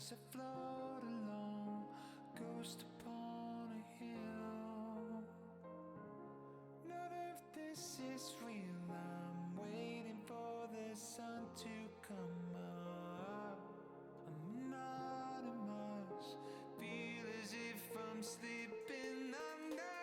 as I float along, ghost upon a hill. None of this is real, I'm waiting for the sun to come up. I'm anonymous, feel as if I'm slipping under.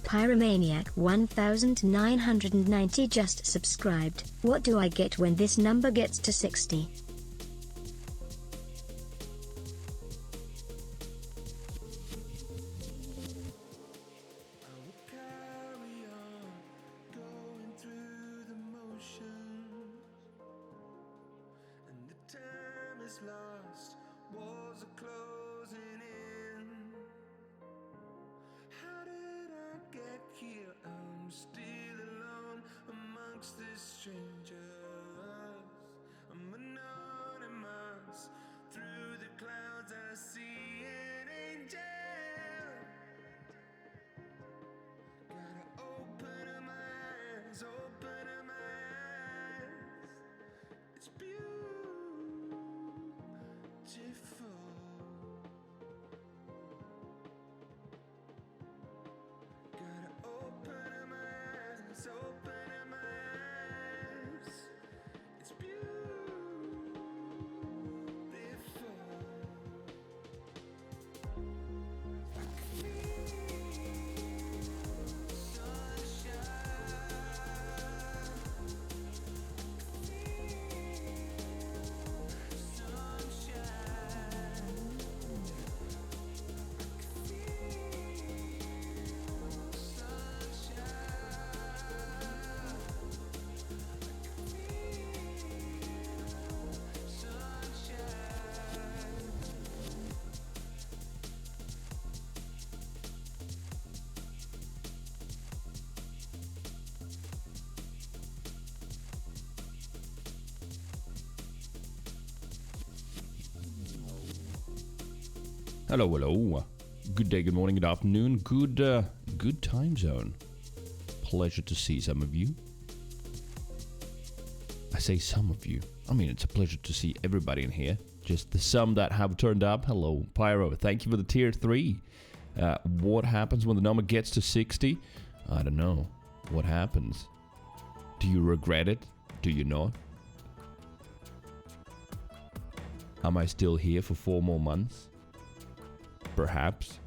Pyromaniac 1990 just subscribed. What do I get when this number gets to 60? Lost, walls are closing in. How did I get here? I'm still alone amongst the strangers. I'm anonymous, through the clouds I see an angel. Gotta open up my eyes, open up my eyes. It's beautiful. Gotta open up my eyes, open up my eyes. It's beautiful. I can feel Hello, hello. Good day, good morning, good afternoon, good time zone. Pleasure to see some of you. I say some of you. I mean, it's a pleasure to see everybody in here. Just the some that have turned up. Hello, Pyro. Thank you for the tier 3. What happens when the number gets to 60? I don't know. What happens? Do you regret it? Do you not? Am I still here for 4 more months? Perhaps.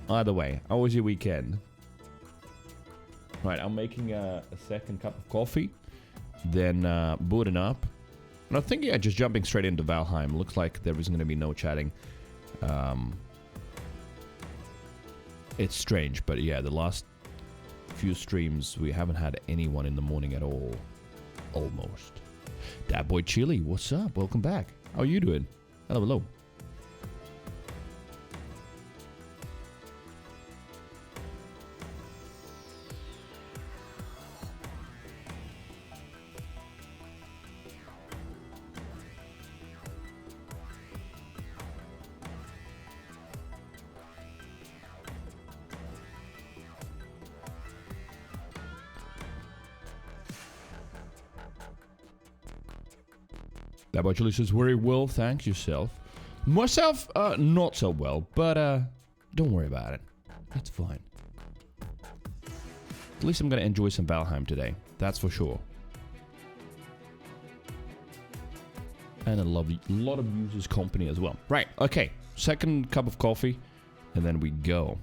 Either way, how was your weekend? Right, I'm making a second cup of coffee, then booting up. And I think, yeah, just jumping straight into Valheim. Looks like there is going to be no chatting. It's strange, but yeah, the last few streams, we haven't had anyone in the morning at all. Almost. Dat Boy Chili, what's up? Welcome back. How are you doing? Hello, hello. That actually says very well, thanks yourself. Myself, not so well, but don't worry about it. It's fine. At least I'm gonna enjoy some Valheim today, that's for sure. And a lot of users company as well. Right, okay. Second cup of coffee, and then we go.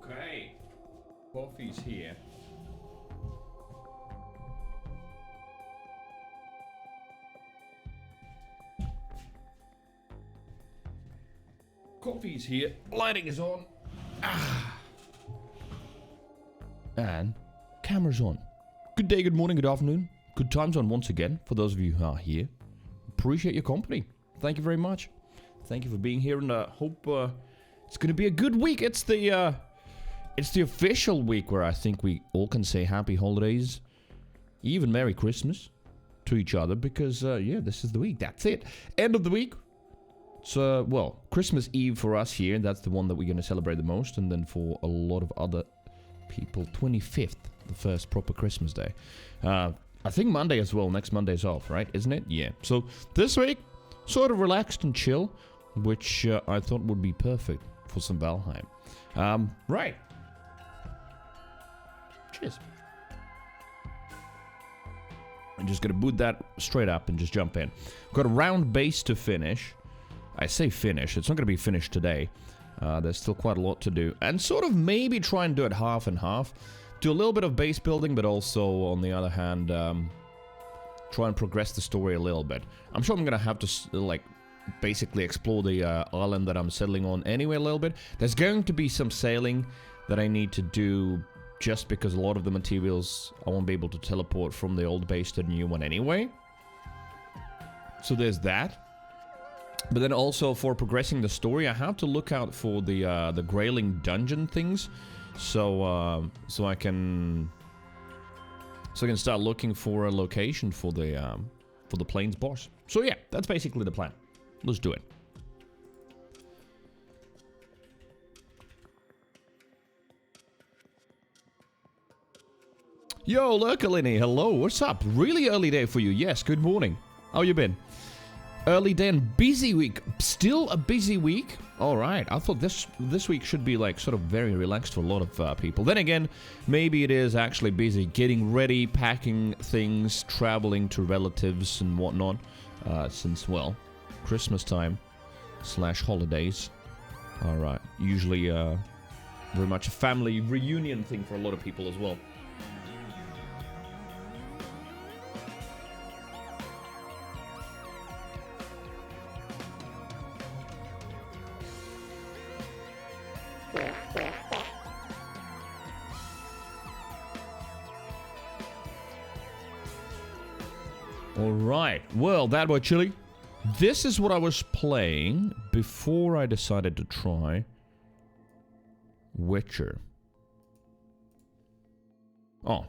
Okay, coffee's here. Coffee's here, lighting is on. And camera's on. Good day, good morning, good afternoon. Good times on once again for those of you who are here. Appreciate your company. Thank you very much. Thank you for being here, and hope it's gonna be a good week. It's the official week where I think we all can say happy holidays, even Merry Christmas to each other, because yeah, this is the week. That's it. End of the week. So, well, Christmas Eve for us here. That's the one that we're gonna celebrate the most, and then for a lot of other people, 25th, the first proper Christmas day. I think Monday as well. Next Monday's off, right? Isn't it? Yeah. So this week, sort of relaxed and chill, which I thought would be perfect for some Valheim. Right. Cheers. I'm just gonna boot that straight up and just jump in. We've got a round base to finish. I say finish. It's not gonna be finished today. There's still quite a lot to do. And sort of maybe try and do it half and half. Do a little bit of base building, but also, on the other hand, try and progress the story a little bit. I'm sure I'm gonna have to, like, basically explore the island that I'm settling on anyway a little bit. There's going to be some sailing that I need to do, just because a lot of the materials I won't be able to teleport from the old base to the new one anyway. So there's that. But then also for progressing the story, I have to look out for the Grayling dungeon things. So I can start looking for a location for the Plains boss. So yeah, that's basically the plan. Let's do it. Yo, Lurkalini, hello, what's up? Really early day for you. Yes, good morning. How you been? Early day and busy week. Still a busy week? Alright, I thought this week should be like sort of very relaxed for a lot of people. Then again, maybe it is actually busy getting ready, packing things, traveling to relatives and whatnot. Since, well, Christmas time / holidays are usually very much a family reunion thing for a lot of people as well. Alright, well, that was chilly. This is what I was playing before I decided to try Witcher. Oh,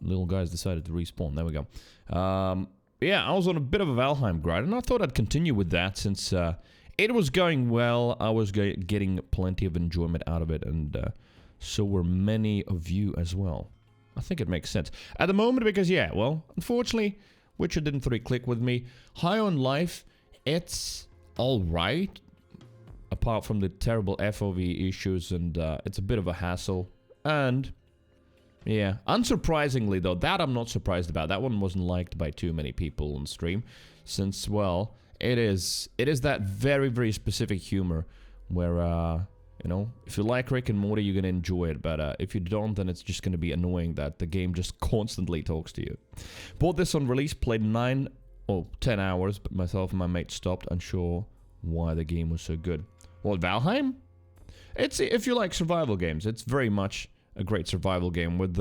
little guys decided to respawn. There we go. Yeah, I was on a bit of a Valheim grind, and I thought I'd continue with that since it was going well. I was getting plenty of enjoyment out of it, and so were many of you as well. I think it makes sense. At the moment, because, yeah, well, unfortunately, Witcher didn't click with me. High on life, it's alright. apart from the terrible FOV issues, and it's a bit of a hassle. And yeah, unsurprisingly though, that I'm not surprised about. That one wasn't liked by too many people on stream, since, well, it is that very, very specific humor where, you know, if you like Rick and Morty, you're gonna enjoy it, but if you don't, then it's just gonna be annoying that the game just constantly talks to you. Bought this on release, played 10 hours, but myself and my mate stopped, unsure why the game was so good. Well, Valheim? If you like survival games, it's very much a great survival game with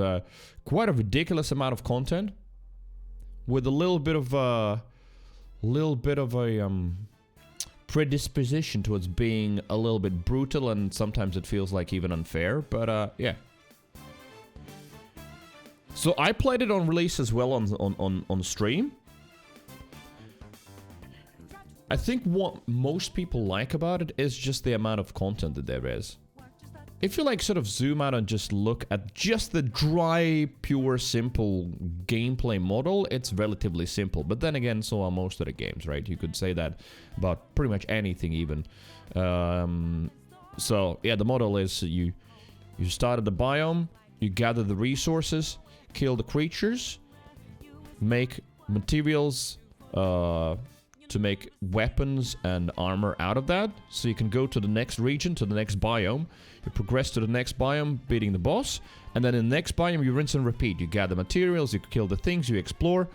quite a ridiculous amount of content, with a little bit of a predisposition towards being a little bit brutal, and sometimes it feels like even unfair, but yeah. So I played it on release as well on stream. I think what most people like about it is just the amount of content that there is. If you like sort of zoom out and just look at just the dry, pure, simple gameplay model, it's relatively simple. But then again, so are most of the games, right? You could say that about pretty much anything even. So yeah, the model is you start at the biome, you gather the resources, kill the creatures, make materials, to make weapons and armor out of that, so you can go to the next region, to the next biome. You progress to the next biome, beating the boss, and then in the next biome you rinse and repeat. You gather materials, you kill the things, you explore,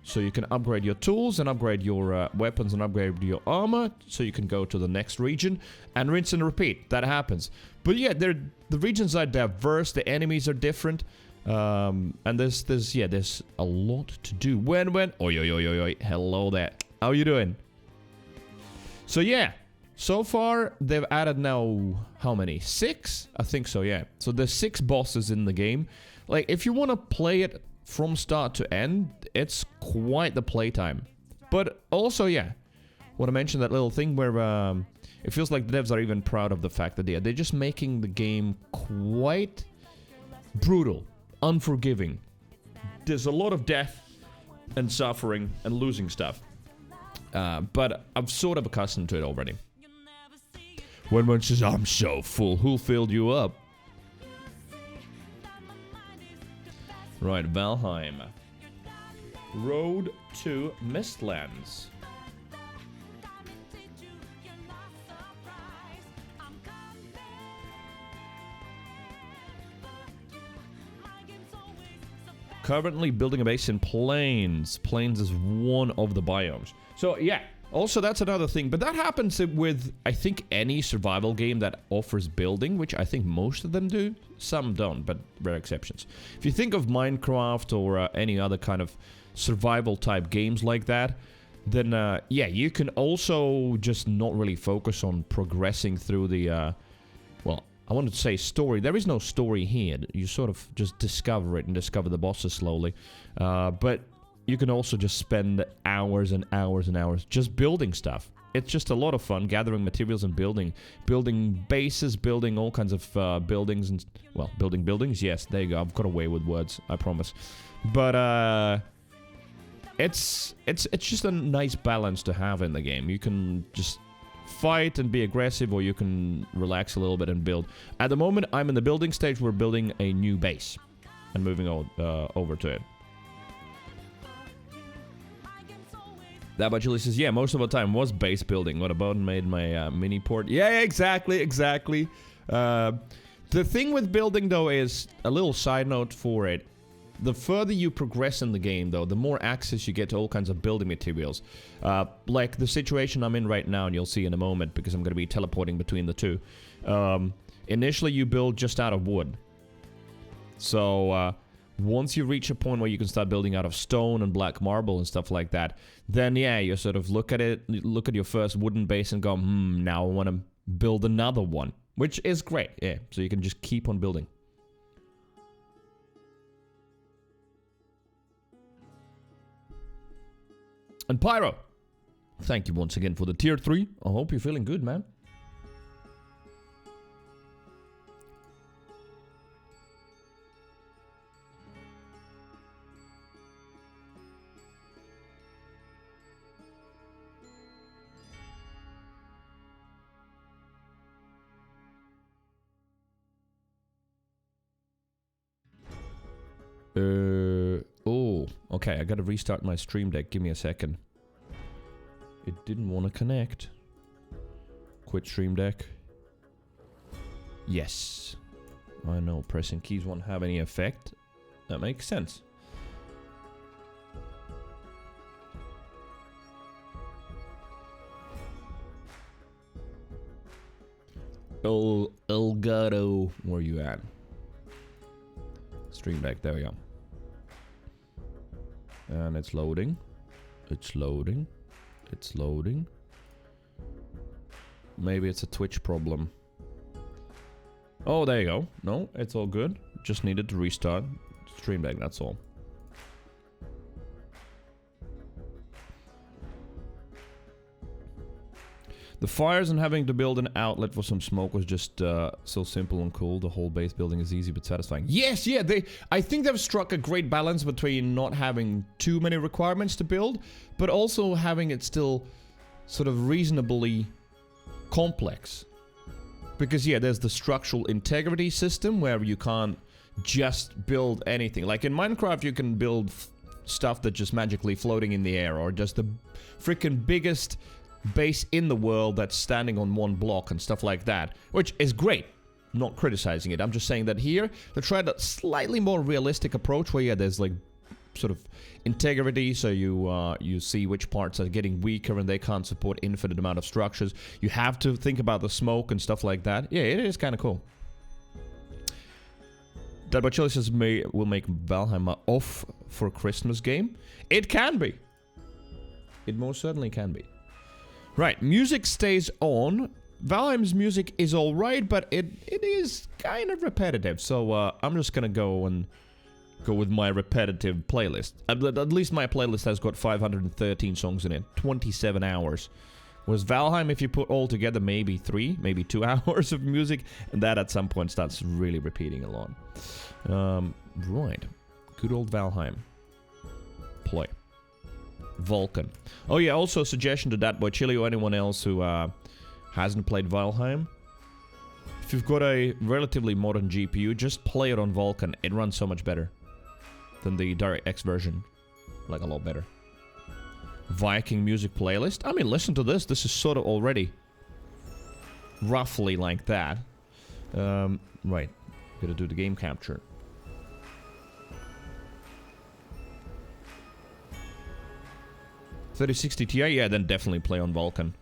so you can upgrade your tools and upgrade your weapons and upgrade your armor, so you can go to the next region and rinse and repeat. That happens. But yeah, the regions are diverse, the enemies are different. And there's a lot to do. Oi, hello there. How you doing? So yeah, so far they've added now, how many? 6? I think so, yeah. So there's 6 bosses in the game. Like, if you want to play it from start to end, it's quite the playtime. But also, yeah, want to mention that little thing where it feels like the devs are even proud of the fact that they're just making the game quite brutal, unforgiving. There's a lot of death and suffering and losing stuff. But I'm sort of accustomed to it already. When one says, I'm so full, who filled you up? Right, Valheim. Road to Mistlands. Currently building a base in Plains. Plains is one of the biomes. So, yeah. Also, that's another thing. But that happens with, I think, any survival game that offers building, which I think most of them do. Some don't, but rare exceptions. If you think of Minecraft or any other kind of survival-type games like that, then, yeah, you can also just not really focus on progressing through the, well, I wanted to say story. There is no story here. You sort of just discover it and discover the bosses slowly. But you can also just spend hours and hours and hours just building stuff. It's just a lot of fun gathering materials and building bases, building all kinds of buildings and, well, building buildings. Yes, there you go. I've got away with words, I promise. But it's just a nice balance to have in the game. You can just fight and be aggressive, or you can relax a little bit and build. At the moment, I'm in the building stage. We're building a new base and moving over to it. That Bachili says, yeah, most of the time was base building. What about made my mini port? Yeah, exactly. The thing with building, though, is a little side note for it. The further you progress in the game, though, the more access you get to all kinds of building materials. Like the situation I'm in right now, and you'll see in a moment, because I'm going to be teleporting between the two. Initially, you build just out of wood. So, once you reach a point where you can start building out of stone and black marble and stuff like that, then yeah, you sort of look at it, look at your first wooden base and go, now I want to build another one. Which is great, yeah. So you can just keep on building. And Pyro, thank you once again for the tier 3. I hope you're feeling good, man. Oh, okay, I gotta restart my stream deck. Give me a second. It didn't want to connect. Quit stream deck. Yes. I know, pressing keys won't have any effect. That makes sense. Elgato, where you at? Stream deck, there we go. And it's loading. It's loading. It's loading. Maybe it's a Twitch problem. Oh, there you go. No, it's all good. Just needed to restart stream deck, that's all. The fires and having to build an outlet for some smoke was just so simple and cool. The whole base building is easy but satisfying. Yes, yeah, I think they've struck a great balance between not having too many requirements to build, but also having it still sort of reasonably complex. Because, yeah, there's the structural integrity system where you can't just build anything. Like in Minecraft, you can build stuff that's just magically floating in the air, or just the freaking biggest base in the world that's standing on one block and stuff like that, which is great. I'm not criticizing it. I'm just saying that here they tried a slightly more realistic approach where, yeah, there's like sort of integrity, so you see which parts are getting weaker and they can't support infinite amount of structures. You have to think about the smoke and stuff like that. Yeah, it is kind of cool. That Bachilli says will make Valheim a off for Christmas game. It can be. It most certainly can be. Right, music stays on. Valheim's music is alright, but it is kind of repetitive. So I'm just gonna go with my repetitive playlist. At least my playlist has got 513 songs in it. 27 hours. Whereas Valheim, if you put all together, maybe 3, maybe 2 hours of music. And that at some point starts really repeating a lot. Right. Good old Valheim. Play. Vulcan. Oh yeah, also a suggestion to that boy Chili or anyone else who hasn't played Valheim. If you've got a relatively modern GPU, just play it on Vulcan. It runs so much better than the DirectX version. Like a lot better. Viking music playlist. I mean, listen to this. This is sort of already roughly like that. Right. Gotta do the game capture. 3060 Ti, yeah, then definitely play on Vulkan.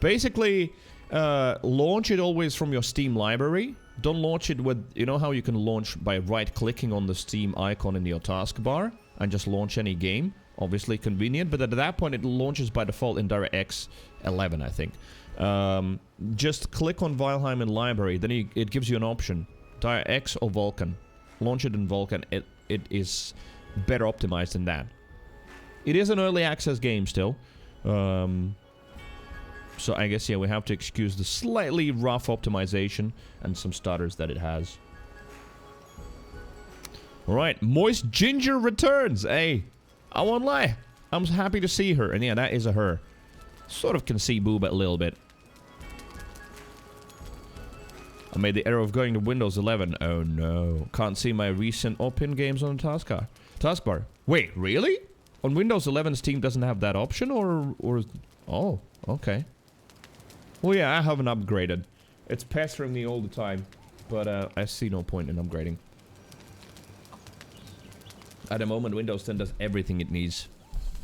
Basically, launch it always from your Steam library. Don't launch it with, you know how you can launch by right-clicking on the Steam icon in your taskbar and just launch any game? Obviously convenient, but at that point it launches by default in DirectX 11, I think. Just click on Valheim in library, then it gives you an option. DirectX or Vulkan. Launch it in Vulkan. It is better optimized than that. It is an early access game still. So I guess, yeah, we have to excuse the slightly rough optimization and some stutters that it has. Alright, Moist Ginger returns. Hey, I won't lie. I'm happy to see her. And yeah, that is a her. Sort of can see Boob a little bit. I made the error of going to Windows 11. Oh no. Can't see my recent open games on the taskbar. Wait, really? On Windows 11, Steam doesn't have that option, or... Oh, okay. Well, yeah, I haven't upgraded. It's pestering me all the time, but I see no point in upgrading. At the moment, Windows 10 does everything it needs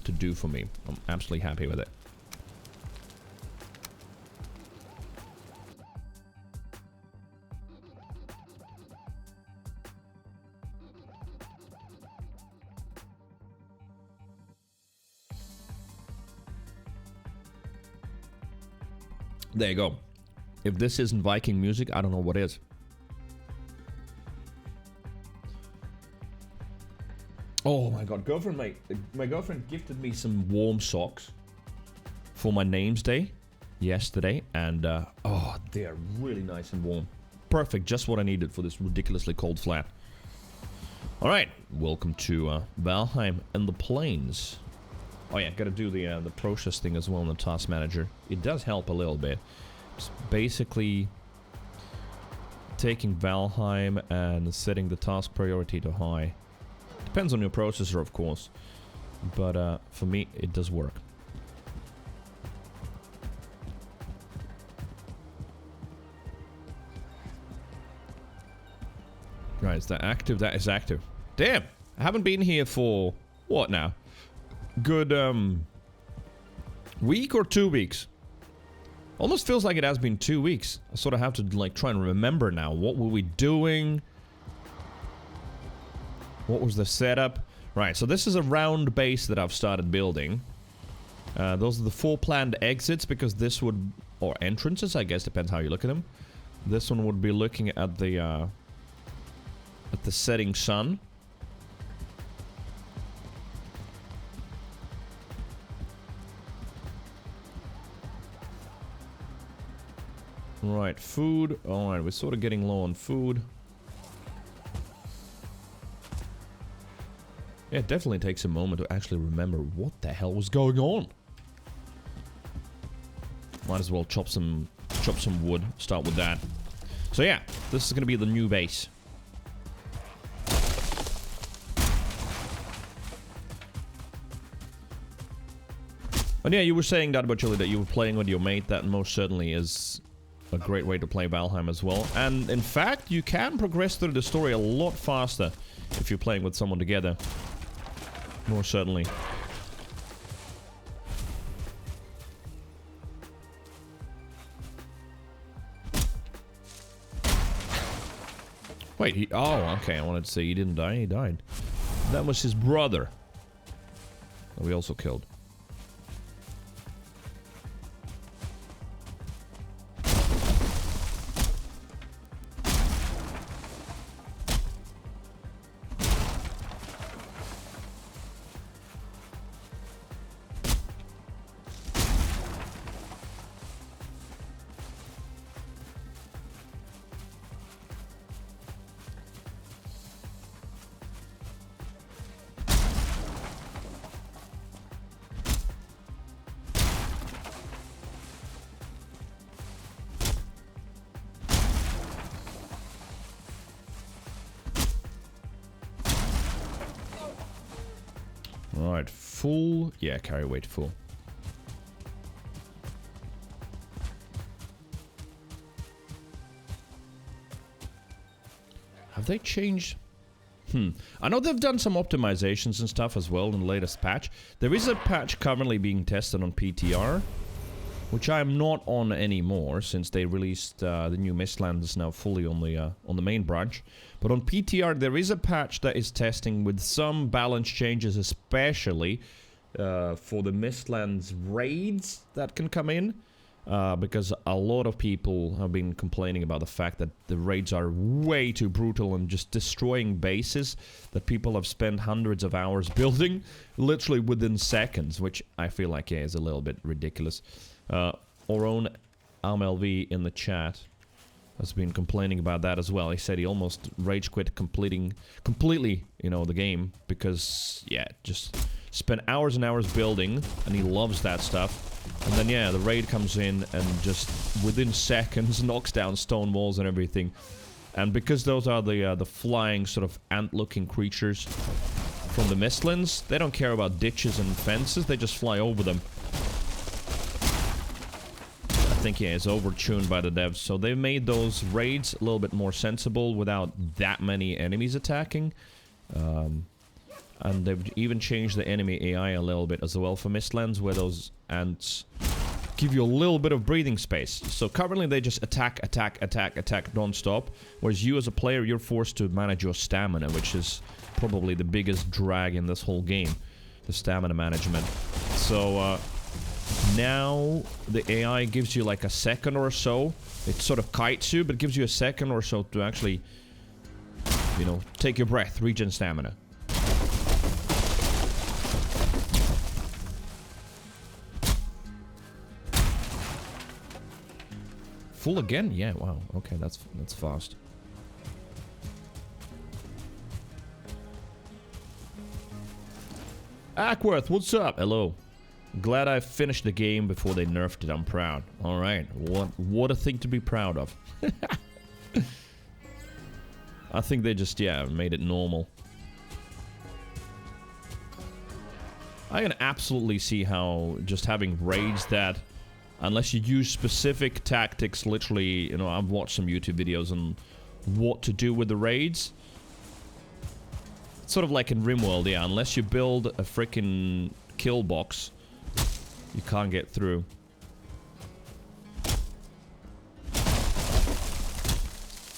to do for me. I'm absolutely happy with it. There you go. If this isn't Viking music, I don't know what is. Oh my god, my girlfriend gifted me some warm socks for my name's day yesterday, and oh, they are really nice and warm. Perfect, just what I needed for this ridiculously cold flat. Alright, welcome to Valheim and the Plains. Oh yeah, gotta do the process thing as well in the task manager. It does help a little bit. It's basically taking Valheim and setting the task priority to high. Depends on your processor, of course. But for me, it does work. Right, is that active? That is active. Damn! I haven't been here for... what now? Good, week or 2 weeks? Almost feels like it has been 2 weeks. I sort of have to, like, try and remember now. What were we doing? What was the setup? Right, so this is a round base that I've started building. Those are the 4 planned exits, because this would... or entrances, I guess, depends how you look at them. This one would be looking at the setting sun. Right, food. Alright, we're sort of getting low on food. Yeah, it definitely takes a moment to actually remember what the hell was going on. Might as well chop some wood. Start with that. So yeah, this is gonna be the new base. And yeah, you were saying that about Chili, that you were playing with your mate. That most certainly is a great way to play Valheim as well. And in fact, you can progress through the story a lot faster if you're playing with someone together. More certainly. Wait, he... oh, okay, I wanted to say he didn't die, he died. That was his brother. That we also killed. Alright, full... yeah, carry weight full. Have they changed? I know they've done some optimizations and stuff as well in the latest patch. There is a patch currently being tested on PTR, which I am not on anymore since they released the new Mistlands now fully on the main branch. But on PTR there is a patch that is testing with some balance changes, especially for the Mistlands raids that can come in. Because a lot of people have been complaining about the fact that the raids are way too brutal and just destroying bases that people have spent hundreds of hours building, literally within seconds, which I feel like, yeah, is a little bit ridiculous. Our own AmLV in the chat has been complaining about that as well. He said he almost rage quit completely, you know, the game, because, yeah, just spent hours and hours building, and he loves that stuff. And then, yeah, the raid comes in and just within seconds knocks down stone walls and everything. And because those are the flying sort of ant-looking creatures from the Mistlands, they don't care about ditches and fences, they just fly over them. I think, yeah, it's overtuned by the devs, so they've made those raids a little bit more sensible without that many enemies attacking. And they've even changed the enemy AI a little bit as well for Mistlands, where those ants give you a little bit of breathing space. So currently they just attack non-stop, whereas you as a player, you're forced to manage your stamina, which is probably the biggest drag in this whole game, the stamina management. So now the AI gives you like a second or so. It sort of kites you, but gives you a second or so to actually, you know, take your breath, regen stamina. Full again? Yeah, wow. Okay, that's fast. Ackworth, what's up? Hello. Glad I finished the game before they nerfed it. I'm proud. Alright. What a thing to be proud of. I think they just, yeah, made it normal. I can absolutely see how just having raids that, unless you use specific tactics, literally, you know, I've watched some YouTube videos on what to do with the raids. It's sort of like in RimWorld, yeah, unless you build a freaking kill box, you can't get through.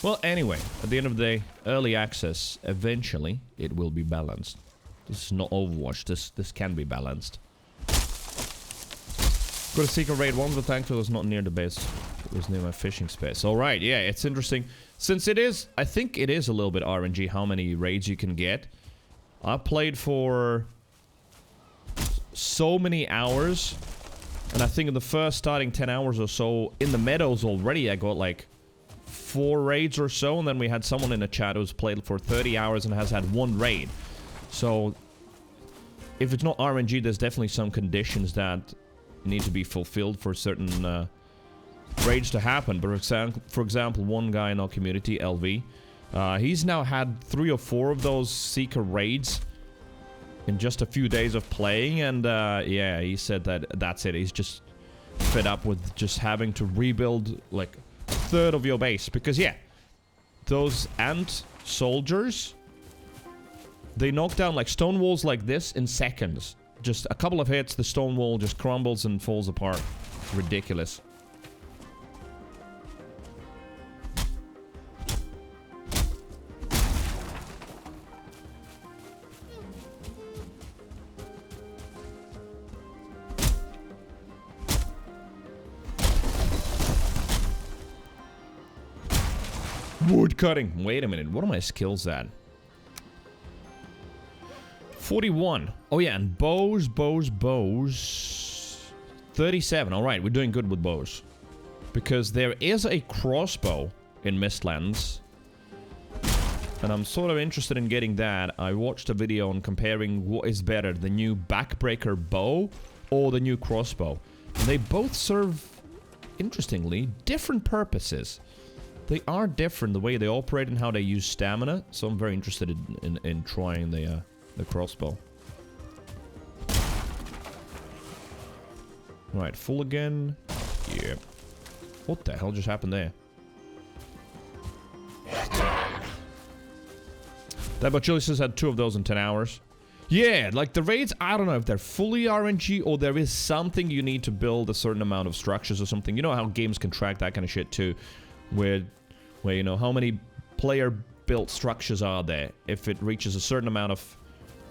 Well, anyway, at the end of the day, early access, eventually, it will be balanced. This is not Overwatch, this can be balanced. Got a secret raid once, but thankfully it was not near the base. It was near my fishing space. Alright, yeah, it's interesting. Since it is, I think it is a little bit RNG how many raids you can get. I played for so many hours, and I think in the first starting 10 hours or so, in the meadows already, I got like 4 raids or so, and then we had someone in the chat who's played for 30 hours and has had 1 raid. So, if it's not RNG, there's definitely some conditions that need to be fulfilled for certain raids to happen. But for example, one guy in our community, LV, he's now had 3 or 4 of those Seeker raids in just a few days of playing, and yeah, he said that that's it. He's just fed up with just having to rebuild like a third of your base. Because yeah, those ant soldiers, they knock down like stone walls like this in seconds. Just a couple of hits, the stone wall just crumbles and falls apart. Ridiculous. Wood cutting. Wait a minute. What are my skills at? 41. Oh yeah, and bows. 37. Alright, we're doing good with bows. Because there is a crossbow in Mistlands. And I'm sort of interested in getting that. I watched a video on comparing what is better, the new backbreaker bow or the new crossbow. And they both serve, interestingly, different purposes. They are different, the way they operate and how they use stamina. So I'm very interested in trying the crossbow. Right, full again. Yeah. What the hell just happened there? That Bachilius had 2 of those in 10 hours. Yeah, like the raids, I don't know if they're fully RNG or there is something you need to build a certain amount of structures or something. You know how games can track that kind of shit too. Where you know, how many player-built structures are there? If it reaches a certain amount of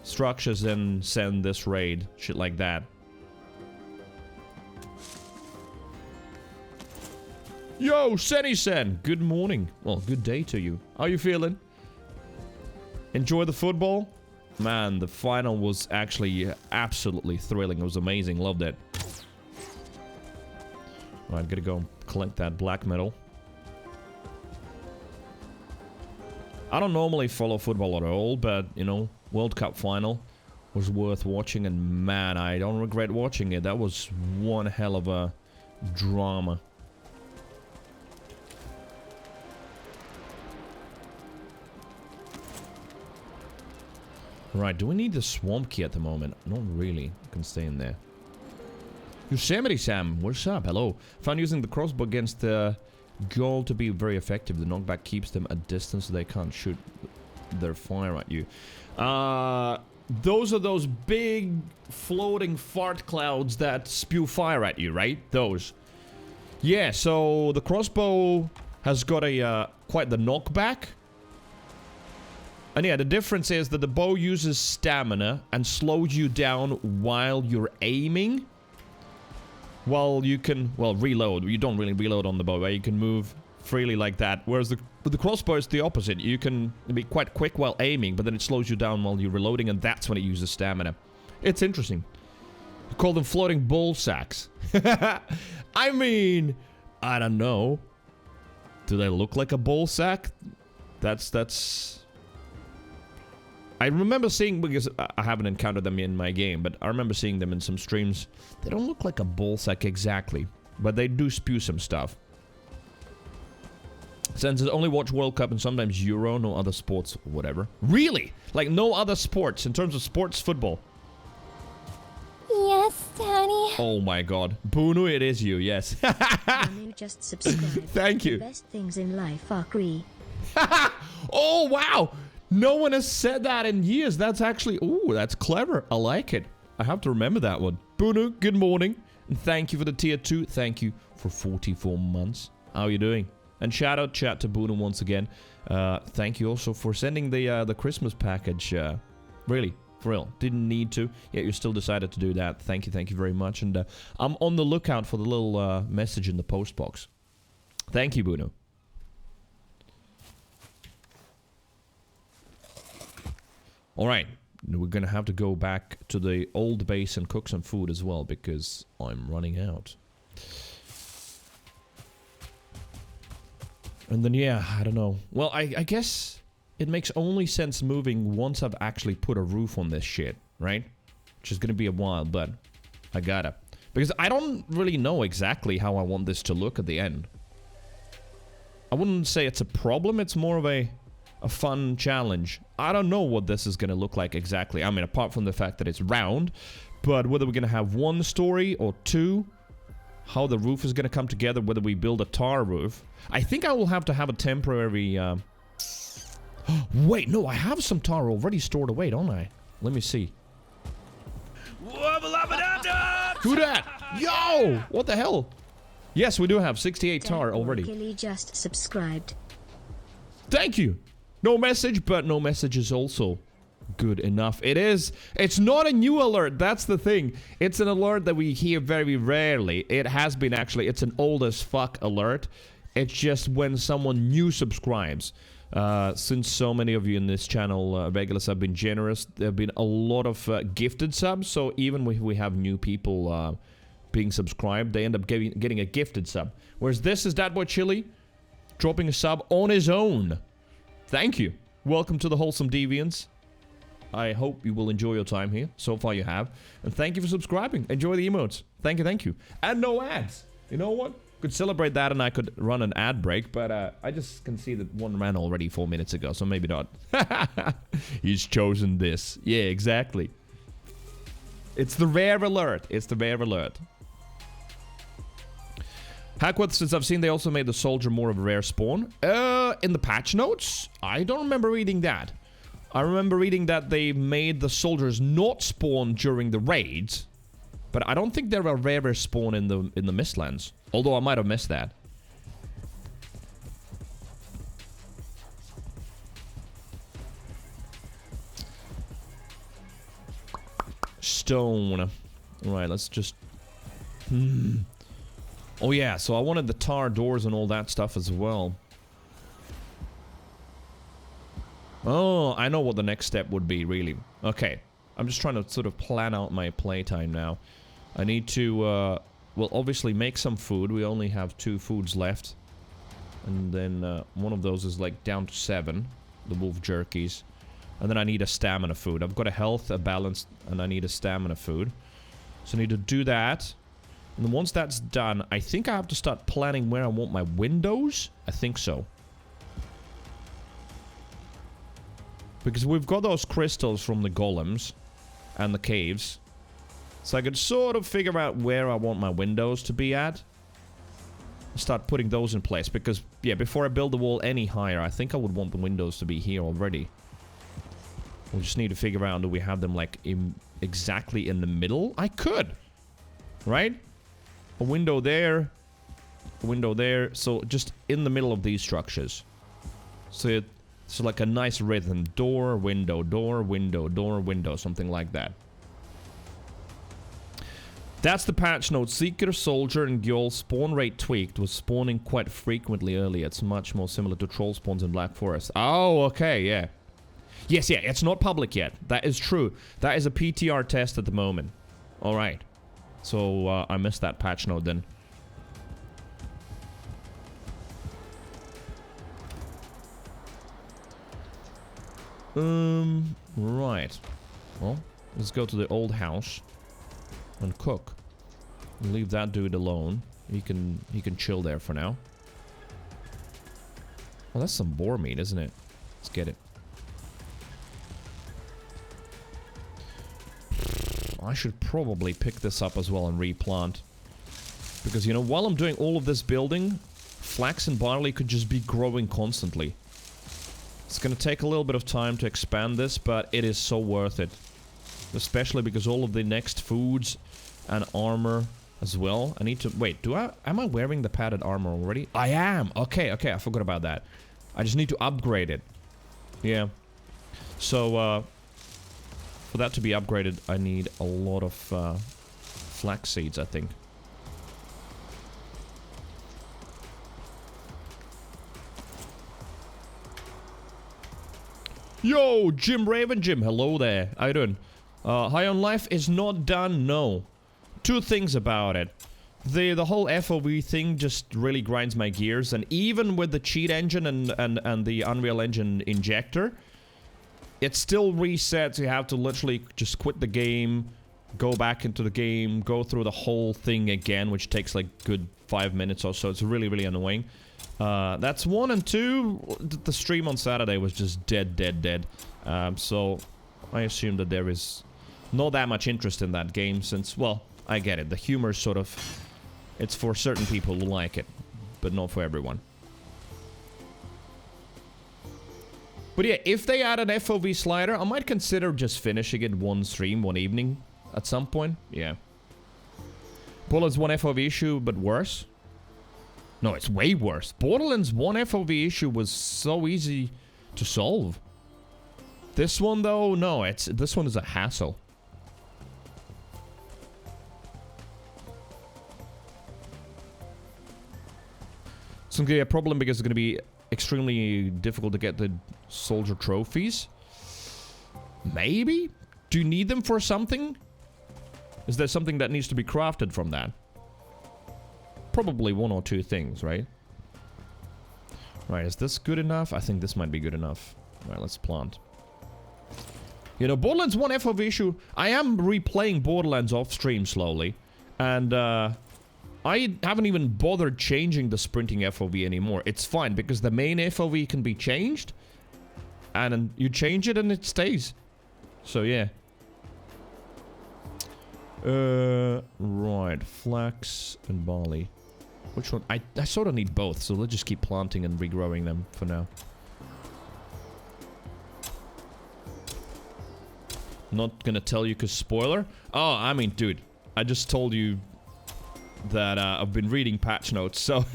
structures, then send this raid. Shit like that. Yo, Senny-sen! Good morning. Well, good day to you. How you feeling? Enjoy the football? Man, the final was actually absolutely thrilling. It was amazing. Loved it. Alright, gotta go collect that black medal. I don't normally follow football at all, but, you know, World Cup final was worth watching, and man, I don't regret watching it. That was one hell of a drama. Right, do we need the swamp key at the moment? Not really. I can stay in there. Yosemite Sam, what's up? Hello. Found using the crossbow against the goal to be very effective. The knockback keeps them at distance so they can't shoot their fire at you. Those are those big floating fart clouds that spew fire at you, right? Those. Yeah, so the crossbow has got a quite the knockback. And yeah, the difference is that the bow uses stamina and slows you down while you're aiming. While you can, well, reload. You don't really reload on the bow, right? You can move freely like that. Whereas with the crossbow, it's the opposite. You can be quite quick while aiming, but then it slows you down while you're reloading, and that's when it uses stamina. It's interesting. You call them floating ball sacks. I mean, I don't know. Do they look like a ball sack? That's... I remember seeing, because I haven't encountered them in my game, but I remember seeing them in some streams. They don't look like a ball sack exactly, but they do spew some stuff. Since I only watch World Cup and sometimes Euro, no other sports, whatever. Really? Like no other sports in terms of sports football? Oh my god. Bunu, it is you, yes. Manu just subscribed. Thank you. The best things in life are Cree. Oh, wow. No one has said that in years. That's actually... Ooh, that's clever. I like it. I have to remember that one. Bunu, good morning. And thank you for the tier 2. Thank you for 44 months. How are you doing? And shout out chat to Bunu once again. Thank you also for sending the Christmas package. Really, for real. Didn't need to. Yet you still decided to do that. Thank you very much. And I'm on the lookout for the little message in the post box. Thank you, Bunu. Alright, we're gonna have to go back to the old base and cook some food as well, because I'm running out. And then, yeah, I don't know. Well, I guess it makes only sense moving once I've actually put a roof on this shit, right? Which is gonna be a while, but I gotta. Because I don't really know exactly how I want this to look at the end. I wouldn't say it's a problem, it's more of a fun challenge. I don't know what this is gonna look like exactly. I mean, apart from the fact that it's round, but whether we're gonna have one story or two, how the roof is gonna come together, whether we build a tar roof. I think I will have to have a temporary, Wait, no, I have some tar already stored away, don't I? Let me see. Who that? Yo! What the hell? Yes, we do have 68 tar already. Killy just subscribed. Thank you. No message, but no message is also good enough. It is. It's not a new alert. That's the thing. It's an alert that we hear very rarely. It has been actually. It's an old as fuck alert. It's just when someone new subscribes. Since so many of you in this channel, regulars, have been generous, there have been a lot of gifted subs. So even if we have new people being subscribed, they end up getting a gifted sub. Whereas this is that boy Chili dropping a sub on his own. Thank you. Welcome to the Wholesome Deviants. I hope you will enjoy your time here. So far you have. And thank you for subscribing. Enjoy the emotes. Thank you, thank you. And no ads. You know what? Could celebrate that and I could run an ad break, but I just can see that one ran already 4 minutes ago, so maybe not. He's chosen this. Yeah, exactly. It's the rare alert. It's the rare alert. Hackworth, since I've seen they also made the soldier more of a rare spawn. In the patch notes? I don't remember reading that. I remember reading that they made the soldiers not spawn during the raids. But I don't think they're a rarer spawn in the Mistlands. Although I might have missed that. Stone. Alright, let's just... Oh yeah, so I wanted the tar doors and all that stuff as well. Oh, I know what the next step would be, really. Okay, I'm just trying to sort of plan out my playtime now. I need to, well, obviously make some food. We only have 2 foods left. And then one of those is like down to 7. The wolf jerkies. And then I need a stamina food. I've got a health, a balance, and I need a stamina food. So I need to do that. And then once that's done, I think I have to start planning where I want my windows. I think so. Because we've got those crystals from the golems and the caves. So I could sort of figure out where I want my windows to be at. Start putting those in place. Because, yeah, before I build the wall any higher, I think I would want the windows to be here already. We just need to figure out, do we have them, like, exactly in the middle? I could. Right? A window there. A window there. So, just in the middle of these structures. So, like a nice rhythm. Door, window, door, window, door, window. Something like that. That's the patch note. Seeker, Soldier, and Gyoll spawn rate tweaked. Was spawning quite frequently earlier. It's much more similar to troll spawns in Black Forest. Oh, okay, yeah. Yes, yeah, it's not public yet. That is true. That is a PTR test at the moment. Alright. So, I missed that patch note then. Right. Well, let's go to the old house. And cook. Leave that dude alone. He can chill there for now. Well, that's some boar meat, isn't it? Let's get it. So I should probably pick this up as well and replant. Because, you know, while I'm doing all of this building, flax and barley could just be growing constantly. It's gonna take a little bit of time to expand this, but it is so worth it. Especially because all of the next foods and armor as well. I need to... Wait, am I wearing the padded armor already? I am! Okay, I forgot about that. I just need to upgrade it. Yeah. So, for that to be upgraded, I need a lot of flax seeds, I think. Yo, Jim Raven Jim, hello there. How you doing? High on Life is not done, no. Two things about it. The whole FOV thing just really grinds my gears, and even with the cheat engine and the Unreal Engine injector, it still resets. You have to literally just quit the game, go back into the game, go through the whole thing again, which takes like good 5 minutes or so. It's really, really annoying. That's one, and two, the stream on Saturday was just dead. So I assume that there is not that much interest in that game since, well, I get it. The humor sort of, it's for certain people who like it, but not for everyone. But yeah, if they add an FOV slider, I might consider just finishing it one stream, one evening at some point. Yeah. Borderlands 1 FOV issue, but worse. No, it's way worse. Borderlands 1 FOV issue was so easy to solve. This one, though, no, this one is a hassle. It's going to be a problem because it's going to be extremely difficult to get the soldier trophies. Maybe? Do you need them for something? Is there something that needs to be crafted from that? Probably one or two things, right? Right, is this good enough? I think this might be good enough. Alright, let's plant. You know, Borderlands 1 FOV issue, I am replaying Borderlands off stream slowly. And, I haven't even bothered changing the sprinting FOV anymore. It's fine, because the main FOV can be changed. And you change it and it stays. So, yeah. Right. Flax and barley. Which one? I sort of need both, so let's just keep planting and regrowing them for now. Not gonna tell you because spoiler. Oh, I mean, dude. I just told you that I've been reading patch notes, so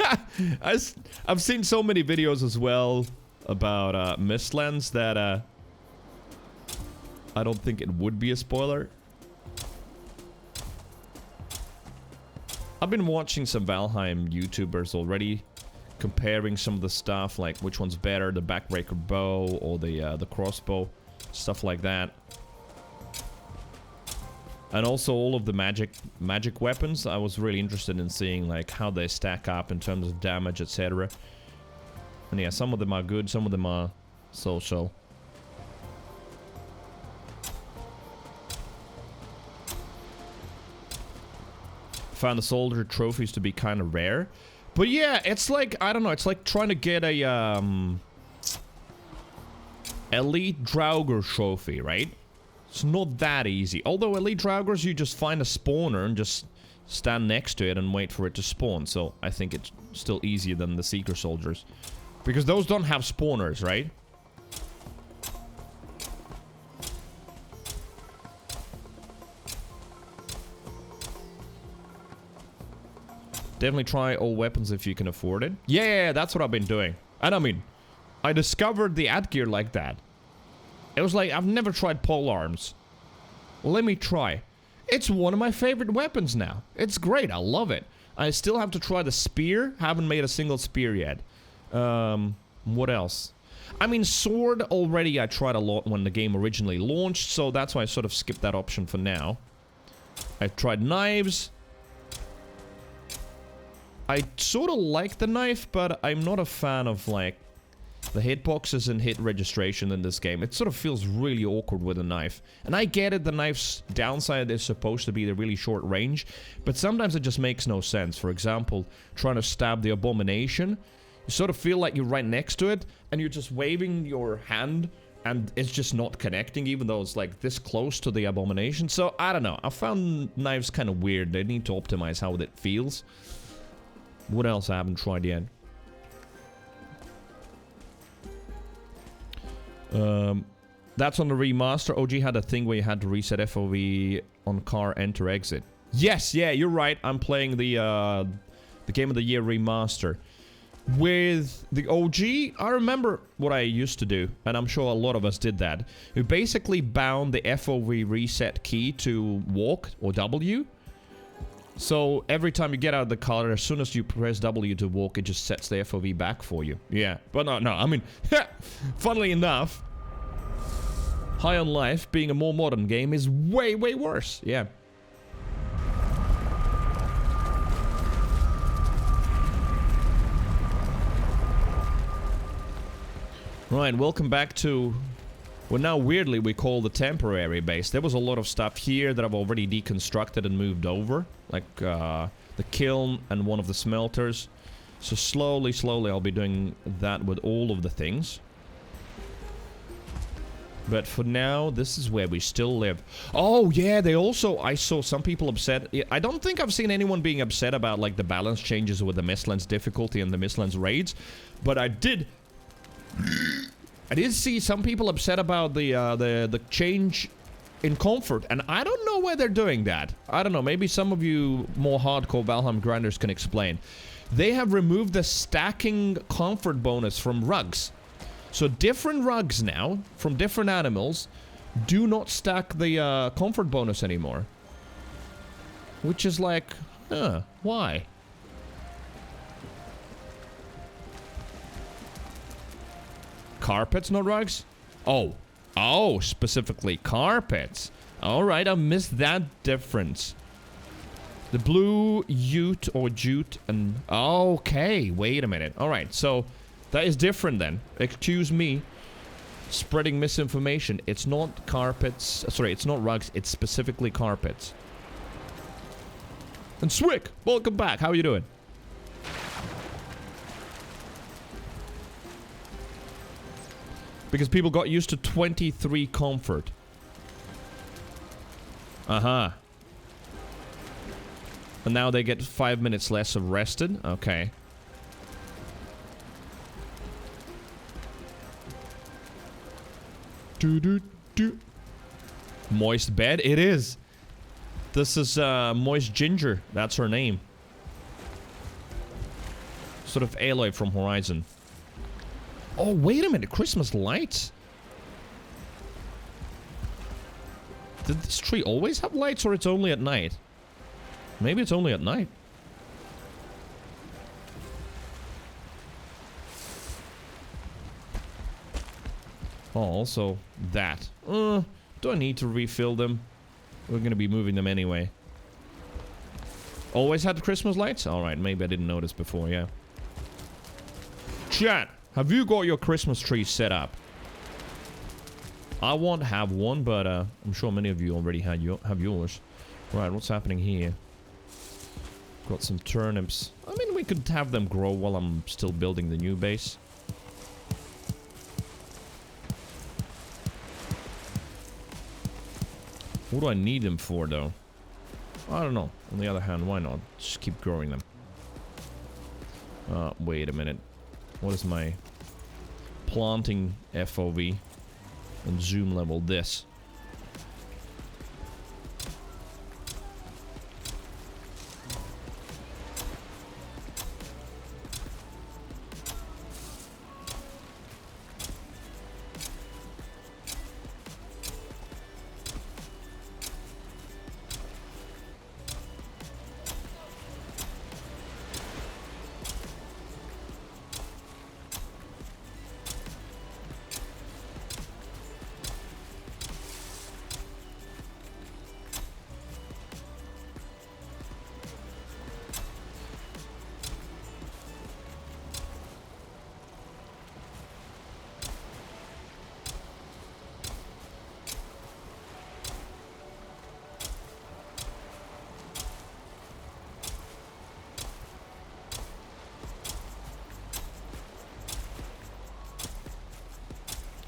I've seen so many videos as well about Mistlands that I don't think it would be a spoiler. I've been watching some Valheim YouTubers already, comparing some of the stuff, like which one's better, the backbreaker bow or the crossbow, stuff like that. And also all of the magic weapons. I was really interested in seeing like how they stack up in terms of damage, etc. And yeah, some of them are good, some of them are so-so. Found the soldier trophies to be kind of rare. But yeah, it's like, I don't know, it's like trying to get a Elite Draugr trophy, right? It's not that easy. Although Elite Draugrs, you just find a spawner and just stand next to it and wait for it to spawn. So I think it's still easier than the Seeker Soldiers. Because those don't have spawners, right? Definitely try all weapons if you can afford it. Yeah, that's what I've been doing. And I mean, I discovered the Adgear like that. It was like, I've never tried polearms. Let me try. It's one of my favorite weapons now. It's great, I love it. I still have to try the spear. Haven't made a single spear yet. What else? I mean, sword already I tried a lot when the game originally launched, so that's why I sort of skipped that option for now. I've tried knives. I sort of like the knife, but I'm not a fan of, like, the hitboxes and hit registration in this game. It sort of feels really awkward with a knife. And I get it, the knife's downside is supposed to be the really short range, but sometimes it just makes no sense. For example, trying to stab the Abomination, you sort of feel like you're right next to it, and you're just waving your hand and it's just not connecting, even though it's like this close to the abomination. So I don't know. I found knives kind of weird. They need to optimize how it feels. What else I haven't tried yet? That's on the remaster. OG had a thing where you had to reset FOV on car enter exit. Yes, yeah, you're right. I'm playing the Game of the Year remaster. With the OG, I remember what I used to do, and I'm sure a lot of us did that. We basically bound the FOV reset key to walk, or W. So every time you get out of the car, as soon as you press W to walk, it just sets the FOV back for you. Yeah, but no, I mean, funnily enough, High on Life, being a more modern game, is way, way worse. Yeah. Right, welcome back to what now weirdly we call the temporary base. There was a lot of stuff here that I've already deconstructed and moved over. Like the kiln and one of the smelters. So slowly I'll be doing that with all of the things. But for now, this is where we still live. Oh yeah, they also, I saw some people upset. I don't think I've seen anyone being upset about like the balance changes with the Mistlands difficulty and the Mistlands raids. But I did see some people upset about the change in comfort, and I don't know why they're doing that. I don't know, maybe some of you more hardcore Valheim grinders can explain. They have removed the stacking comfort bonus from rugs. So different rugs now, from different animals, do not stack the comfort bonus anymore. Which is like, why? Carpets, not rugs? Oh, specifically carpets. Alright, I missed that difference. The blue ute or jute and... Okay, wait a minute. Alright, so that is different then. Excuse me. Spreading misinformation. It's not carpets. Sorry, it's not rugs. It's specifically carpets. And Swick, welcome back. How are you doing? Because people got used to 23 comfort. Uh-huh. And now they get 5 minutes less of rested? Okay. Do. Moist bed? It is. This is Moist Ginger. That's her name. Sort of Aloy from Horizon. Oh, wait a minute. Christmas lights? Did this tree always have lights, or it's only at night? Maybe it's only at night. Oh, also that. Do I need to refill them? We're gonna be moving them anyway. Always had Christmas lights? Alright, maybe I didn't notice before, yeah. Chat! Have you got your Christmas tree set up? I won't have one, but I'm sure many of you already have yours. Right, what's happening here? Got some turnips. I mean, we could have them grow while I'm still building the new base. What do I need them for, though? I don't know. On the other hand, why not? Just keep growing them. Wait a minute. What is my planting FOV and zoom level? This.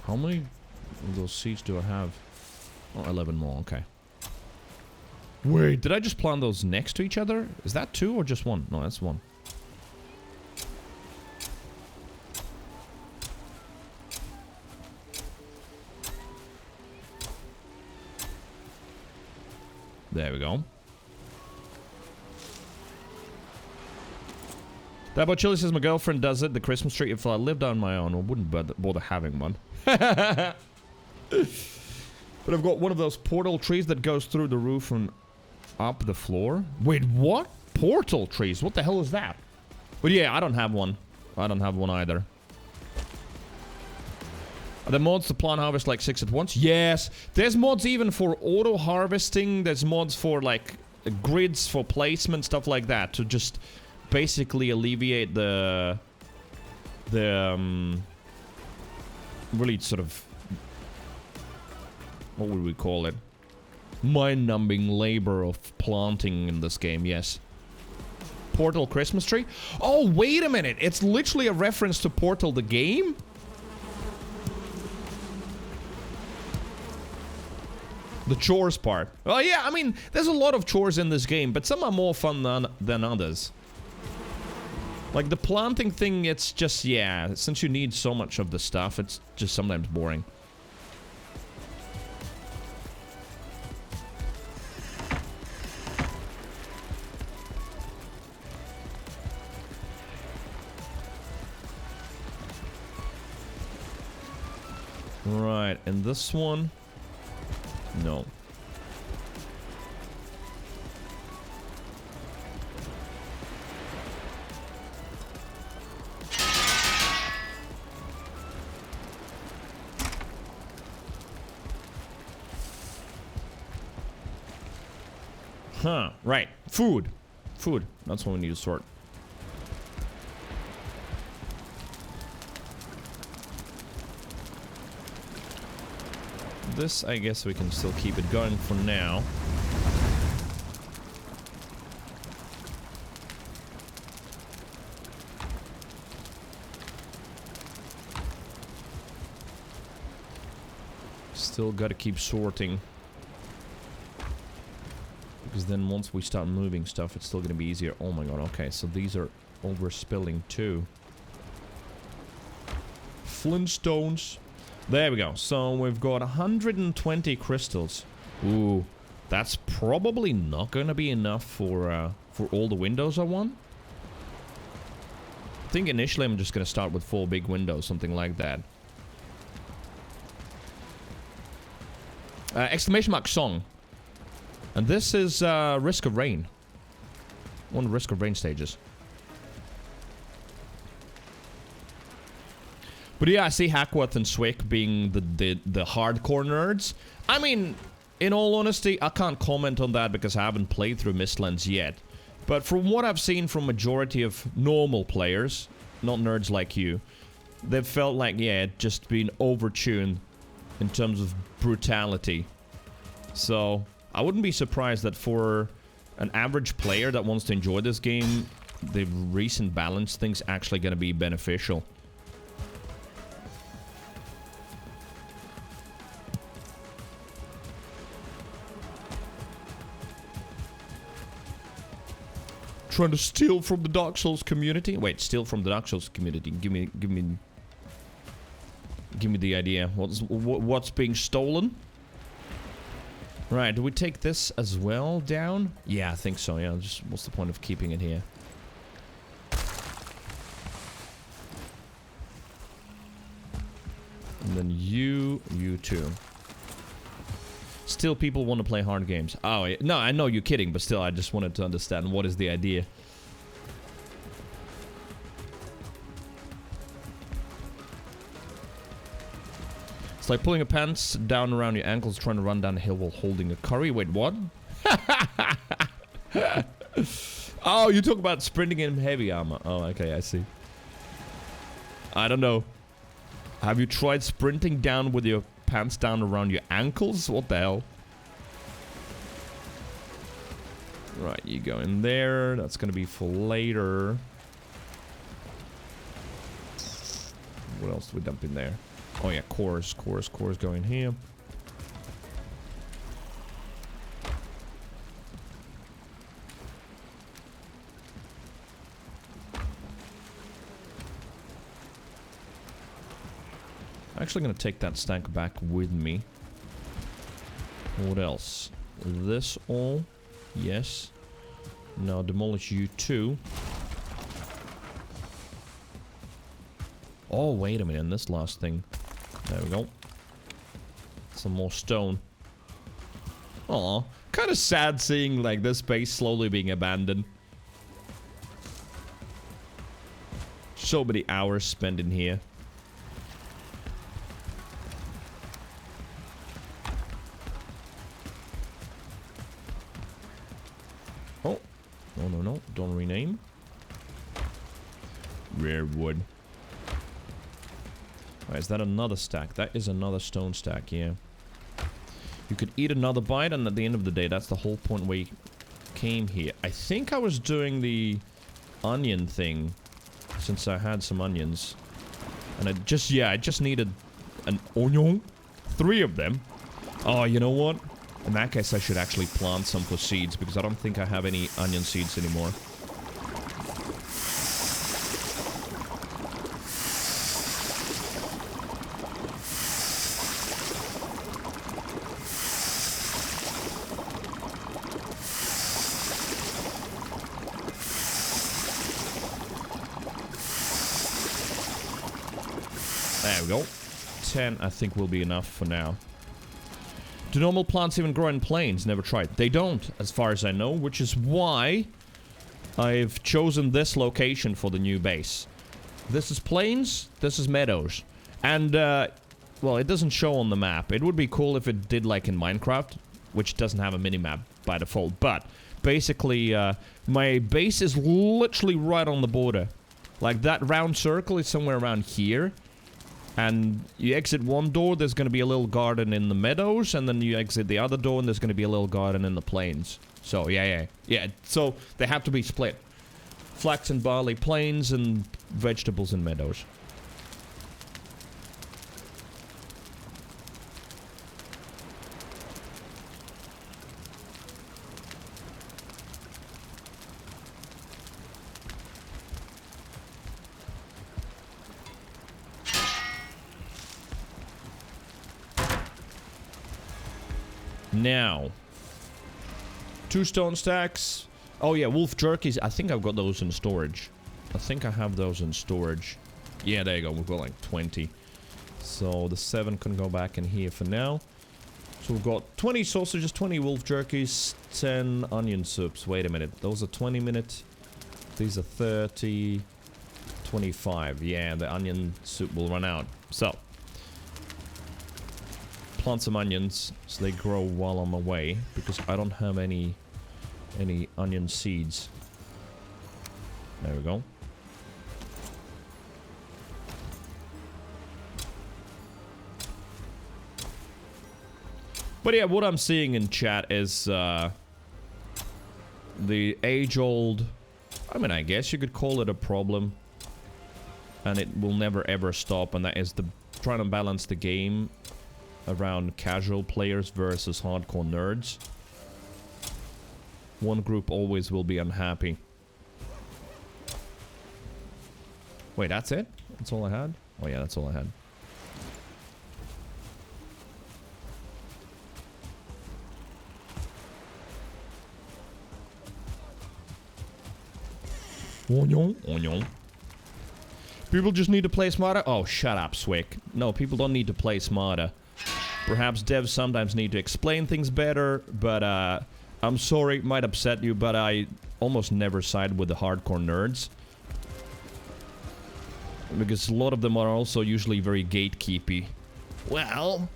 How many those seeds do I have? Oh, 11 more, okay. Wait, did I just plant those next to each other? Is that 2 or just 1? No, that's 1. There we go. That about Chili says my girlfriend does it, the Christmas tree. If I lived on my own, I wouldn't bother having one. But I've got one of those portal trees that goes through the roof and up the floor. Wait, what? Portal trees? What the hell is that? But yeah, I don't have one. I don't have one either. Are there mods to plant harvest like 6 at once? Yes. There's mods even for auto harvesting. There's mods for like grids for placement, stuff like that. To just basically alleviate the really sort of, what would we call it? Mind-numbing labor of planting in this game, yes. Portal Christmas tree? Oh, wait a minute. It's literally a reference to Portal the game? The chores part. Oh yeah, I mean, there's a lot of chores in this game, but some are more fun than others. Like the planting thing, it's just, yeah, since you need so much of the stuff, it's just sometimes boring. Right, and this one? No. Huh, right. Food. Food. That's what we need to sort. This, I guess we can still keep it going for now. Still gotta keep sorting. Because then once we start moving stuff, it's still gonna be easier. Oh my god, okay, so these are overspilling too. Flintstones. There we go. So we've got 120 crystals. Ooh, that's probably not going to be enough for all the windows I want. I think initially I'm just going to start with 4 big windows, something like that. Exclamation mark song. And this is Risk of Rain. One of Risk of Rain stages. But yeah, I see Hackworth and Swick being the hardcore nerds. I mean, in all honesty, I can't comment on that because I haven't played through Mistlands yet. But from what I've seen from majority of normal players, not nerds like you, they've felt like, yeah, it just been overtuned in terms of brutality. So, I wouldn't be surprised that for an average player that wants to enjoy this game, the recent balance thing's actually going to be beneficial. Trying to steal from the Dark Souls community. Wait, steal from the Dark Souls community. Give me the idea. What's being stolen? Right, do we take this as well down? Yeah, I think so. Yeah, just what's the point of keeping it here? And then you too. Still, people want to play hard games. Oh, yeah. No, I know you're kidding, but still, I just wanted to understand what is the idea. It's like pulling your pants down around your ankles, trying to run down a hill while holding a curry. Wait, what? Oh, you talk about sprinting in heavy armor. Oh, okay, I see. I don't know. Have you tried sprinting down with your pants down around your ankles? What the hell? Right, you go in there. That's gonna be for later. What else do we dump in there? Oh yeah, cores going here. I'm actually gonna take that stack back with me. What else? This all? Yes. Now demolish you too. Oh, wait a minute, this last thing. There we go. Some more stone. Aw, kind of sad seeing like this base slowly being abandoned. So many hours spent in here. Oh, no, don't rename. Rare wood. Right, is that another stack? That is another stone stack, yeah. You could eat another bite, and at the end of the day, that's the whole point we came here. I think I was doing the onion thing, since I had some onions. And I just needed an onion. 3 of them. Oh, you know what? In that case, I should actually plant some for seeds, because I don't think I have any onion seeds anymore. There we go. 10, I think, will be enough for now. Do normal plants even grow in plains? Never tried. They don't, as far as I know, which is why I've chosen this location for the new base. This is plains, this is meadows. And, well, it doesn't show on the map. It would be cool if it did like in Minecraft, which doesn't have a minimap by default. But, basically, my base is literally right on the border. Like, that round circle is somewhere around here. And you exit one door, there's going to be a little garden in the meadows, and then you exit the other door, and there's going to be a little garden in the plains. So, yeah. So, they have to be split. Flax and barley plains, and vegetables and meadows. Now, 2 stone stacks. Oh yeah, wolf jerkies. I think I've got those in storage. I think I have those in storage. Yeah, there you go. We've got like 20. So the 7 can go back in here for now. So we've got 20 sausages, 20 wolf jerkies, 10 onion soups. Wait a minute. Those are 20 minutes. These are 30. 25. Yeah, the onion soup will run out. So, plant some onions so they grow while I'm away, because I don't have any onion seeds. There we go. But yeah, what I'm seeing in chat is the age-old, I mean, I guess you could call it a problem, and it will never ever stop, and that is the trying to balance the game around casual players versus hardcore nerds. One group always will be unhappy. Wait, that's it? That's all I had? Oh yeah, that's all I had. Onion, onion. People just need to play smarter? Oh, shut up, Swick. No, people don't need to play smarter. Perhaps devs sometimes need to explain things better, but I'm sorry, it might upset you, but I almost never side with the hardcore nerds. Because a lot of them are also usually very gatekeepy. Well,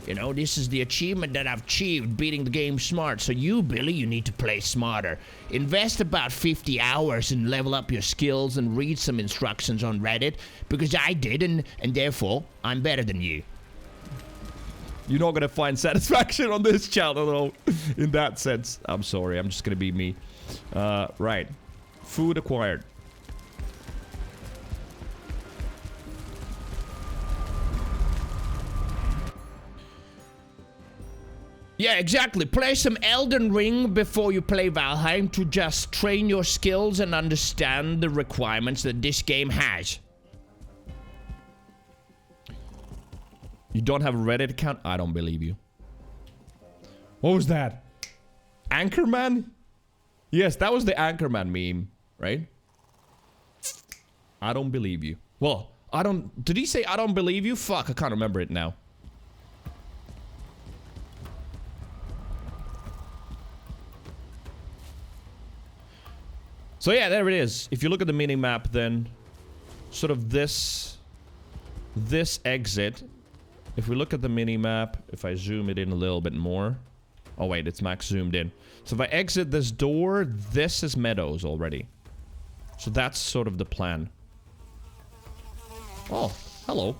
you know, this is the achievement that I've achieved, beating the game smart. So you, Billy, you need to play smarter. Invest about 50 hours and level up your skills and read some instructions on Reddit. Because I did, and therefore, I'm better than you. You're not gonna find satisfaction on this channel, though, in that sense. I'm sorry, I'm just gonna be me. Right. Food acquired. Yeah, exactly. Play some Elden Ring before you play Valheim to just train your skills and understand the requirements that this game has. You don't have a Reddit account? I don't believe you. What was that? Anchorman? Yes, that was the Anchorman meme, right? I don't believe you. Well, I don't... Did he say I don't believe you? Fuck, I can't remember it now. So yeah, there it is. If you look at the mini-map, then... Sort of this exit... If we look at the mini-map, if I zoom it in a little bit more... Oh wait, it's max zoomed in. So if I exit this door, this is meadows already. So that's sort of the plan. Oh, hello.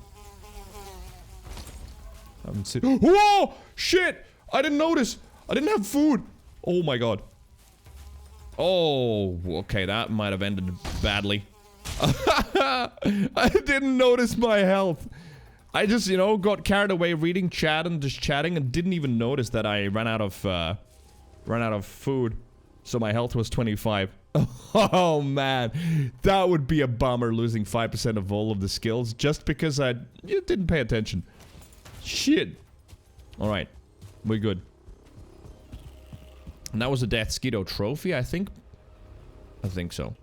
I haven't seen... Whoa! Shit! I didn't notice! I didn't have food! Oh my god. Oh, okay, that might have ended badly. I didn't notice my health. I just, you know, got carried away reading chat and just chatting and didn't even notice that I ran out of food. So my health was 25. Oh man, that would be a bummer, losing 5% of all of the skills just because I didn't pay attention. Shit. Alright, we're good. And that was a Death Skeeto trophy, I think. I think so.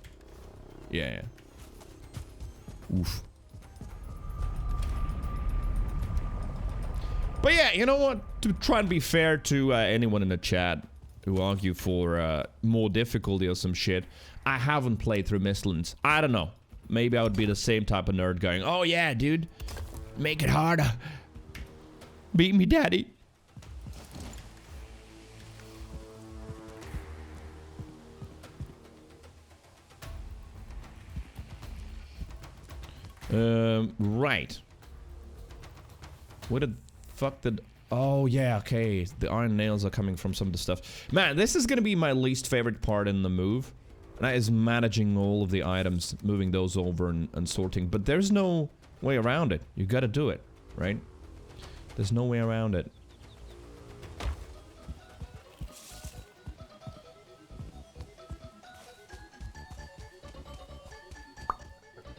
Yeah. Oof. But yeah, you know what? To try and be fair to anyone in the chat who argue for more difficulty or some shit, I haven't played through Mistlands. I don't know. Maybe I would be the same type of nerd going, oh yeah, dude. Make it harder. Beat me, daddy. Right. Where the fuck did... Oh, yeah, okay. The iron nails are coming from some of the stuff. Man, this is gonna be my least favorite part in the move. And that is managing all of the items, moving those over and sorting. But there's no way around it. You gotta do it, right? There's no way around it.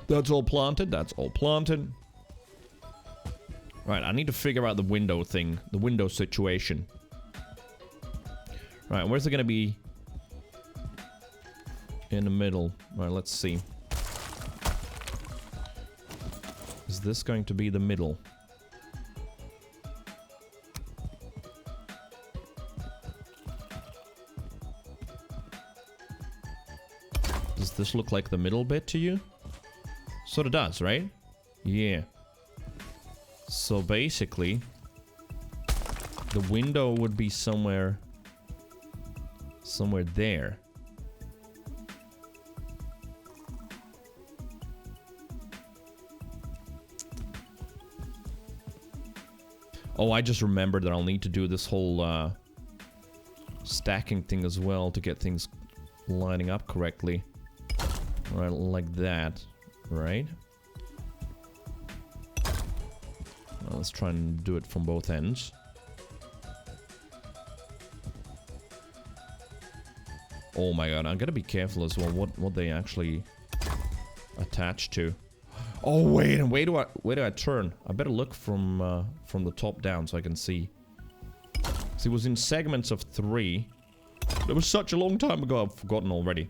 That's all planted. That's all planted. Right, I need to figure out the window thing. The window situation. Right, where's it gonna be? In the middle. Right, let's see. Is this going to be the middle? Does this look like the middle bit to you? Sort of does, right? Yeah. So basically, the window would be somewhere there. Oh, I just remembered that I'll need to do this whole stacking thing as well to get things lining up correctly. Right, like that. Right? Well, let's try and do it from both ends. Oh my god, I gotta be careful as well what they actually attach to. Oh wait, and where do I turn? I better look from the top down so I can see. See, it was in segments of 3. It was such a long time ago, I've forgotten already.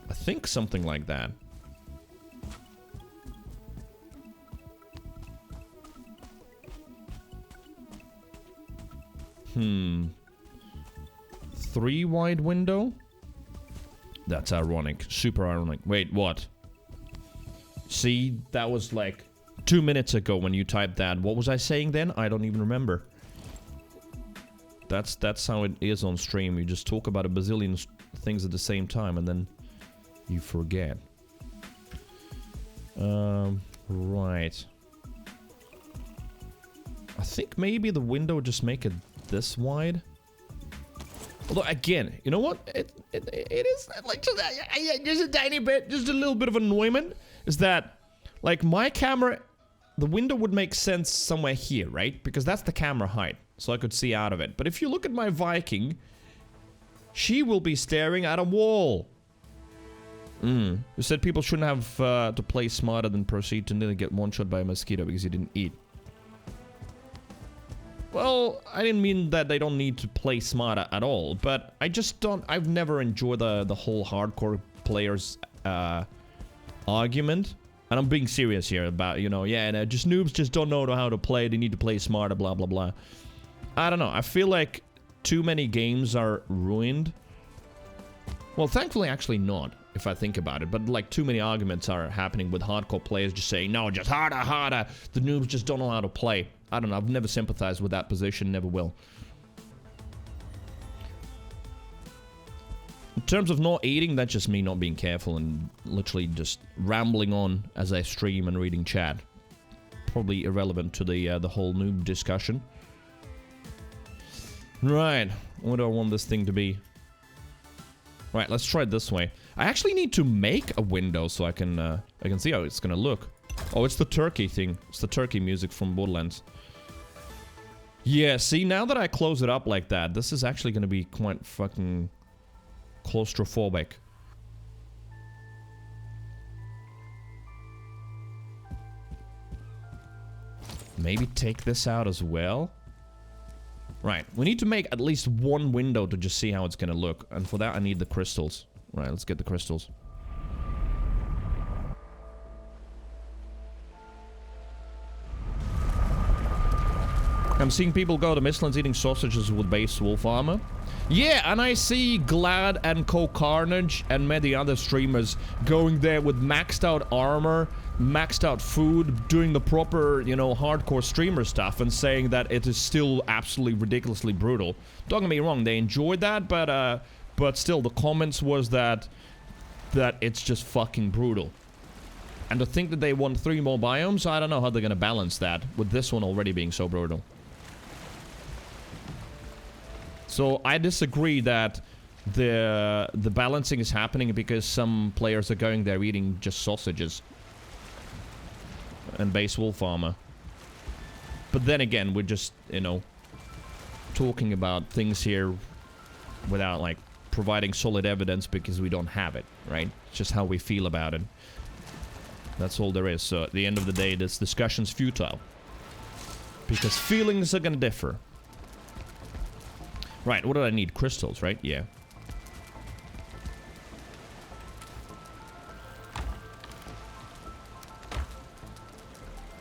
I think something like that. Hmm. 3 wide window? That's ironic. Super ironic. Wait, what? See, that was like 2 minutes ago when you typed that. What was I saying then? I don't even remember. That's how it is on stream. You just talk about a bazillion things at the same time and then you forget. Right. I think maybe the window just make it this wide. Although again, you know what? It is like just a tiny bit, just a little bit of annoyment. Is that like my camera, the window would make sense somewhere here, right? Because that's the camera height. so I could see out of it. But if you look at my Viking, she will be staring at a wall. You said people shouldn't have to play smarter than proceed to nearly get one shot by a mosquito because you didn't eat. Well, I didn't mean that they don't need to play smarter at all, but I just don't... I've never enjoyed the whole hardcore players argument. And I'm being serious here about, you know, yeah, no, just noobs just don't know how to play, they need to play smarter, blah, blah, blah. I don't know, I feel like too many games are ruined. Well, thankfully, actually not, if I think about it. But, like, too many arguments are happening with hardcore players just saying, no, just harder, harder. The noobs just don't know how to play. I don't know, I've never sympathized with that position, never will. In terms of not eating, that's just me not being careful and literally just rambling on as I stream and reading chat. Probably irrelevant to the whole noob discussion. Right, what do I want this thing to be? Right, let's try it this way. I actually need to make a window so I can see how it's gonna look. Oh, it's the turkey thing. It's the turkey music from Borderlands. Yeah, see, now that I close it up like that, this is actually gonna be quite fucking claustrophobic. Maybe take this out as well. Right, we need to make at least one window to just see how it's gonna look. And for that, I need the crystals. Right, let's get the crystals. I'm seeing people go to Mistlands eating sausages with base wolf armor. Yeah, and I see Glad and Co-Carnage and many other streamers going there with maxed out armor, maxed out food, doing the proper, you know, hardcore streamer stuff and saying that it is still absolutely ridiculously brutal. Don't get me wrong, they enjoyed that, but still, the comments was that it's just fucking brutal. And to think that they want 3 more biomes, I don't know how they're gonna balance that, with this one already being so brutal. So I disagree that the balancing is happening because some players are going there eating just sausages and base wolf armor. But then again, we're just, you know, talking about things here without, like, providing solid evidence because we don't have it, right? It's just how we feel about it. That's all there is. So at the end of the day, this discussion's futile. Because feelings are gonna differ. Right, what do I need? Crystals, right? Yeah.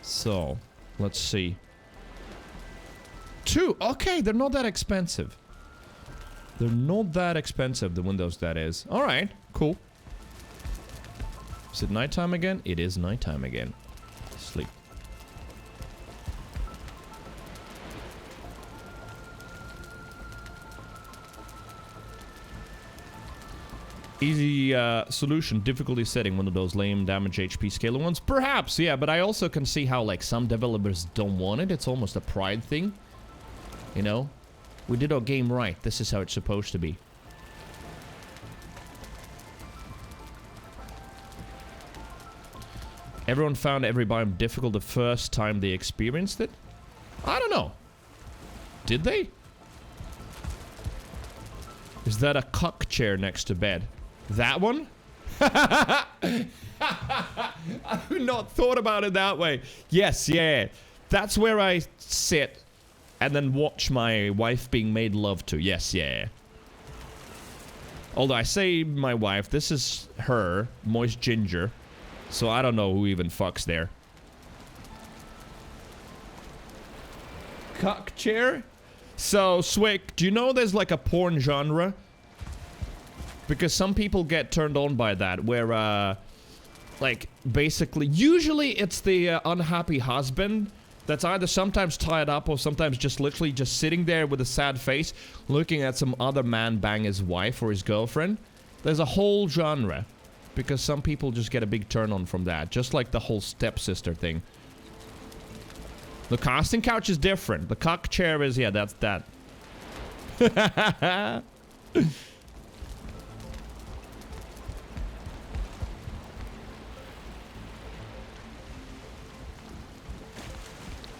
So, let's see. 2! Okay, they're not that expensive. They're not that expensive, the windows, that is. Alright, cool. Is it nighttime again? It is nighttime again. Sleep. Easy solution, difficulty setting, one of those lame damage HP scaler ones. Perhaps, yeah, but I also can see how, like, some developers don't want it. It's almost a pride thing. You know? We did our game right. This is how it's supposed to be. Everyone found every biome difficult the first time they experienced it? I don't know. Did they? Is that a cock chair next to bed? That one? I've not thought about it that way. Yes, yeah. That's where I sit and then watch my wife being made love to. Yes, yeah. Although I say my wife, this is her, Moist Ginger. So I don't know who even fucks there. Cock chair? So, Swick, do you know there's like a porn genre? Because some people get turned on by that, where, like, basically, usually it's the unhappy husband that's either sometimes tied up or sometimes just literally just sitting there with a sad face, looking at some other man bang his wife or his girlfriend. There's a whole genre, because some people just get a big turn on from that, just like the whole stepsister thing. The casting couch is different. The cock chair is, yeah, that's that.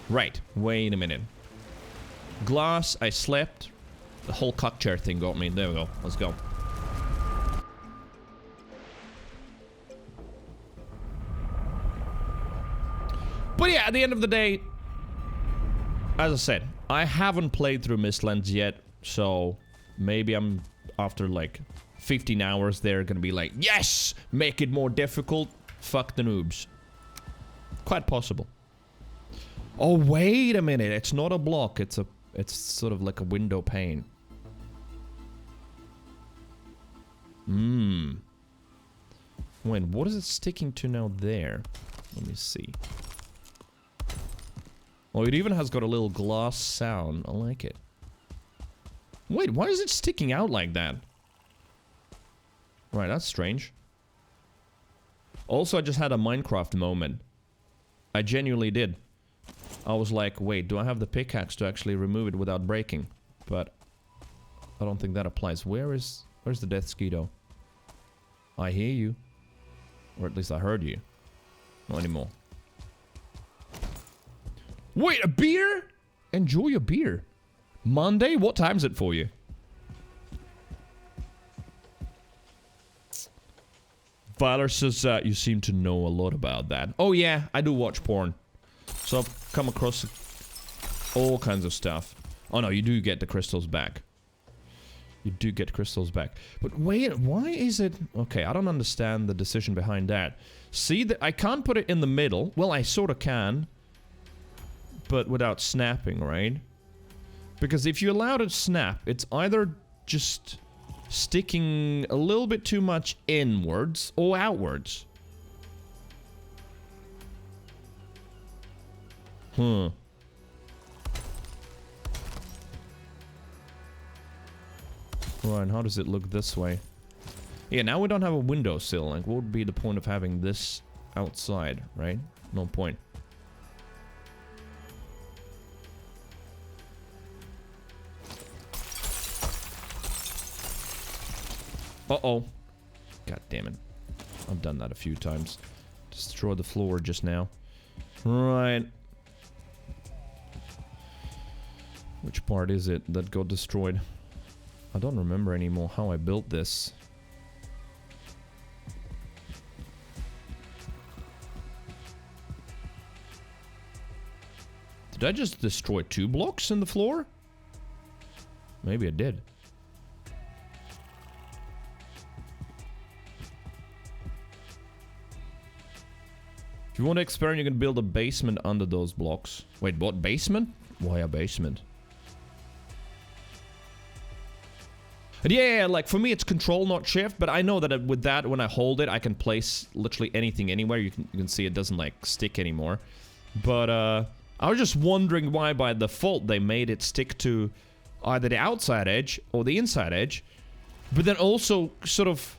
Right, wait a minute. Glass, I slept. The whole cock chair thing got me. There we go. Let's go. But yeah, at the end of the day, as I said, I haven't played through Mistlands yet, so maybe I'm, after like 15 hours, they're gonna be like, yes! Make it more difficult. Fuck the noobs. Quite possible. Oh, wait a minute. It's not a block. It's sort of like a window pane. Wait, what is it sticking to now there? Let me see. Oh, it even has got a little glass sound. I like it. Wait, why is it sticking out like that? Right, that's strange. Also, I just had a Minecraft moment. I genuinely did. I was like, wait, do I have the pickaxe to actually remove it without breaking? But I don't think that applies. Where's the death skeeto? I hear you. Or at least I heard you. Not anymore. Wait, a beer? Enjoy your beer. Monday? What time is it for you? Valor says you seem to know a lot about that. Oh yeah, I do watch porn. So I've come across all kinds of stuff. Oh no, you do get the crystals back. You do get crystals back. But wait, why is it... Okay, I don't understand the decision behind that. See, that I can't put it in the middle. Well, I sort of can. But without snapping, right? Because if you allow it to snap, it's either just sticking a little bit too much inwards or outwards. Right, how does it look this way? Yeah, now we don't have a windowsill. Like, what would be the point of having this outside, right? No point. Uh-oh. God damn it. I've done that a few times. Destroy the floor just now. Right. Which part is it that got destroyed? I don't remember anymore how I built this. Did I just destroy 2 blocks in the floor? Maybe I did. If you want to experiment, you can build a basement under those blocks. Wait, what? Basement? Why a basement? And yeah, like for me it's control, not shift, but I know that with that, when I hold it, I can place literally anything anywhere. You can see it doesn't like stick anymore. But I was just wondering why by default they made it stick to either the outside edge or the inside edge, but then also sort of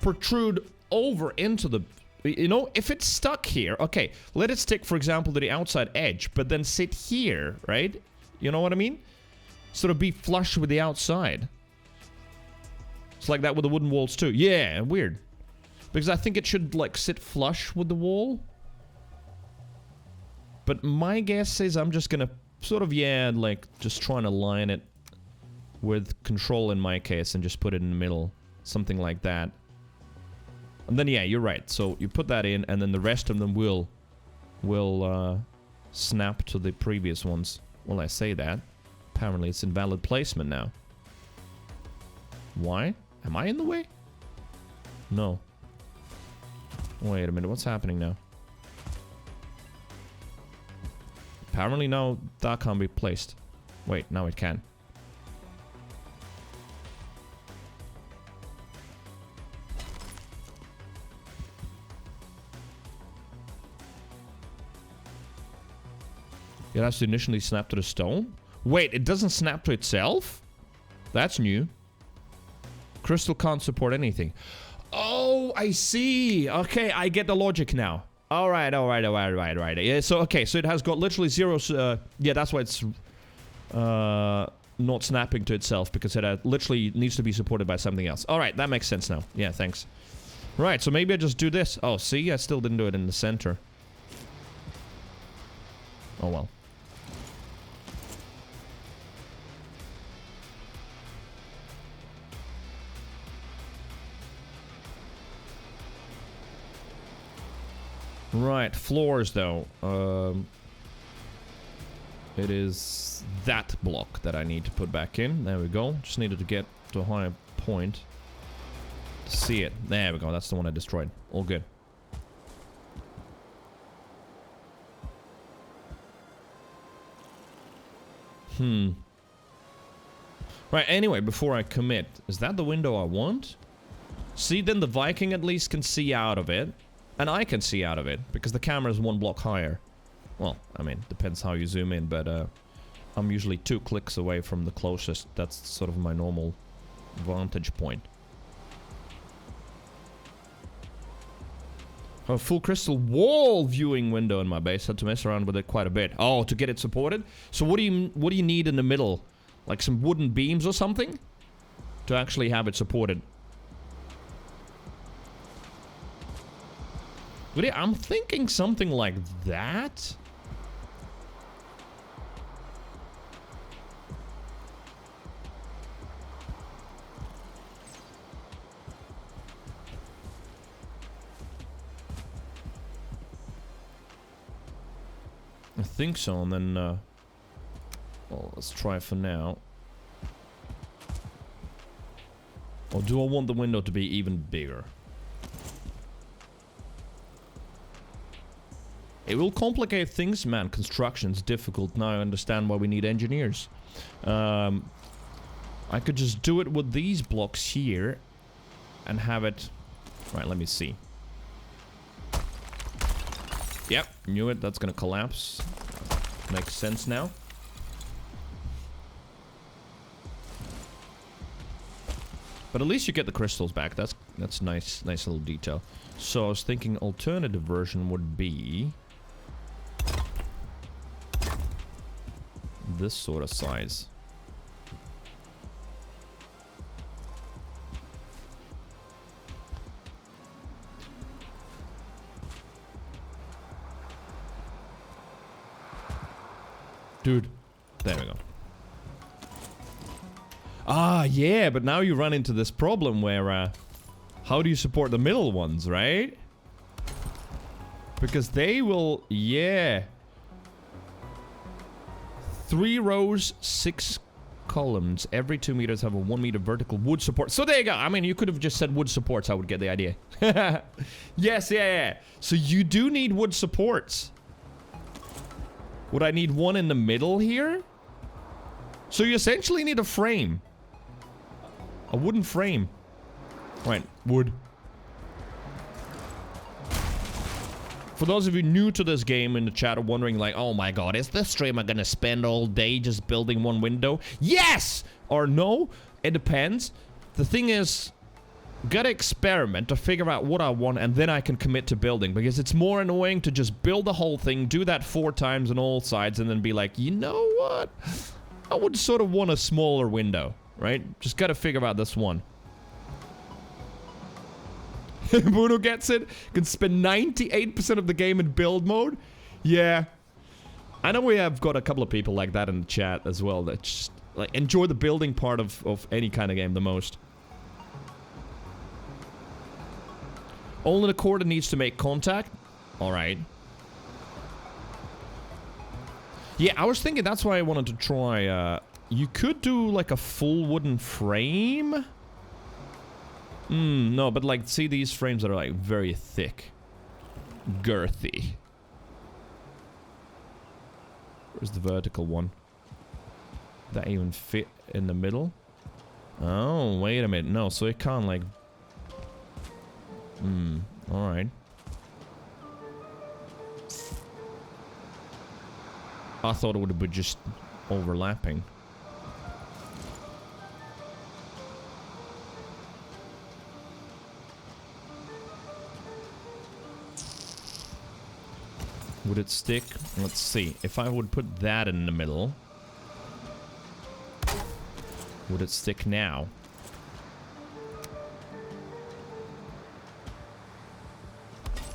protrude over into the... You know, if it's stuck here, okay, let it stick, for example, to the outside edge, but then sit here, right? You know what I mean? Sort of be flush with the outside. It's like that with the wooden walls too. Yeah, weird. Because I think it should, like, sit flush with the wall. But my guess is I'm just gonna sort of, yeah, like, just try and align it with control in my case and just put it in the middle. Something like that. And then, yeah, you're right. So you put that in, and then the rest of them will snap to the previous ones. Well, I say that. Apparently, it's invalid placement now. Why? Am I in the way? No. Wait a minute. What's happening now? Apparently, now that can't be placed. Wait, now it can. It has to initially snap to the stone? Wait, it doesn't snap to itself? That's new. Crystal can't support anything. Oh, I see. Okay, I get the logic now. Alright. Yeah, so, okay, so it has got literally zero... yeah, that's why it's not snapping to itself, because it literally needs to be supported by something else. Alright, that makes sense now. Yeah, thanks. Right, so maybe I just do this. Oh, see? I still didn't do it in the center. Oh, well. Right, floors though. It is that block that I need to put back in. There we go. Just needed to get to a higher point to see it. There we go. That's the one I destroyed. All good. Right, anyway, before I commit, is that the window I want? See, then the Viking at least can see out of it. And I can see out of it, because the camera is one block higher. Well, I mean, depends how you zoom in, but I'm usually 2 clicks away from the closest. That's sort of my normal vantage point. A full crystal wall viewing window in my base. Had to mess around with it quite a bit. Oh, to get it supported? So what do you need in the middle? Like some wooden beams or something? To actually have it supported. But yeah, I'm thinking something like that. I think so, and then, well, let's try for now. Or do I want the window to be even bigger? It will complicate things, man. Construction's difficult. Now I understand why we need engineers. I could just do it with these blocks here and have it... Right, let me see. Yep, knew it. That's gonna collapse. Makes sense now. But at least you get the crystals back. That's nice little detail. So I was thinking alternative version would be this sort of size. Dude, there we go. Ah, yeah, but now you run into this problem where, how do you support the middle ones, right? Because they will, yeah. 3 rows, 6 columns. Every 2 meters have a 1 meter vertical wood support. So there you go. I mean, you could have just said wood supports. I would get the idea. Yes, yeah. So you do need wood supports. Would I need one in the middle here? So you essentially need a frame. A wooden frame. Right, wood. For those of you new to this game in the chat are wondering like, oh my god, is this streamer gonna spend all day just building one window? Yes! Or no? It depends. The thing is, gotta experiment to figure out what I want and then I can commit to building, because it's more annoying to just build the whole thing, do that 4 times on all sides and then be like, you know what? I would sort of want a smaller window, right? Just gotta figure out this one. Bruno gets it. Can spend 98% of the game in build mode. Yeah. I know we have got a couple of people like that in the chat as well that just like enjoy the building part of any kind of game the most. Only the core that needs to make contact. Alright. Yeah, I was thinking that's why I wanted to try, you could do like a full wooden frame. No, but like, see these frames that are like very thick. Girthy. Where's the vertical one? That even fit in the middle? Oh, wait a minute. No, so it can't like... alright. I thought it would have been just overlapping. Would it stick? Let's see. If I would put that in the middle, would it stick now?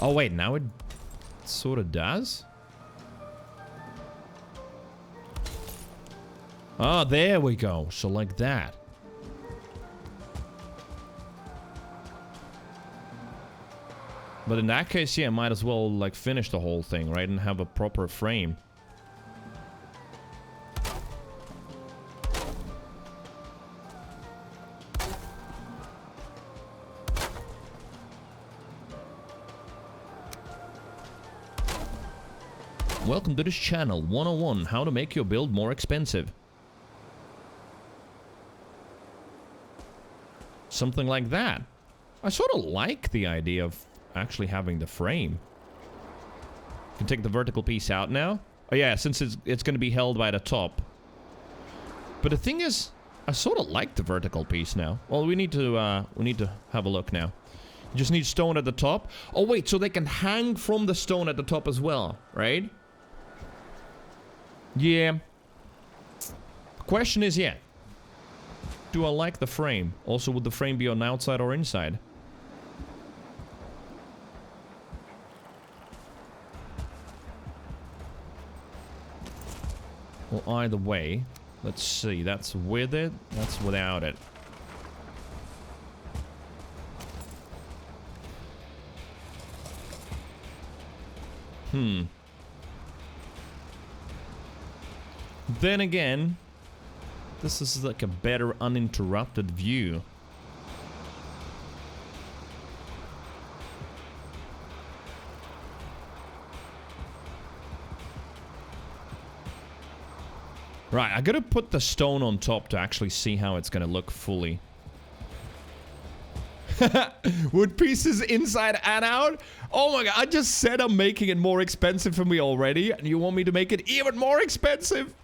Oh wait, now it sort of does? Ah, there we go. So like that. But in that case, yeah, might as well, like, finish the whole thing, right? And have a proper frame. Welcome to this channel, 101, how to make your build more expensive. Something like that. I sort of like the idea of actually having the frame. Can take the vertical piece out now. Oh yeah, since it's going to be held by the top. But the thing is, I sort of like the vertical piece now. Well, we need to have a look now. You just need stone at the top. Oh wait, so they can hang from the stone at the top as well, right? Yeah. Question is, yeah. Do I like the frame? Also, would the frame be on outside or inside? Well, either way. Let's see. That's with it. That's without it. Then again, this is like a better uninterrupted view. Right, I gotta put the stone on top to actually see how it's gonna look fully. Wood pieces inside and out? Oh my god, I just said I'm making it more expensive for me already, and you want me to make it even more expensive?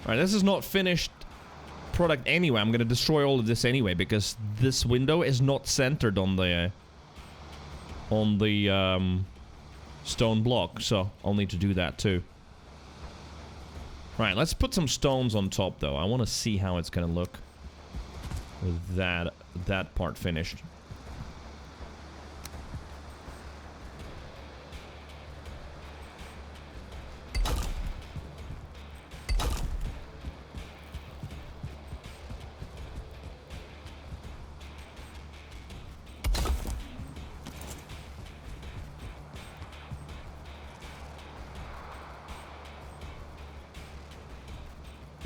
Alright, this is not finished product anyway. I'm gonna destroy all of this anyway, because this window is not centered on the stone block, so I'll need to do that too. Right, let's put some stones on top though. I want to see how it's gonna look with that part finished.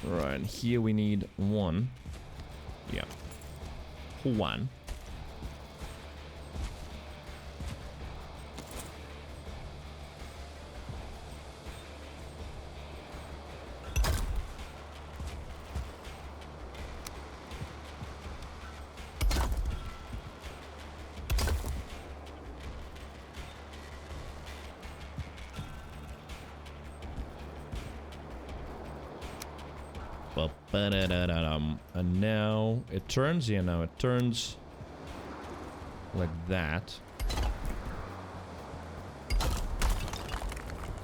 Right, here we need one. Yeah. One. And now it turns, yeah, now it turns like that.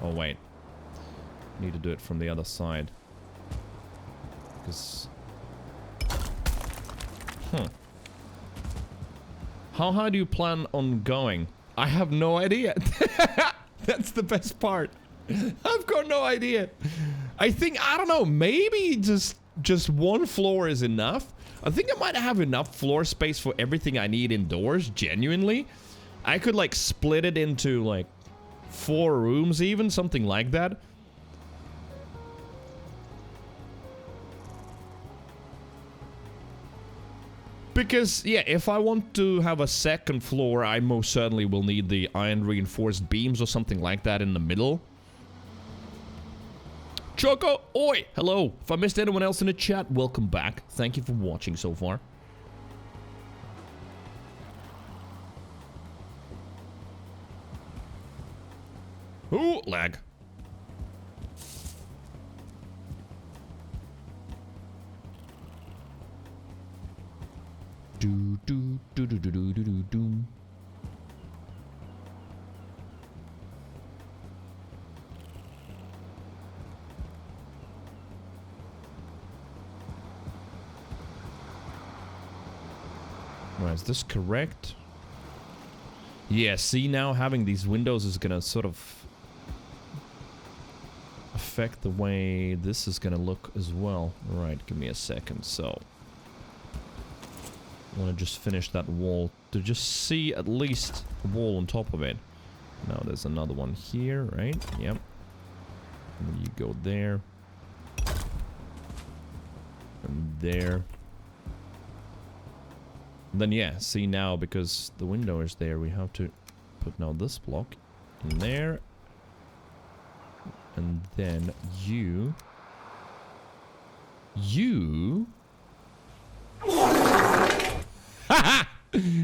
Oh wait, need to do it from the other side, because how high do you plan on going? I have no idea. That's the best part. I've got no idea. I think, I don't know, maybe just one floor is enough. I think I might have enough floor space for everything I need indoors, genuinely. I could, like, split it into, like, 4 rooms even, something like that. Because, yeah, if I want to have a second floor, I most certainly will need the iron reinforced beams or something like that in the middle. Choco, oi, hello. If I missed anyone else in the chat, welcome back. Thank you for watching so far. Ooh, lag. Do do do do do do do do do. Right, is this correct? Yeah, see, now having these windows is gonna sort of affect the way this is gonna look as well. Right, give me a second. So, I want to just finish that wall to just see at least a wall on top of it. Now there's another one here, right? Yep. And then you go there. And there. And then yeah, see now because the window is there, we have to put now this block in there. And then you...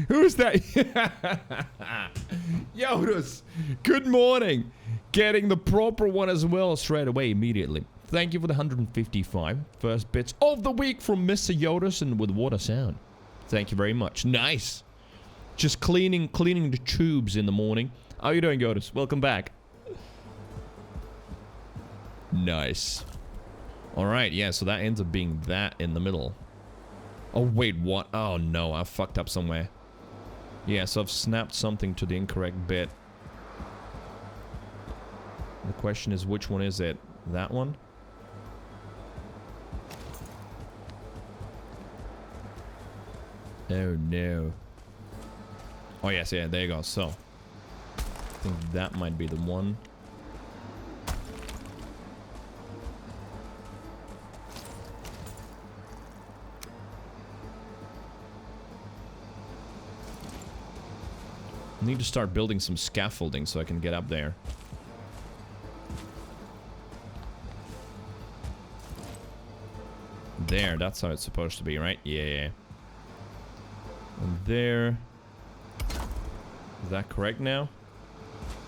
Who's that? Yodus, good morning. Getting the proper one as well straight away, immediately. Thank you for the 155 first bits of the week from Mr. Yodus and with what a sound. Thank you very much. Nice. Just cleaning the tubes in the morning. How are you doing, Yodus? Welcome back. Nice. Alright, yeah, so that ends up being that in the middle. Oh, wait, what? Oh, no, I fucked up somewhere. Yeah, so I've snapped something to the incorrect bit. The question is, which one is it? That one? Oh, no. Oh, yes, yeah, there you go. So, I think that might be the one. I need to start building some scaffolding so I can get up there. There, that's how it's supposed to be, right? Yeah. And there. Is that correct now?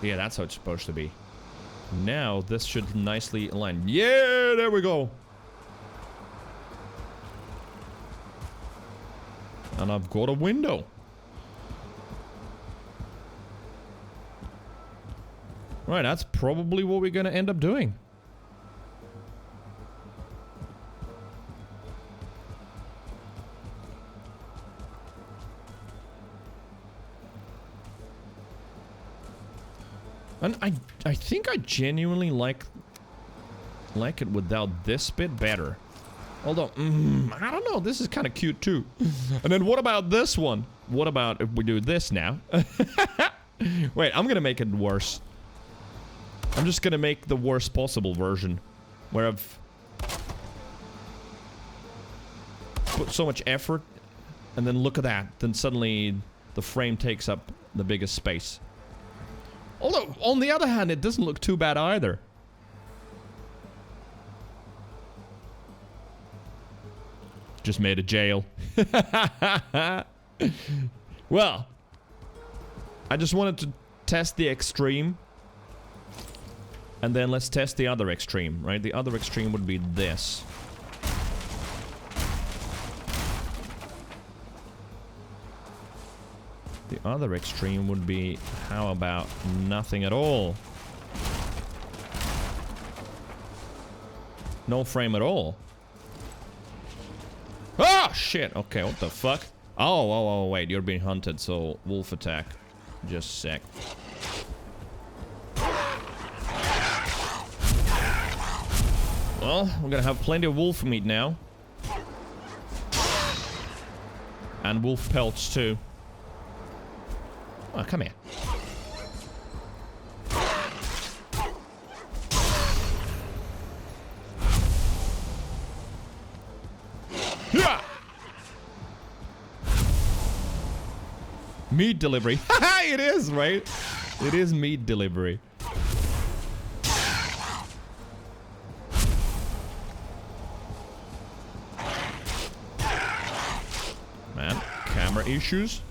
Yeah, that's how it's supposed to be. Now, this should nicely align. Yeah, there we go. And I've got a window. Right, that's probably what we're gonna end up doing. And I think I genuinely like it without this bit better. Although, I don't know, this is kind of cute too. And then what about this one? What about if we do this now? Wait, I'm gonna make it worse. I'm just gonna make the worst possible version. Where I've put so much effort, and then look at that. Then suddenly the frame takes up the biggest space. Although, on the other hand, it doesn't look too bad either. Just made a jail. Well, I just wanted to test the extreme. And then let's test the other extreme, right? The other extreme would be this. The other extreme would be, how about nothing at all? No frame at all. Ah, shit. Okay, what the fuck? Oh, wait, you're being hunted, so wolf attack. Just a sec. Well, we're gonna have plenty of wolf meat now. And wolf pelts too. Oh, come here. Yeah! Meat delivery. It is, right? It is meat delivery. Man, camera issues.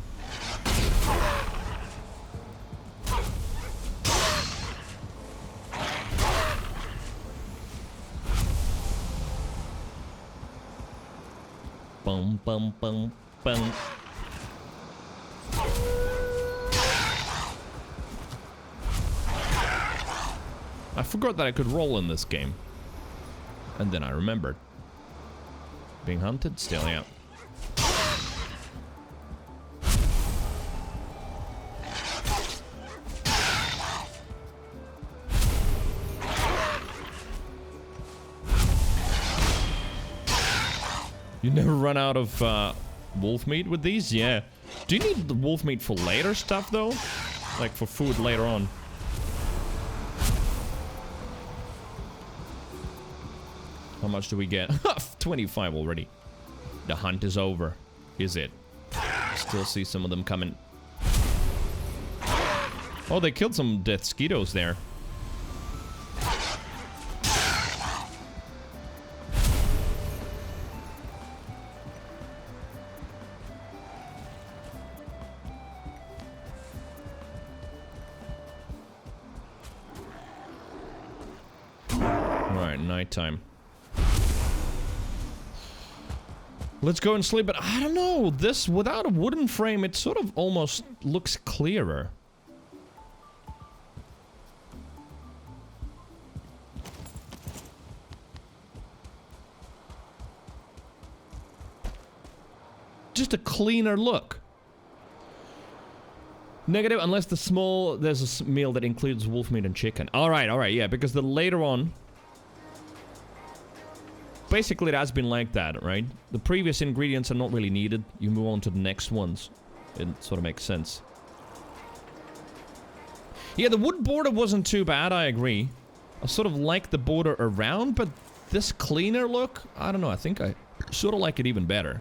Bum, bum, bum, bum. I forgot that I could roll in this game. And then I remembered. Being hunted? Still, yeah. You never run out of wolf meat with these? Yeah. Do you need the wolf meat for later stuff, though? Like for food later on? How much do we get? 25 already. The hunt is over. Is it? Still see some of them coming. Oh, they killed some death skeetos there. Alright, nighttime. Let's go and sleep, but I don't know. This, without a wooden frame, it sort of almost looks clearer. Just a cleaner look. Negative, unless there's a meal that includes wolf meat and chicken. Alright, yeah, because the later on... Basically, it has been like that, right? The previous ingredients are not really needed. You move on to the next ones. It sort of makes sense. Yeah, the wood border wasn't too bad, I agree. I sort of like the border around, but this cleaner look, I don't know, I think I sort of like it even better.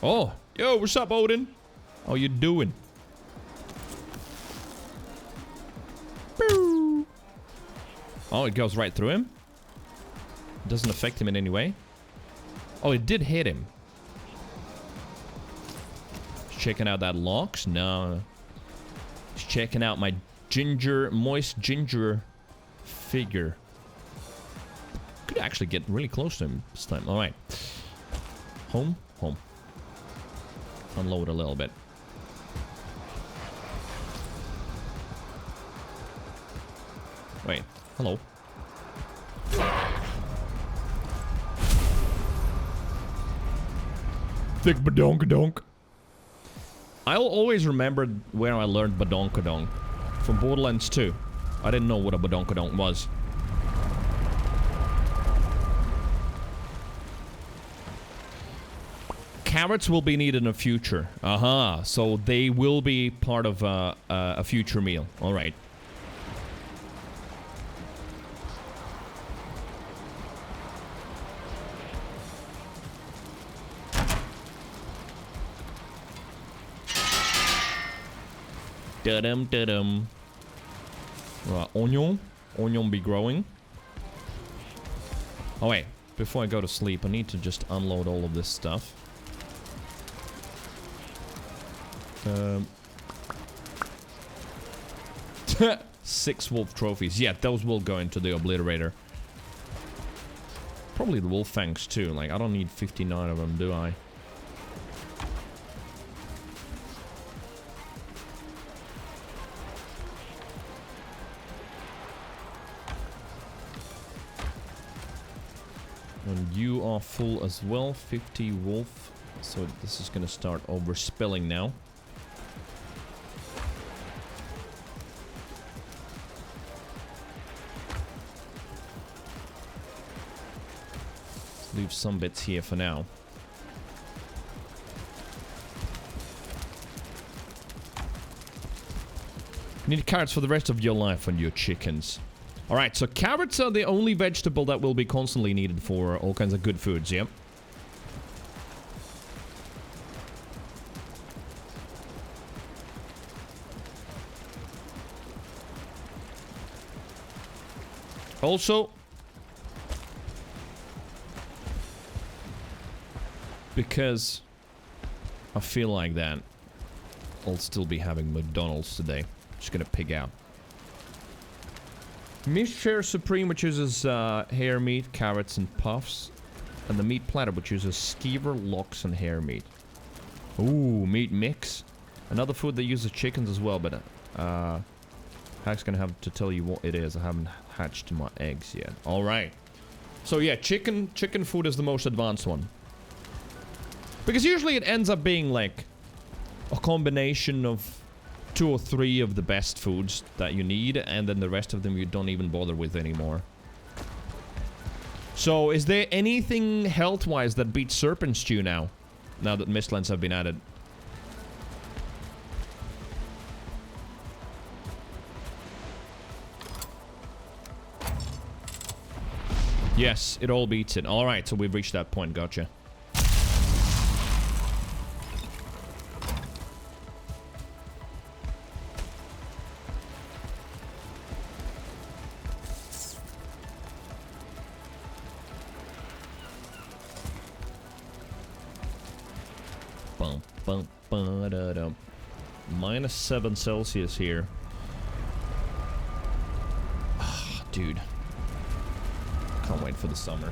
Oh, yo, what's up, Odin? How you doing? Boo. Oh, it goes right through him? It doesn't affect him in any way? Oh, it did hit him. He's checking out that lox? No. He's checking out my moist ginger figure. Could actually get really close to him this time. Alright. Home. Unload a little bit. Wait, hello. Thick badonkadonk. I'll always remember where I learned badonkadonk. From Borderlands 2. I didn't know what a badonkadonk was. Carrots will be needed in the future. Aha, so they will be part of a future meal. Alright. Da-dum. Onion be growing. Oh wait, before I go to sleep, I need to just unload all of this stuff. 6 wolf trophies. Yeah, those will go into the obliterator. Probably the wolf fangs too. Like, I don't need 59 of them, do I? And you are full as well. 50 wolf. So this is gonna start overspilling now. Leave some bits here for now. You need carrots for the rest of your life on your chickens. Alright, so carrots are the only vegetable that will be constantly needed for all kinds of good foods, yep. Also, because I feel like that, I'll still be having McDonald's today. Just gonna pig out. Mishare Supreme, which uses hare meat, carrots, and puffs. And the meat platter, which uses skeever, lox, and hare meat. Ooh, meat mix. Another food that uses chickens as well, but Hack's gonna have to tell you what it is. I haven't hatched my eggs yet. Alright. So yeah, chicken food is the most advanced one. Because usually it ends up being like a combination of 2 or 3 of the best foods that you need, and then the rest of them you don't even bother with anymore. So, is there anything health-wise that beats Serpent Stew now? Now that Mistlands have been added? Yes, it all beats it. Alright, so we've reached that point. Gotcha. -7 Celsius here. Oh, dude. Can't wait for the summer.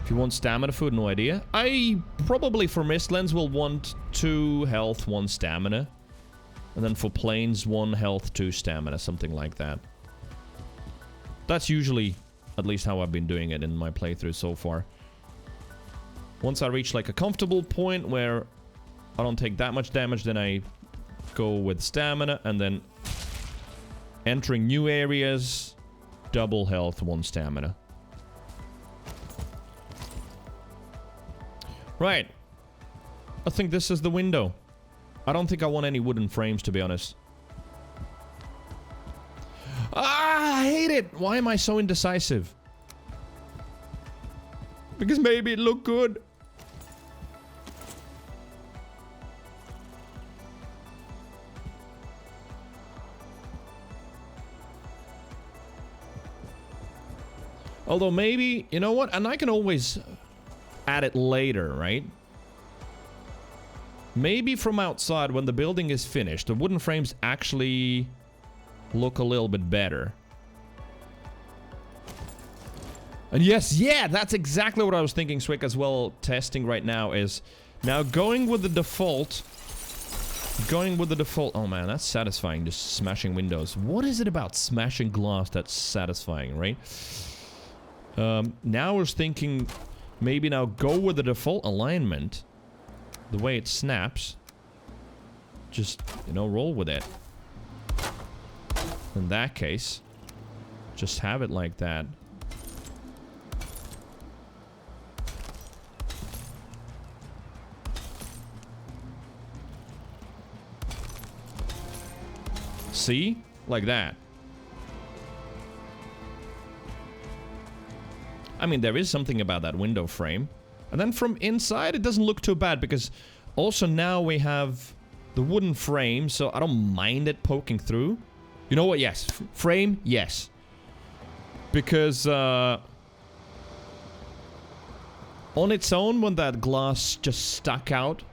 If you want stamina food, no idea. I probably for Mistlands will want 2 health, 1 stamina. And then for Plains, 1 health, 2 stamina, something like that. That's usually at least how I've been doing it in my playthrough so far. Once I reach like a comfortable point where I don't take that much damage, then I go with stamina, and then entering new areas, double health, 1 stamina. Right. I think this is the window. I don't think I want any wooden frames, to be honest. Ah, I hate it! Why am I so indecisive? Because maybe it looked good. Although maybe, you know what? And I can always add it later, right? Maybe from outside, when the building is finished, the wooden frames actually look a little bit better. And yes, yeah, that's exactly what I was thinking, Swick, as well, testing right now is... Now, going with the default... Oh man, that's satisfying, just smashing windows. What is it about smashing glass that's satisfying, right? Now I was thinking, maybe now go with the default alignment. The way it snaps. Just, you know, roll with it. In that case, just have it like that. See? Like that. I mean, there is something about that window frame. And then from inside, it doesn't look too bad, because also now we have the wooden frame, so I don't mind it poking through. You know what? Yes. Frame? Yes. Because, on its own, when that glass just stuck out,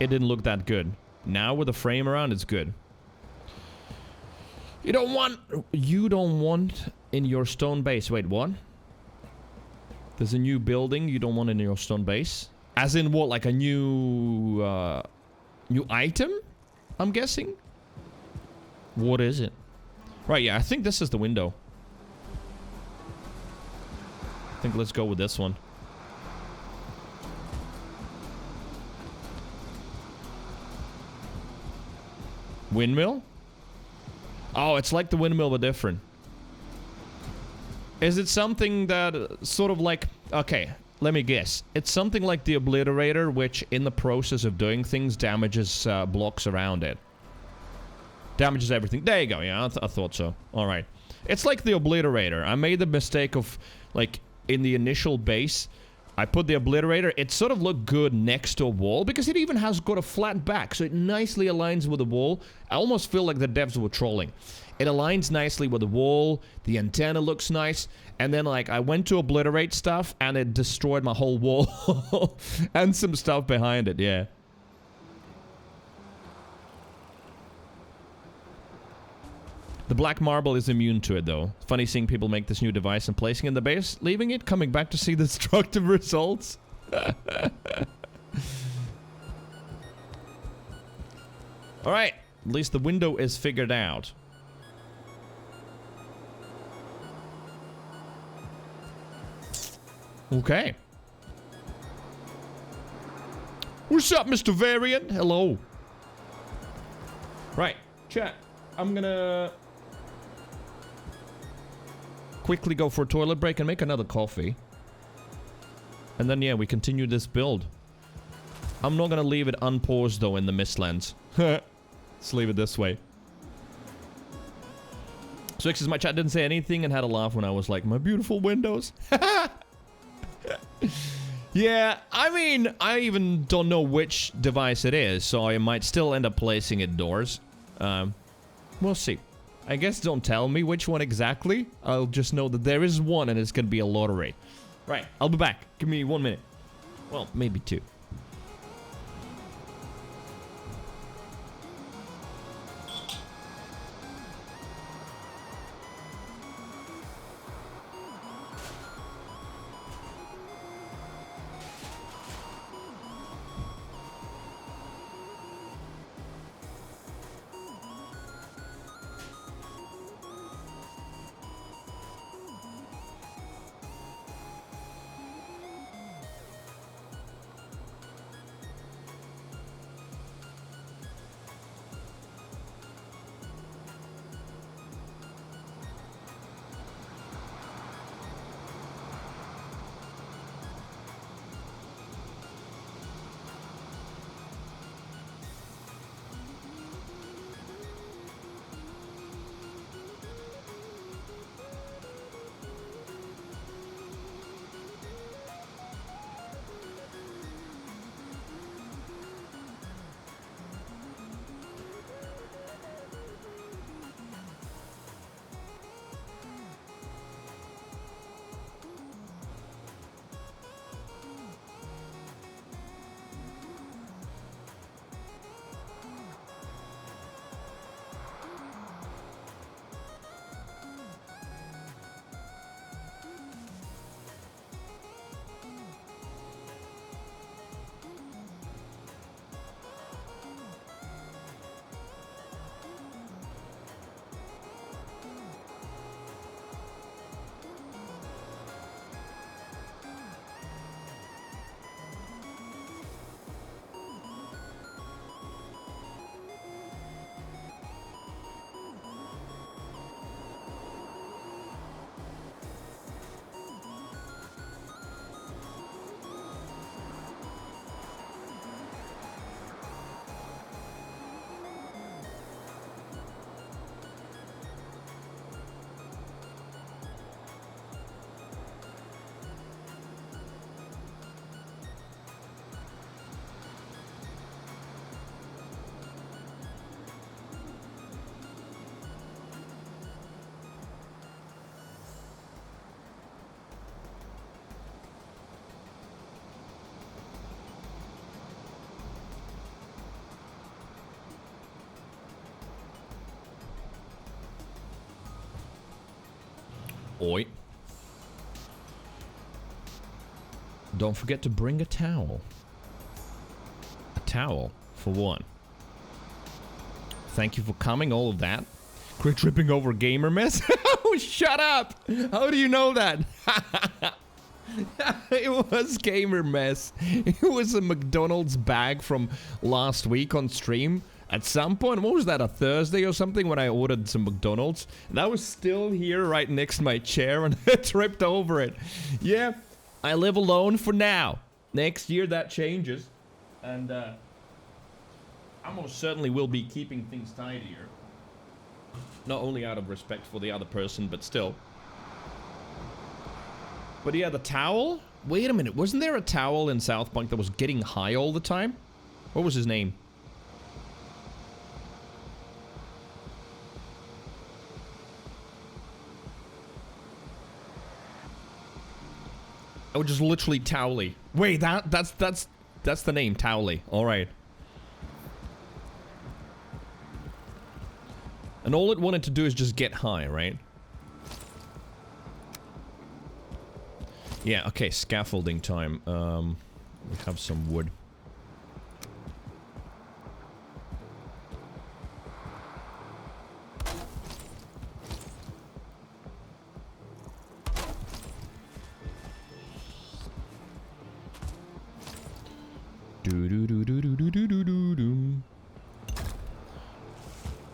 it didn't look that good. Now with the frame around, it's good. You don't want in your stone base. Wait, what? There's a new building you don't want in your stone base? As in what, like a new item? I'm guessing? What is it? Right, yeah, I think this is the window. I think let's go with this one. Windmill? Oh, it's like the windmill, but different. Is it something that sort of like... Okay, let me guess. It's something like the Obliterator, which in the process of doing things damages blocks around it. Damages everything. There you go, yeah, I thought so. Alright. It's like the Obliterator. I made the mistake of, like, in the initial base, I put the Obliterator. It sort of looked good next to a wall, because it even has got a flat back, so it nicely aligns with the wall. I almost feel like the devs were trolling. It aligns nicely with the wall, the antenna looks nice, and then, like, I went to obliterate stuff, and it destroyed my whole wall. And some stuff behind it, yeah. The black marble is immune to it, though. Funny seeing people make this new device and placing it in the base, leaving it, coming back to see the destructive results. Alright, at least the window is figured out. Okay. What's up, Mr. Variant? Hello. Right, chat. I'm gonna quickly go for a toilet break and make another coffee. And then, yeah, we continue this build. I'm not gonna leave it unpaused, though, in the Mistlands. Let's leave it this way. Swix, my chat didn't say anything and had a laugh when I was like, my beautiful windows. Yeah, I mean, I even don't know which device it is, so I might still end up placing it doors. We'll see. I guess don't tell me which one exactly. I'll just know that there is one and it's gonna be a lottery. Right, I'll be back. Give me 1 minute. Well, maybe 2. Oi. Don't forget to bring a towel. A towel, for one. Thank you for coming, all of that. Quit tripping over gamer mess? Oh, shut up! How do you know that? It was gamer mess. It was a McDonald's bag from last week on stream. At some point, what was that, a Thursday or something, when I ordered some McDonald's? That was still here right next to my chair and I tripped over it. Yeah, I live alone for now. Next year that changes. And I most certainly will be keeping things tidier. Not only out of respect for the other person, but still. But yeah, the towel? Wait a minute, wasn't there a towel in South Park that was getting high all the time? What was his name? Oh, just literally Towley. Wait, that's the name, Towley. All right. And all it wanted to do is just get high, right? Yeah, okay, scaffolding time. We have some wood.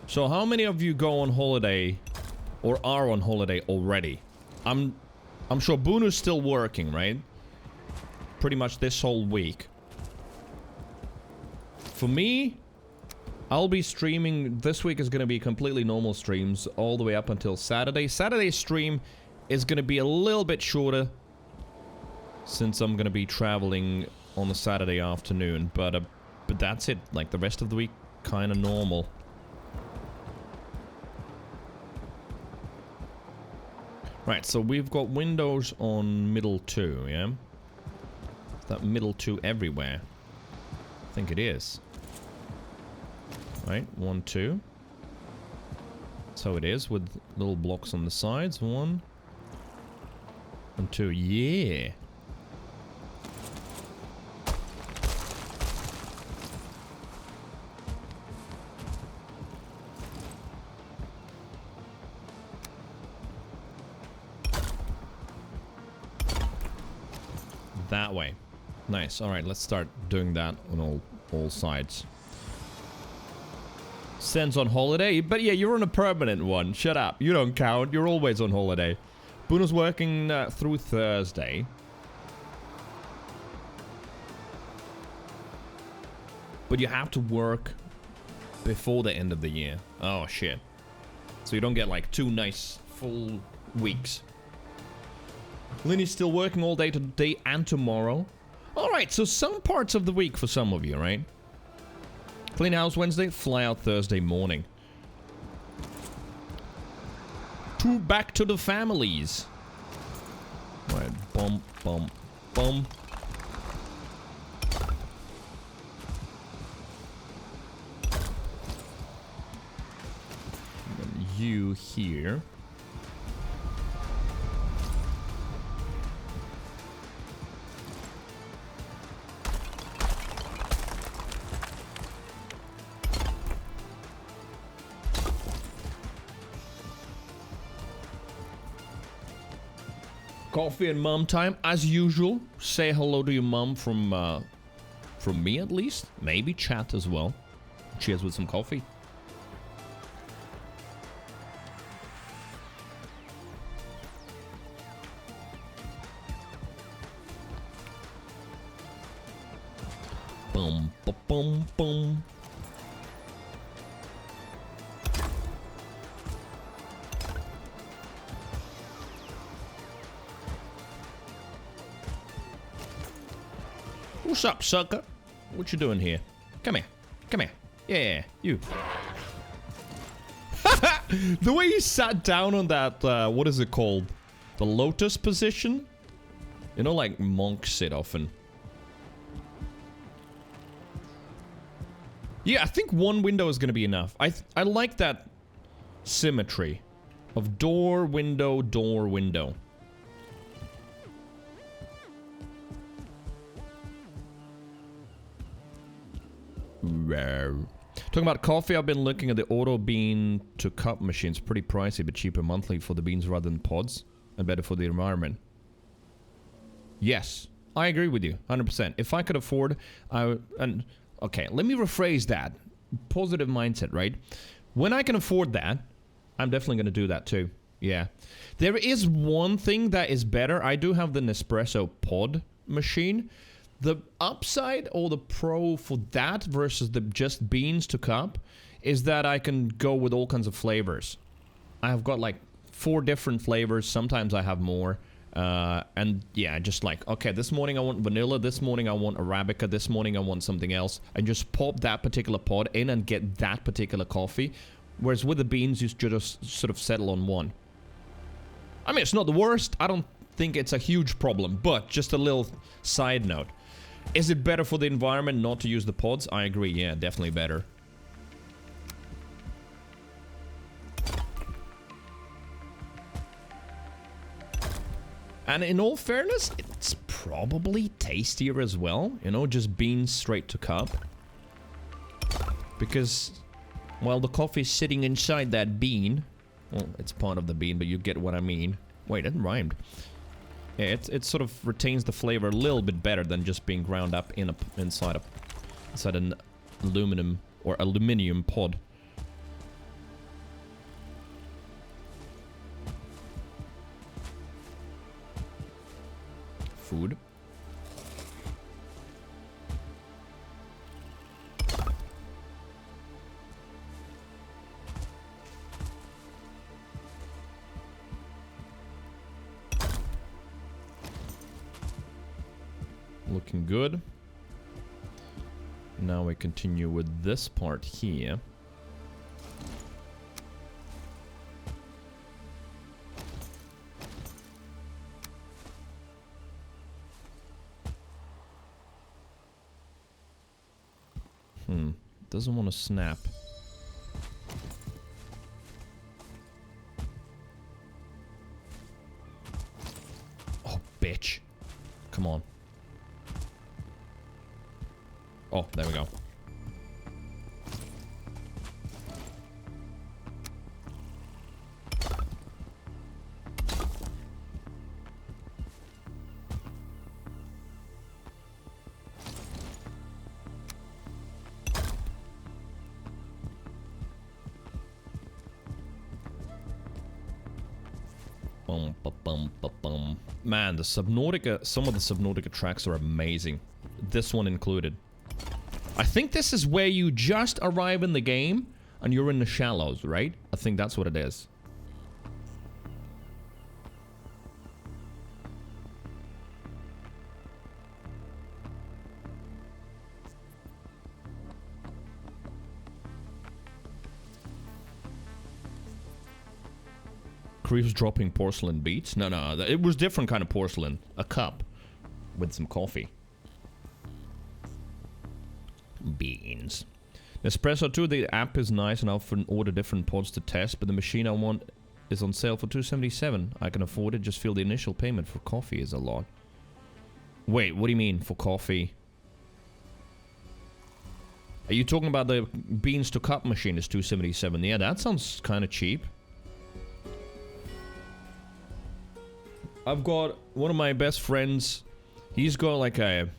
So how many of you go on holiday or are on holiday already? I'm sure Bunu's still working, right? Pretty much this whole week. For me, I'll be streaming. This week is going to be completely normal streams all the way up until Saturday. Saturday's stream is going to be a little bit shorter since I'm going to be traveling on the Saturday afternoon. But that's it. Like the rest of the week, kind of normal. Right, so we've got windows on middle 2, yeah? Is that middle 2 everywhere? I think it is. Right, 1, 2. So it is, with little blocks on the sides. 1 and 2. Yeah! That way. Nice. Alright, let's start doing that on all sides. Sen's on holiday, but yeah, you're on a permanent one. Shut up. You don't count. You're always on holiday. Bruno's working through Thursday. But you have to work before the end of the year. Oh, shit. So you don't get like 2 nice full weeks. Linny's still working all day today and tomorrow. Alright, so some parts of the week for some of you, right? Clean house Wednesday, fly out Thursday morning. Back to the families. Alright, bum, bum, bum. And you here. Coffee and mum time, as usual. Say hello to your mum from me at least. Maybe chat as well. Cheers with some coffee. Bum, ba, bum, bum. What's up, sucker? What you doing here? Come here. Come here. Yeah, you. The way he sat down on that, what is it called? The lotus position? You know, like monks sit often. Yeah, I think 1 window is going to be enough. I like that symmetry of door, window, door, window. Talking about coffee, I've been looking at the auto bean to cup machines. Pretty pricey, but cheaper monthly for the beans rather than pods, and better for the environment. Yes, I agree with you, 100%. If I could afford, okay, let me rephrase that. Positive mindset, right? When I can afford that, I'm definitely going to do that too. Yeah. There is one thing that is better. I do have the Nespresso pod machine. The upside or the pro for that versus the just beans to cup is that I can go with all kinds of flavors. I have got like 4 different flavors. Sometimes I have more. And yeah, just like, okay, this morning I want vanilla. This morning I want Arabica. This morning I want something else. And just pop that particular pod in and get that particular coffee. Whereas with the beans, you just sort of settle on one. I mean, it's not the worst. I don't think it's a huge problem. But just a little side note. Is it better for the environment not to use the pods? I agree, yeah, definitely better. And in all fairness, it's probably tastier as well. You know, just beans straight to cup. Because, well, the coffee's sitting inside that bean. Well, it's part of the bean, but you get what I mean. Wait, it rhymed. Yeah, it sort of retains the flavor a little bit better than just being ground up inside inside an aluminum or aluminium pod. Food. Looking good. Now we continue with this part here. Doesn't want to snap. Oh, bitch. Come on. Oh, there we go. Man, the Subnautica, some of the Subnautica tracks are amazing. This one included. I think this is where you just arrive in the game and you're in the shallows, right? I think that's what it is. Creeps dropping porcelain beats? No, no, it was different kind of porcelain. A cup with some coffee. Beans. Nespresso 2, the app is nice and I often order different pods to test, but the machine I want is on sale for $277. I can afford it, just feel the initial payment for coffee is a lot. Wait, what do you mean for coffee? Are you talking about the beans to cup machine is $277? Yeah, that sounds kind of cheap. I've got one of my best friends, he's got like a,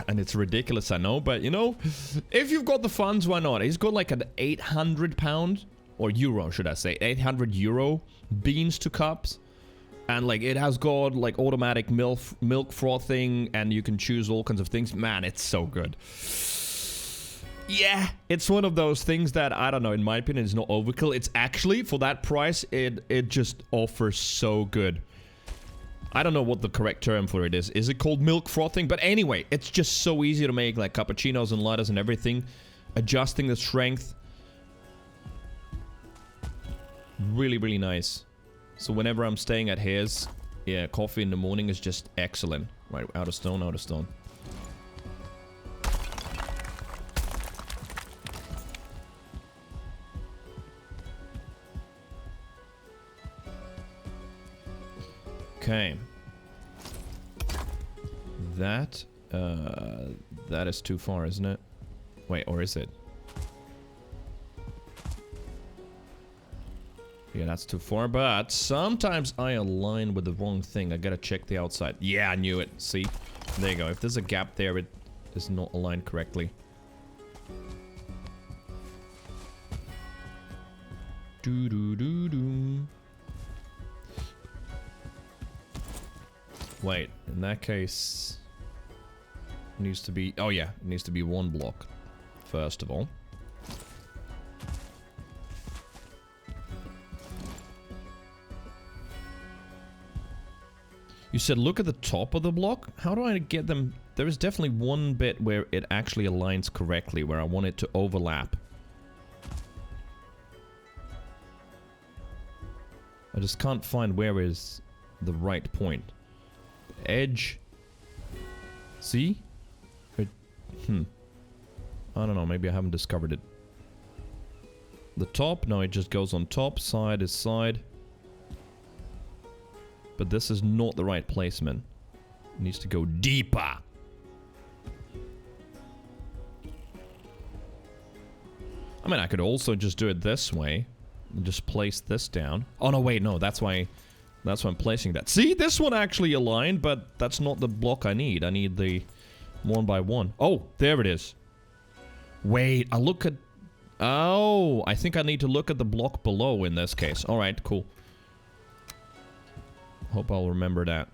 and it's ridiculous I know, but you know, if you've got the funds, why not? He's got like an £800, or euro should I say, 800 euro beans to cups. And like it has got like automatic milk frothing and you can choose all kinds of things. Man, it's so good. Yeah, it's one of those things that, I don't know, in my opinion is not overkill. It's actually, for that price, it just offers so good. I don't know what the correct term for it is. Is it called milk frothing? But anyway, it's just so easy to make, like cappuccinos and lattes and everything. Adjusting the strength. Really, really nice. So whenever I'm staying at his, yeah, coffee in the morning is just excellent. Right, out of stone, out of stone. Okay. That is too far, isn't it? Wait, or is it? Yeah, that's too far, but sometimes I align with the wrong thing. I gotta check the outside. Yeah, I knew it. See? There you go. If there's a gap there, it is not aligned correctly. Doo-doo-doo-doo. Wait, in that case... It needs to be... Oh yeah, it needs to be one block. First of all. You said look at the top of the block? How do I get them? There is definitely one bit where it actually aligns correctly, where I want it to overlap. I just can't find where is the right point. Edge. See? I don't know, maybe I haven't discovered it. The top? No, it just goes on top. Side is side. But this is not the right placement. It needs to go deeper. I mean, I could also just do it this way. And just place this down. Oh, no, wait, no. That's why I'm placing that. See, this one actually aligned, but that's not the block I need. I need the one by one. Oh, there it is. Wait, I look at... Oh, I think I need to look at the block below in this case. Alright, cool. Hope I'll remember that.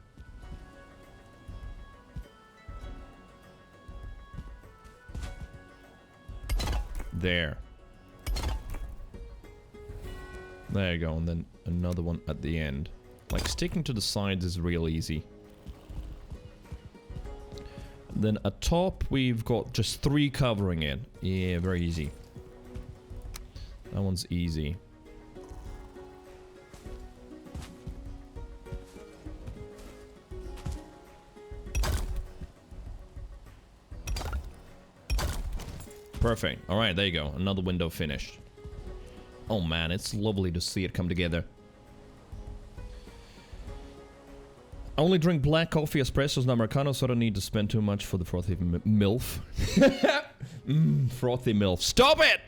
There. There you go, and then another one at the end. Like, sticking to the sides is real easy. Then atop, we've got just 3 covering it. Yeah, very easy. That one's easy. Perfect. Alright, there you go. Another window finished. Oh man, it's lovely to see it come together. I only drink black coffee, espressos, and Americano, so I don't need to spend too much for the frothy MILF. Frothy MILF. Stop it!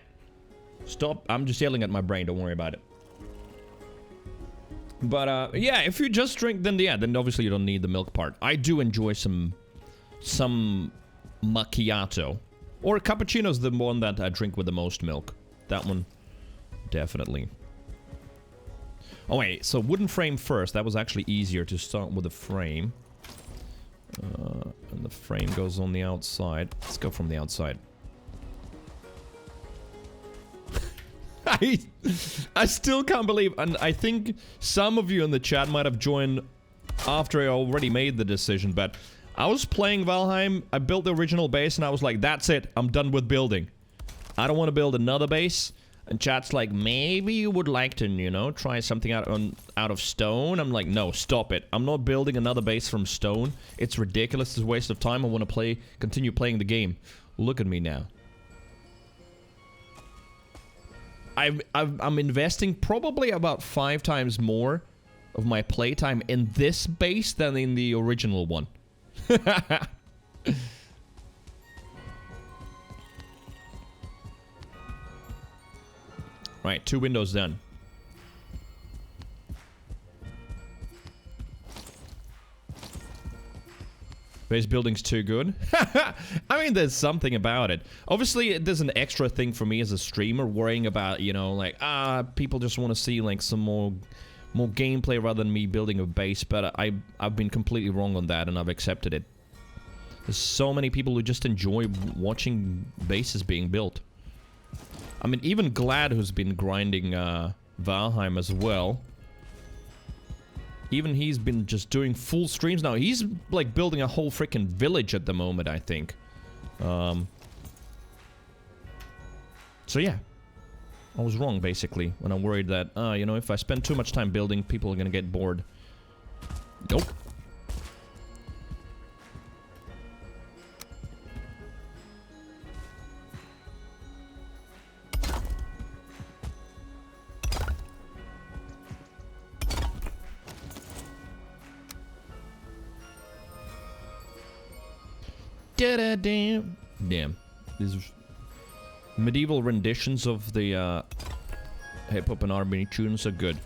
Stop. I'm just yelling at my brain. Don't worry about it. But, yeah, if you just drink, then, yeah, then obviously you don't need the milk part. I do enjoy some macchiato. Or cappuccino's the one that I drink with the most milk. That one, definitely. Oh wait, so wooden frame first. That was actually easier to start with a frame. And the frame goes on the outside. Let's go from the outside. I still can't believe, and I think some of you in the chat might have joined after I already made the decision, but I was playing Valheim, I built the original base, and I was like, that's it, I'm done with building. I don't want to build another base. And chat's like, maybe you would like to, you know, try something out of stone. I'm like, no, stop it. I'm not building another base from stone. It's ridiculous. It's a waste of time. I want to continue playing the game. Look at me now. I'm investing probably about 5 times more of my playtime in this base than in the original one. Right, 2 windows done. Base building's too good. I mean, there's something about it. Obviously, there's an extra thing for me as a streamer, worrying about, you know, like, people just want to see, like, some more gameplay rather than me building a base, but I've been completely wrong on that, and I've accepted it. There's so many people who just enjoy watching bases being built. I mean, even Glad, who's been grinding Valheim as well, even he's been just doing full streams now. He's, like, building a whole freaking village at the moment, I think. So, yeah. I was wrong, basically, when I worried that, you know, if I spend too much time building, people are gonna get bored. Nope. Damn. These medieval renditions of the hip-hop and R&B tunes are good.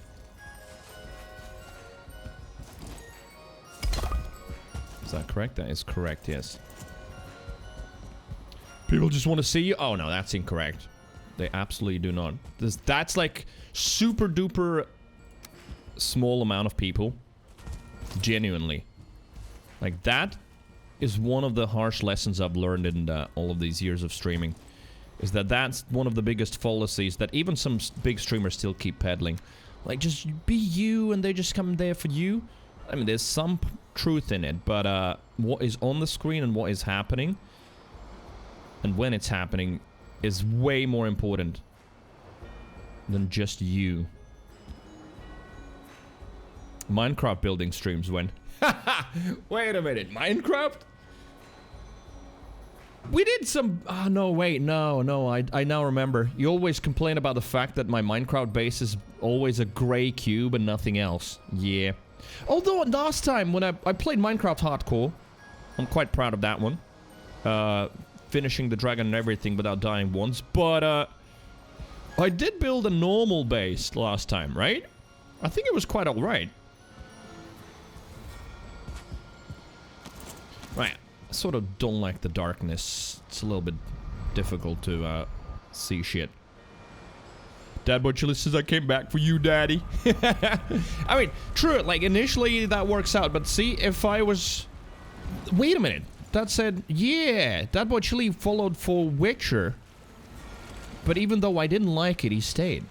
Is that correct? That is correct, yes. People just want to see you? Oh no, that's incorrect. They absolutely do not. That's like super duper small amount of people. Genuinely. Like that is one of the harsh lessons I've learned in all of these years of streaming. Is that that's one of the biggest fallacies that even some big streamers still keep peddling. Like, just be you and they just come there for you. I mean, there's some truth in it, but what is on the screen and what is happening and when it's happening is way more important than just you. Minecraft building streams when... Wait a minute, Minecraft? We did some... Oh, no, wait, no, I now remember. You always complain about the fact that my Minecraft base is always a grey cube and nothing else. Yeah. Although, last time when I played Minecraft Hardcore, I'm quite proud of that one. Finishing the dragon and everything without dying once, but, I did build a normal base last time, right? I think it was quite alright. Right. I sort of don't like the darkness. It's a little bit difficult to see shit. Dad Boy Chili says, I came back for you, Daddy. I mean, true, like, initially that works out, but see, if I was... Wait a minute. That said, yeah, Dad Boy Chili followed for Witcher. But even though I didn't like it, he stayed.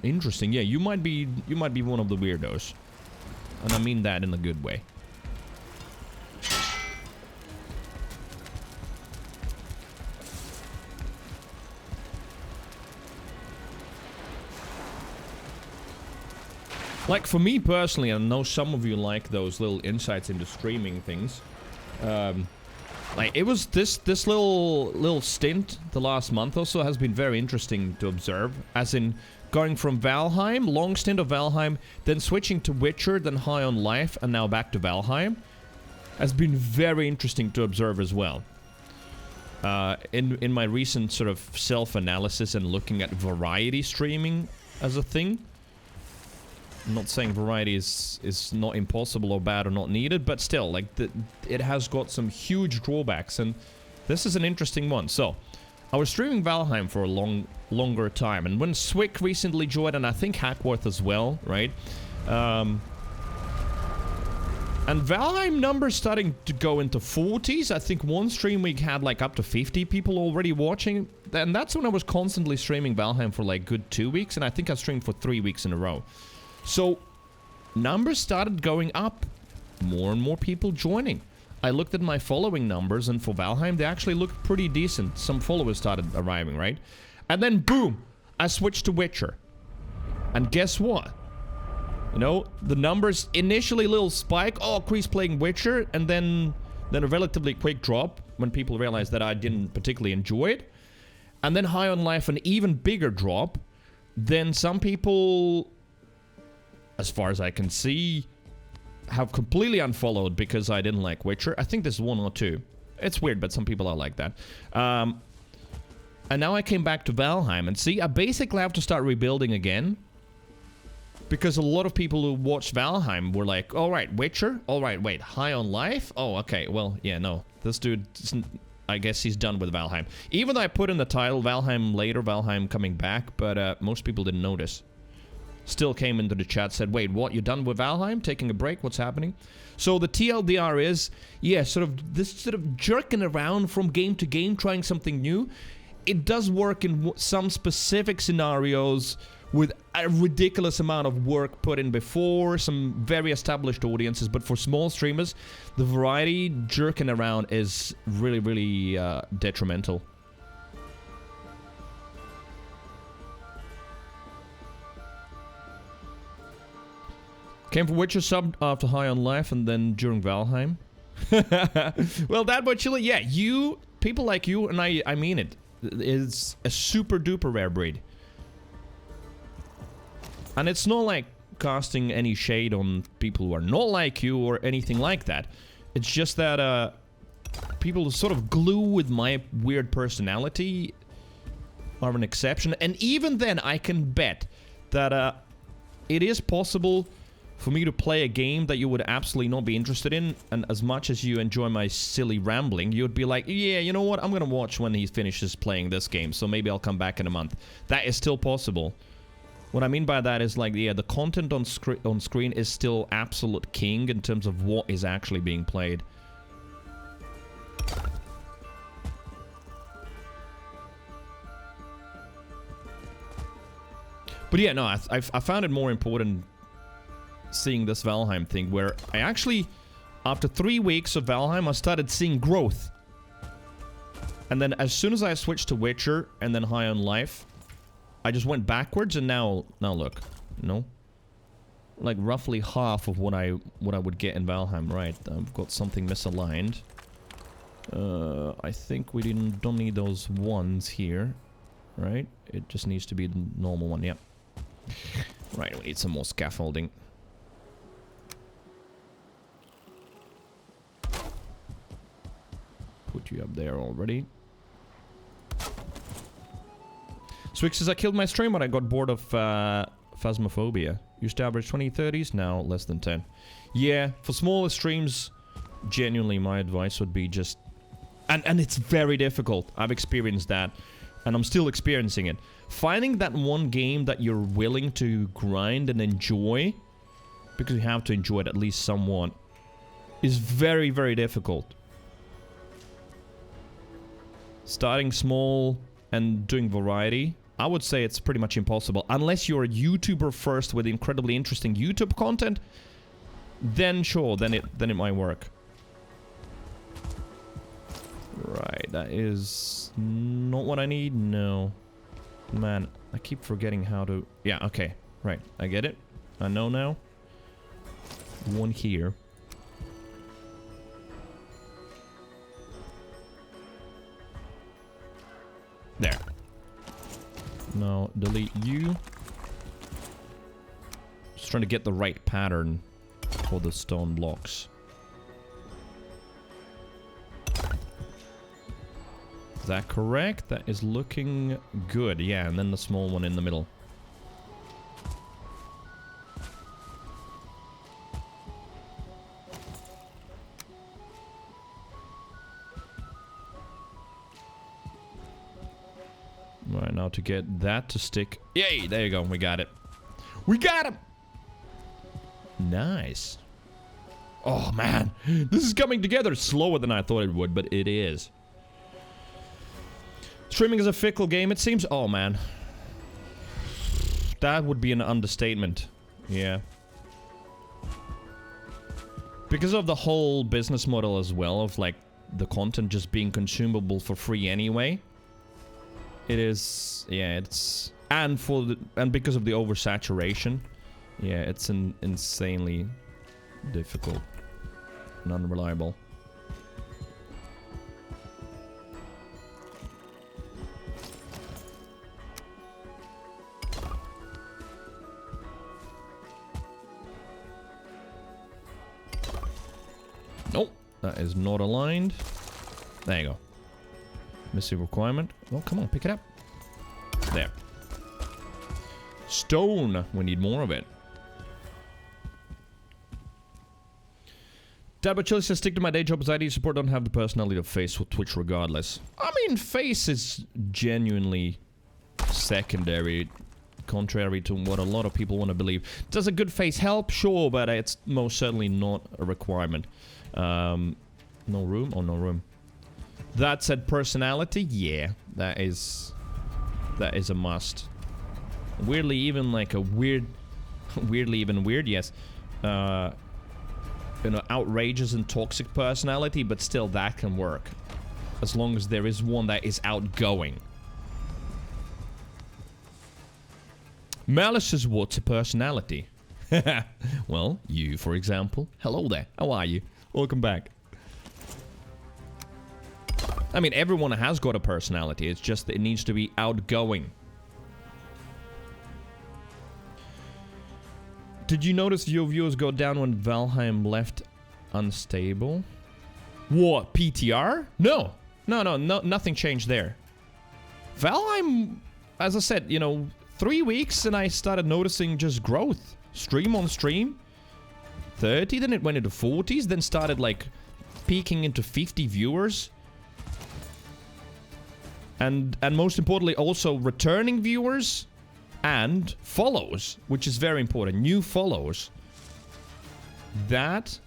Interesting. Yeah, you might be one of the weirdos. And I mean that in a good way. Like, for me personally, I know some of you like those little insights into streaming things. Like, it was this little stint the last month or so has been very interesting to observe. As in, going from Valheim, long stint of Valheim, then switching to Witcher, then High on Life, and now back to Valheim. Has been very interesting to observe as well. In my recent sort of self-analysis and looking at variety streaming as a thing. I'm not saying variety is not impossible or bad or not needed, but still, like, it has got some huge drawbacks, and this is an interesting one. So, I was streaming Valheim for a longer time, and when Swick recently joined, and I think Hackworth as well, right? And Valheim numbers starting to go into 40s. I think one stream week had like up to 50 people already watching, and that's when I was constantly streaming Valheim for like good 2 weeks, and I think I streamed for 3 weeks in a row. So, numbers started going up. More and more people joining. I looked at my following numbers, and for Valheim, they actually looked pretty decent. Some followers started arriving, right? And then, boom! I switched to Witcher. And guess what? You know, the numbers, initially a little spike. Oh, Chris playing Witcher. And then a relatively quick drop when people realized that I didn't particularly enjoy it. And then High on Life, an even bigger drop. Then some people... as far as I can see, have completely unfollowed because I didn't like Witcher. I think there's one or two. It's weird, but some people are like that. And now I came back to Valheim, and see, I basically have to start rebuilding again. Because a lot of people who watched Valheim were like, alright, Witcher? Alright, wait, High on Life? Oh, okay, well, yeah, no. This dude, I guess he's done with Valheim. Even though I put in the title, Valheim later, Valheim coming back, but most people didn't notice. Still came into the chat, said, wait, what, you're done with Valheim? Taking a break? What's happening? So the TLDR is, yeah, sort of this sort of jerking around from game to game, trying something new. It does work in some specific scenarios with a ridiculous amount of work put in before, some very established audiences, but for small streamers, the variety jerking around is really, really detrimental. Came from Witcher sub after High on Life and then during Valheim. Well, Dad Boy Chili, yeah, people like you, and I mean it, is a super duper rare breed. And it's not like casting any shade on people who are not like you or anything like that. It's just that people sort of glue with my weird personality are an exception. And even then, I can bet that it is possible for me to play a game that you would absolutely not be interested in, and as much as you enjoy my silly rambling, you'd be like, yeah, you know what, I'm gonna watch when he finishes playing this game, so maybe I'll come back in a month. That is still possible. What I mean by that is, like, yeah, the content on screen is still absolute king in terms of what is actually being played. But yeah, no, I found it more important seeing this Valheim thing, where I actually, after 3 weeks of Valheim, I started seeing growth. And then as soon as I switched to Witcher and then High on Life, I just went backwards, and now look, you know, like roughly half of what I would get in Valheim. Right, I've got something misaligned. I think we don't need those ones here, right? It just needs to be the normal one. Yep. Right, we need some more scaffolding. Put you up there already. Swick says, I killed my stream when I got bored of Phasmophobia. Used to average 20-30s, now less than 10. Yeah, for smaller streams, genuinely my advice would be just And it's very difficult. I've experienced that, and I'm still experiencing it. Finding that one game that you're willing to grind and enjoy, because you have to enjoy it at least somewhat, is very, very difficult. Starting small and doing variety, I would say it's pretty much impossible. Unless you're a YouTuber first with incredibly interesting YouTube content, then sure, then it might work. Right, that is not what I need. No. Man, I keep forgetting how to... Yeah, okay. Right, I get it. I know now. One here. There. Now, delete you. Just trying to get the right pattern for the stone blocks. Is that correct? That is looking good. Yeah, and then the small one in the middle. Right, now to get that to stick. Yay! There you go. We got it. We got him! Nice. Oh, man. This is coming together slower than I thought it would, but it is. Streaming is a fickle game, it seems. Oh, man. That would be an understatement. Yeah. Because of the whole business model as well, of, like, the content just being consumable for free anyway. It is... Yeah, it's... And because of the oversaturation. Yeah, it's insanely difficult and unreliable. Nope, that is not aligned. There you go. Missing requirement. Oh, come on, pick it up. There. Stone. We need more of it. Dad Chili says, stick to my day job as IT support, don't have the personality to face with Twitch regardless. I mean, face is genuinely secondary, contrary to what a lot of people want to believe. Does a good face help? Sure, but it's most certainly not a requirement. No room? Oh, no room. That said, personality? Yeah, that is a must. Weirdly, even like a weirdly even weird, yes. You know, outrageous and toxic personality, but still that can work. As long as there is one that is outgoing. Malice says, what's a personality? Well, you, for example. Hello there. How are you? Welcome back. I mean, everyone has got a personality. It's just that it needs to be outgoing. Did you notice your viewers go down when Valheim left unstable? What? PTR? No. No, nothing changed there. Valheim, as I said, you know, 3 weeks and I started noticing just growth. Stream on stream. 30, then it went into 40s, then started like peaking into 50 viewers. And most importantly, also returning viewers and follows, which is very important. New follows. That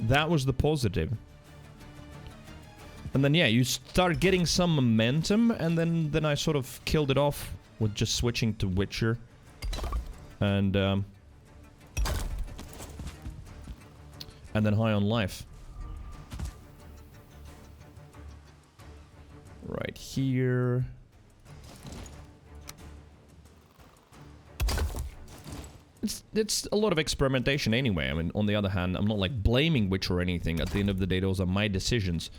was the positive. And then, yeah, you start getting some momentum, and then I sort of killed it off with just switching to Witcher. And then High on Life. Right here. It's a lot of experimentation anyway. I mean, on the other hand, I'm not like blaming Witcher or anything. At the end of the day, those are my decisions.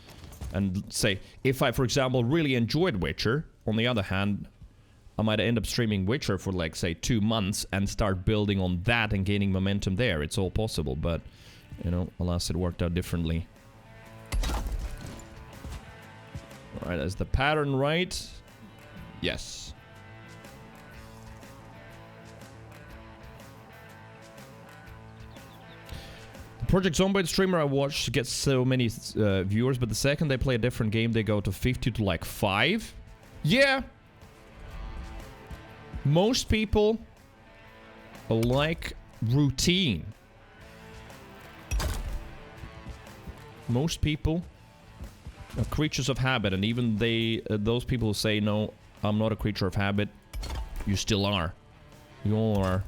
And say, if I, for example, really enjoyed Witcher, on the other hand, I might end up streaming Witcher for like, say, 2 months and start building on that and gaining momentum there. It's all possible, but, you know, alas, it worked out differently. Alright, is the pattern right? Yes. The Project Zomboid streamer I watch gets so many viewers, but the second they play a different game, they go to 50 to like 5. Yeah. Most people like routine. Most people are creatures of habit, and even those people who say, no, I'm not a creature of habit, you still are. You all are.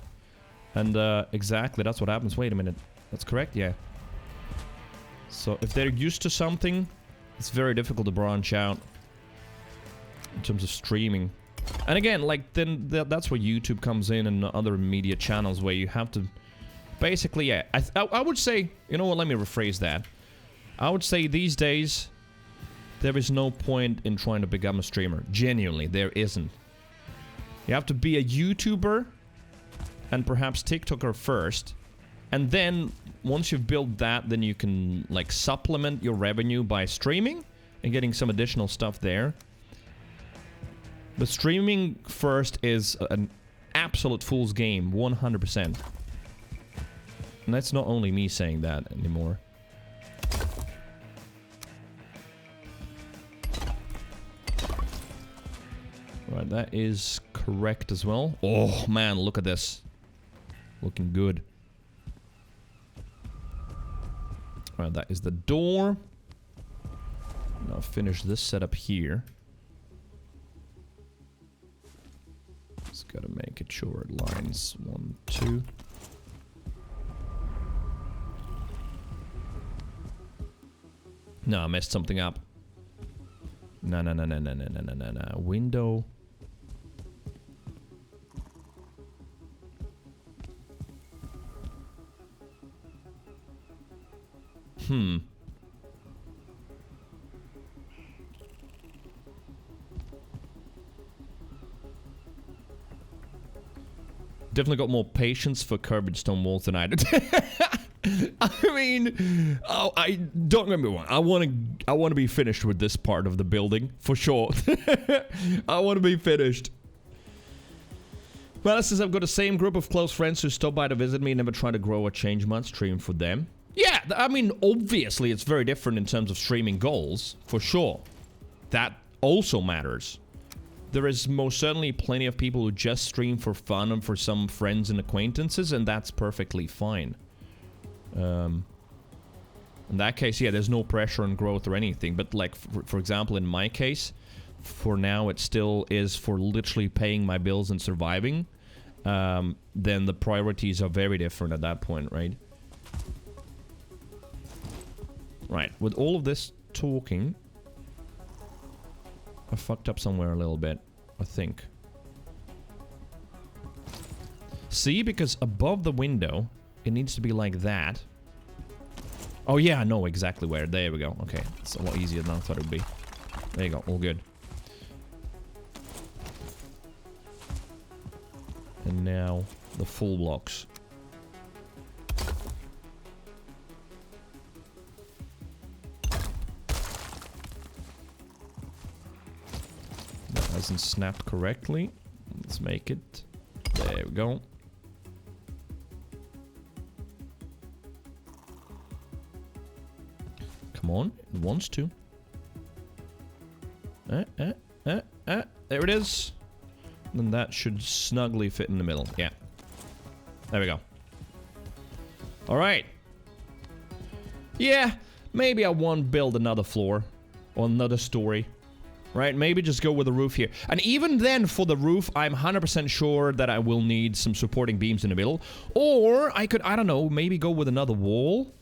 And exactly, that's what happens. Wait a minute. That's correct? Yeah. So if they're used to something, it's very difficult to branch out in terms of streaming. And again, like, then that's where YouTube comes in and other media channels where you have to... Basically, yeah. I would say... You know what? Let me rephrase that. I would say these days, there is no point in trying to become a streamer. Genuinely, there isn't. You have to be a YouTuber and perhaps TikToker first. And then, once you've built that, then you can, like, supplement your revenue by streaming and getting some additional stuff there. But streaming first is an absolute fool's game, 100%. And that's not only me saying that anymore. Right, that is correct as well. Oh, man, look at this. Looking good. Right, that is the door. Now finish this setup here. Just gotta make it sure it lines 1, 2. No, I messed something up. No. Window. Definitely got more patience for curved stone walls than I did. I mean, I don't get me wrong. I want to be finished with this part of the building for sure. I want to be finished. Well, since I've got the same group of close friends who stop by to visit me, never try to grow or change much, stream for them. Yeah, I mean, obviously it's very different in terms of streaming goals, for sure. That also matters. There is most certainly plenty of people who just stream for fun and for some friends and acquaintances, and that's perfectly fine. In that case, yeah, there's no pressure on growth or anything, but like, for example, in my case, for now it still is for literally paying my bills and surviving. Then the priorities are very different at that point, right? Right, with all of this talking, I fucked up somewhere a little bit, I think. See, because above the window, it needs to be like that. Oh yeah, I know exactly where. There we go. Okay, it's a lot easier than I thought it would be. There you go, all good. And now, the full blocks. That hasn't snapped correctly. Let's make it. There we go. Come on, it wants to. There it is. Then that should snugly fit in the middle. Yeah. There we go. Alright. Yeah, maybe I won't build another floor. Or another story. Right, maybe just go with the roof here. And even then, for the roof, I'm 100% sure that I will need some supporting beams in the middle. Or I could, I don't know, maybe go with another wall.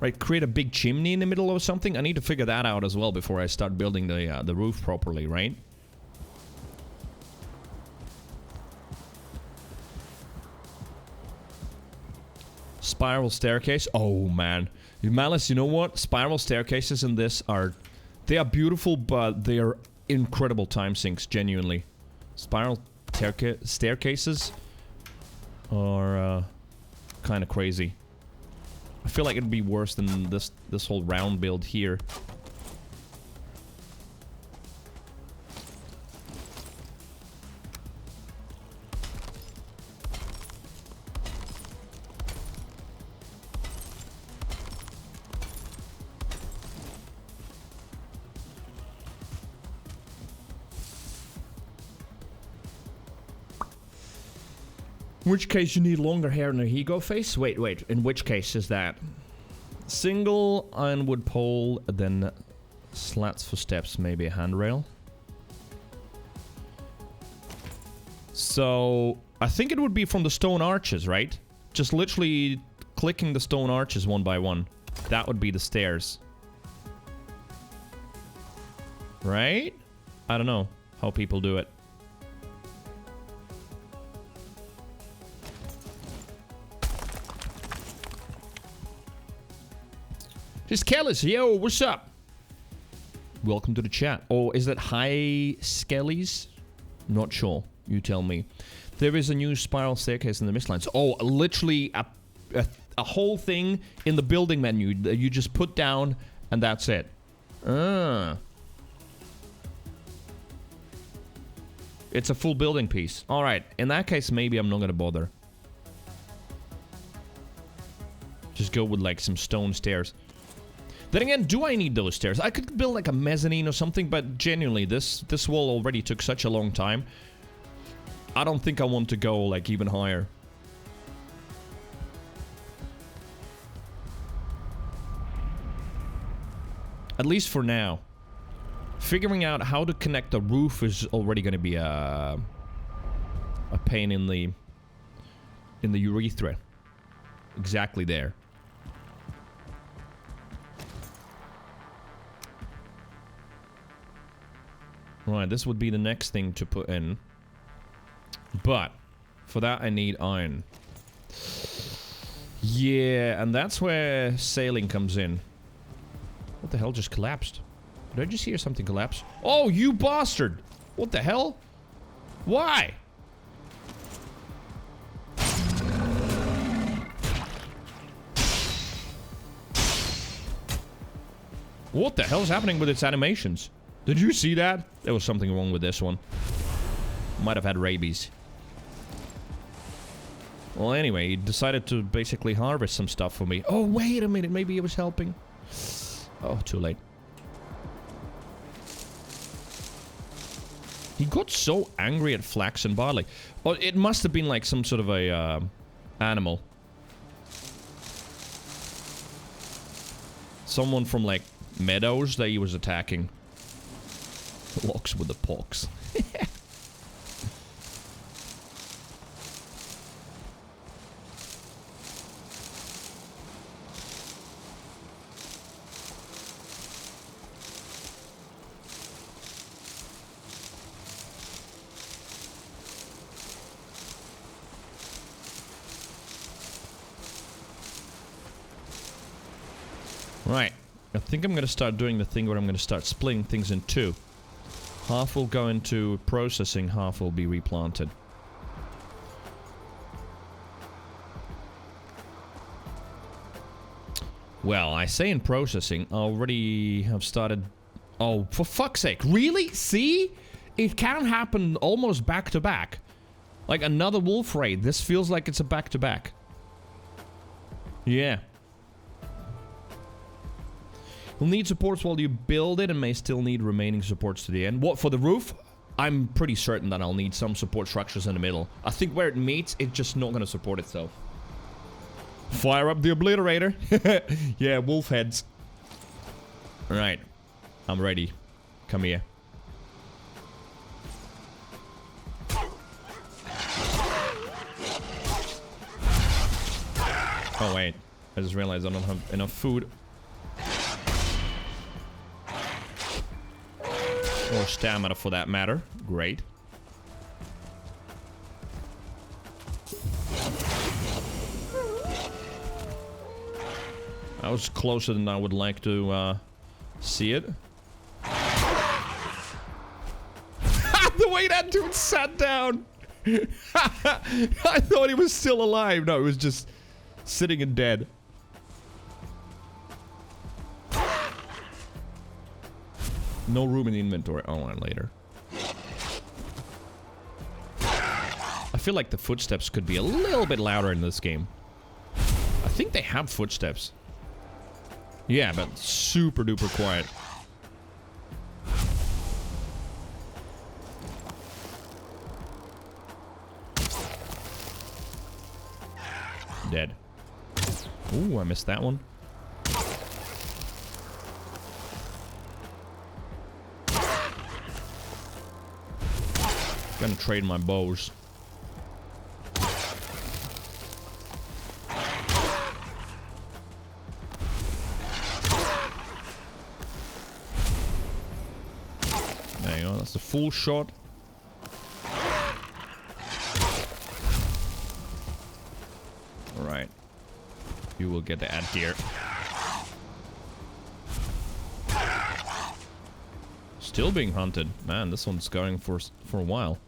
Right, create a big chimney in the middle or something. I need to figure that out as well before I start building the roof properly, right? Spiral staircase. Oh, man. Malice, you know what? Spiral staircases in this are... They are beautiful, but they are incredible time sinks, genuinely. Spiral staircases are kind of crazy. I feel like it'd be worse than this whole round build here. which case you need longer hair and a Higo face? Wait, in which case is that? Single ironwood pole, then slats for steps, maybe a handrail. So, I think it would be from the stone arches, right? Just literally clicking the stone arches one by one. That would be the stairs. Right? I don't know how people do it. Just Kellis, yo, what's up? Welcome to the chat. Or is it High Skellies? Not sure. You tell me. There is a new spiral staircase in the Mistlands. Oh, literally a whole thing in the building menu that you just put down and that's it. It's a full building piece. Alright, in that case, maybe I'm not gonna bother. Just go with like some stone stairs. Then again, do I need those stairs? I could build like a mezzanine or something, but genuinely, this wall already took such a long time. I don't think I want to go like even higher. At least for now. Figuring out how to connect the roof is already going to be a pain in the urethra. Exactly there. Right, this would be the next thing to put in. But for that I need iron. Yeah, and that's where sailing comes in. What the hell just collapsed? Did I just hear something collapse? Oh, you bastard! What the hell? Why? What the hell is happening with its animations? Did you see that? There was something wrong with this one. Might have had rabies. Well, anyway, he decided to basically harvest some stuff for me. Oh, wait a minute. Maybe he was helping. Oh, too late. He got so angry at flax and barley. Oh, it must have been like some sort of a animal. Someone from like meadows that he was attacking. Locks with the pox. Right. I think I'm going to start doing the thing where I'm going to start splitting things in two. Half will go into processing, half will be replanted. Well, I say in processing, I already have started... Oh, for fuck's sake. Really? See? It can happen almost back to back. Like another wolf raid. This feels like it's a back to back. Yeah. You'll need supports while you build it and may still need remaining supports to the end. What, for the roof? I'm pretty certain that I'll need some support structures in the middle. I think where it meets, it's just not going to support itself. Fire up the obliterator. Yeah, wolf heads. Alright. I'm ready. Come here. Oh, wait. I just realized I don't have enough food. Or stamina for that matter. Great. That was closer than I would like to see it. The way that dude sat down! I thought he was still alive. No, he was just sitting and dead. No room in the inventory. Oh, and later. I feel like the footsteps could be a little bit louder in this game. I think they have footsteps. Yeah, but super duper quiet. Dead. Ooh, I missed that one. Gonna trade my bows. There you go, that's the full shot. Alright. You will get the ad deer. Still being hunted. Man, this one's going for a while.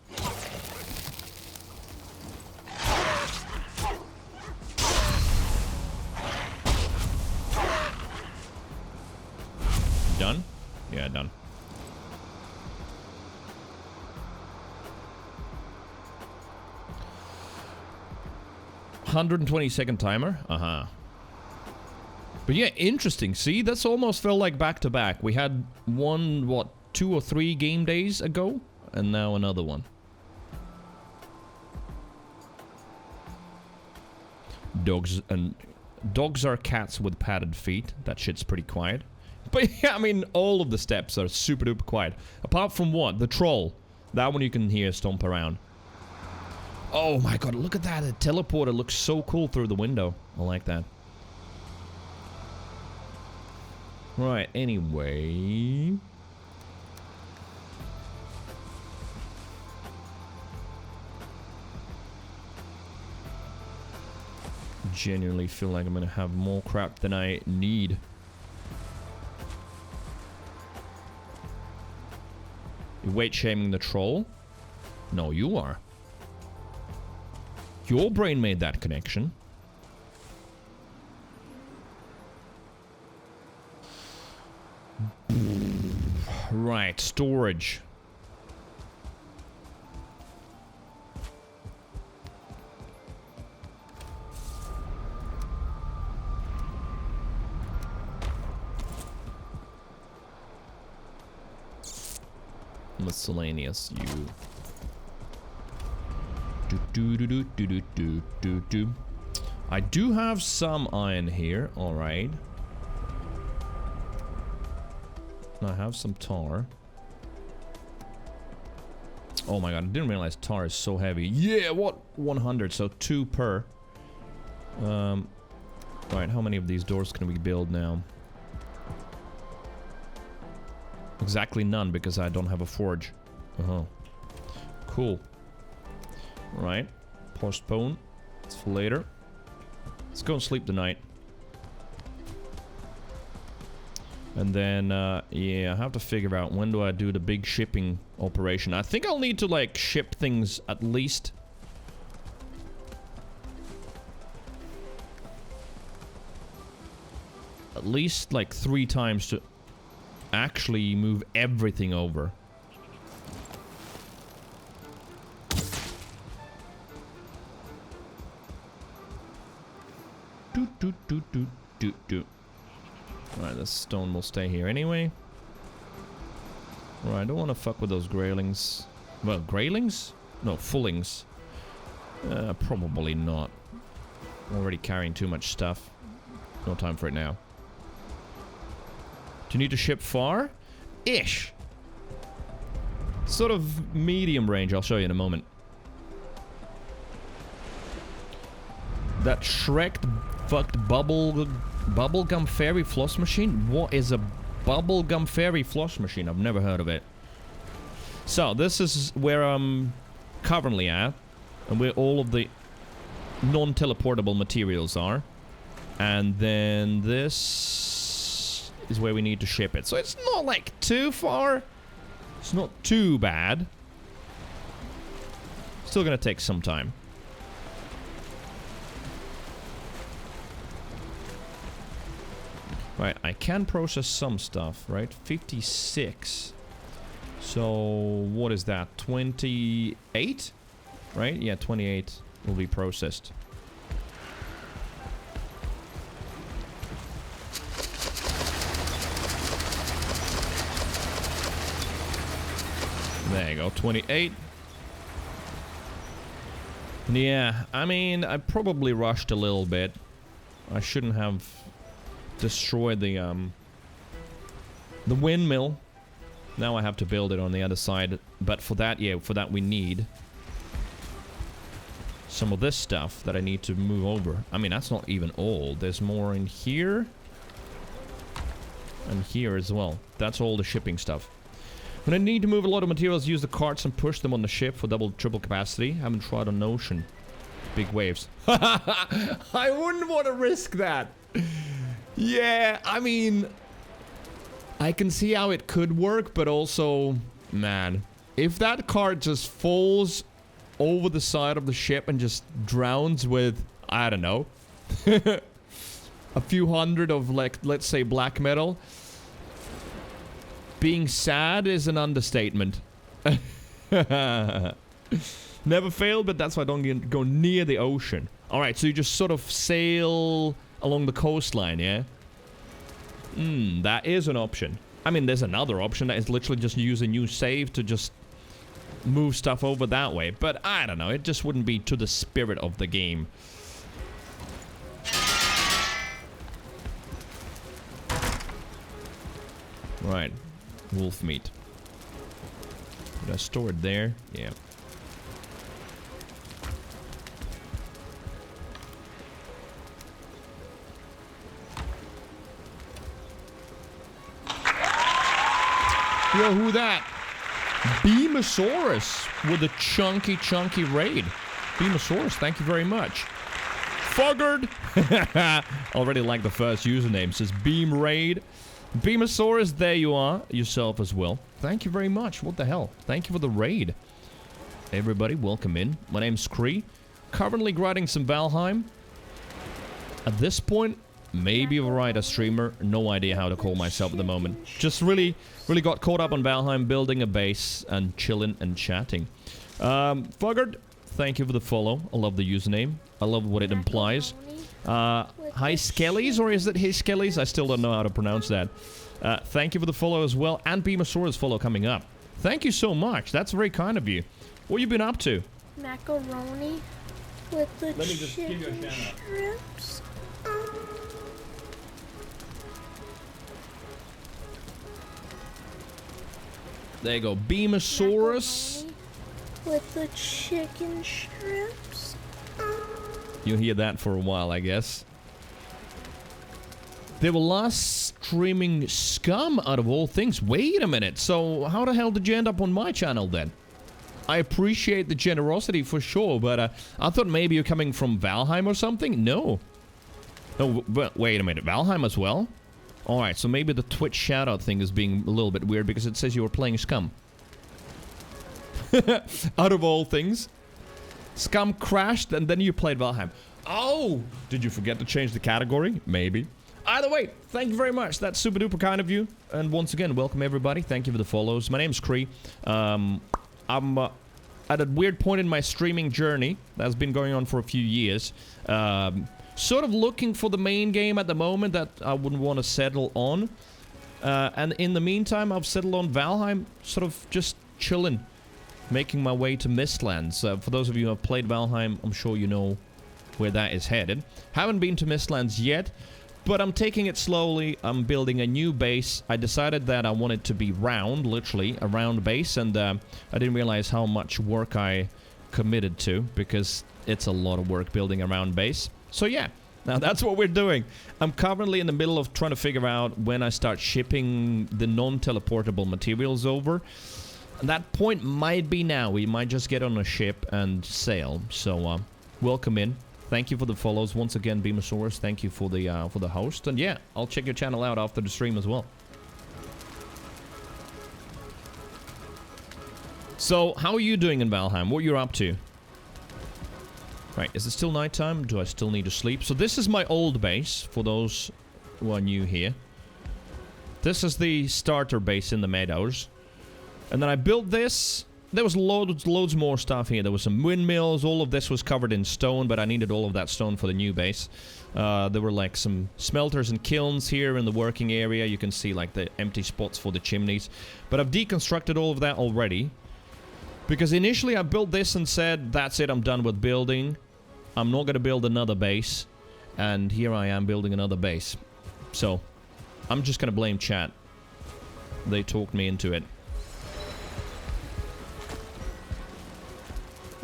Done? Yeah, done. $120-second timer? Uh-huh. But yeah, interesting. See, that's almost felt like back-to-back. We had one, what, 2 or 3 game days ago? And now another one. Dogs are cats with padded feet. That shit's pretty quiet. But yeah, I mean, all of the steps are super duper quiet. Apart from what? The troll. That one you can hear stomp around. Oh my god, look at that. The teleporter looks so cool through the window. I like that. Right, anyway. Genuinely feel like I'm gonna have more crap than I need. You weight shaming the troll? No, you are. Your brain made that connection. Right, storage. Miscellaneous, you. I do have some iron here, alright. I have some tar. Oh my god, I didn't realize tar is so heavy. Yeah, what? 100, so 2 per. Right, how many of these doors can we build now? Exactly none, because I don't have a forge. Uh-huh. Cool. Right. Postpone. It's for later. Let's go and sleep tonight. And then, yeah, I have to figure out when do I do the big shipping operation. I think I'll need to, like, ship things at least. At least, like, 3 times to actually move everything over. Alright, this stone will stay here anyway. Alright, I don't want to fuck with those graylings. Well, graylings? No, fullings. Probably not. Already carrying too much stuff. No time for it now. Do you need to ship far? Ish. Sort of medium range, I'll show you in a moment. That Shrek fucked bubblegum fairy floss machine? What is a bubblegum fairy floss machine? I've never heard of it. So, this is where I'm currently at. And where all of the non-teleportable materials are. And then this is where we need to ship it. So it's not like too far. It's not too bad. Still gonna take some time. Right, I can process some stuff, right? 56. So, what is that? 28? Right? Yeah, 28 will be processed. There you go, 28. Yeah, I mean, I probably rushed a little bit. I shouldn't have destroyed the windmill. Now I have to build it on the other side. But for that, yeah, for that we need some of this stuff that I need to move over. I mean, that's not even all. There's more in here. And here as well. That's all the shipping stuff. When I need to move a lot of materials, use the carts and push them on the ship for double, triple capacity. Haven't tried on ocean. Big waves. I wouldn't want to risk that. Yeah, I mean, I can see how it could work, but also, man, if that cart just falls over the side of the ship and just drowns with, I don't know, a few hundred of, like, let's say black metal, being sad is an understatement. Never failed, but that's why I don't go near the ocean. Alright, so you just sort of sail along the coastline, yeah? That is an option. I mean, there's another option that is literally just use a new save to just move stuff over that way. But I don't know, it just wouldn't be to the spirit of the game. Right. Wolf meat. Did I store it there? Yeah. Yo, who that? Beamosaurus with a chunky raid. Beamosaurus, thank you very much. Fuggard! Already like the first username. Says Beam Raid. Beamosaurus, there you are. Yourself as well. Thank you very much. What the hell? Thank you for the raid. Everybody, welcome in. My name's Cree. Currently grinding some Valheim. At this point, maybe a writer streamer. No idea how to call myself at the moment. Just really got caught up on Valheim, building a base and chilling and chatting. Fuggard, thank you for the follow. I love the username. I love what it implies. Hi Skellies, or is it Hey Skellies? I still don't know how to pronounce that. Thank you for the follow as well. And Beamosaurus follow coming up. Thank you so much. That's very kind of you. What have you been up to? Macaroni with the Let me just give you a shout out. strips. There you go. Beamosaurus. Macaroni with the chicken strips. You'll hear that for a while, I guess. They were last streaming Scum out of all things. Wait a minute. So how the hell did you end up on my channel then? I appreciate the generosity for sure, but I thought maybe you're coming from Valheim or something? No. No, but wait a minute. Valheim as well? Alright, so maybe the Twitch shoutout thing is being a little bit weird because it says you were playing Scum. Out of all things. Scum crashed and then you played Valheim. Oh! Did you forget to change the category? Maybe. Either way, thank you very much. That's super duper kind of you. And once again, welcome everybody. Thank you for the follows. My name's Cree. I'm at a weird point in my streaming journey that's been going on for a few years. Sort of looking for the main game at the moment that I wouldn't want to settle on. And in the meantime, I've settled on Valheim, sort of just chilling. Making my way to Mistlands. For those of you who have played Valheim, I'm sure you know where that is headed. Haven't been to Mistlands yet, but I'm taking it slowly. I'm building a new base. I decided that I wanted to be round, literally, a round base, and I didn't realize how much work I committed to, because it's a lot of work building a round base. So yeah, now that's what we're doing. I'm currently in the middle of trying to figure out when I start shipping the non-teleportable materials over. And that point might be now. We might just get on a ship and sail. So, welcome in. Thank you for the follows once again, Beamosaurus. Thank you for the host. And yeah, I'll check your channel out after the stream as well. So, how are you doing in Valheim? What you're up to? Right, is it still nighttime? Do I still need to sleep? So this is my old base, for those who are new here. This is the starter base in the meadows. And then I built this. There was loads more stuff here. There was some windmills. All of this was covered in stone, but I needed all of that stone for the new base. There were like some smelters and kilns here in the working area. You can see like the empty spots for the chimneys. But I've deconstructed all of that already. Because initially I built this and said, that's it, I'm done with building. I'm not going to build another base. And here I am building another base. So, I'm just going to blame chat. They talked me into it.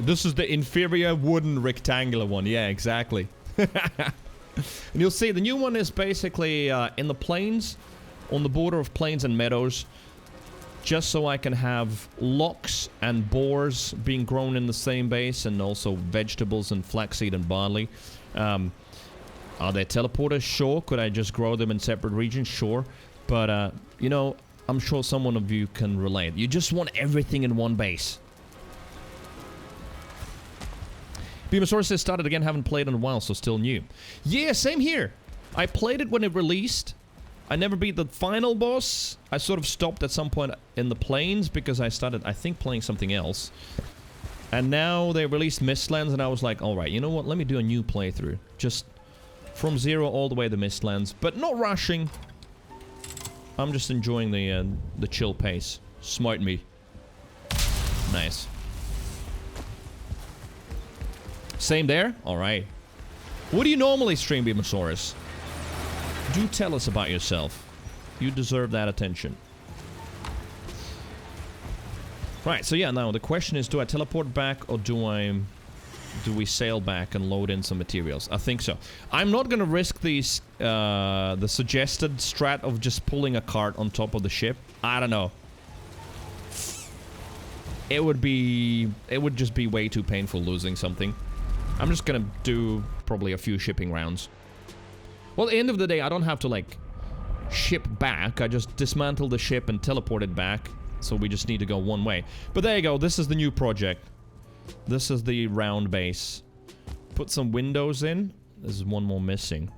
This is the inferior wooden rectangular one. Yeah, exactly. And you'll see the new one is basically in the plains, on the border of plains and meadows, just so I can have lox and boars being grown in the same base, and also vegetables and flaxseed and barley. Are there teleporters? Sure. Could I just grow them in separate regions? Sure. But, you know, I'm sure someone of you can relate. You just want everything in one base. Beamosaurus says, started again, haven't played in a while, so still new. Yeah, same here. I played it when it released. I never beat the final boss. I sort of stopped at some point in the plains because I started, I think, playing something else. And now they released Mistlands, and I was like, alright, you know what? Let me do a new playthrough. Just from 0 all the way to Mistlands. But not rushing. I'm just enjoying the chill pace. Smite me. Nice. Same there? Alright. What do you normally stream, Beamosaurus? Do tell us about yourself. You deserve that attention. Right, so yeah, now the question is, do I teleport back or do we sail back and load in some materials? I think so. I'm not gonna risk these, the suggested strat of just pulling a cart on top of the ship. I don't know. It would just be way too painful losing something. I'm just gonna do probably a few shipping rounds. Well, at the end of the day, I don't have to, like, ship back. I just dismantle the ship and teleport it back. So we just need to go one way. But there you go. This is the new project. This is the round base. Put some windows in. There's one more missing.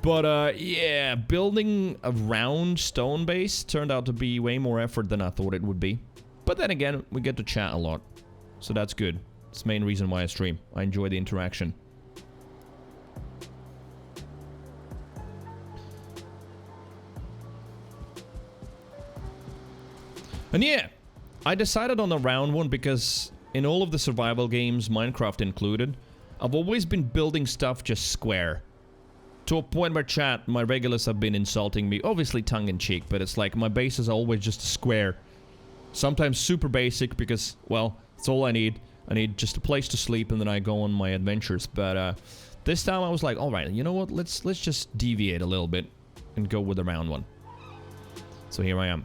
But, yeah, building a round stone base turned out to be way more effort than I thought it would be. But then again, we get to chat a lot. So that's good. It's the main reason why I stream. I enjoy the interaction. And yeah, I decided on the round one because in all of the survival games, Minecraft included, I've always been building stuff just square. To a point where chat, my regulars have been insulting me, obviously tongue-in-cheek, but it's like my base is always just a square. Sometimes super basic because, well, it's all I need. I need just a place to sleep and then I go on my adventures. But this time I was like, alright, you know what, let's just deviate a little bit and go with the round one. So here I am.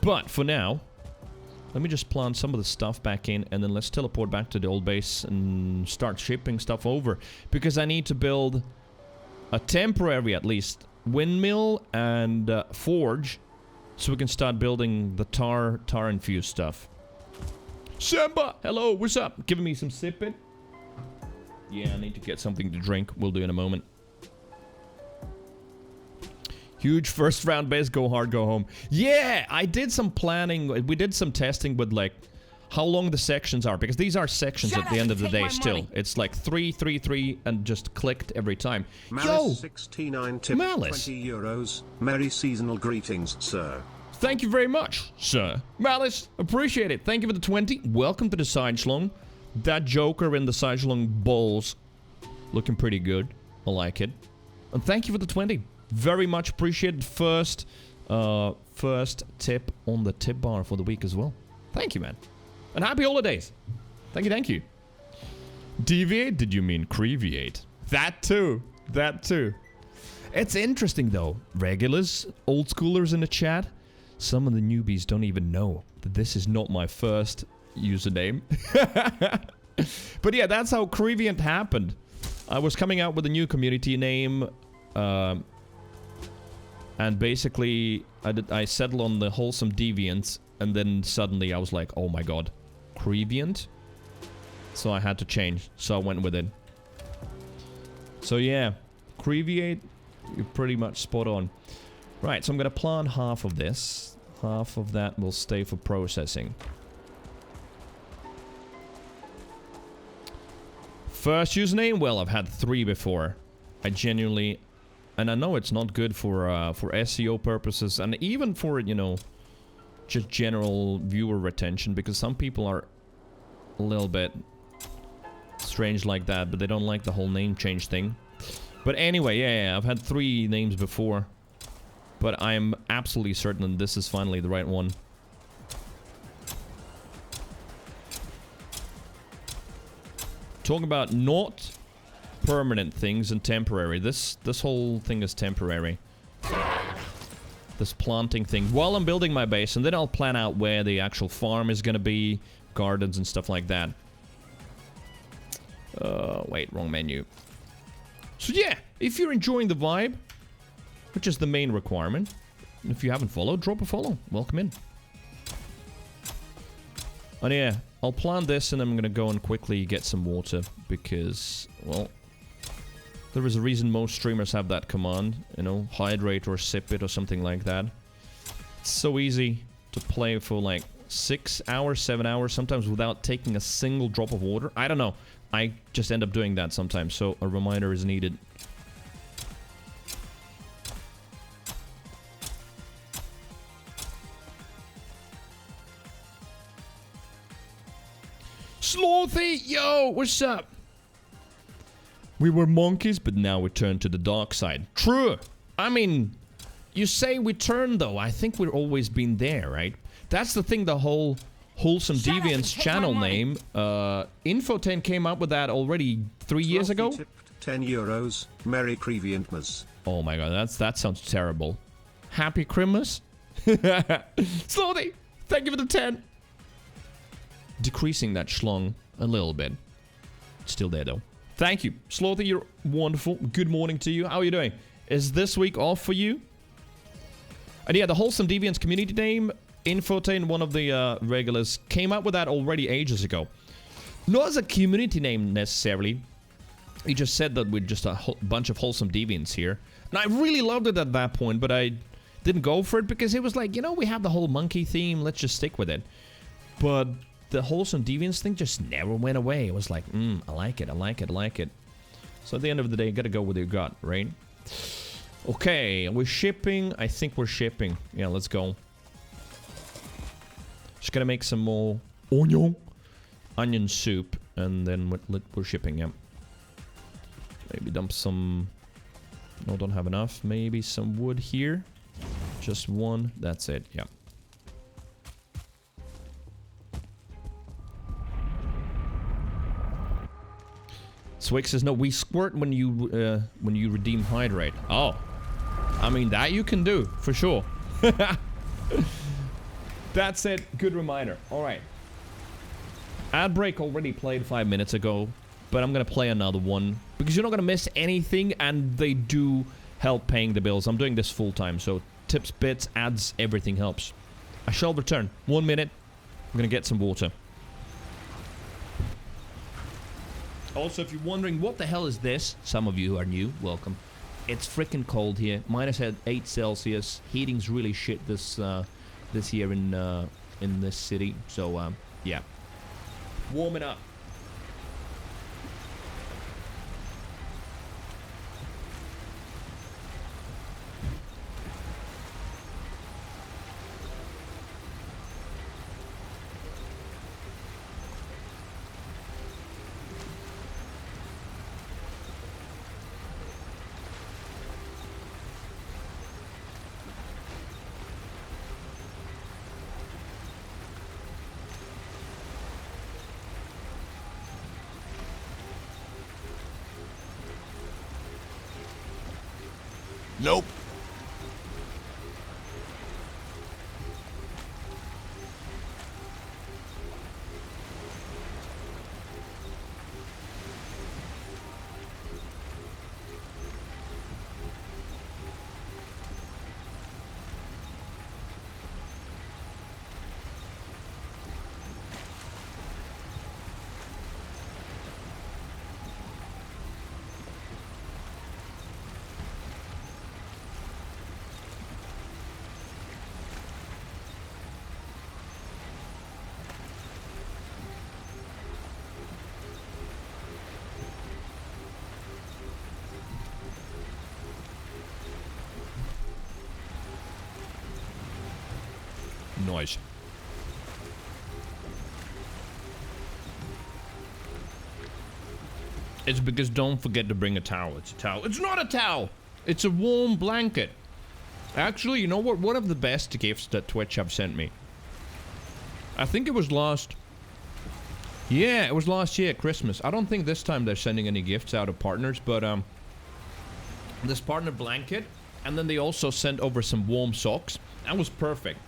But for now, let me just plant some of the stuff back in and then let's teleport back to the old base and start shipping stuff over. Because I need to build a temporary, at least, windmill and forge so we can start building the tar-infused stuff. Samba! Hello, what's up? Giving me some sipping? Yeah, I need to get something to drink. We'll do in a moment. Huge first round base, go hard, go home. Yeah, I did some planning. We did some testing with, like, how long the sections are. Because these are sections at the end of the day still. It's like 3, 3, 3, and just clicked every time. Malice 69 tip, Malice. 20 euros. Merry seasonal greetings, sir. Thank you very much, sir. Malice, appreciate it. Thank you for the 20. Welcome to the side schlong. That Joker in the side schlong balls. Looking pretty good. I like it. And thank you for the 20. Very much appreciated. First tip on the tip bar for the week as well. Thank you, man. And happy holidays. Thank you, thank you. Deviate? Did you mean Creeviate? That too. That too. It's interesting, though. Regulars, old schoolers in the chat. Some of the newbies don't even know that this is not my first username. But yeah, that's how Creeviant happened. I was coming out with a new community name, and basically I settled on the Wholesome Deviants, and then suddenly I was like, oh my god, Creeviant? So I had to change, so I went with it. So yeah, Creeviate, you're pretty much spot on. Right, so I'm gonna plant half of this. Half of that will stay for processing. First username? Well, I've had 3 before. I genuinely... And I know it's not good for SEO purposes, and even for, you know, just general viewer retention, because some people are a little bit strange like that, but they don't like the whole name change thing. But anyway, yeah, I've had 3 names before, but I'm absolutely certain this is finally the right one. Talking about not permanent things and temporary. This whole thing is temporary. This planting thing. While I'm building my base, and then I'll plan out where the actual farm is gonna be, gardens and stuff like that. Wait, wrong menu. So yeah, if you're enjoying the vibe, which is the main requirement, and if you haven't followed, drop a follow. Welcome in. And yeah, I'll plant this and I'm gonna go and quickly get some water because, well, there is a reason most streamers have that command, you know, hydrate or sip it or something like that. It's so easy to play for like 6 hours, 7 hours, sometimes without taking a single drop of water. I don't know. I just end up doing that sometimes, so a reminder is needed. Slothy! Yo, what's up? We were monkeys, but now we turn to the dark side. True! I mean, you say we turn, though. I think we've always been there, right? That's the thing, the whole Wholesome Deviants channel name. Infotain came up with that already 3 years ago. Tipped 10 euros. Merry Creeviantmas. Oh my god, that sounds terrible. Happy Christmas? Slowly! Thank you for the 10! Decreasing that schlong a little bit. Still there though. Thank you. Slothy, you're wonderful. Good morning to you. How are you doing? Is this week off for you? And yeah, the Wholesome Deviants community name, Infotain, one of the regulars, came up with that already ages ago. Not as a community name necessarily. He just said that we're just a bunch of Wholesome Deviants here. And I really loved it at that point, but I didn't go for it because it was like, you know, we have the whole monkey theme, let's just stick with it. But the Wholesome Deviants thing just never went away. It was like, I like it, I like it, I like it. So at the end of the day, you gotta go with your gut, right? Okay, we're shipping. I think we're shipping. Yeah, let's go. Just gonna make some more onion soup, and then we're shipping, yeah. Maybe dump some... No, don't have enough. Maybe some wood here. Just one. That's it, yeah. Swick says, no, we squirt when you redeem hydrate. Oh. I mean, that you can do, for sure. That's it. Good reminder. Alright. Ad break already played 5 minutes ago, but I'm gonna play another one because you're not gonna miss anything, and they do help paying the bills. I'm doing this full time, so tips, bits, ads, everything helps. I shall return. 1 minute. I'm gonna get some water. Also, if you're wondering what the hell is this, some of you who are new, welcome. It's freaking cold here. Minus 8 Celsius. Heating's really shit this year in this city. So yeah, warming up. Nope. It's because don't forget to bring a towel. It's a towel. It's not a towel! It's a warm blanket. Actually, you know what? One of the best gifts that Twitch have sent me. I think it was last... Yeah, it was last year at Christmas. I don't think this time they're sending any gifts out of partners, but this partner blanket, and then they also sent over some warm socks. That was perfect.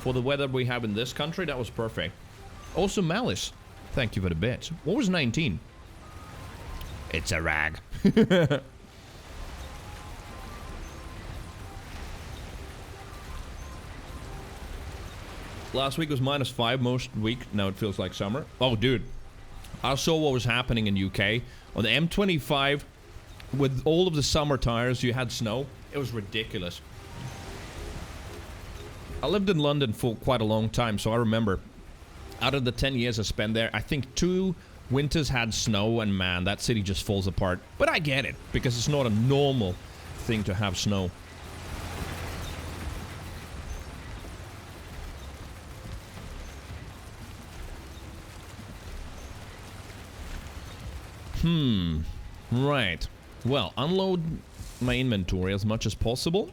For the weather we have in this country, that was perfect. Also, Malice. Thank you for the bits. What was 19? It's a rag. Last week was -5 most week. Now it feels like summer. Oh, dude. I saw what was happening in UK. On the M25, with all of the summer tires, you had snow. It was ridiculous. I lived in London for quite a long time, so I remember. Out of the 10 years I spent there, I think 2 winters had snow, and man, that city just falls apart. But I get it, because it's not a normal thing to have snow. Right. Well, unload my inventory as much as possible.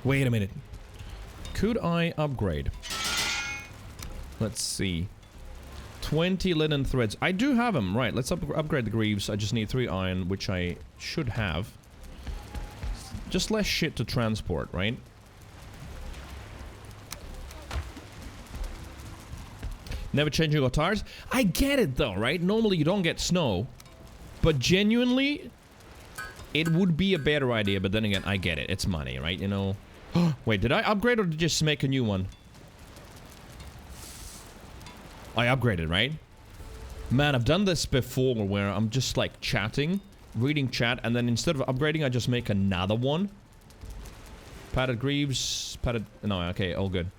Wait a minute. Could I upgrade? Let's see. 20 linen threads. I do have them. Right, let's upgrade the greaves. I just need 3 iron, which I should have. Just less shit to transport, right? Never changing your tires? I get it though, right? Normally you don't get snow. But genuinely, it would be a better idea. But then again, I get it. It's money, right? You know. Wait, did I upgrade or did I just make a new one? I upgraded, right? Man, I've done this before where I'm just like chatting, reading chat, and then instead of upgrading, I just make another one. Padded greaves, padded... No, okay, all good.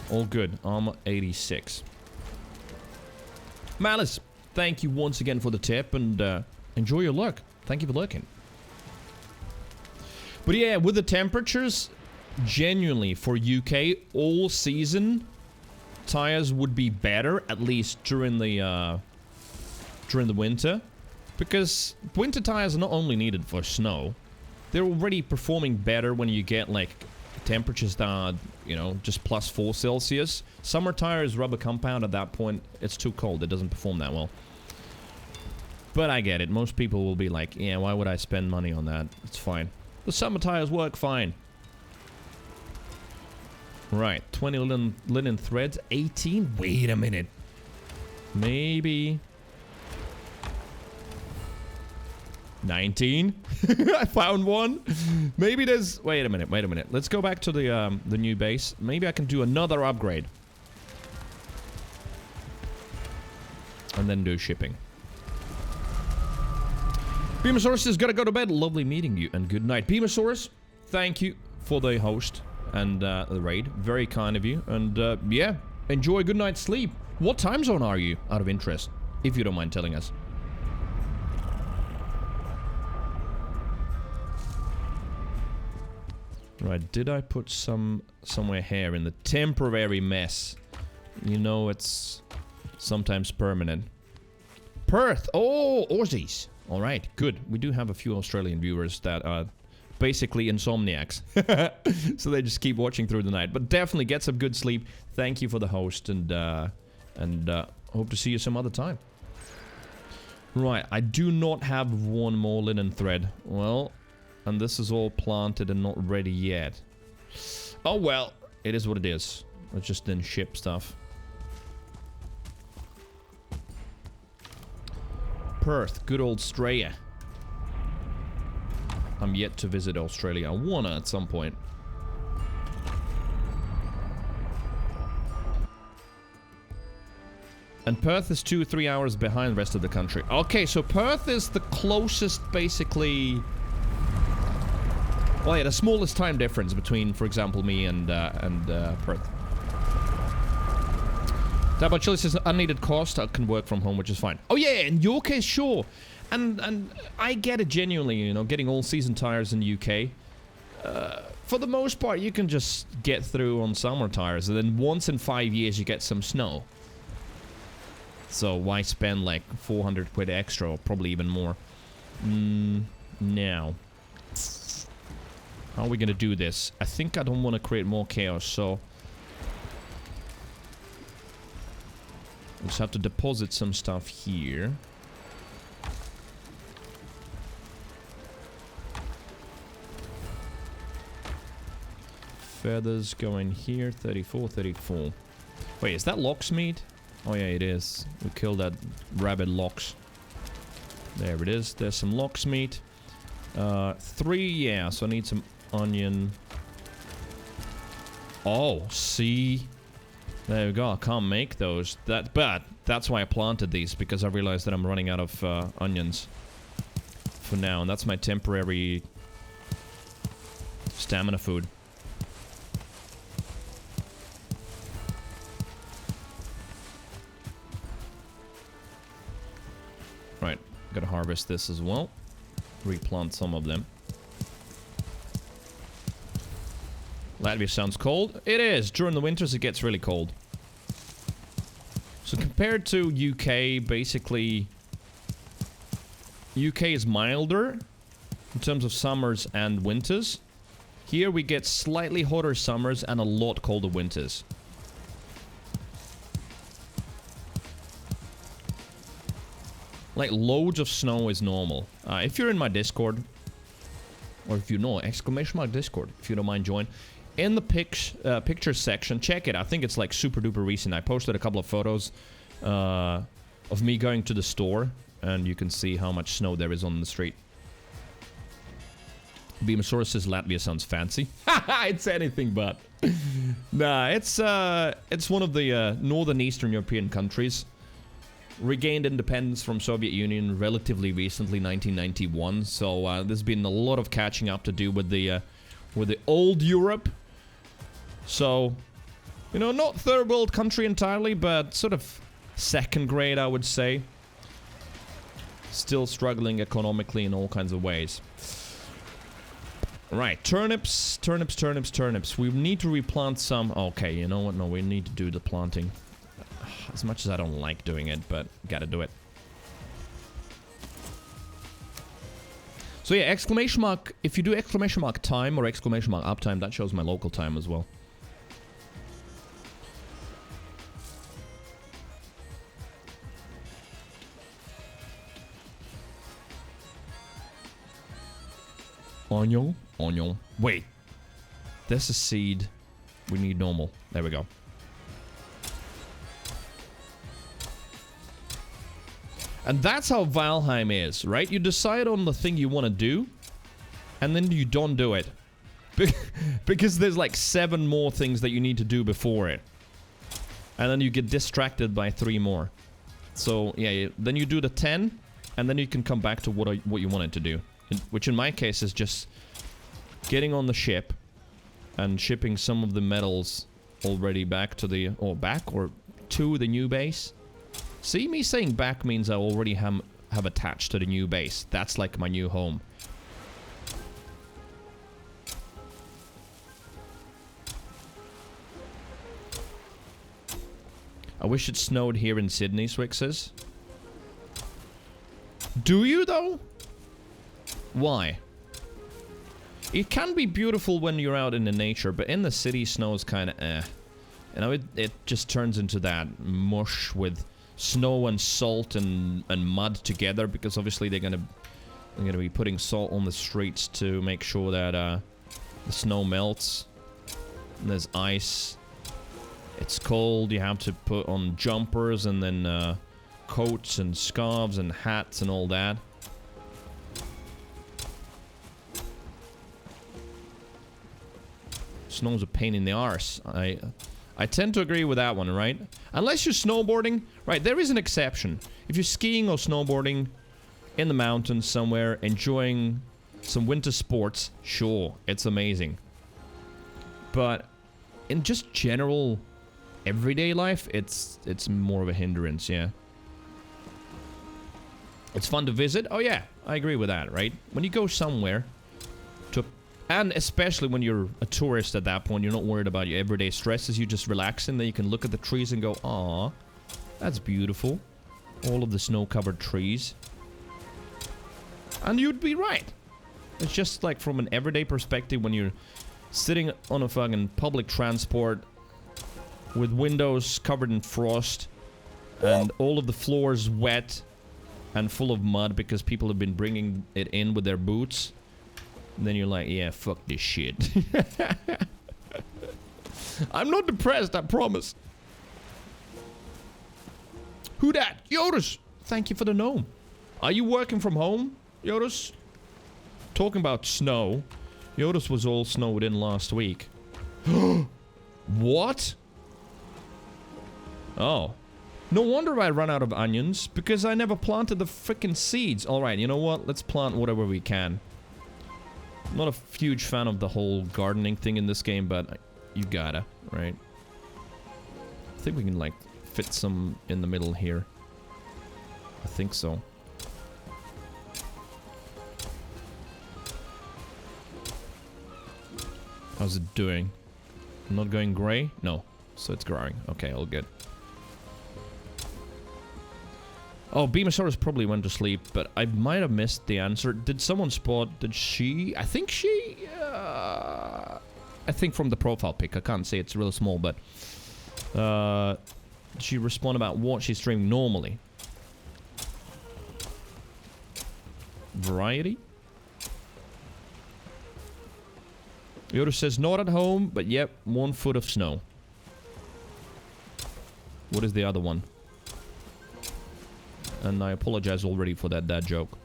All good. Armor 86. Malice, thank you once again for the tip, and enjoy your luck. Thank you for lurking. But yeah, with the temperatures, genuinely, for UK, all season, tires would be better, at least during the winter. Because winter tires are not only needed for snow, they're already performing better when you get, like, temperatures down, you know, just +4 Celsius. Summer tires, rubber compound, at that point, it's too cold. It doesn't perform that well. But I get it. Most people will be like, yeah, why would I spend money on that? It's fine. The summer tires work fine. Right, 20 linen threads, 18? Wait a minute. Maybe... 19? I found one. Maybe there's... Wait a minute, wait a minute. Let's go back to the new base. Maybe I can do another upgrade. And then do shipping. Beamosaurus has got to go to bed. Lovely meeting you, and good night. Beamosaurus, thank you for the host and the raid. Very kind of you. And yeah, enjoy a good night's sleep. What time zone are you, out of interest? If you don't mind telling us. Right, did I put somewhere here in the temporary mess? You know, it's sometimes permanent. Perth! Oh, Aussies! Alright, good. We do have a few Australian viewers that are basically insomniacs. So they just keep watching through the night. But definitely get some good sleep. Thank you for the host, and hope to see you some other time. Right, I do not have one more linen thread. Well... And this is all planted and not ready yet. Oh well, it is what it is. I just didn't ship stuff. Perth, good old Australia. I'm yet to visit Australia. I wanna at some point. And Perth is 2-3 hours behind the rest of the country. Okay, so Perth is the closest, basically... Well, yeah, the smallest time difference between, for example, me and Perth. Dabba Chili says unneeded cost. I can work from home, which is fine. Oh yeah, in your case, sure. And I get it genuinely, you know, getting all season tires in the UK. For the most part, you can just get through on summer tires, and then once in 5 years you get some snow. So why spend like 400 quid extra, or probably even more? Now, how are we gonna do this? I think I don't want to create more chaos, so we just have to deposit some stuff here. Feathers going here, 34, 34. Wait, is that locksmeat? Oh yeah, it is. We killed that rabid lox. There it is. There's some locksmeat. 3, yeah, so I need some onion. Oh, see? There we go. I can't make those. But that's why I planted these, because I realized that I'm running out of onions for now, and that's my temporary stamina food. Right, gotta harvest this as well. Replant some of them. Latvia sounds cold. It is. During the winters it gets really cold. So compared to UK, basically UK is milder in terms of summers and winters. Here we get slightly hotter summers and a lot colder winters. Like, loads of snow is normal. If you're in my Discord, or if you know, !Discord, if you don't mind join. In the pictures section, check it. I think it's like super duper recent. I posted a couple of photos of me going to the store, and you can see how much snow there is on the street. Beamosaurus says Latvia sounds fancy. Haha, it's anything but. Nah, it's one of the northern Eastern European countries. Regained independence from Soviet Union relatively recently, 1991. So there's been a lot of catching up to do with the old Europe. So, you know, not third world country entirely, but sort of second grade, I would say. Still struggling economically in all kinds of ways. Right, turnips, turnips, turnips, turnips. We need to replant some. Okay, you know what? No, we need to do the planting. As much as I don't like doing it, but gotta do it. So yeah, exclamation mark. If you do exclamation mark time or exclamation mark uptime, that shows my local time as well. Onion, onion. Wait, there's a seed. We need normal. There we go. And that's how Valheim is, right? You decide on the thing you want to do, and then you don't do it. Because there's like 7 more things that you need to do before it. And then you get distracted by 3 more. So, yeah, then you do the 10, and then you can come back to what you wanted to do. Which in my case is just getting on the ship and shipping some of the metals already back to the... or back or to the new base. See, me saying back means I already have attached to the new base. That's like my new home. I wish it snowed here in Sydney, Swixes. Do you, though? Why? It can be beautiful when you're out in the nature, but in the city, snow is kind of eh. You know, it just turns into that mush with snow and salt and mud together, because obviously they're gonna be putting salt on the streets to make sure that the snow melts. And there's ice. It's cold. You have to put on jumpers and then coats and scarves and hats and all that. Snow's a pain in the arse. I tend to agree with that one, right? Unless you're snowboarding, right, there is an exception. If you're skiing or snowboarding in the mountains somewhere, enjoying some winter sports, sure, it's amazing. But in just general everyday life, it's more of a hindrance, yeah. It's fun to visit. Oh yeah, I agree with that, right? When you go somewhere to And especially when you're a tourist at that point, you're not worried about your everyday stresses. You're just relaxing. Then you can look at the trees and go, "Aw, that's beautiful." All of the snow-covered trees. And you'd be right. It's just like from an everyday perspective when you're sitting on a fucking public transport with windows covered in frost and all of the floors wet and full of mud because people have been bringing it in with their boots. And then you're like, yeah, fuck this shit. I'm not depressed, I promise. Who dat? Yodas! Thank you for the gnome. Are you working from home, Yodas? Talking about snow. Yodas was all snowed in last week. What? Oh. No wonder I run out of onions, because I never planted the frickin' seeds. Alright, you know what? Let's plant whatever we can. I'm not a huge fan of the whole gardening thing in this game, but you gotta, right? I think we can, like, fit some in the middle here. I think so. How's it doing? Not going gray? No. So it's growing. Okay, all good. Oh, Beamosaurus probably went to sleep, but I might have missed the answer. Did someone spot? Did she? I think she... I think from the profile pic. I can't say it's really small, but... she responded about what she's streaming normally. Variety? Yoda says not at home, but yep, 1 foot of snow. What is the other one? And I apologize already for that dad joke.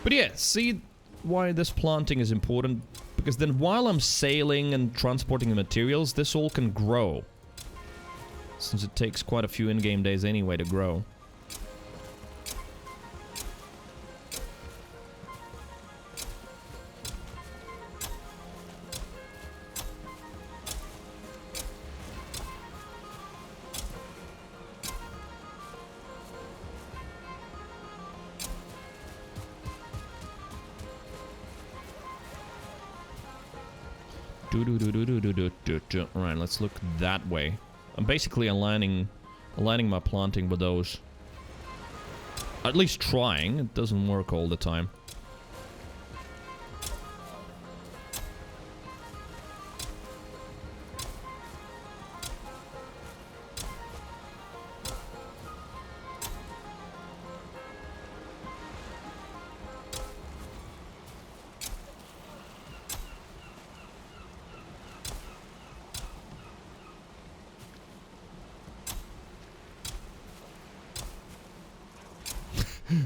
But yeah, see why this planting is important? Because then while I'm sailing and transporting the materials, this all can grow. Since it takes quite a few in-game days anyway to grow. Alright, let's look that way. I'm basically aligning my planting with those. At least trying. It doesn't work all the time.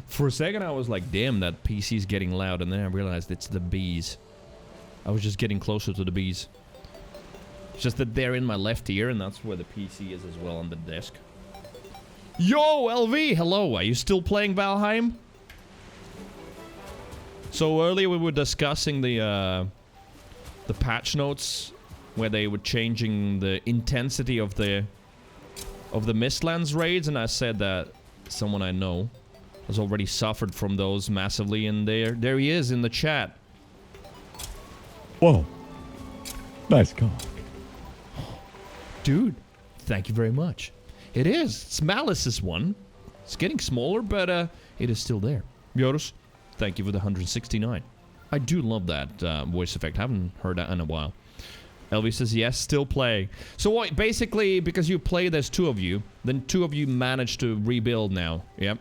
For a second I was like, damn, that PC's getting loud, and then I realized it's the bees. I was just getting closer to the bees. It's just that they're in my left ear, and that's where the PC is as well on the desk. Yo, LV! Hello, are you still playing Valheim? So earlier we were discussing the patch notes, where they were changing the intensity of the Mistlands raids, and I said that someone I know has already suffered from those massively, and there he is in the chat. Whoa. Nice call. Dude, thank you very much. It is. It's Malice's one. It's getting smaller, but it is still there. Yodos, thank you for the 169. I do love that voice effect. I haven't heard that in a while. Elvis says, yes, still playing. So what, basically, because you play, there's 2 of you, then 2 of you managed to rebuild now. Yep.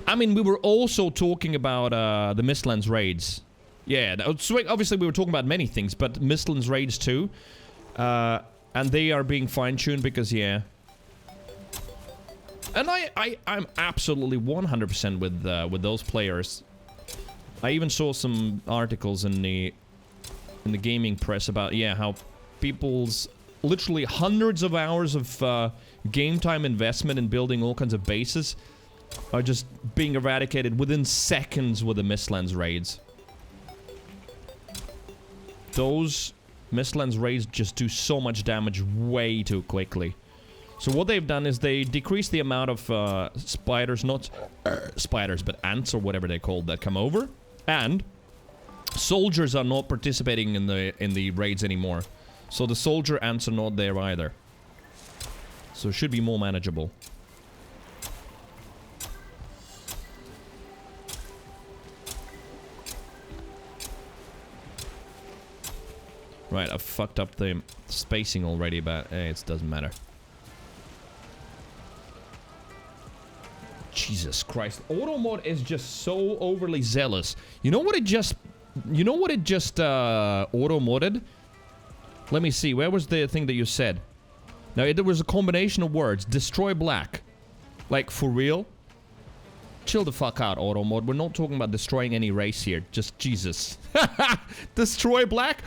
I mean, we were also talking about the Mistlands raids. Yeah, obviously we were talking about many things, but Mistlands raids too. And they are being fine-tuned because, yeah. And I'm absolutely 100% with those players. I even saw some articles in the gaming press about, yeah, how people's literally hundreds of hours of game time investment in building all kinds of bases are just being eradicated within seconds with the Mistlands raids. Those Mistlands raids just do so much damage way too quickly. So what they've done is they decrease the amount of spiders, not spiders, but ants or whatever they're called that come over. And soldiers are not participating in the raids anymore. So the soldier ants are not there either. So it should be more manageable. Right, I've fucked up the spacing already, but it doesn't matter. Jesus Christ. Automod is just so overly zealous. You know what it just... You know what it just auto-modded? Let me see. Where was the thing that you said? Now, there was a combination of words. Destroy black. Like, for real? Chill the fuck out, auto-mod. We're not talking about destroying any race here. Just Jesus. Destroy black?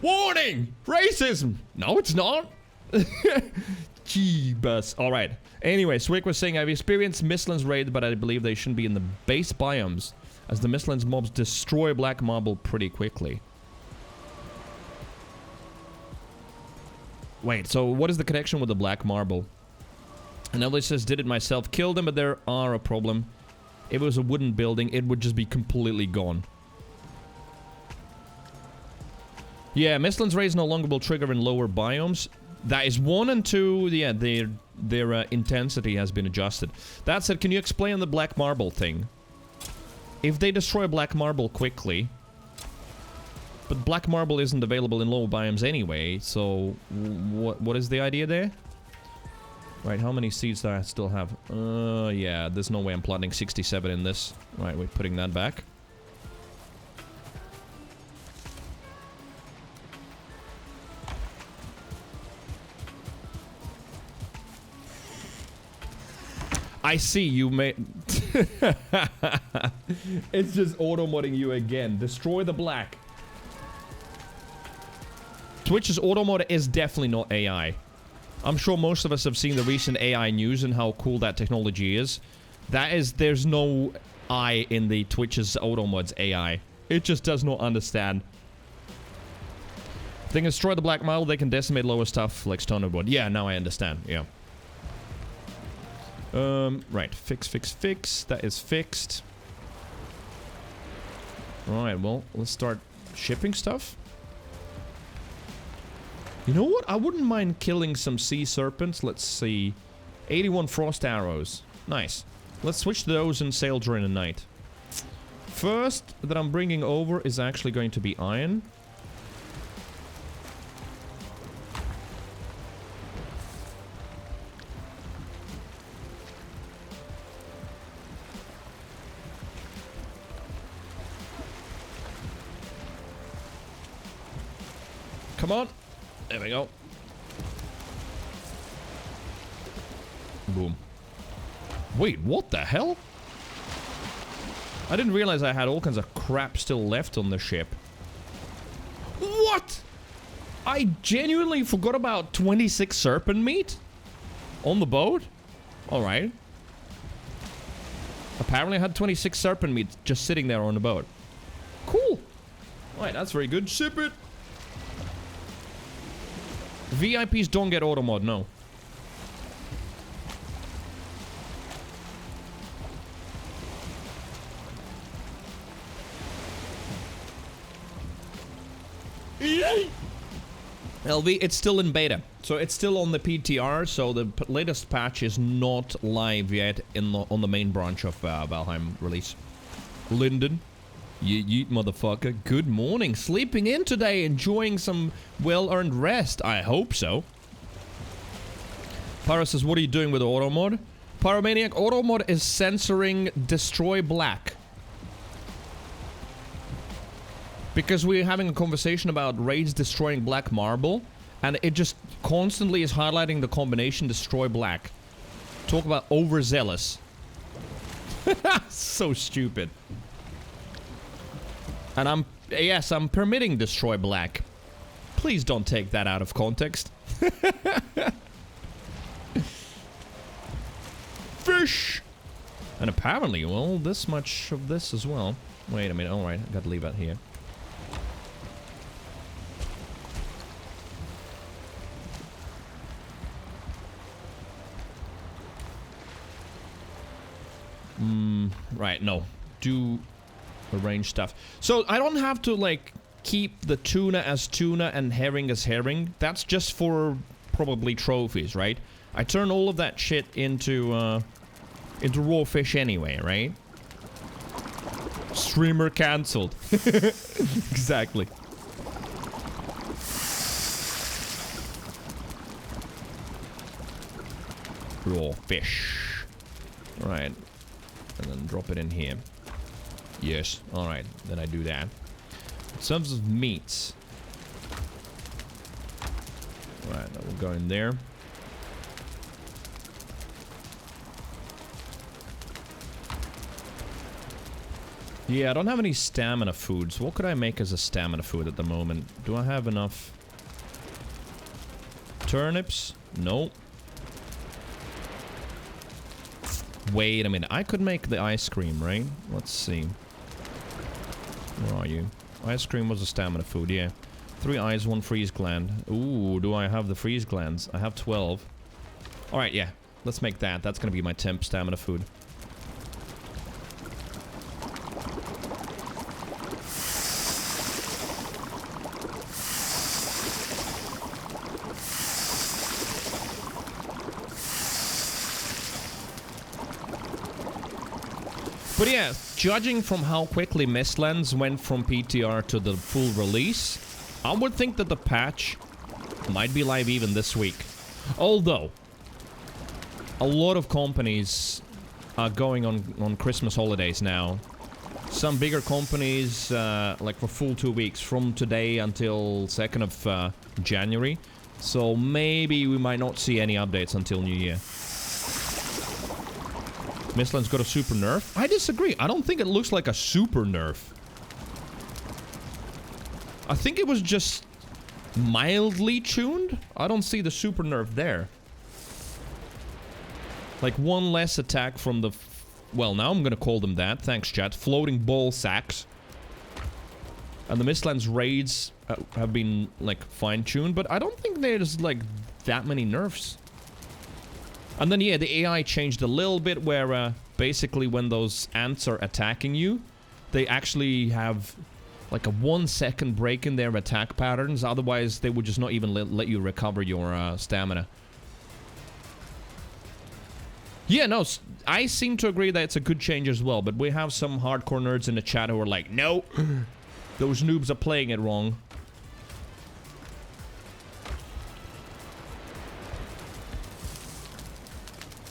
Warning! Racism! No, it's not. Jeebus. Alright. Anyway, Swick was saying, I've experienced Mistlands raids, but I believe they shouldn't be in the base biomes, as the Mistlands mobs destroy black marble pretty quickly. Wait, so what is the connection with the black marble? Another says, did it myself, killed them, but there are a problem. If it was a wooden building, it would just be completely gone. Yeah, Mistlands raids no longer will trigger in lower biomes. That is 1 and 2, yeah, their intensity has been adjusted. That said, can you explain the black marble thing? If they destroy black marble quickly... But black marble isn't available in low biomes anyway, so... What is the idea there? Right, how many seeds do I still have? Yeah, there's no way I'm planting 67 in this. Right, we're putting that back. I see you made... It's just auto-modding you again. Destroy the black. Twitch's auto-mod is definitely not AI. I'm sure most of us have seen the recent AI news and how cool that technology is. That is, there's no I in the Twitch's auto-mod's AI. It just does not understand. If they can destroy the black marble, they can decimate lower stuff like stone and wood. Yeah, now I understand. Yeah. Right. Fix. That is fixed. Alright, well, let's start shipping stuff. You know what? I wouldn't mind killing some sea serpents. Let's see. 81 frost arrows. Nice. Let's switch to those and sail during the night. First that I'm bringing over is actually going to be iron. Come on. There we go. Boom. Wait, what the hell? I didn't realize I had all kinds of crap still left on the ship. What? I genuinely forgot about 26 serpent meat? On the boat? Alright. Apparently I had 26 serpent meat just sitting there on the boat. Cool. Alright, that's very good. Ship it. VIPs don't get auto mod, no. LV, it's still in beta. So it's still on the PTR, so the latest patch is not live yet on the main branch of Valheim release. Linden. Yeet, motherfucker. Good morning. Sleeping in today, enjoying some well-earned rest. I hope so. Pyro says, what are you doing with auto mod? Pyromaniac, auto mod is censoring destroy black. Because we're having a conversation about raids destroying black marble, and it just constantly is highlighting the combination destroy black. Talk about overzealous. So stupid. And I'm permitting destroy black. Please don't take that out of context. Fish! And apparently, well, this much of this as well. Wait a minute, alright, I gotta leave that here. Right, no. Do arrange stuff. So I don't have to, like, keep the tuna as tuna and herring as herring. That's just for probably trophies, right? I turn all of that shit into raw fish anyway, right? Streamer cancelled. Exactly. Raw fish. Alright. And then drop it in here. Yes. Alright. Then I do that. In terms of meats. Alright, that will go in there. Yeah, I don't have any stamina foods. What could I make as a stamina food at the moment? Do I have enough? Turnips? Nope. Wait a minute. I could make the ice cream, right? Let's see. Where are you? Ice cream was a stamina food, yeah. 3 eyes, 1 freeze gland. Ooh, do I have the freeze glands? I have 12. Alright, yeah. Let's make that. That's gonna be my temp stamina food. But yeah, judging from how quickly Mistlands went from PTR to the full release, I would think that the patch might be live even this week. Although, a lot of companies are going on Christmas holidays now. Some bigger companies, like for full 2 weeks, from today until 2nd of January. So maybe we might not see any updates until New Year. Mistlands got a super nerf? I disagree. I don't think it looks like a super nerf. I think it was just mildly tuned. I don't see the super nerf there. Like one less attack from the... well, now I'm gonna call them that. Thanks, chat. Floating ball sacks. And the Mistlands raids have been, like, fine-tuned. But I don't think there's, like, that many nerfs. And then, yeah, the AI changed a little bit where, basically when those ants are attacking you, they actually have, like, a 1-second break in their attack patterns. Otherwise, they would just not even let you recover your stamina. Yeah, no, I seem to agree that it's a good change as well. But we have some hardcore nerds in the chat who are like, no, those noobs are playing it wrong.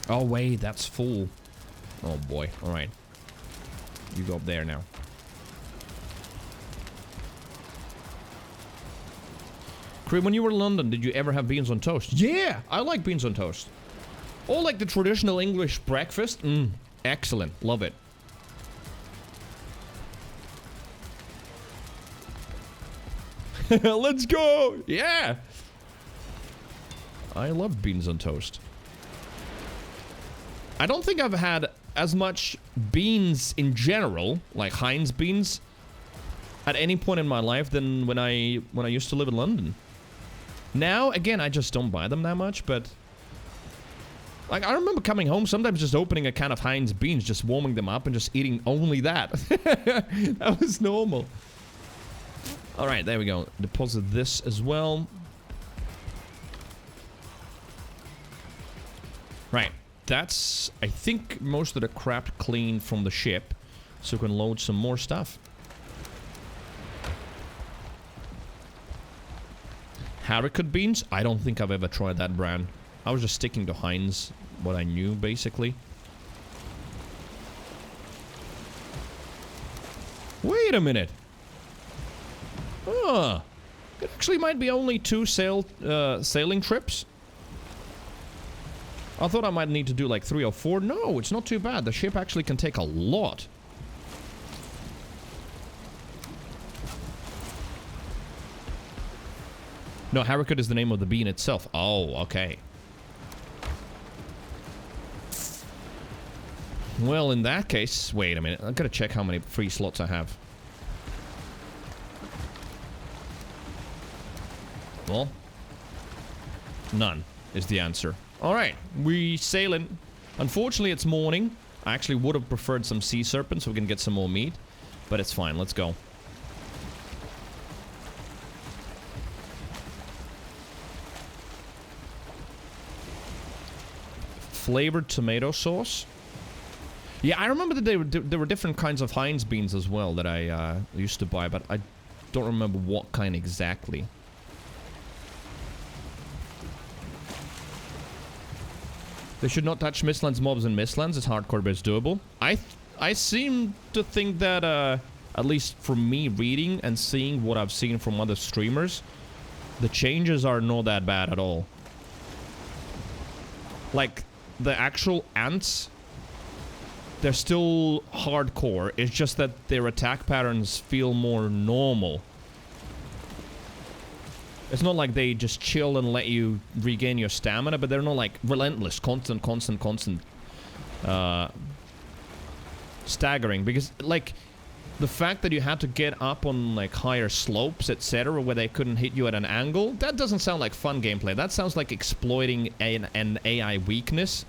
Oh, wait, that's full. Oh, boy. All right. You go up there now. Cream, when you were in London, did you ever have beans on toast? Yeah, I like beans on toast. Or like the traditional English breakfast. Excellent. Love it. Let's go. Yeah. I love beans on toast. I don't think I've had as much beans in general, like Heinz beans, at any point in my life than when I used to live in London. Now, again, I just don't buy them that much, but... like, I remember coming home, sometimes just opening a can of Heinz beans, just warming them up and just eating only that. That was normal. Alright, there we go. Deposit this as well. Right. That's, I think, most of the crap cleaned from the ship. So we can load some more stuff. Haricot beans? I don't think I've ever tried that brand. I was just sticking to Heinz, what I knew, basically. Wait a minute. Huh. It actually might be only 2 sailing trips. I thought I might need to do like 3 or 4. No, it's not too bad. The ship actually can take a lot. No, haricot is the name of the bean itself. Oh, okay. Well, in that case... wait a minute. I've got to check how many free slots I have. Well, none is the answer. Alright, we sailing. Unfortunately, it's morning. I actually would have preferred some sea serpent so we can get some more meat. But it's fine, let's go. Flavored tomato sauce. Yeah, I remember that there were different kinds of Heinz beans as well that I used to buy, but I don't remember what kind exactly. They should not touch Mistlands mobs in Mistlands. It's hardcore, but it's doable. I seem to think that, at least from me reading and seeing what I've seen from other streamers, the changes are not that bad at all. Like, the actual ants, they're still hardcore. It's just that their attack patterns feel more normal. It's not like they just chill and let you regain your stamina, but they're not like relentless, constant. Staggering, because like the fact that you had to get up on like higher slopes, etc., where they couldn't hit you at an angle, that doesn't sound like fun gameplay. That sounds like exploiting an AI weakness.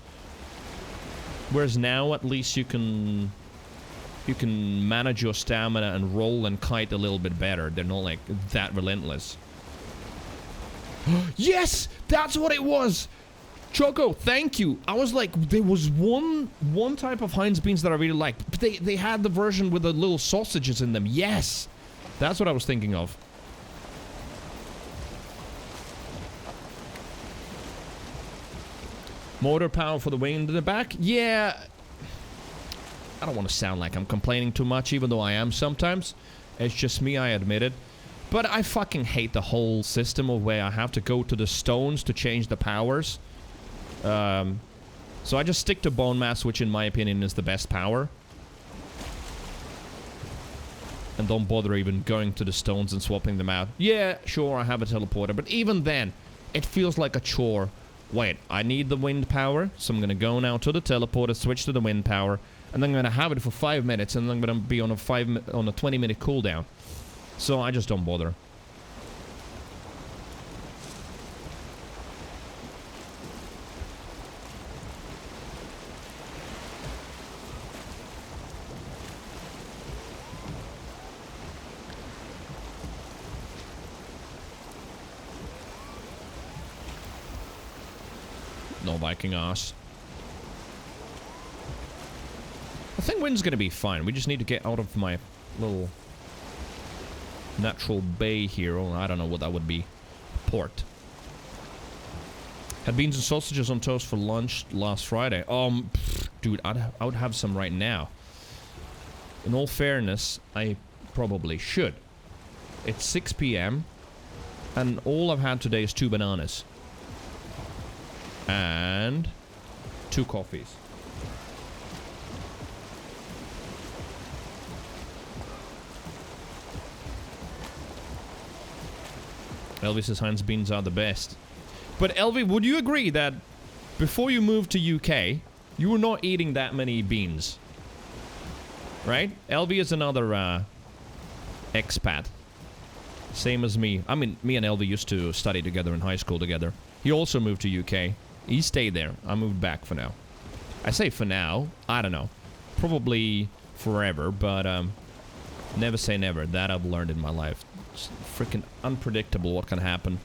Whereas now at least you can manage your stamina and roll and kite a little bit better. They're not like that relentless. Yes! That's what it was! Choco, thank you! I was like, there was one type of Heinz beans that I really liked. But they had the version with the little sausages in them. Yes! That's what I was thinking of. Motor power for the wind in the back? Yeah. I don't want to sound like I'm complaining too much, even though I am sometimes. It's just me, I admit it. But I fucking hate the whole system of where I have to go to the stones to change the powers. So I just stick to bone mass, which in my opinion is the best power. And don't bother even going to the stones and swapping them out. Yeah, sure, I have a teleporter, but even then, it feels like a chore. Wait, I need the wind power, so I'm gonna go now to the teleporter, switch to the wind power, and then I'm gonna have it for 5 minutes, and then I'm gonna be on a 20-minute cooldown. So I just don't bother. No Viking ass. I think wind's gonna be fine. We just need to get out of my little natural bay here. Oh, I don't know what that would be. Port. Had beans and sausages on toast for lunch last Friday. Dude, I would have some right now. In all fairness, I probably should. It's 6 p.m. and all I've had today is 2 bananas. And 2 coffees. Elvis says Heinz beans are the best. But Elvi, would you agree that before you moved to UK, you were not eating that many beans? Right? Elvi is another expat. Same as me. I mean, me and Elvi used to study together in high school together. He also moved to UK. He stayed there. I moved back for now. I say for now. I don't know. Probably forever, but never say never. That I've learned in my life. It's freaking unpredictable what can happen.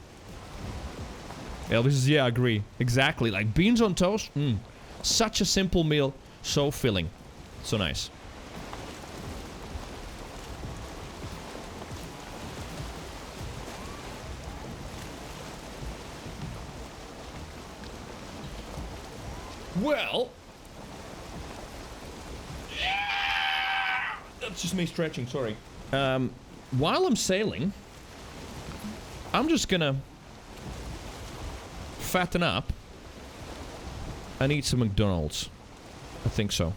Elvis says, yeah, I agree. Exactly. Like beans on toast. Such a simple meal. So filling. So nice. Well, that's just me stretching, sorry. While I'm sailing, I'm just gonna fatten up and eat some McDonald's. I think so.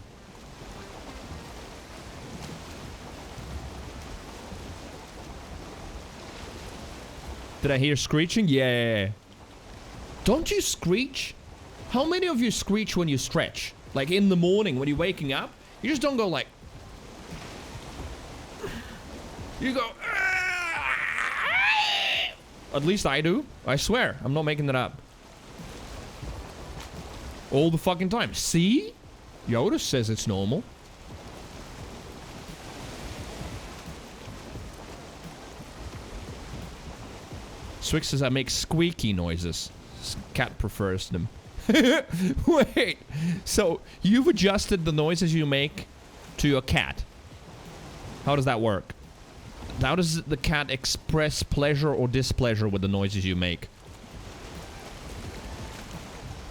Did I hear screeching? Yeah. Don't you screech? How many of you screech when you stretch? Like in the morning when you're waking up? You just don't go like... You go... At least I do. I swear. I'm not making that up. All the fucking time. See? Yoda says it's normal. Swix says I make squeaky noises. Cat prefers them. Wait, so you've adjusted the noises you make to your cat. How does that work? How does the cat express pleasure or displeasure with the noises you make?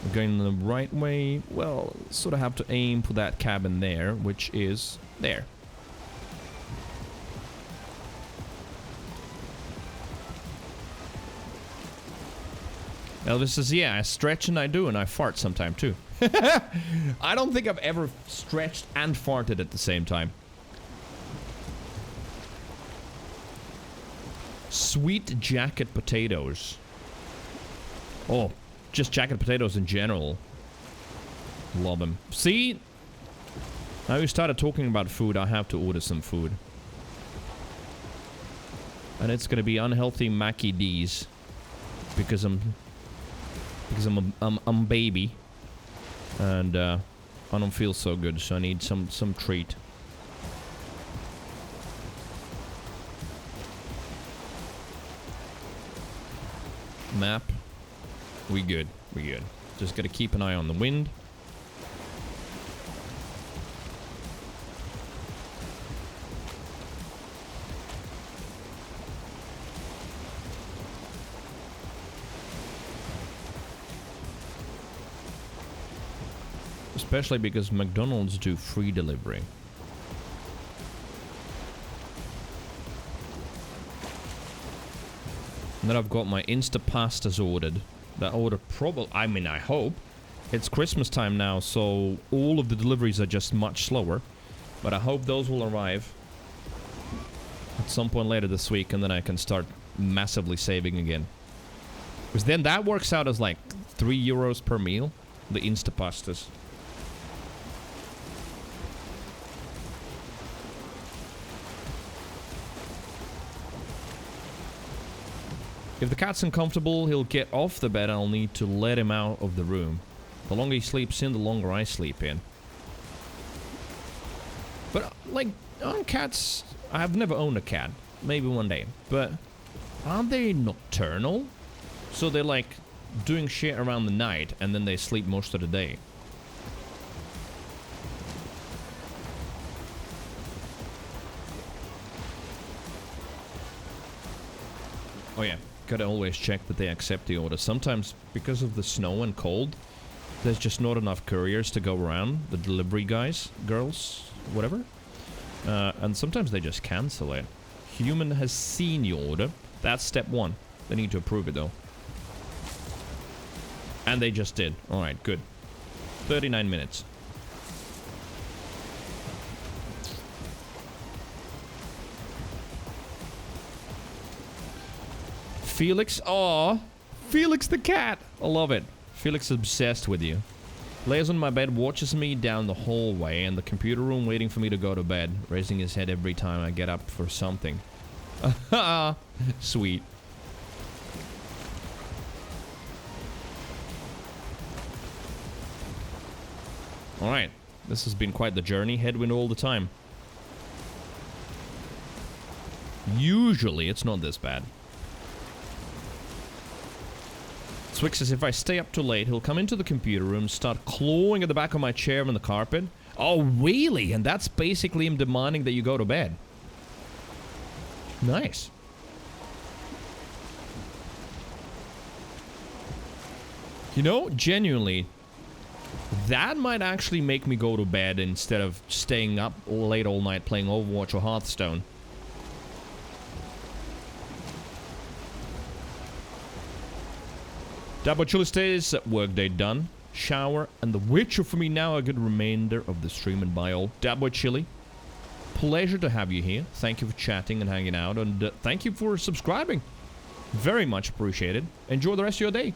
I'm going the right way. Well, sort of have to aim for that cabin there, which is there. Elvis says, yeah, I stretch and I do, and I fart sometime too. I don't think I've ever stretched and farted at the same time. Sweet jacket potatoes. Oh, just jacket potatoes in general. Love them. See? Now you started talking about food, I have to order some food. And it's gonna be unhealthy Mackie D's. Because I'm baby. And I don't feel so good, so I need some treat. Map. We good. We good. Just gotta keep an eye on the wind. Especially because McDonald's do free delivery. And then I've got my Instapastas ordered. That order probably, I mean, I hope. It's Christmas time now, so all of the deliveries are just much slower. But I hope those will arrive at some point later this week, and then I can start massively saving again. Because then that works out as like €3 per meal, the Instapastas. If the cat's uncomfortable, he'll get off the bed. I'll need to let him out of the room. The longer he sleeps in, the longer I sleep in. But, like, aren't cats... I've never owned a cat. Maybe one day. But, aren't they nocturnal? So they're, like, doing shit around the night, and then they sleep most of the day. Oh, yeah. Gotta always check that they accept the order. Sometimes, because of the snow and cold, there's just not enough couriers to go around. The delivery guys, girls, whatever. And sometimes they just cancel it. Human has seen your order. That's step 1. They need to approve it, though. And they just did. Alright, good. 39 minutes. Felix, aw, Felix the cat. I love it. Felix is obsessed with you. Lays on my bed, watches me down the hallway and the computer room, waiting for me to go to bed, raising his head every time I get up for something. Sweet. Alright, this has been quite the journey. Headwind all the time. Usually it's not this bad. Swix says if I stay up too late, he'll come into the computer room, start clawing at the back of my chair and the carpet. Oh, really? And that's basically him demanding that you go to bed. Nice. You know, genuinely, that might actually make me go to bed instead of staying up late all night playing Overwatch or Hearthstone. Dabo Chili stays, workday done, shower, and the Witcher for me now. A good remainder of the stream and by all. Dabo Chili, pleasure to have you here. Thank you for chatting and hanging out, and thank you for subscribing. Very much appreciated. Enjoy the rest of your day.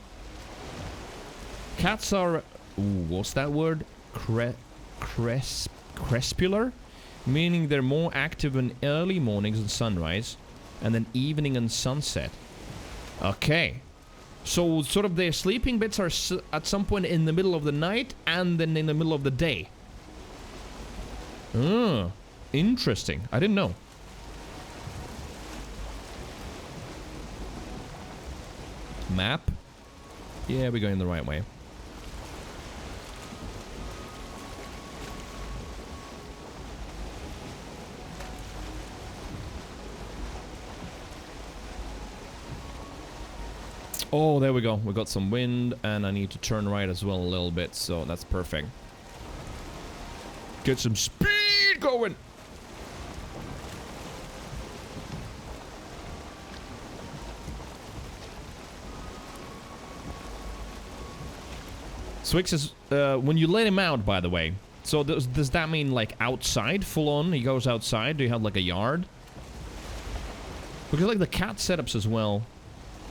Cats are... Ooh, what's that word? Crepuscular? Meaning they're more active in early mornings and sunrise, and then evening and sunset. Okay. So, sort of their sleeping bits are at some point in the middle of the night and then in the middle of the day. Interesting. I didn't know. Map. Yeah, we're going the right way. Oh, there we go. We got some wind, and I need to turn right as well a little bit, so that's perfect. Get some speed going! Swix is, when you let him out, by the way, so does that mean, like, outside, full on? He goes outside? Do you have, like, a yard? Because, like, the cat setups as well.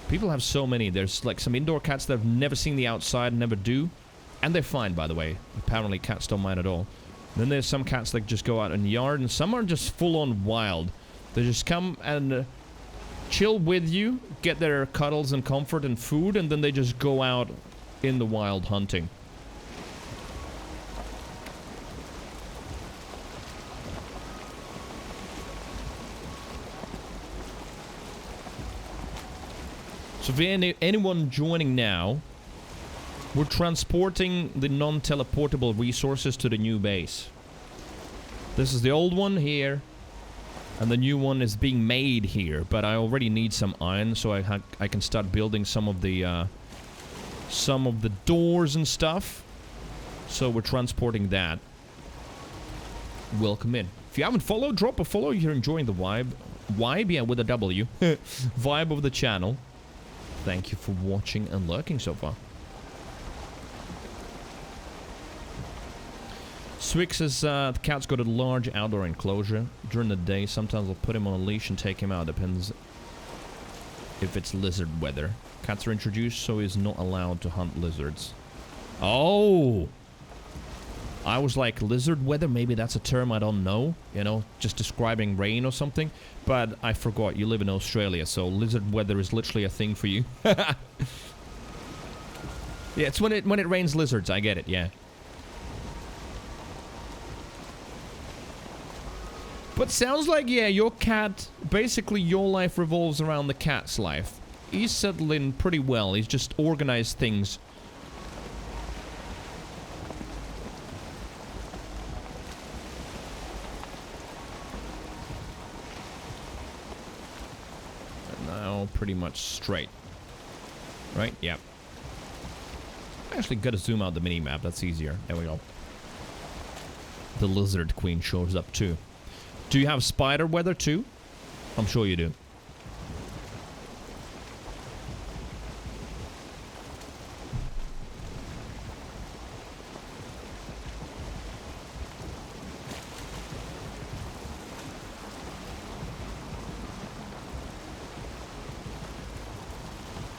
People have so many. There's, like, some indoor cats that have never seen the outside, never do. And they're fine, by the way. Apparently, cats don't mind at all. Then there's some cats that just go out in the yard, and some are just full-on wild. They just come and chill with you, get their cuddles and comfort and food, and then they just go out in the wild hunting. So for anyone joining now, we're transporting the non-teleportable resources to the new base. This is the old one here, and the new one is being made here, but I already need some iron, so I can start building some of the doors and stuff. So we're transporting that. Welcome in. If you haven't followed, drop a follow. You're enjoying the vibe. Vibe, yeah, with a W. Vibe of the channel. Thank you for watching and lurking so far. Swix says the cat's got a large outdoor enclosure. During the day, sometimes I'll put him on a leash and take him out. Depends if it's lizard weather. Cats are introduced, so he's not allowed to hunt lizards. Oh! I was like, lizard weather? Maybe that's a term I don't know. You know, just describing rain or something. But I forgot, you live in Australia, so lizard weather is literally a thing for you. Yeah, it's when it rains lizards, I get it, yeah. But sounds like, yeah, your cat, basically your life revolves around the cat's life. He's settled in pretty well, he's just organized things. Pretty much straight. Right? Yep. I actually gotta zoom out the mini-map. That's easier. There we go. The lizard queen shows up too. Do you have spider weather too? I'm sure you do.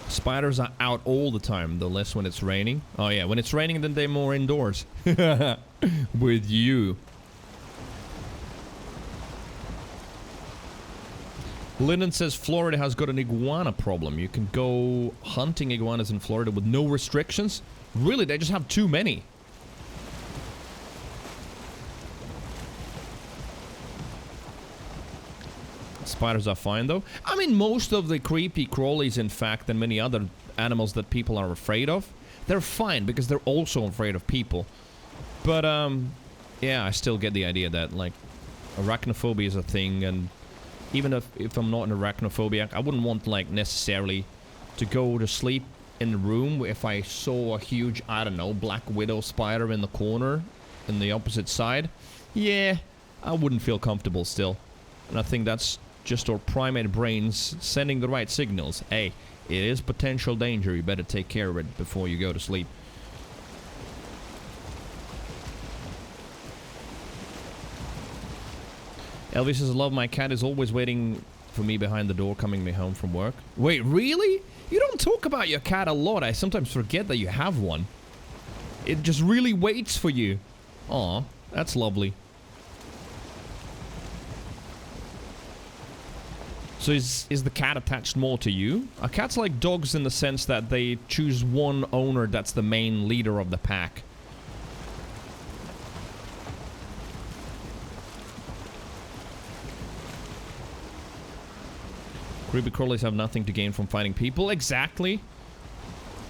Spiders are out all the time, though less when it's raining. Oh yeah, when it's raining, then they're more indoors. With you. Lyndon says Florida has got an iguana problem. You can go hunting iguanas in Florida with no restrictions. Really, they just have too many. Spiders are fine, though. I mean, most of the creepy crawlies, in fact, and many other animals that people are afraid of, they're fine because they're also afraid of people. But, yeah, I still get the idea that, like, arachnophobia is a thing, and even if I'm not an arachnophobiac, I wouldn't want, like, necessarily to go to sleep in the room if I saw a huge, I don't know, black widow spider in the corner in the opposite side. Yeah, I wouldn't feel comfortable still. And I think that's just our primate brains sending the right signals. Hey, it is potential danger. You better take care of it before you go to sleep. Elvis says, I love my cat is always waiting for me behind the door coming me home from work. Wait, really? You don't talk about your cat a lot. I sometimes forget that you have one. It just really waits for you. Aw, that's lovely. So is the cat attached more to you? Are cats like dogs in the sense that they choose one owner that's the main leader of the pack? Creepy crawlies have nothing to gain from fighting people. Exactly.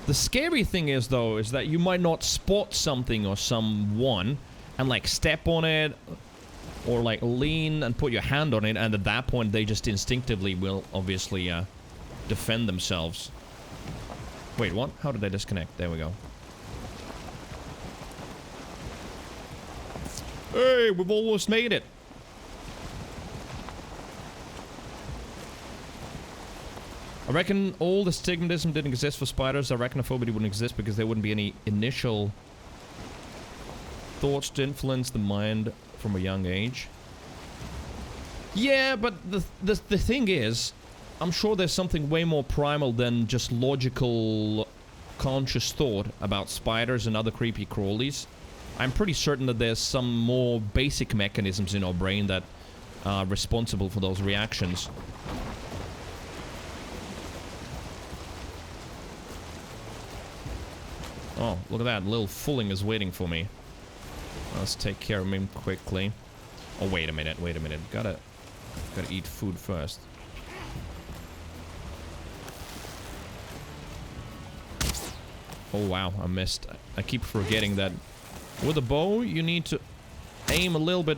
The scary thing is, though, is that you might not spot something or someone and, like, step on it or, like, lean and put your hand on it, and at that point, they just instinctively will, obviously, defend themselves. Wait, what? How did I disconnect? There we go. Hey, we've almost made it. I reckon all the stigmatism didn't exist for spiders. Arachnophobia wouldn't exist because there wouldn't be any initial thoughts to influence the mind from a young age. Yeah, but the thing is, I'm sure there's something way more primal than just logical, conscious thought about spiders and other creepy crawlies. I'm pretty certain that there's some more basic mechanisms in our brain that are responsible for those reactions. Oh, look at that. Little fooling is waiting for me. Let's take care of him quickly. Oh, wait a minute. Wait a minute. Gotta eat food first. Oh, wow. I missed. I keep forgetting that with a bow, you need to aim a little bit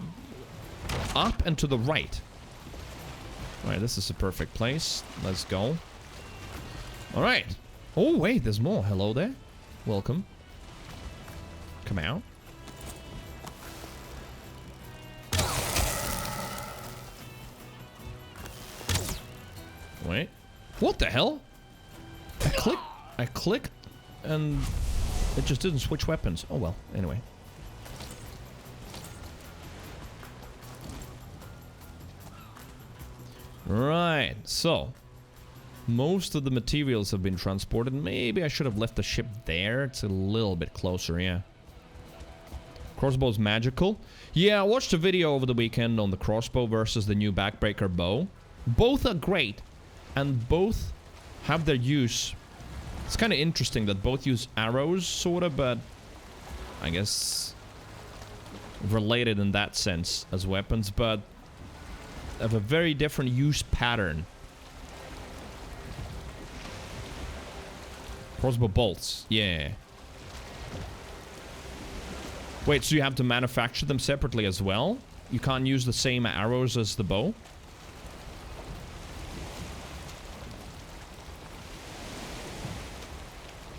up and to the right. Alright, this is a perfect place. Let's go. Alright. Oh, wait. There's more. Hello there. Welcome. Come out. Wait. What the hell? I clicked and it just didn't switch weapons. Oh well, anyway. Right, so most of the materials have been transported. Maybe I should have left the ship there. It's a little bit closer, yeah. Crossbow's magical. Yeah, I watched a video over the weekend on the crossbow versus the new backbreaker bow. Both are great, and both have their use. It's kind of interesting that both use arrows, sort of, but I guess related in that sense as weapons, but have a very different use pattern. Crossbow bolts, yeah. Wait, so you have to manufacture them separately as well? You can't use the same arrows as the bow?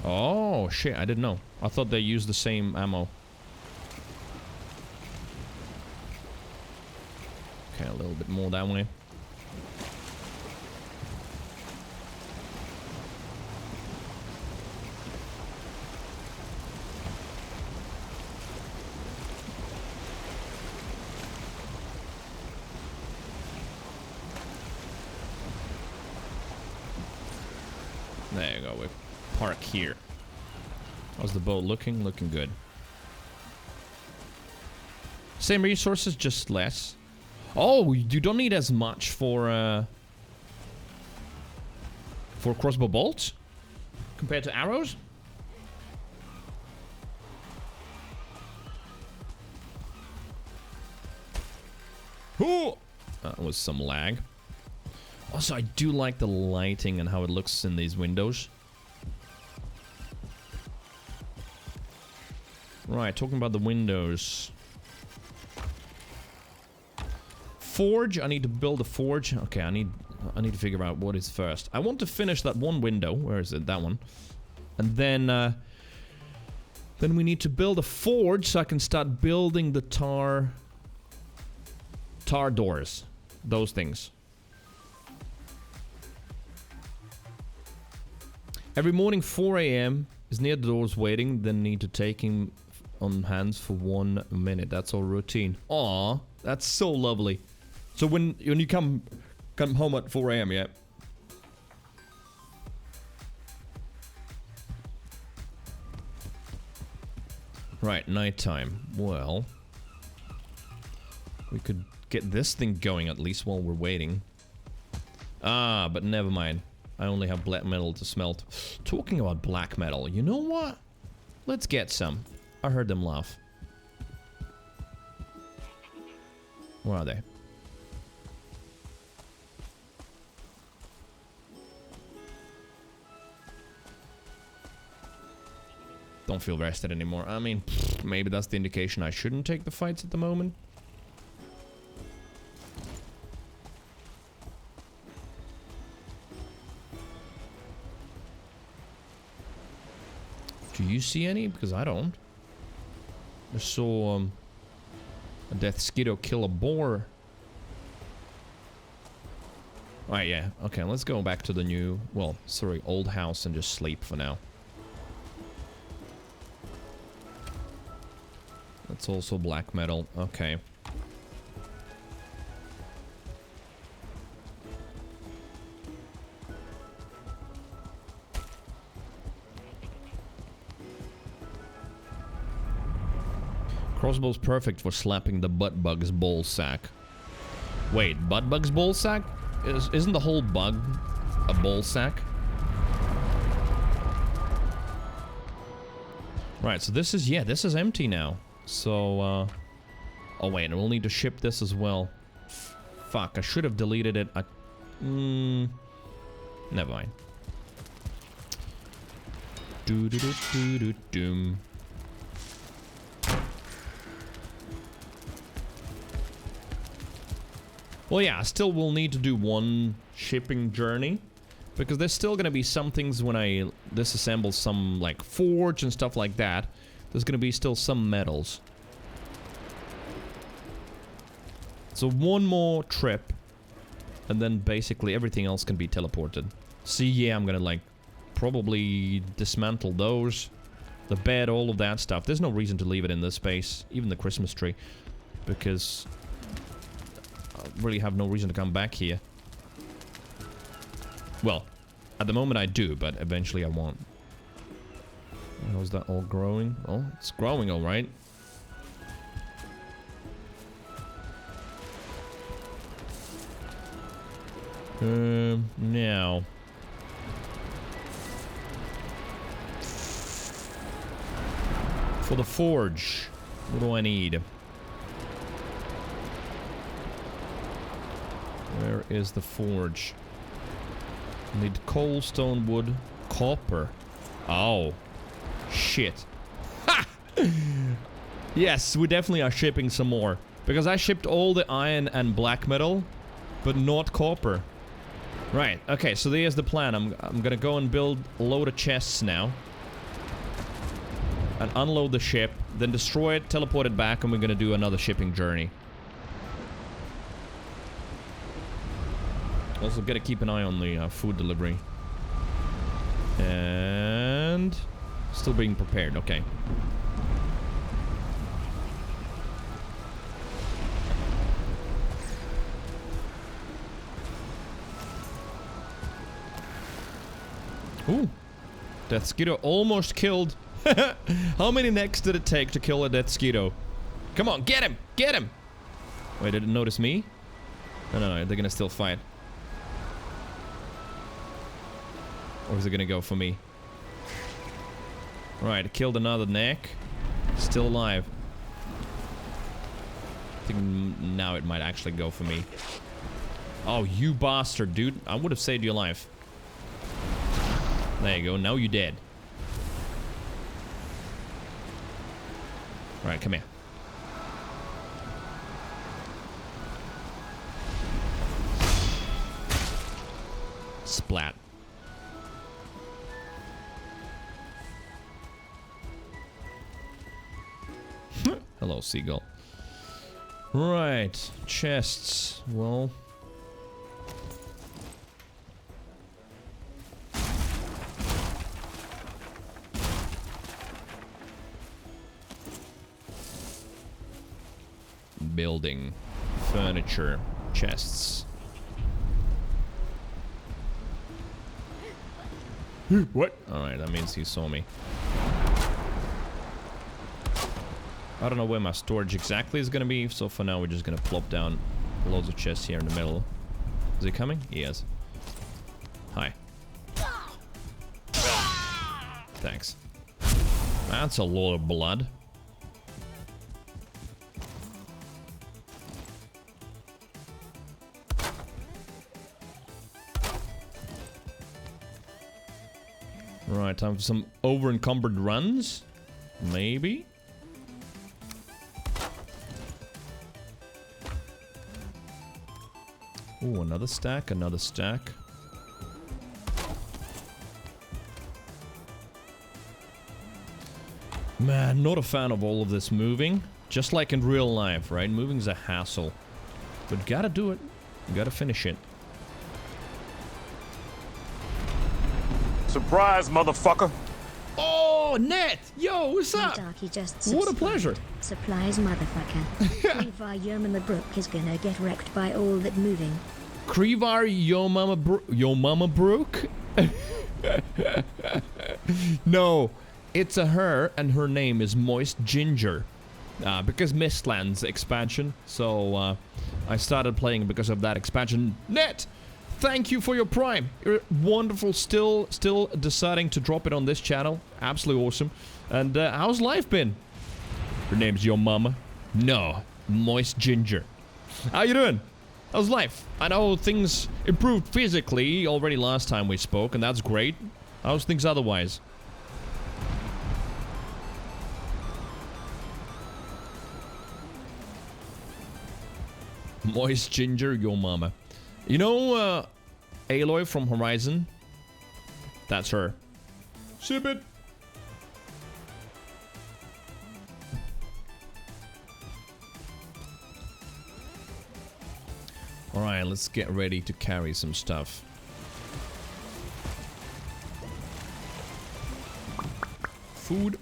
Oh, shit, I didn't know. I thought they used the same ammo. Okay, a little bit more that way. There you go, we park here. How's the boat looking? Looking good. Same resources, just less. Oh, you don't need as much for crossbow bolts compared to arrows? Oh, that was some lag. Also, I do like the lighting and how it looks in these windows. Right, talking about the windows. Forge, I need to build a forge. Okay, I need to figure out what is first. I want to finish that one window. Where is it? That one. And then we need to build a forge so I can start building the tar doors. Those things. Every morning, 4 a.m. is near the doors waiting, then need to take him on hands for 1 minute. That's our routine. Aw, that's so lovely. So when you come home at 4 a.m., yeah? Right, nighttime. Well, we could get this thing going at least while we're waiting. Ah, but never mind. I only have black metal to smelt. Talking about black metal, you know what? Let's get some. I heard them laugh. Where are they? Don't feel rested anymore. I mean, maybe that's the indication I shouldn't take the fights at the moment. Do you see any? Because I don't. I saw a death skiddo kill a boar. Alright, yeah. Okay, let's go back to the new, well, sorry, old house and just sleep for now. That's also black metal. Okay. Crossbow's perfect for slapping the butt bug's ball sack. Wait, butt bug's ball sack? Isn't the whole bug a ball sack? Right, so this is, yeah, this is empty now. So, oh wait, we'll need to ship this as well. Fuck, I should have deleted it. Never mind. Doom. Well, yeah, I still will need to do one shipping journey. Because there's still gonna be some things when I disassemble some, like, forge and stuff like that. There's gonna be still some metals. So one more trip. And then basically everything else can be teleported. See, yeah, I'm gonna, like, probably dismantle those. The bed, all of that stuff. There's no reason to leave it in this space. Even the Christmas tree. Because I really have no reason to come back here. Well, at the moment I do, but eventually I won't. How's that all growing? Oh, it's growing all right. Now. For the forge, what do I need? Where is the forge? I need coal, stone, wood, copper. Oh. Shit. Ha! Yes, we definitely are shipping some more. Because I shipped all the iron and black metal, but not copper. Right, okay, so there's the plan. I'm gonna go and build a load of chests now. And unload the ship, then destroy it, teleport it back, and we're gonna do another shipping journey. Also, gotta keep an eye on the food delivery. And still being prepared, okay. Ooh. Death Skiddo almost killed. How many necks did it take to kill a Death Skiddo? Come on, get him! Get him! Wait, did it notice me? No, they're gonna still fight. Or is it gonna go for me? Right, killed another neck. Still alive. I think now it might actually go for me. Oh, you bastard, dude. I would have saved your life. There you go, now you're dead. Alright, come here. Splat. Hello, seagull. Right, chests. Well... building. Furniture. Chests. What? Alright, that means he saw me. I don't know where my storage exactly is gonna be, so for now we're just gonna plop down loads of chests here in the middle. Is he coming? He is. Hi. Thanks. That's a lot of blood. Right, time for some over-encumbered runs. Maybe? Ooh, another stack, another stack. Man, not a fan of all of this moving. Just like in real life, right? Moving's a hassle. But gotta do it. Gotta finish it. Surprise, motherfucker! Oh, Net! Yo, what's up? Darky just What a subscribed. pleasure. Supplies, motherfucker. Creevar Yeoman Brook is gonna get wrecked by all that moving. Creevar Yo Mama Brook? No, it's a her, and her name is Moist Ginger. Because Mistlands expansion, so I started playing because of that expansion. Net, thank you for your prime. You're wonderful. Still deciding to drop it on this channel. Absolutely awesome. And how's life been? Her name's Your Mama. No, Moist Ginger. How you doing? How's life? I know things improved physically already last time we spoke, and that's great. How's things otherwise? Moist Ginger, Your Mama. You know, Aloy from Horizon? That's her. Ship it. Alright, let's get ready to carry some stuff. Food.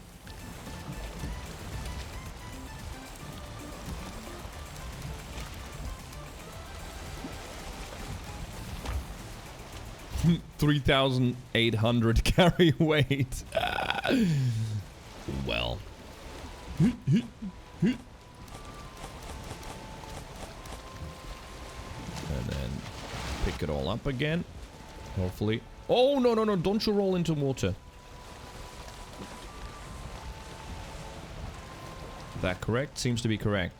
$3,800 carry weight. Well. And then pick it all up again. Hopefully. Oh, no, no, no. Don't you roll into water. Is that correct? Seems to be correct.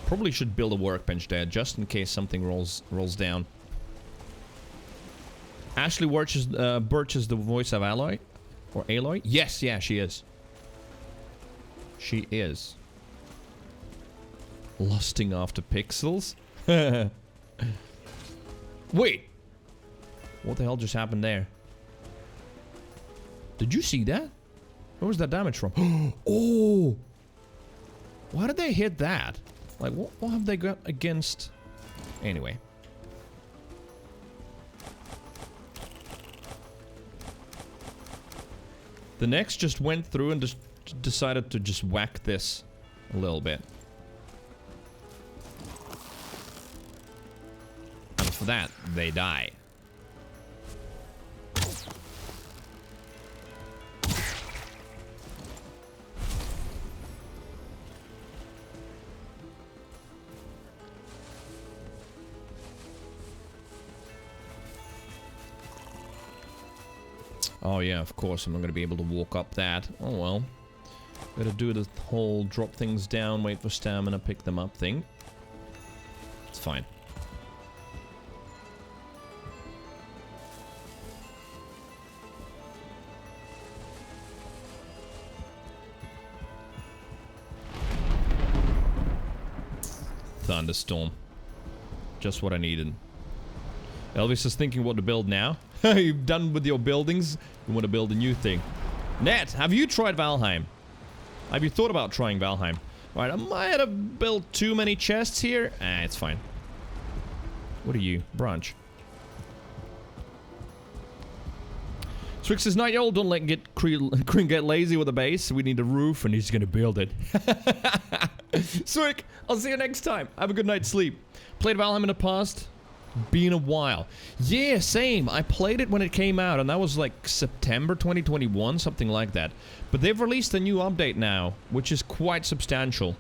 Probably should build a workbench there, just in case something rolls down. Ashley Birch is the voice of Aloy? Or Aloy? Yes, yeah, she is. She is. Lusting after pixels? Wait! What the hell just happened there? Did you see that? Where was that damage from? Oh! Why did they hit that? Like, what have they got against... Anyway. The next just went through and just decided to just whack this a little bit. And for that, they die. Oh yeah, of course, I'm not going to be able to walk up that. Oh well. Gotta do the whole drop things down, wait for stamina, pick them up thing. It's fine. Thunderstorm. Just what I needed. Elvis is thinking what to build now. You've done with your buildings. You want to build a new thing. Net, have you tried Valheim? Have you thought about trying Valheim? Right, I might have built too many chests here. It's fine. What are you? Branch. Strix is 9-year-old. Don't let Kreen get lazy with the base. We need a roof and he's gonna build it. Swick, I'll see you next time. Have a good night's sleep. Played Valheim in the past. Been a while. Yeah, same. I played it when it came out, and that was like September 2021, something like that. But they've released a new update now, which is quite substantial.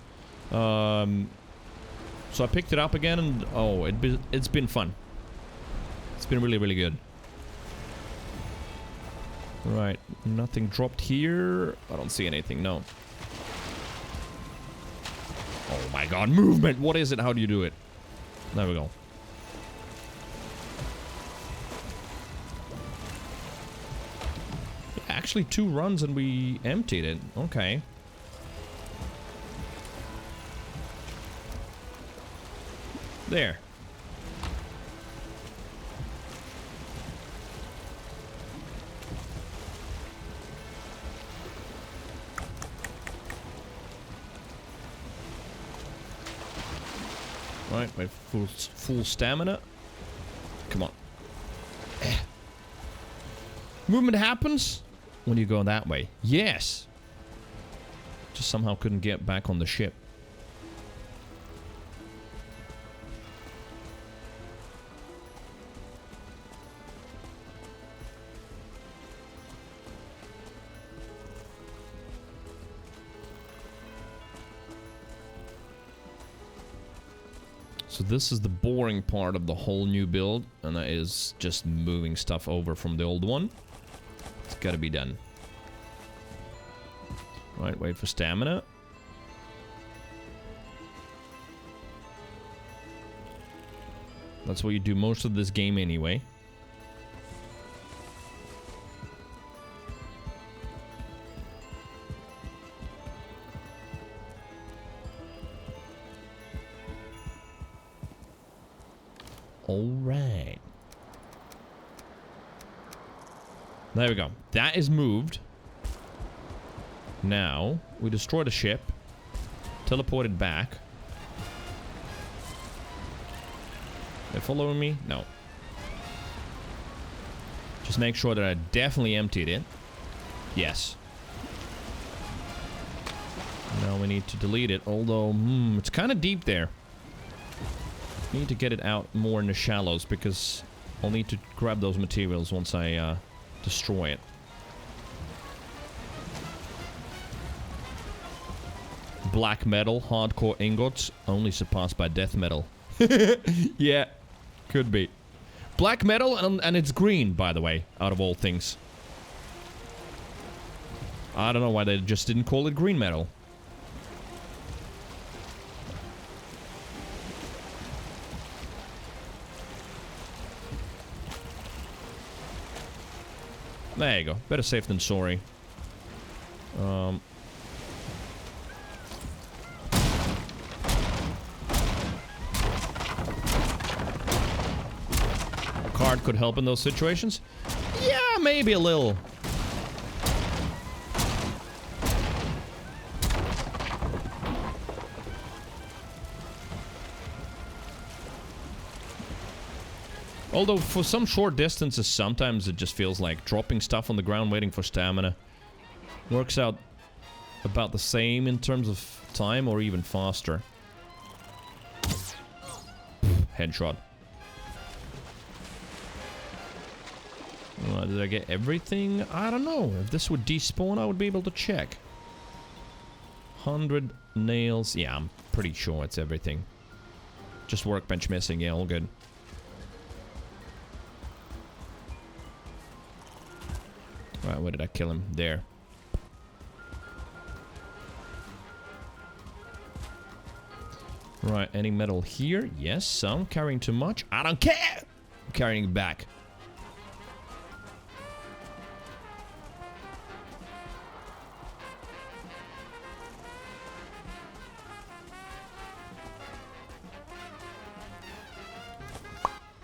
So I picked it up again, and oh, it's been fun. It's been really, really good. Right, nothing dropped here. I don't see anything, no. Oh my god, movement! What is it? How do you do it? There we go. actually 2 runs and we emptied it. Okay. There. Right, my full stamina. Come on. Movement happens when you go that way. Yes. Just somehow couldn't get back on the ship. So this is the boring part of the whole new build, and that is just moving stuff over from the old one. It's gotta be done. Right, wait for stamina. That's what you do most of this game anyway. Alright. There we go. That is moved. Now, we destroyed a ship. Teleported back. They following me? No. Just make sure that I definitely emptied it. Yes. Now we need to delete it, although, it's kind of deep there. Need to get it out more in the shallows because I'll need to grab those materials once I destroy it. Black metal, hardcore ingots, only surpassed by death metal. Yeah, could be. Black metal and it's green, by the way, out of all things. I don't know why they just didn't call it green metal. There you go. Better safe than sorry. Card could help in those situations. Yeah, maybe a little. Although, for some short distances, sometimes it just feels like dropping stuff on the ground waiting for stamina. Works out about the same in terms of time, or even faster. Headshot. Did I get everything? I don't know. If this would despawn, I would be able to check. 100 nails. Yeah, I'm pretty sure it's everything. Just workbench missing. Yeah, all good. Right, where did I kill him? There. Right, any metal here? Yes, some. Carrying too much? I don't care! I'm carrying it back.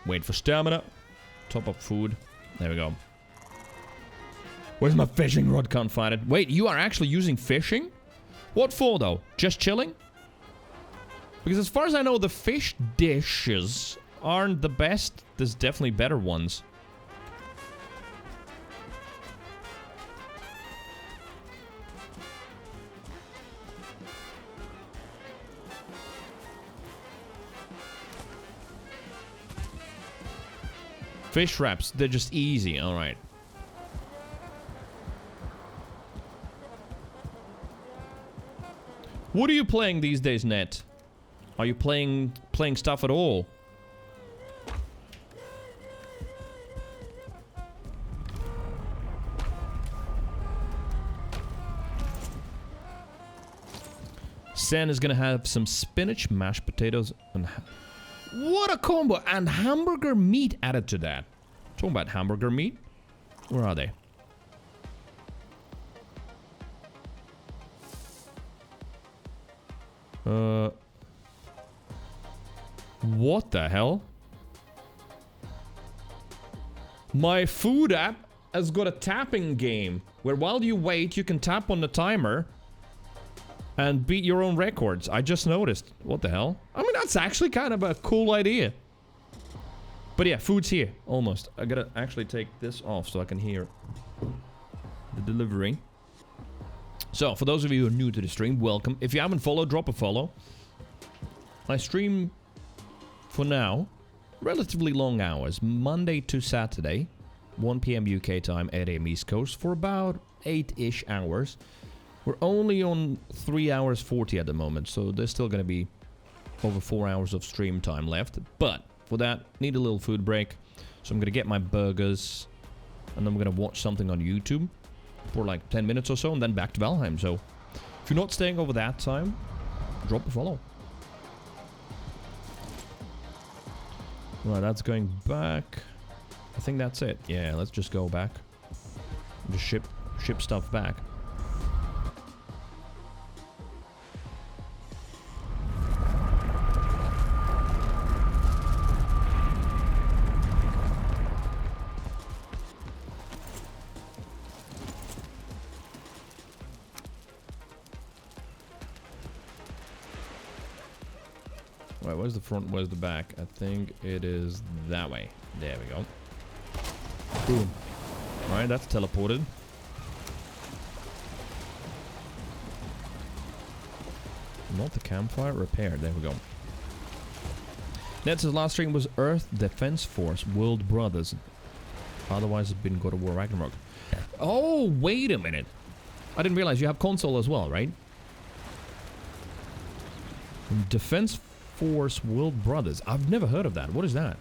Wait for stamina. Top up food. There we go. Where's my fishing rod? Can't find it. Wait, you are actually using fishing? What for, though? Just chilling? Because as far as I know, the fish dishes aren't the best. There's definitely better ones. Fish wraps, they're just easy. Alright. What are you playing these days, Net? Are you playing stuff at all? Sen is gonna have some spinach, mashed potatoes, and what a combo! And hamburger meat added to that. Talking about hamburger meat. Where are they? What the hell? My food app has got a tapping game where while you wait, you can tap on the timer and beat your own records. I just noticed. What the hell? I mean, that's actually kind of a cool idea. But yeah, food's here. Almost. I gotta actually take this off so I can hear the delivery. So, for those of you who are new to the stream, welcome. If you haven't followed, drop a follow. I stream, for now, relatively long hours. Monday to Saturday, 1 PM UK time, 8 AM East Coast, for about 8-ish hours. We're only on 3 hours 40 at the moment, so there's still going to be over 4 hours of stream time left. But for that, need a little food break. So I'm going to get my burgers, and then I'm going to watch something on YouTube for like 10 minutes or so, and then back to Valheim. So if you're not staying over that time, drop a follow. Right, that's going back. I think that's it. Yeah, let's just go back. Just ship stuff back. Right, where's the front, where's the back? I think it is that way. There we go. Boom. Alright, that's teleported. Not the campfire, repaired. There we go. Ned's last stream was Earth Defense Force World Brothers. Otherwise, it's been God of War Ragnarok. Oh, wait a minute. I didn't realize you have console as well, right? Defense Force World Brothers. I've never heard of that. What is that?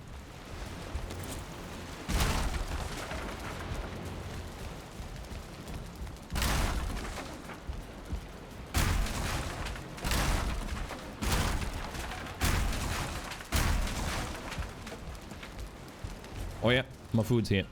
Oh yeah, my food's here.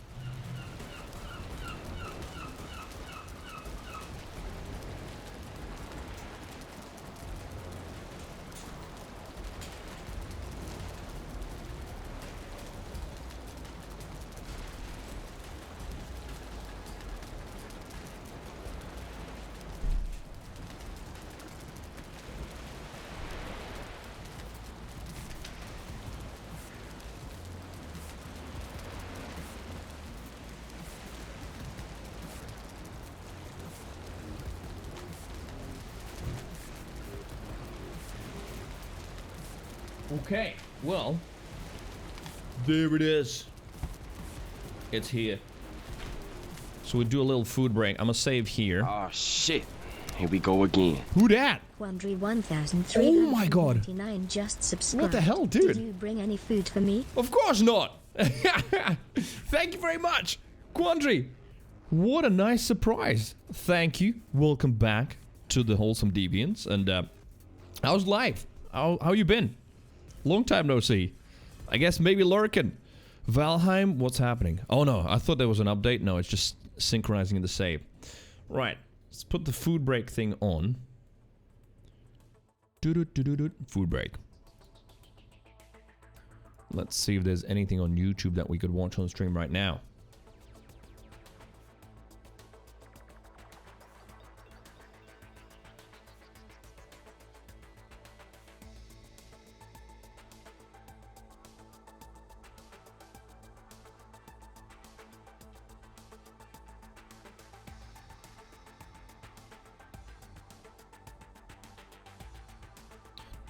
Okay, well, there it is. It's here. So we do a little food break. I'm gonna save here. Oh shit. Here we go again. Who dat? Quandary 1399 Oh my God. just subscribed. What the hell, dude? Did you bring any food for me? Of course not. Thank you very much, Quandary. What a nice surprise. Thank you. Welcome back to the Wholesome Deviants. And how's life? How you been? Long time no see. I guess maybe lurking. Valheim, what's happening? Oh no, I thought there was an update. No, it's just synchronizing the save. Right, let's put the food break thing on. Food break. Let's see if there's anything on YouTube that we could watch on stream right now.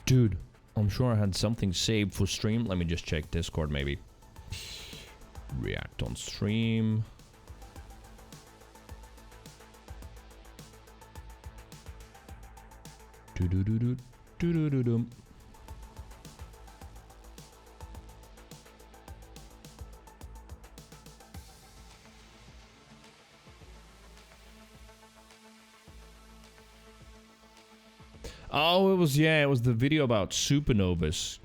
Dude, I'm sure I had something saved for stream. Let me just check Discord maybe. React on stream. Do-do-do-do-do-do-do-do. Oh, it was the video about supernovas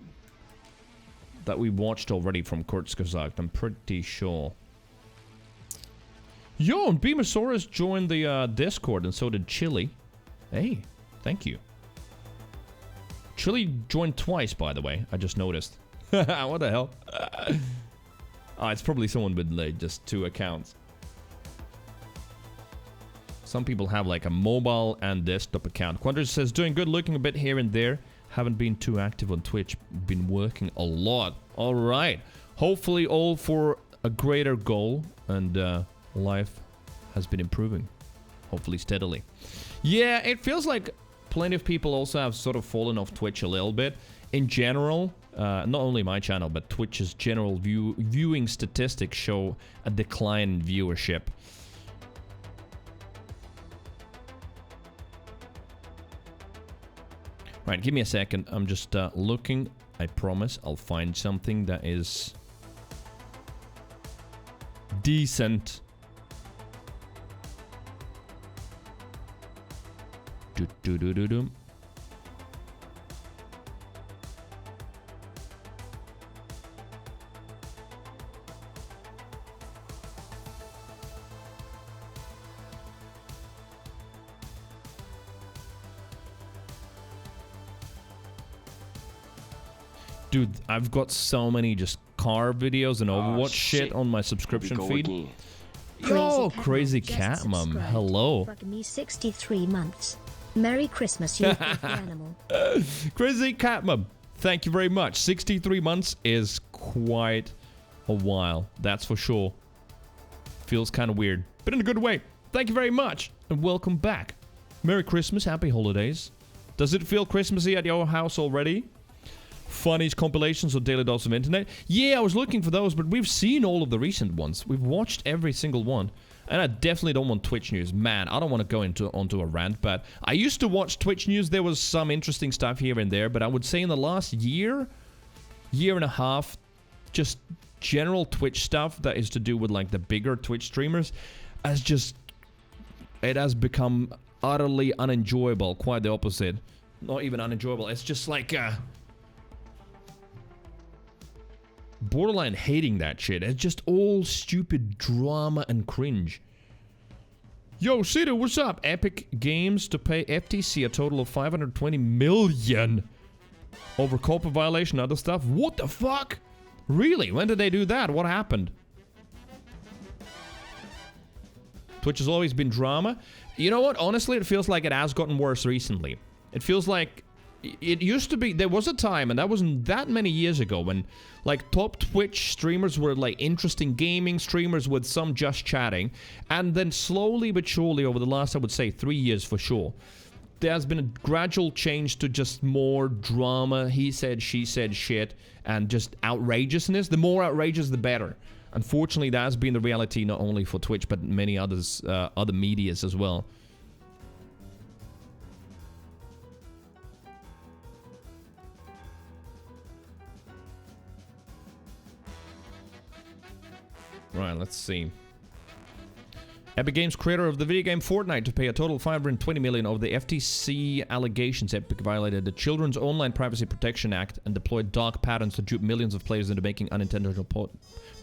that we watched already from Kurzgesagt, I'm pretty sure. Yo, and Beamosaurus joined the Discord, and so did Chili. Hey, thank you. Chili joined twice, by the way. I just noticed. What the hell? Oh, it's probably someone with like just 2 accounts. Some people have like a mobile and desktop account. Quandris says, doing good, looking a bit here and there. Haven't been too active on Twitch. Been working a lot. All right. Hopefully all for a greater goal. And life has been improving. Hopefully steadily. Yeah, it feels like plenty of people also have sort of fallen off Twitch a little bit. In general, not only my channel, but Twitch's general viewing statistics show a decline in viewership. Right, give me a second. I'm just looking. I promise I'll find something that is decent. Do-do-do-do-do. Dude, I've got so many just car videos and Overwatch shit on my subscription feed. Again. Yo, Crazy just Cat Mum, subscribed. hello. Fuck me 63 months. Merry Christmas, you filthy animal. Crazy Cat Mum, thank you very much. 63 months is quite a while, that's for sure. Feels kind of weird, but in a good way. Thank you very much, and welcome back. Merry Christmas, happy holidays. Does it feel Christmassy at your house already? Funnies, compilations, or daily dose of internet? Yeah, I was looking for those, but we've seen all of the recent ones. We've watched every single one. And I definitely don't want Twitch news. Man, I don't want to go onto a rant, but I used to watch Twitch news. There was some interesting stuff here and there, but I would say in the last year and a half, just general Twitch stuff that is to do with like the bigger Twitch streamers it has become utterly unenjoyable. Quite the opposite. Not even unenjoyable. It's just like borderline hating that shit. It's just all stupid drama and cringe. Yo, Sido, what's up? Epic Games to pay FTC a total of 520 million over corporate violation and other stuff. What the fuck? Really? When did they do that? What happened? Twitch has always been drama. You know what? Honestly, it feels like it has gotten worse recently. It feels like it used to be, there was a time, and that wasn't that many years ago, when like top Twitch streamers were like interesting gaming streamers with some just chatting, and then slowly but surely over the last, I would say 3 years for sure, there's been a gradual change to just more drama, he said, she said shit, and just outrageousness. The more outrageous, the better. Unfortunately, that has been the reality not only for Twitch, but many others, other medias as well. Right, let's see. Epic Games, creator of the video game Fortnite, to pay a total of 520 million over the FTC allegations. Epic violated the Children's Online Privacy Protection Act and deployed dark patterns to dupe millions of players into making unintentional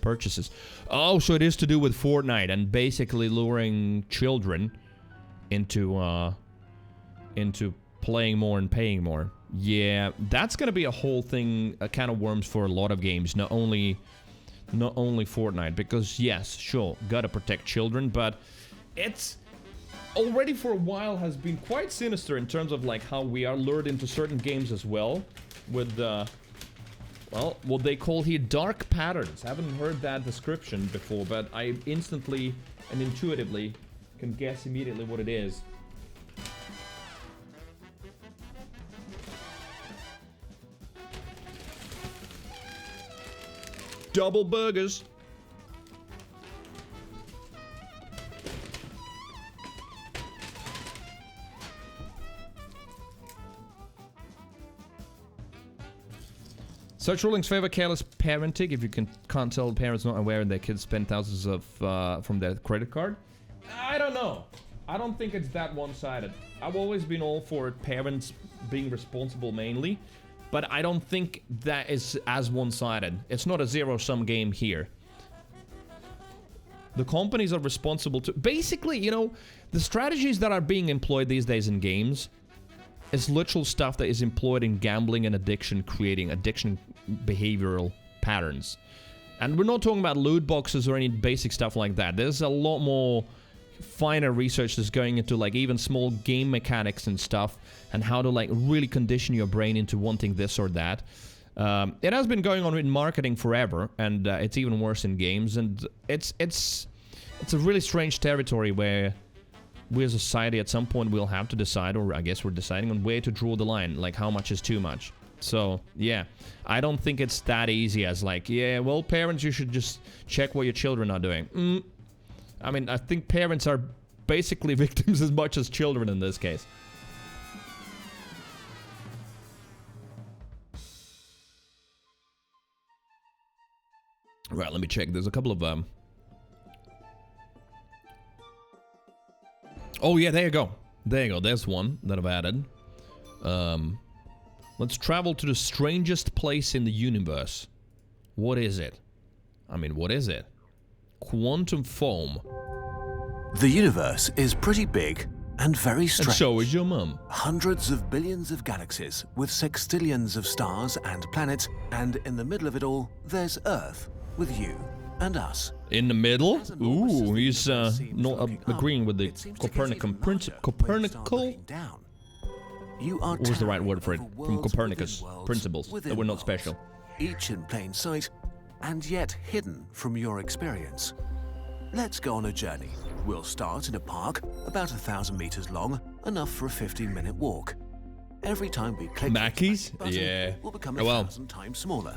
purchases. Oh, so it is to do with Fortnite and basically luring children into playing more and paying more. Yeah, that's gonna be a whole thing, a can of worms for a lot of games, not only Fortnite, because yes, sure, gotta protect children, but it's already for a while has been quite sinister in terms of like how we are lured into certain games as well with well, what they call here dark patterns. Haven't heard that description before, but I instantly and intuitively can guess immediately what it is. Double burgers. Such rulings favor careless parenting if you can't tell parents not aware and their kids spend thousands of from their credit card. I don't know. I don't think it's that one-sided. I've always been all for parents being responsible mainly, but I don't think that is as one-sided. It's not a zero-sum game here. The companies are responsible to... Basically, you know, the strategies that are being employed these days in games it's literal stuff that is employed in gambling and addiction, creating addiction behavioral patterns. And we're not talking about loot boxes or any basic stuff like that. There's a lot more finer research that's going into like even small game mechanics and stuff, and how to like really condition your brain into wanting this or that. It has been going on in marketing forever, and it's even worse in games. And it's a really strange territory where we as a society at some point will have to decide, or I guess we're deciding on where to draw the line, like how much is too much. So yeah, I don't think it's that easy as like, yeah, well, parents, you should just check what your children are doing. I mean, I think parents are basically victims as much as children in this case. Right, let me check. There's a couple of oh yeah, there you go. There you go. There's one that I've added. Let's travel to the strangest place in the universe. What is it? I mean, what is it? Quantum foam. The universe is pretty big and very strange. And so is your mum. Hundreds of billions of galaxies with sextillions of stars and planets, and in the middle of it all, there's Earth with you and us. In the middle? Ooh, he's not agreeing with the Copernican principle. Copernical? You are What was the right word for it? From Copernicus principles that were not special. Each in plain sight, and yet hidden from your experience. Let's go on a journey. We'll start in a park about 1,000 meters long, enough for a 15-minute walk. Every time we click Mackey's? the button, Yeah. we'll become Oh, well. 1,000 times smaller.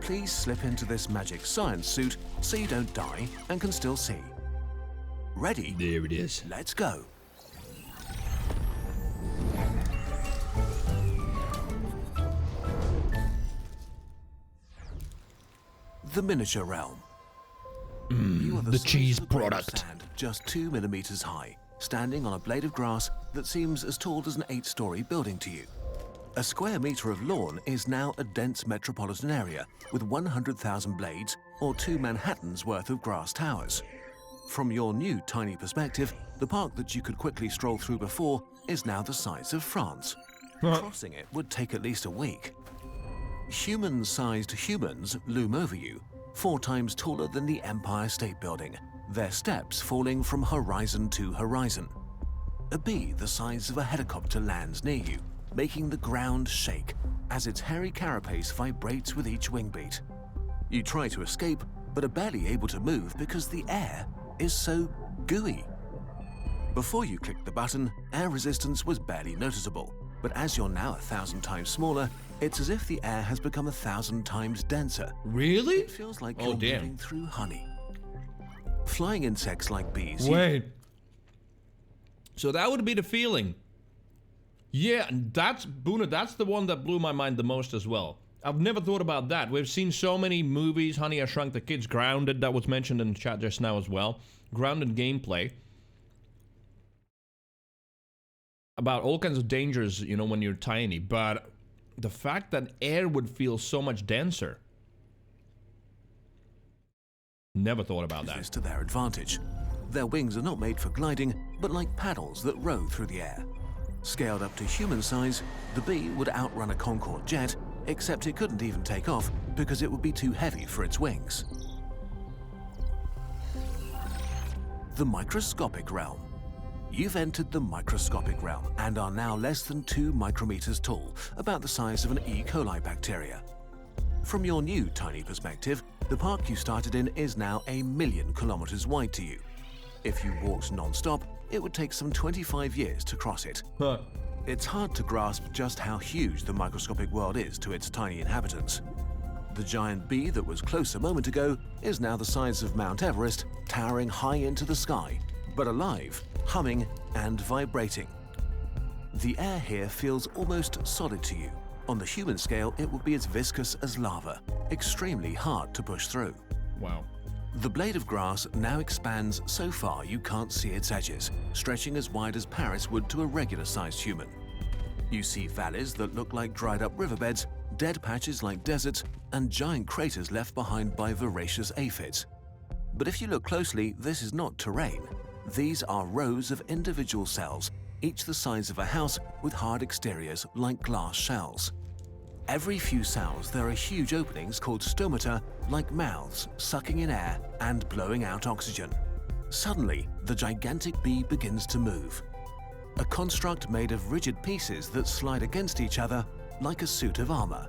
Please slip into this magic science suit so you don't die and can still see. Ready? There it is. Let's go. The miniature realm. You are the cheese size of a grain of product. Sand, just 2 millimeters high, standing on a blade of grass that seems as tall as an 8-story building to you. A square meter of lawn is now a dense metropolitan area with 100,000 blades, or 2 Manhattans worth of grass towers. From your new tiny perspective, the park that you could quickly stroll through before is now the size of France. Crossing it would take at least a week. Human-sized humans loom over you, 4 times taller than the Empire State Building, their steps falling from horizon to horizon. A bee the size of a helicopter lands near you, making the ground shake as its hairy carapace vibrates with each wing beat. You try to escape, but are barely able to move because the air is so gooey. Before you clicked the button, air resistance was barely noticeable, but as you're now 1,000 times smaller, it's as if the air has become 1,000 times denser. Really? It feels like you're moving through honey. Flying insects like bees. Wait. So that would be the feeling. Yeah, and that's, Boona, that's the one that blew my mind the most as well. I've never thought about that. We've seen so many movies, Honey, I Shrunk the Kids, Grounded, that was mentioned in the chat just now as well. Grounded gameplay. About all kinds of dangers, you know, when you're tiny, but the fact that air would feel so much denser. Never thought about that. Is to their advantage. Their wings are not made for gliding, but like paddles that row through the air. Scaled up to human size, the bee would outrun a Concorde jet, except it couldn't even take off because it would be too heavy for its wings. The microscopic realm. You've entered the microscopic realm and are now less than 2 micrometers tall, about the size of an E. coli bacteria. From your new tiny perspective, the park you started in is now 1,000,000 kilometers wide to you. If you walked non-stop, it would take some 25 years to cross it. It's hard to grasp just how huge the microscopic world is to its tiny inhabitants. The giant bee that was close a moment ago is now the size of Mount Everest, towering high into the sky, but alive, humming and vibrating. The air here feels almost solid to you. On the human scale, it would be as viscous as lava, extremely hard to push through. Wow. The blade of grass now expands so far you can't see its edges, stretching as wide as Paris would to a regular-sized human. You see valleys that look like dried-up riverbeds, dead patches like deserts, and giant craters left behind by voracious aphids. But if you look closely, this is not terrain. These are rows of individual cells, each the size of a house with hard exteriors like glass shells. Every few cells there are huge openings called stomata, like mouths, sucking in air and blowing out oxygen. Suddenly, the gigantic bee begins to move. A construct made of rigid pieces that slide against each other like a suit of armor.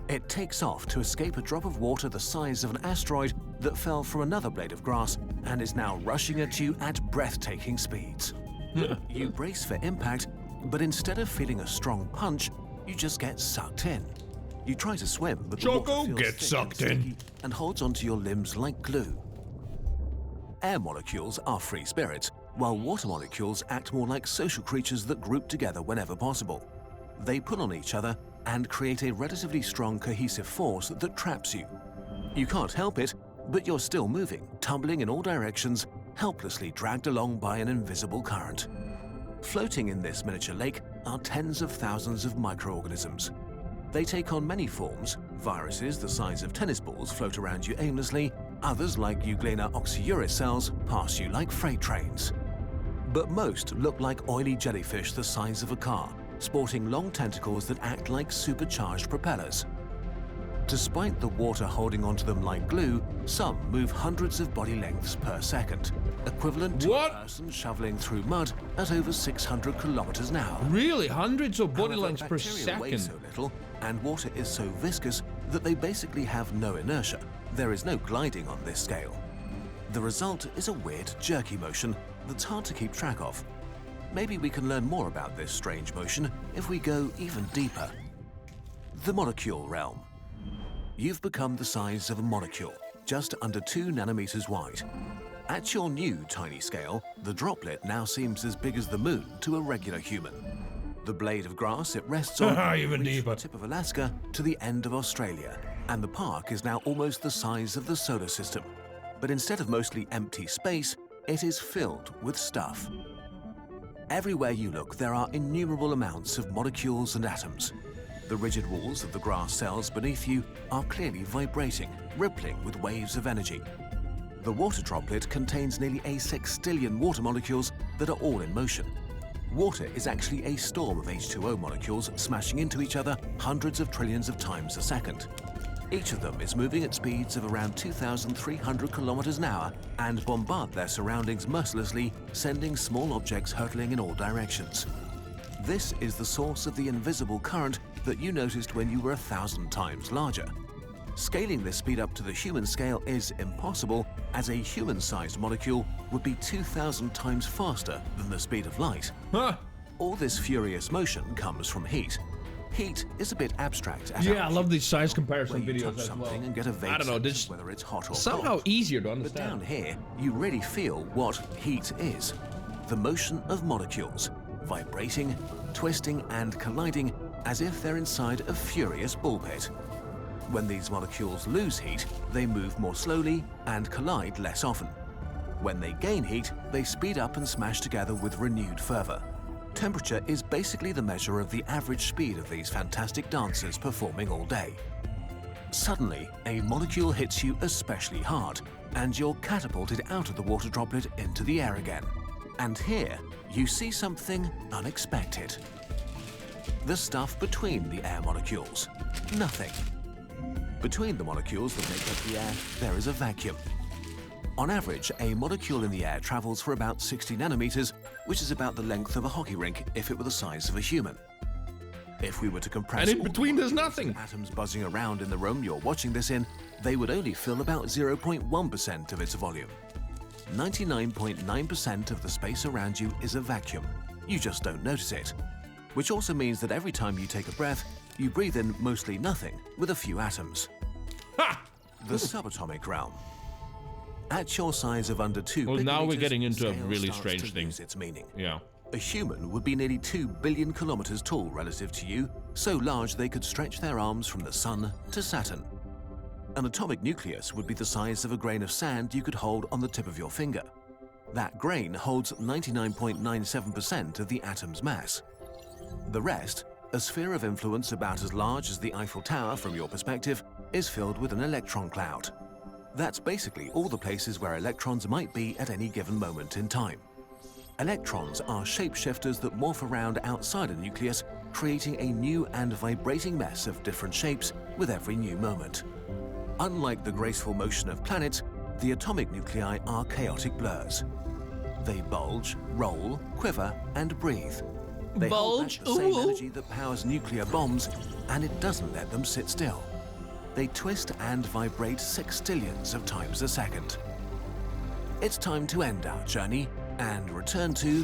It takes off to escape a drop of water the size of an asteroid that fell from another blade of grass and is now rushing at you at breathtaking speeds. You brace for impact, but instead of feeling a strong punch, you just get sucked in. You try to swim, but the water Choco feels gets thick sucked and in. sticky and holds onto your limbs like glue. Air molecules are free spirits, while water molecules act more like social creatures that group together whenever possible. They pull on each other and create a relatively strong cohesive force that traps you. You can't help it, but you're still moving, tumbling in all directions, helplessly dragged along by an invisible current. Floating in this miniature lake are tens of thousands of microorganisms. They take on many forms. Viruses the size of tennis balls float around you aimlessly. Others, like Euglena oxyuris cells, pass you like freight trains. But most look like oily jellyfish the size of a car, sporting long tentacles that act like supercharged propellers. Despite the water holding onto them like glue, some move hundreds of body lengths per second, equivalent to What? a person shoveling through mud at over 600 kilometers an hour. Really? Hundreds of body However, lengths per bacteria weigh second? so little, and water is so viscous that they basically have no inertia. There is no gliding on this scale. The result is a weird, jerky motion that's hard to keep track of. Maybe we can learn more about this strange motion if we go even deeper. The molecule realm. You've become the size of a molecule, just under 2 nanometers wide. At your new tiny scale, the droplet now seems as big as the moon to a regular human. The blade of grass it rests on Even reaches deeper. the tip of Alaska to the end of Australia, and the park is now almost the size of the solar system. But instead of mostly empty space, it is filled with stuff. Everywhere you look, there are innumerable amounts of molecules and atoms. The rigid walls of the grass cells beneath you are clearly vibrating, rippling with waves of energy. The water droplet contains nearly a sextillion water molecules that are all in motion. Water is actually a storm of H2O molecules smashing into each other hundreds of trillions of times a second. Each of them is moving at speeds of around 2,300 kilometers an hour and bombard their surroundings mercilessly, sending small objects hurtling in all directions. This is the source of the invisible current that you noticed when you were 1,000 times larger. Scaling this speed up to the human scale is impossible, as a human-sized molecule would be 2,000 times faster than the speed of light. Huh? All this furious motion comes from heat. Heat is a bit abstract. Yeah, I love these size where comparison you videos touch as something well. and get a vague I don't know, sense this of whether it's hot or somehow cold. easier to But down understand. here, you really feel what heat is. The motion of molecules, vibrating, twisting, and colliding as if they're inside a furious ball pit. When these molecules lose heat, they move more slowly and collide less often. When they gain heat, they speed up and smash together with renewed fervor. Temperature is basically the measure of the average speed of these fantastic dancers performing all day. Suddenly, a molecule hits you especially hard, and you're catapulted out of the water droplet into the air again. And here, you see something unexpected. The stuff between the air molecules. Nothing. Between the molecules that make up the air, there is a vacuum. On average, a molecule in the air travels for about 60 nanometers, which is about the length of a hockey rink if it were the size of a human. If we were to compress And in all the between there's molecules and nothing. atoms buzzing around in the room you're watching this in, they would only fill about 0.1% of its volume. 99.9% of the space around you is a vacuum. You just don't notice it. Which also means that every time you take a breath, you breathe in mostly nothing with a few atoms. Ha! The subatomic realm. At your size of under 2 Well, now we're picometers, getting into a scale really starts strange to thing. lose its meaning. Yeah. A human would be nearly 2 billion kilometers tall relative to you, so large they could stretch their arms from the sun to Saturn. An atomic nucleus would be the size of a grain of sand you could hold on the tip of your finger. That grain holds 99.97% of the atom's mass. The rest, a sphere of influence about as large as the Eiffel Tower from your perspective, is filled with an electron cloud. That's basically all the places where electrons might be at any given moment in time. Electrons are shapeshifters that morph around outside a nucleus, creating a new and vibrating mess of different shapes with every new moment. Unlike the graceful motion of planets, the atomic nuclei are chaotic blurs. They bulge, roll, quiver, and breathe. They hold back the same energy that powers nuclear bombs, and it doesn't let them sit still. They twist and vibrate sextillions of times a second. It's time to end our journey and return to...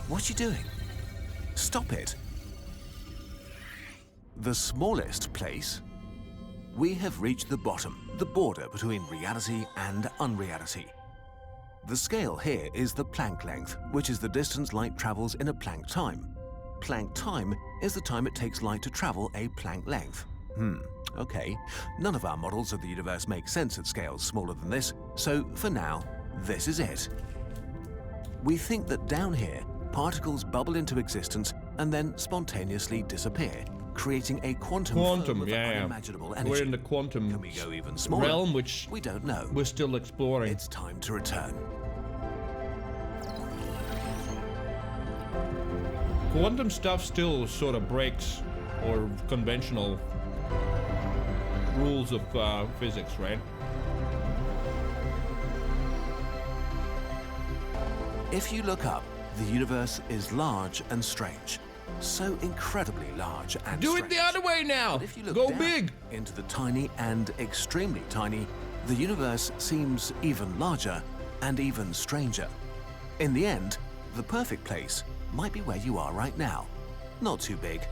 What you doing? Stop it. The smallest place? We have reached the bottom, the border between reality and unreality. The scale here is the Planck length, which is the distance light travels in a Planck time. Planck time is the time it takes light to travel a Planck length. Okay. None of our models of the universe make sense at scales smaller than this, so for now, this is it. We think that down here, particles bubble into existence and then spontaneously disappear, creating a quantum foam of unimaginable energy. We're in the quantum Can we go even smaller? realm, which we don't know. we're still exploring. It's time to return. Quantum stuff still sort of breaks or conventional rules of physics, right? If you look up, the universe is large and strange. So incredibly large and Do strange. it the other way now! But if you look Go down big! into the tiny and extremely tiny, the universe seems even larger and even stranger. In the end, the perfect place might be where you are right now. Not too big,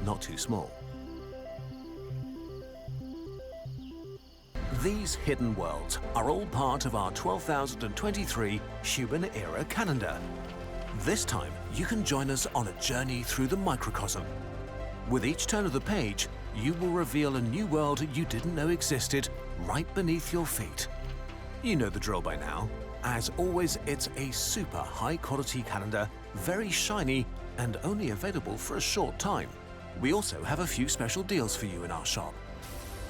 not too small. These hidden worlds are all part of our 12,023 Human Era calendar. This time, you can join us on a journey through the microcosm. With each turn of the page, you will reveal a new world you didn't know existed right beneath your feet. You know the drill by now. As always, it's a super high-quality calendar, very shiny, and only available for a short time. We also have a few special deals for you in our shop.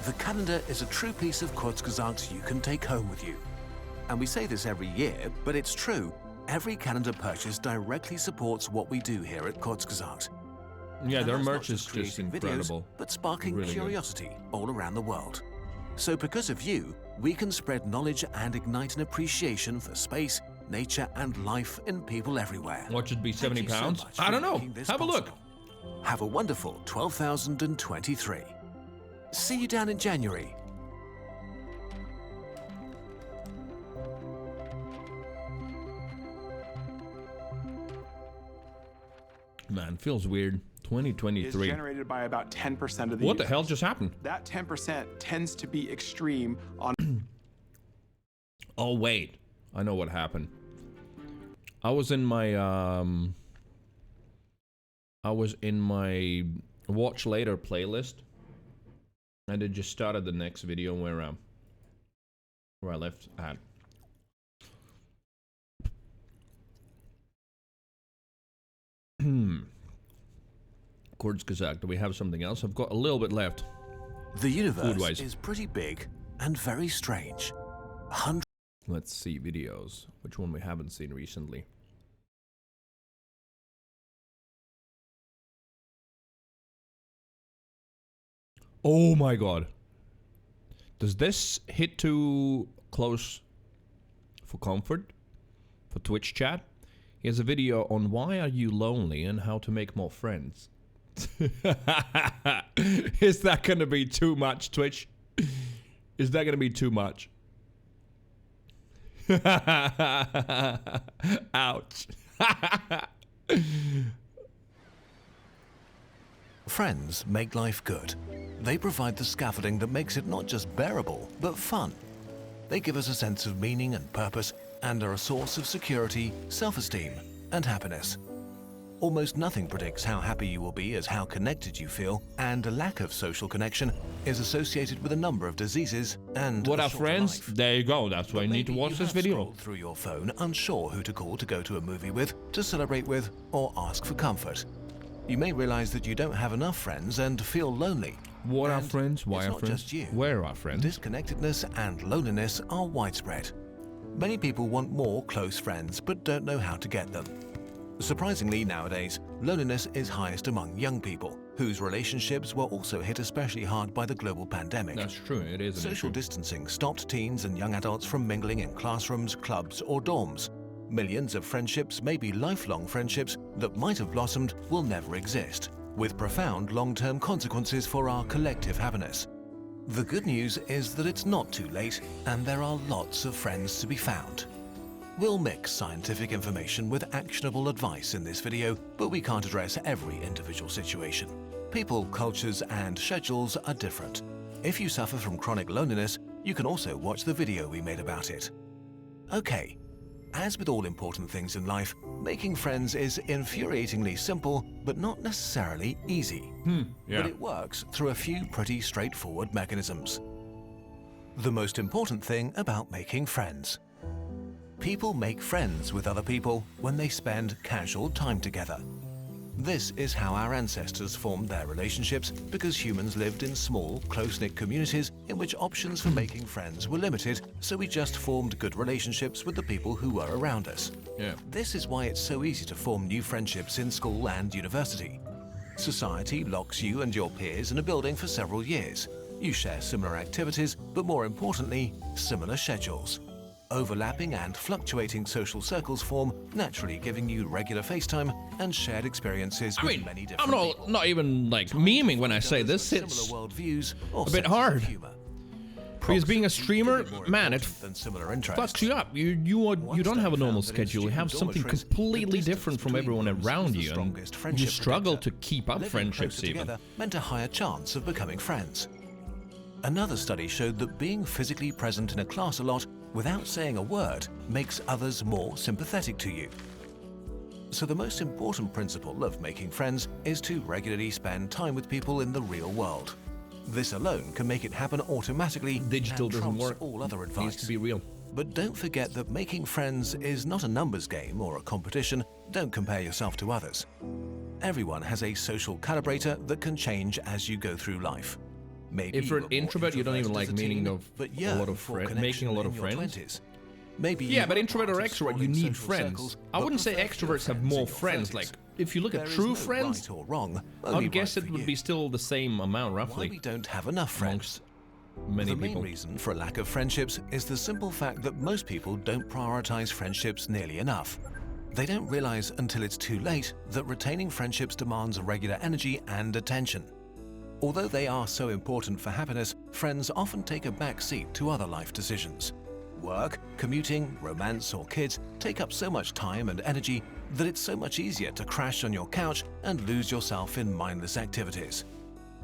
The calendar is a true piece of Kurzgesagt you can take home with you. And we say this every year, but it's true. Every calendar purchase directly supports what we do here at Kurzgesagt. Yeah, And their that's not merch is just creating incredible. videos, but sparking Really good. curiosity all around the world. So because of you, we can spread knowledge and ignite an appreciation for space, nature, and life in people everywhere. What should be Thank 70 you so pounds? much I for don't know. making this Have a look. possible. Have a wonderful 12,023. See you down in January. Man, feels weird. Is 2023. generated by about 10% of the What the universe. hell just happened? That 10% tends to be extreme on Oh wait, I know what happened. I was in my watch later playlist, and it just started the next video where I left at. Kurzgesagt, do we have something else? I've got a little bit left. The universe Food-wise. is pretty big and very strange. Hundreds Let's see videos. Which one we haven't seen recently? Oh my god. Does this hit too close for comfort? For Twitch chat? Here's a video on why are you lonely and how to make more friends. Is that gonna be too much, Twitch? Is that gonna be too much? Ouch. Friends make life good. They provide the scaffolding that makes it not just bearable, but fun. They give us a sense of meaning and purpose, and are a source of security, self-esteem, and happiness. Almost nothing predicts how happy you will be as how connected you feel, and a lack of social connection is associated with a number of diseases and What a are shorter friends? life. There you go. That's why you need to Maybe watch you this have video. scrolled through your phone, unsure who to call to go to a movie with, to celebrate with, or ask for comfort. You may realize that you don't have enough friends and feel lonely. What are And friends? Why it's are not friends? just you. Where are friends? Disconnectedness and loneliness are widespread. Many people want more close friends but don't know how to get them. Surprisingly, nowadays, loneliness is highest among young people, whose relationships were also hit especially hard by the global pandemic. That's true, it is an Social issue. distancing stopped teens and young adults from mingling in classrooms, clubs, or dorms. Millions of friendships, maybe lifelong friendships, that might have blossomed will never exist, with profound long-term consequences for our collective happiness. The good news is that it's not too late, and there are lots of friends to be found. We'll mix scientific information with actionable advice in this video, but we can't address every individual situation. People, cultures, and schedules are different. If you suffer from chronic loneliness, you can also watch the video we made about it. Okay, as with all important things in life, making friends is infuriatingly simple, but not necessarily easy. But it works through a few pretty straightforward mechanisms. The most important thing about making friends. People make friends with other people when they spend casual time together. This is how our ancestors formed their relationships, because humans lived in small, close-knit communities in which options for making friends were limited, so we just formed good relationships with the people who were around us. This is why it's so easy to form new friendships in school and university. Society locks you and your peers in a building for several years. You share similar activities, but more importantly, similar schedules. Overlapping and fluctuating social circles form, naturally giving you regular FaceTime and shared experiences with many different people. I'm not even like memeing when I say this. It's a bit hard. Because being a streamer, man, it fucks you up. You don't have a normal schedule. You have something completely different from everyone around you, and you struggle to keep up friendships even. Meant a higher chance of becoming friends. Another study showed that being physically present in a class a lot without saying a word makes others more sympathetic to you. So the most important principle of making friends is to regularly spend time with people in the real world. This alone can make it happen automatically. Digital and doesn't trumps work. all other It advice. needs to be real. But don't forget that making friends is not a numbers game or a competition. Don't compare yourself to others. Everyone has a social calibrator that can change as you go through life. Maybe If you're an were more introvert, you don't even introverted like as a meaning teen, of but a lot of for friends, connection making a lot in of your friends. 20s. Maybe Yeah, you but were introvert or part of extrovert, sprawling you need social friends. circles, I but wouldn't say prefer fewer extroverts have friends in more your friends. 30s. Like, if you look at There is true no friends, right or wrong, I only would guess right it for would you. be still the same amount, Why roughly, we don't have enough friends? amongst many The main people. reason for a lack of friendships is the simple fact that most people don't prioritize friendships nearly enough. They don't realize until it's too late that retaining friendships demands regular energy and attention. Although they are so important for happiness, friends often take a back seat to other life decisions. Work, commuting, romance, or kids take up so much time and energy that it's so much easier to crash on your couch and lose yourself in mindless activities.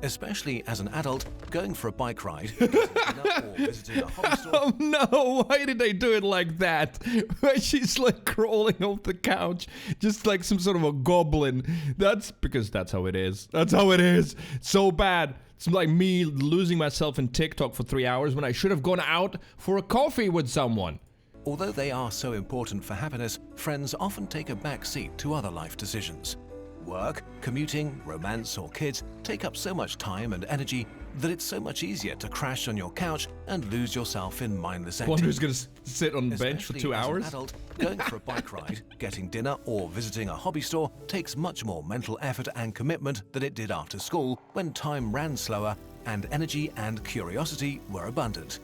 Especially as an adult, going for a bike ride, getting dinner, or visiting a hobby store. Oh no, why did they do it like that? Why she's like crawling off the couch, just like some sort of a goblin. That's because that's how it is. That's how it is. So bad. It's like me losing myself in TikTok for 3 hours when I should have gone out for a coffee with someone. Although they are so important for happiness, friends often take a back seat to other life decisions. Work, commuting, romance, or kids take up so much time and energy that it's so much easier to crash on your couch and lose yourself in mindless Wonder who's activities. gonna sit on the bench for Especially 2 as an hours? adult, going for a bike ride, getting dinner, or visiting a hobby store takes much more mental effort and commitment than it did after school, when time ran slower and energy and curiosity were abundant.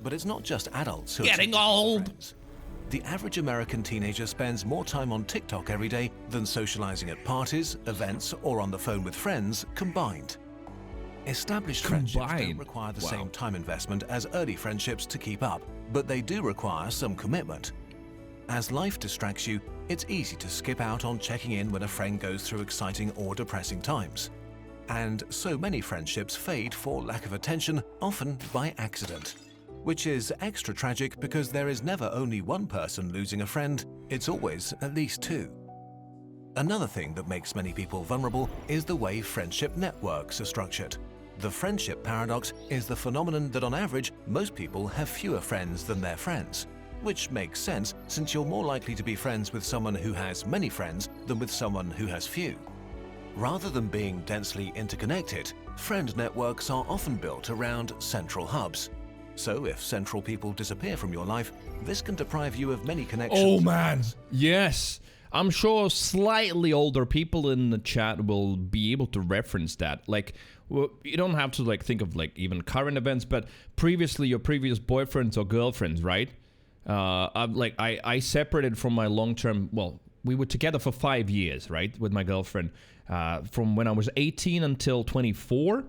But it's not just adults who are Getting seeking for old. friends. The average American teenager spends more time on TikTok every day than socializing at parties, events, or on the phone with friends combined. Established friendships don't Combined? require the Wow. same time investment as early friendships to keep up, but they do require some commitment. As life distracts you, it's easy to skip out on checking in when a friend goes through exciting or depressing times. And so many friendships fade for lack of attention, often by accident. Which is extra tragic because there is never only one person losing a friend, it's always at least two. Another thing that makes many people vulnerable is the way friendship networks are structured. The friendship paradox is the phenomenon that on average, most people have fewer friends than their friends. Which makes sense since you're more likely to be friends with someone who has many friends than with someone who has few. Rather than being densely interconnected, friend networks are often built around central hubs. So if central people disappear from your life, this can deprive you of many connections. Oh man, yes. I'm sure slightly older people in the chat will be able to reference that. Like, well, you don't have to like think of like even current events, but previously your previous boyfriends or girlfriends, right? I separated from my long-term, well, we were together for 5 years, right, with my girlfriend, from when I was 18 until 23.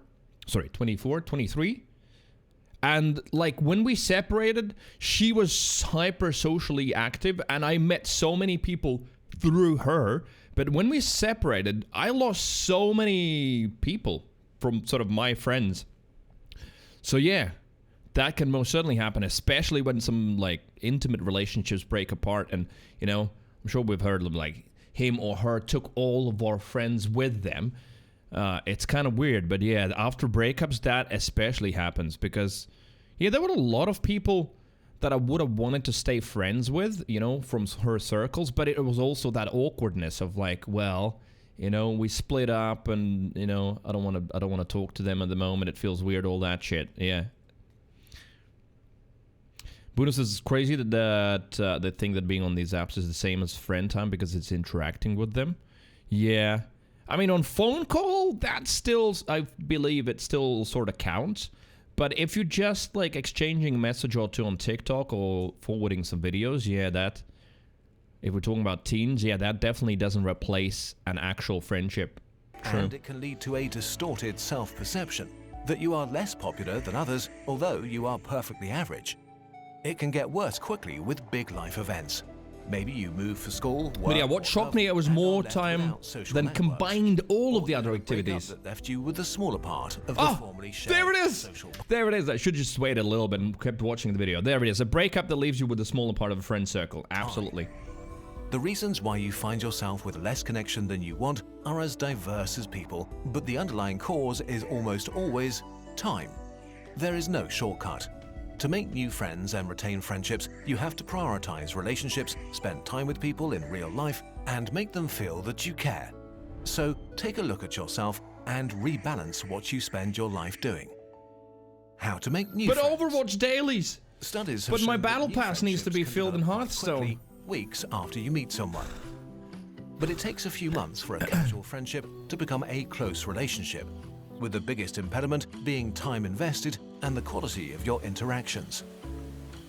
And like when we separated, she was hyper socially active and I met so many people through her. But when we separated, I lost so many people from sort of my friends. So yeah, that can most certainly happen, especially when some like intimate relationships break apart. And you know, I'm sure we've heard of like him or her took all of our friends with them. It's kind of weird, but yeah, after breakups, that especially happens because, yeah, there were a lot of people that I would have wanted to stay friends with, you know, from her circles, but it was also that awkwardness of like, well, you know, we split up and, you know, I don't want to talk to them at the moment. It feels weird, all that shit. Yeah. Bruno says it's crazy that they think that being on these apps is the same as friend time because it's interacting with them. Yeah. I mean, on phone call, that still, I believe it still sort of counts. But if you're just like exchanging a message or two on TikTok or forwarding some videos, yeah, that, if we're talking about teens, yeah, that definitely doesn't replace an actual friendship. True. And it can lead to a distorted self-perception that you are less popular than others, although you are perfectly average. It can get worse quickly with big life events. Maybe you move for school, work, but yeah, what shocked me, it was more time than combined all of the other activities. That left you with the smaller part of the formerly shared there it is! social. There it is. I should just wait a little bit and kept watching the video. There it is. A breakup that leaves you with the smaller part of a friend circle. Absolutely. The reasons why you find yourself with less connection than you want are as diverse as people, but the underlying cause is almost always time. There is no shortcut. To make new friends and retain friendships, you have to prioritize relationships, spend time with people in real life, and make them feel that you care. So take a look at yourself and rebalance what you spend your life doing. How to make new friends. But Overwatch dailies! Studies have But my shown that battle new pass needs to be friendships can filled in develop Hearthstone. quickly, weeks after you meet someone. But it takes a few months for a casual friendship to become a close relationship, with the biggest impediment being time invested and the quality of your interactions.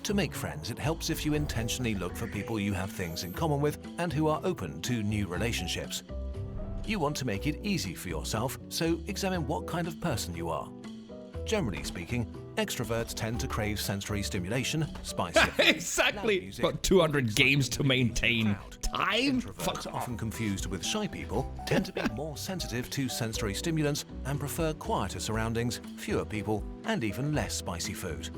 To make friends, it helps if you intentionally look for people you have things in common with and who are open to new relationships. You want to make it easy for yourself, so examine what kind of person you are. Generally speaking, extroverts tend to crave sensory stimulation, spicy exactly. music, Got 200 games to maintain. Time? Introverts, often confused with shy people, tend to be more sensitive to sensory stimulants and prefer quieter surroundings, fewer people, and even less spicy food.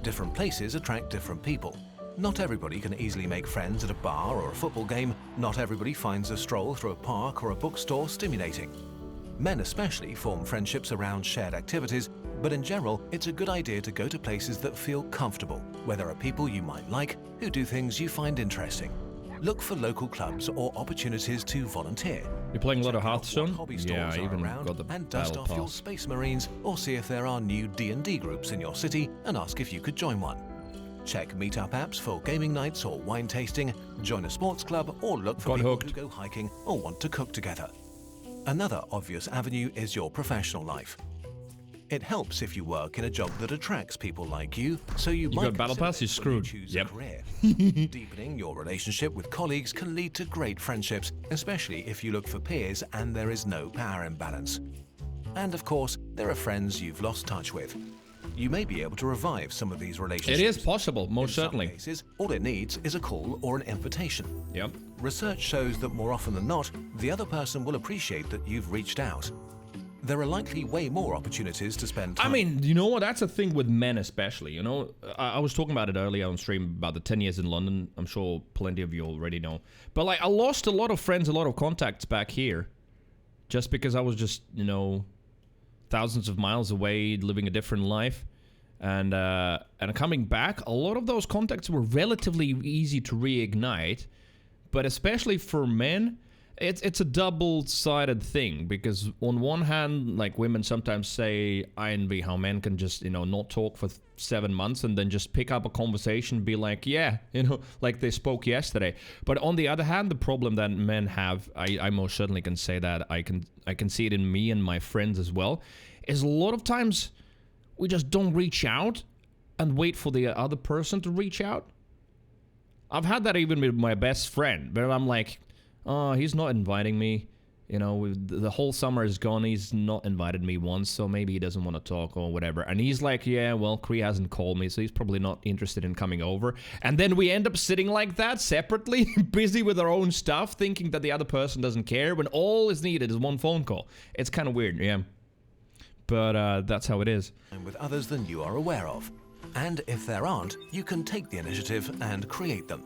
Different places attract different people. Not everybody can easily make friends at a bar or a football game. Not everybody finds a stroll through a park or a bookstore stimulating. Men especially form friendships around shared activities, but in general, it's a good idea to go to places that feel comfortable, where there are people you might like who do things you find interesting. Look for local clubs or opportunities to volunteer. You're playing a lot of Check out what Hearthstone? hobby Yeah, stores I are even around got the and dust battle off your pass. Space Marines, or see if there are new D&D groups in your city and ask if you could join one. Check meetup apps for gaming nights or wine tasting, join a sports club, or look for Got people hooked. who go hiking or want to cook together. Another obvious avenue is your professional life. It helps if you work in a job that attracts people like you, so you might got battle consider pass, you're it when screwed. choose Yep. a career. Deepening your relationship with colleagues can lead to great friendships, especially if you look for peers and there is no power imbalance. And of course, there are friends you've lost touch with. You may be able to revive some of these relationships. It is possible, most In some certainly. cases, all it needs is a call or an invitation. Yep. Research shows that more often than not, the other person will appreciate that you've reached out. There are likely way more opportunities to spend time. I mean, you know what? That's a thing with men especially, you know? I was talking about it earlier on stream about the 10 years in London. I'm sure plenty of you already know. But, like, I lost a lot of friends, a lot of contacts back here. Just because I was just, you know, thousands of miles away, living a different life. And coming back, a lot of those contacts were relatively easy to reignite. But especially for men, it's a double-sided thing, because on one hand, like, women sometimes say, I envy how men can just, you know, not talk for 7 months and then just pick up a conversation, be like, yeah, you know, like they spoke yesterday. But on the other hand, the problem that men have, I most certainly can say that, I can see it in me and my friends as well, is a lot of times we just don't reach out and wait for the other person to reach out. I've had that even with my best friend, where I'm like, oh, he's not inviting me. You know, the whole summer is gone. He's not invited me once, so maybe he doesn't want to talk or whatever. And he's like, yeah, well, Cree hasn't called me, so he's probably not interested in coming over. And then we end up sitting like that, separately, busy with our own stuff, thinking that the other person doesn't care, when all is needed is one phone call. It's kind of weird, yeah. But that's how it is. And with others than you are aware of. And if there aren't, you can take the initiative and create them.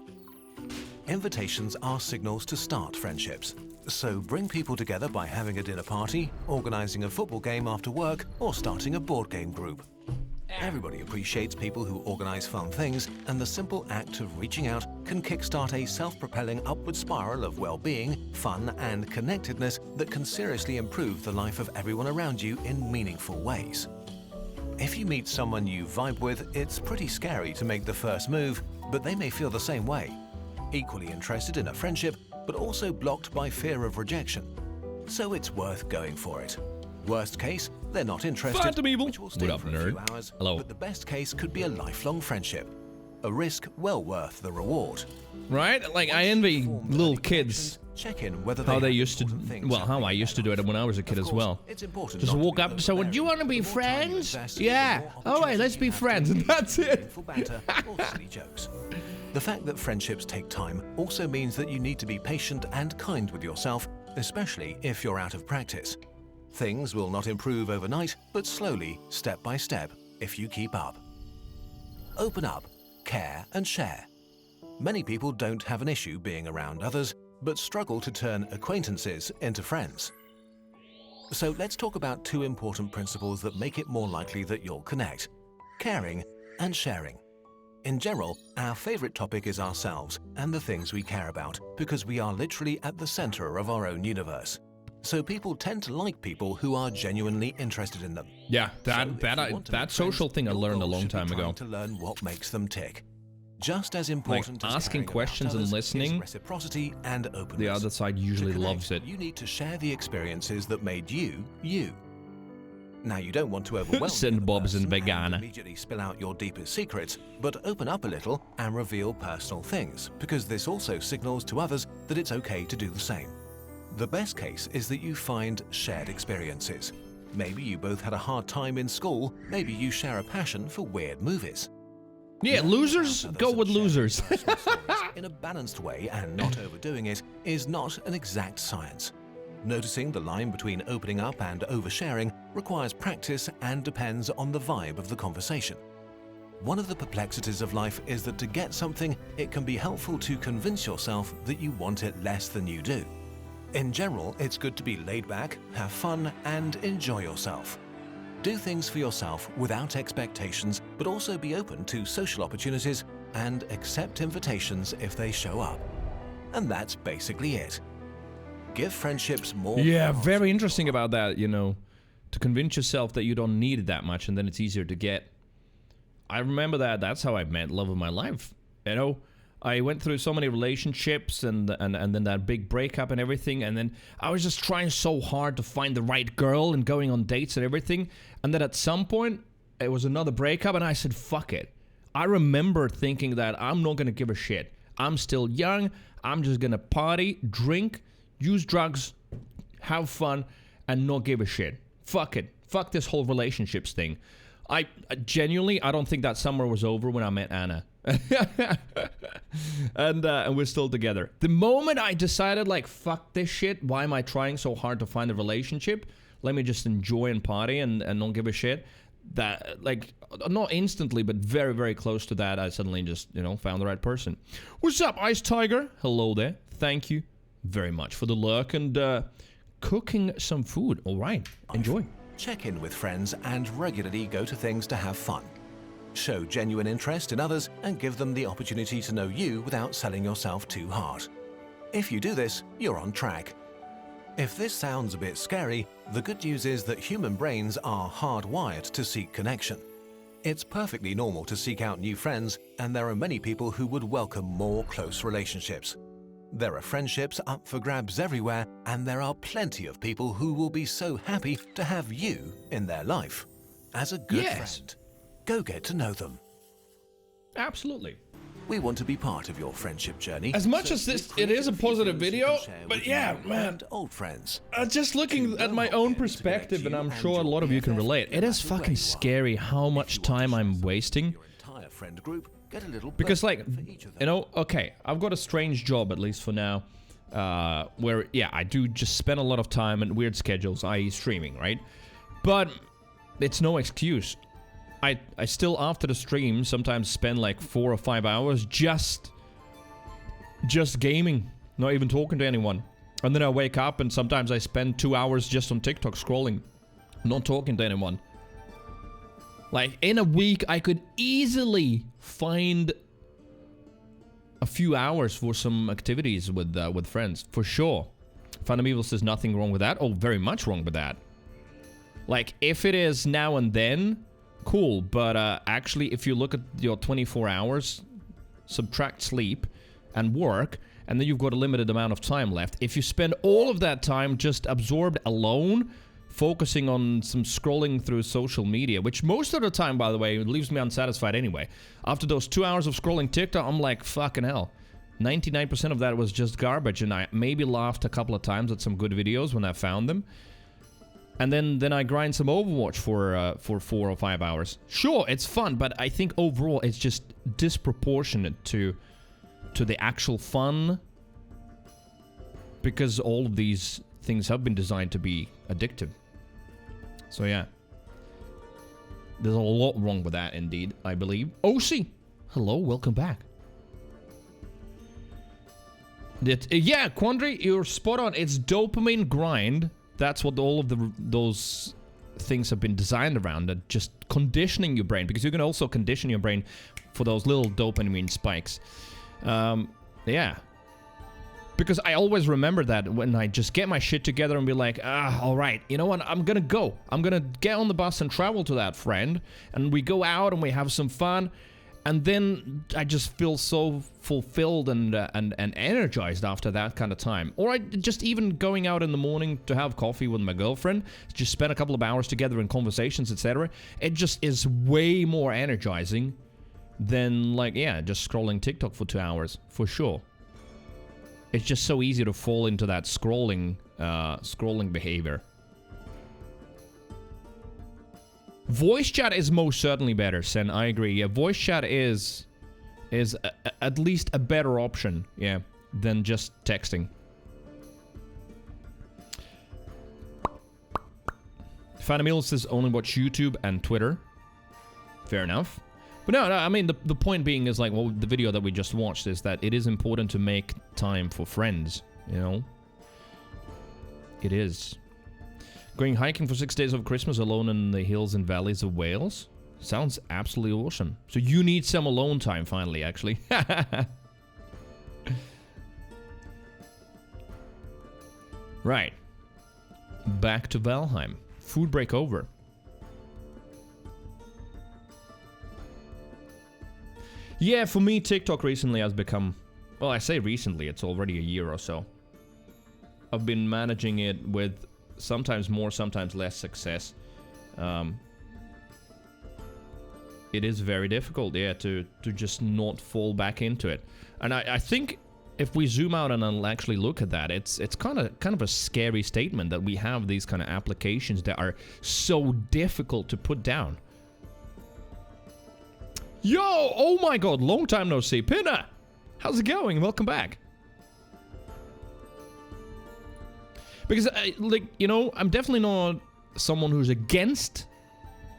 Invitations are signals to start friendships. So bring people together by having a dinner party, organizing a football game after work, or starting a board game group. Everybody appreciates people who organize fun things, and the simple act of reaching out can kickstart a self-propelling upward spiral of well-being, fun, and connectedness that can seriously improve the life of everyone around you in meaningful ways. If you meet someone you vibe with, it's pretty scary to make the first move, but they may feel the same way. Equally interested in a friendship, but also blocked by fear of rejection. So it's worth going for it. Worst case, they're not interested, Phantom Evil. which will stay What up, for a nerd? few hours. Hello. But the best case could be a lifelong friendship. A risk well worth the reward. Right? Like, I envy little kids. Check in whether How they have used to, important things well, how happening I in used to their do it when I was a life. kid Of as course, well. it's important Just not to walk be up to someone, do you want to be overbearing. The more time you friends? invest, the Yeah. more All right, let's opportunities be you have to friends. engage That's in it. meaningful banter or silly jokes. The fact that friendships take time also means that you need to be patient and kind with yourself, especially if you're out of practice. Things will not improve overnight, but slowly, step by step, if you keep up. Open up, care, and share. Many people don't have an issue being around others, but struggle to turn acquaintances into friends. So let's talk about two important principles that make it more likely that you'll connect: caring and sharing. In general, our favorite topic is ourselves and the things we care about, because we are literally at the center of our own universe. So people tend to like people who are genuinely interested in them. Yeah, So if you want to make that social friends, thing I your learned a goal long should be time trying ago. to learn what makes them tick. Just as Like, important as asking caring about questions and others is listening, reciprocity and openness. the other side usually To connect, loves it. You need to share the experiences that made you, you. Now, you don't want to overwhelm Send the other Bob's and person vegana. immediately spill out your deepest secrets, but open up a little and reveal personal things, because this also signals to others that it's okay to do the same. The best case is that you find shared experiences. Maybe you both had a hard time in school, maybe you share a passion for weird movies. Yeah, losers, Others go and with sharing losers. personal stories in a balanced way and not overdoing it is not an exact science. Noticing the line between opening up and oversharing requires practice and depends on the vibe of the conversation. One of the perplexities of life is that to get something, it can be helpful to convince yourself that you want it less than you do. In general, it's good to be laid back, have fun, and enjoy yourself. Do things for yourself without expectations, but also be open to social opportunities and accept invitations if they show up. And that's basically it. Give friendships more. Yeah, priority. very interesting about that, you know, to convince yourself that you don't need it that much and then it's easier to get. I remember that's how I met love of my life, you know. I went through so many relationships and then that big breakup and everything, and then I was just trying so hard to find the right girl and going on dates and everything, and then at some point it was another breakup and I said fuck it. I remember thinking that I'm not gonna give a shit. I'm still young, I'm just gonna party, drink, use drugs, have fun, and not give a shit. Fuck it. Fuck this whole relationships thing. I genuinely, I don't think that summer was over when I met Anna. and we're still together. The moment I decided, like, fuck this shit, why am I trying so hard to find a relationship? Let me just enjoy and party and not give a shit. That, like, not instantly, but very, very close to that, I suddenly just, you know, found the right person. What's up, Ice Tiger? Hello there. Thank you very much for the lurk and cooking some food. All right, enjoy. Check in with friends and regularly go to things to have fun. Show genuine interest in others and give them the opportunity to know you without selling yourself too hard. If you do this, you're on track, If this sounds a bit scary, the good news is that human brains are hardwired to seek connection. It's perfectly normal to seek out new friends, and there are many people who would welcome more close relationships. There are friendships up for grabs everywhere, and there are plenty of people who will be so happy to have you in their life. As a good friend, go get to know them. Absolutely. We want to be part of your friendship journey. As much as it is a positive video, but yeah, man, old friends. Just looking at my own perspective, and I'm sure a lot of you can relate, it is fucking scary how much time I'm wasting. Because, like, you know, okay, I've got a strange job, at least for now, where, yeah, I do just spend a lot of time in weird schedules, i.e. streaming, right? But it's no excuse. I still, after the stream, sometimes spend like 4 or 5 hours just gaming, not even talking to anyone. And then I wake up and sometimes I spend 2 hours just on TikTok scrolling, not talking to anyone. Like, in a week, I could easily find a few hours for some activities with friends, for sure. Phantom Evil says nothing wrong with that. Oh, very much wrong with that. Like, if it is now and then, cool, but actually, if you look at your 24 hours, subtract sleep and work, and then you've got a limited amount of time left. If you spend all of that time just absorbed alone, focusing on some scrolling through social media, which most of the time, by the way, leaves me unsatisfied anyway. After those 2 hours of scrolling TikTok, I'm like, fucking hell. 99% of that was just garbage, and I maybe laughed a couple of times at some good videos when I found them. And then I grind some Overwatch for 4 or 5 hours. Sure, it's fun, but I think overall it's just disproportionate to the actual fun. Because all of these things have been designed to be addictive. So yeah. There's a lot wrong with that indeed, I believe. OC! Hello, welcome back. Yeah, Quandary, you're spot on. It's dopamine grind. That's what all of those things have been designed around, just conditioning your brain, because you can also condition your brain for those little dopamine spikes. Yeah. Because I always remember that when I just get my shit together and be like, alright, you know what, I'm gonna go. I'm gonna get on the bus and travel to that friend, and we go out and we have some fun. And then I just feel so fulfilled and energized after that kind of time. Or just even going out in the morning to have coffee with my girlfriend, just spend a couple of hours together in conversations, etc. It just is way more energizing than, like, yeah, just scrolling TikTok for 2 hours, for sure. It's just so easy to fall into that scrolling behavior. Voice chat is most certainly better, Sen. I agree. Yeah, voice chat is at least a better option, yeah, than just texting. Phantom Evil says only watch YouTube and Twitter. Fair enough. But no, I mean, the point being is, like, well, the video that we just watched is that it is important to make time for friends, you know? It is. Going hiking for 6 days of Christmas alone in the hills and valleys of Wales? Sounds absolutely awesome. So you need some alone time finally, actually. Right. Back to Valheim. Food break over. Yeah, for me, TikTok recently has become... Well, I say recently, it's already a year or so. I've been managing it with sometimes more, sometimes less success. It is very difficult, yeah, to just not fall back into it. And I think if we zoom out and actually look at that, it's kind of a scary statement that we have these kind of applications that are so difficult to put down. Yo! Oh my god, long time no see. Pinna! How's it going? Welcome back. Because, like, you know, I'm definitely not someone who's against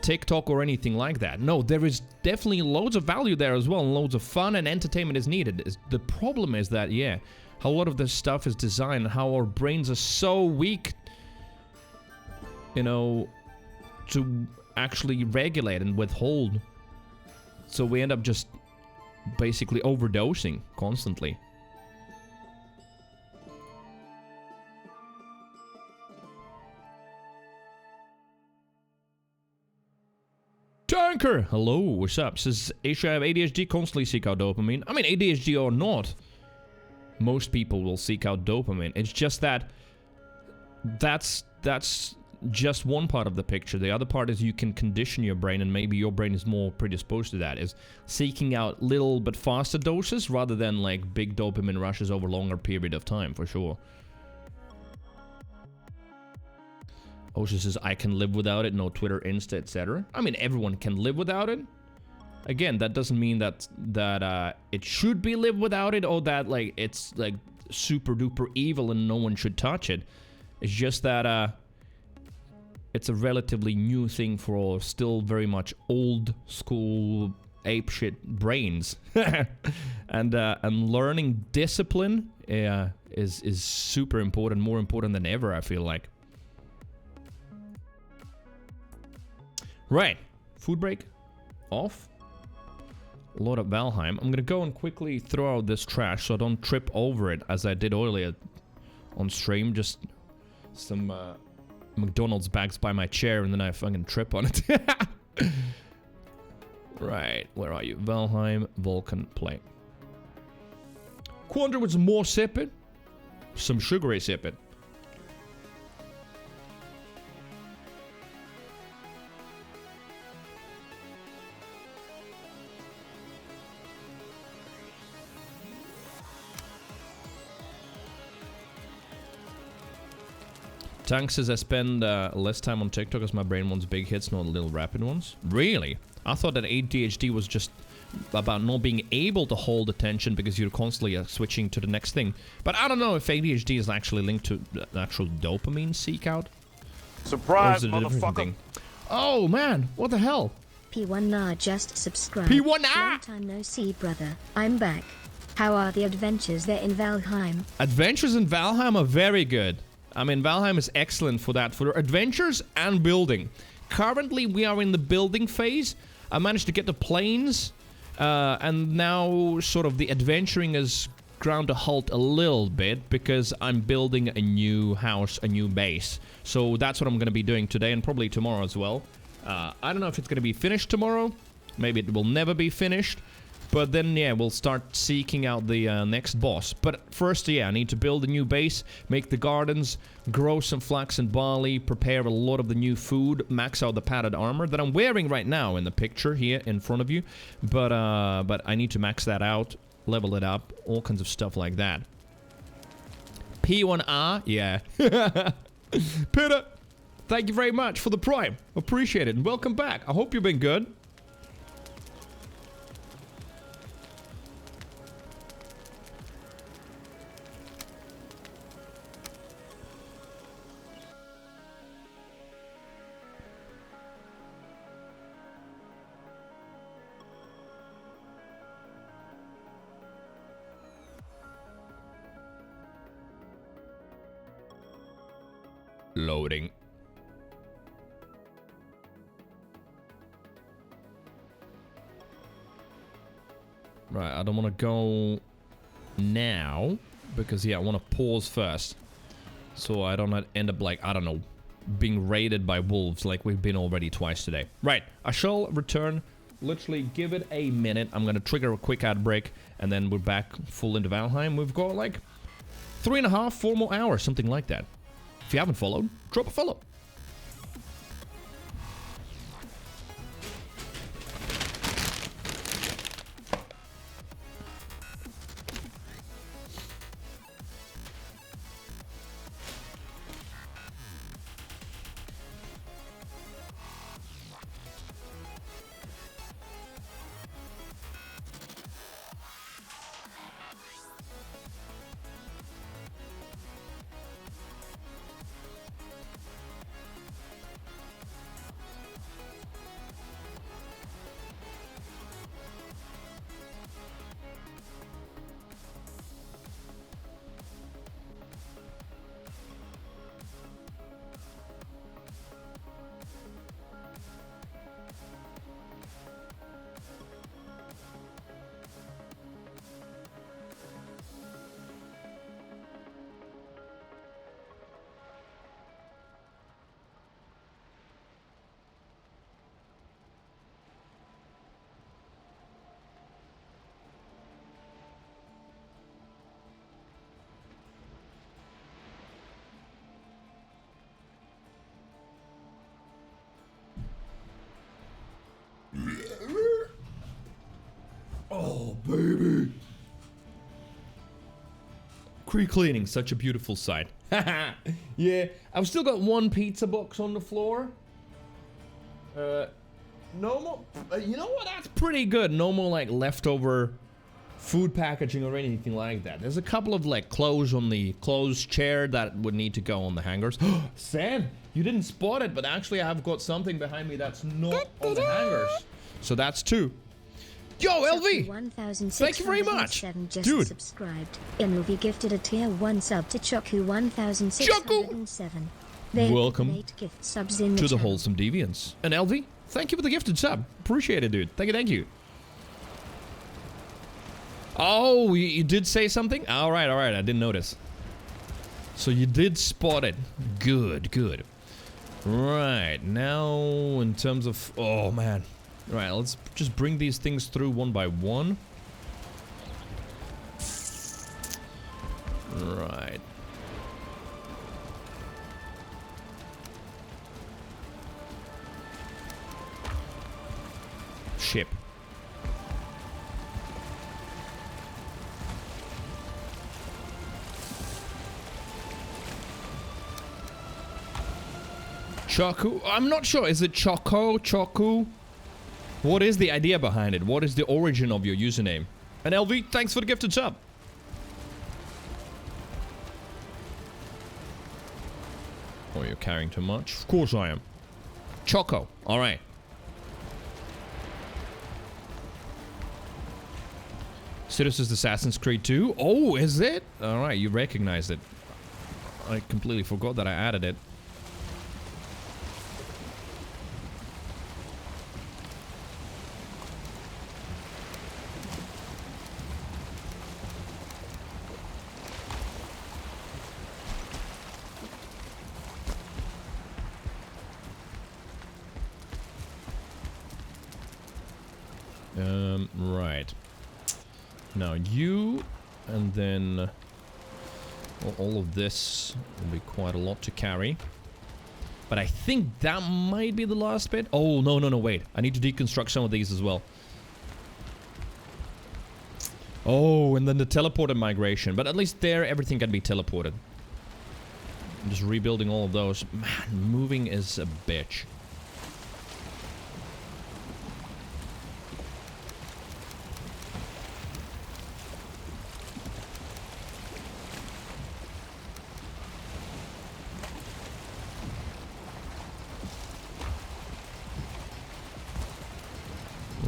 TikTok or anything like that. No, there is definitely loads of value there as well, and loads of fun and entertainment is needed. The problem is that, yeah, how a lot of this stuff is designed, how our brains are so weak, you know, to actually regulate and withhold. So we end up just basically overdosing constantly. Tanker! Hello, what's up? Says, Asia, I have ADHD, constantly seek out dopamine. I mean, ADHD or not, most people will seek out dopamine. It's just that that's just one part of the picture. The other part is you can condition your brain, and maybe your brain is more predisposed to that, is seeking out little but faster doses rather than like big dopamine rushes over longer period of time, for sure. Osha says, I can live without it, no Twitter, Insta, etc. I mean, everyone can live without it. Again, that doesn't mean that it should be lived without it, or that like it's like super duper evil and no one should touch it. It's just that it's a relatively new thing for still very much old school apeshit brains. and learning discipline is super important, more important than ever, I feel like. Right, food break off. A lot of Valheim. I'm gonna go and quickly throw out this trash so I don't trip over it as I did earlier on stream. Just some McDonald's bags by my chair and then I fucking trip on it. Right, where are you? Valheim, Vulcan, play. Quandra with some more sipping. Some sugary sipping. Tank says I spend less time on TikTok as my brain wants big hits, not little rapid ones. Really? I thought that ADHD was just about not being able to hold attention because you're constantly switching to the next thing. But I don't know if ADHD is actually linked to the actual dopamine seek out. Surprise, motherfucker. Oh man, what the hell? P1R just subscribed. P1R! Long time no see, brother. I'm back. How are the adventures there in Valheim? Adventures in Valheim are very good. I mean, Valheim is excellent for that, for adventures and building. Currently, we are in the building phase. I managed to get the planes, and now sort of the adventuring has ground to halt a little bit because I'm building a new house, a new base. So that's what I'm going to be doing today and probably tomorrow as well. I don't know if it's going to be finished tomorrow. Maybe it will never be finished. But then, yeah, we'll start seeking out the next boss. But first, yeah, I need to build a new base, make the gardens, grow some flax and barley, prepare a lot of the new food, max out the padded armor that I'm wearing right now in the picture here in front of you. But I need to max that out, level it up, all kinds of stuff like that. P1R, yeah. Peter, thank you very much for the prime. Appreciate it, and welcome back. I hope you've been good. Loading. Right, I don't want to go now because, yeah, I want to pause first so I don't end up, like, I don't know, being raided by wolves like we've been already twice today. Right, I shall return. Literally give it a minute. I'm going to trigger a quick ad break and then we're back full into Valheim. We've got like 3.5, 4 more hours, something like that. If you haven't followed, drop a follow. baby. Cleaning, such a beautiful sight. Yeah, I've still got one pizza box on the floor. No more. You know what? That's pretty good. No more like leftover food packaging or anything like that. There's a couple of like clothes on the clothes chair that would need to go on the hangers. Sam, you didn't spot it, but actually I've got something behind me that's not on the hangers. So that's 2. Yo, LV! Thank you very much! Dude! Subscribed. MLV gifted a tier 1 sub to Choku 1607. Welcome gift subs in to the channel. Wholesome Deviants. And LV, thank you for the gifted sub. Appreciate it, dude. Thank you. Oh, you did say something? Alright, I didn't notice. So you did spot it. Good. Right, now in terms of... Oh, man. Right, let's just bring these things through one by one. Right. Ship. Choku? I'm not sure. Is it Choku? What is the idea behind it? What is the origin of your username? And LV, thanks for the gifted sub. Oh, you're carrying too much? Of course I am. Choco. Alright. Citizens Assassin's Creed 2? Oh, is it? Alright, you recognized it. I completely forgot that I added it. Right. Now you, and then all of this will be quite a lot to carry. But I think that might be the last bit. Oh, no, wait. I need to deconstruct some of these as well. Oh, and then the teleported migration. But at least there, everything can be teleported. I'm just rebuilding all of those. Man, moving is a bitch.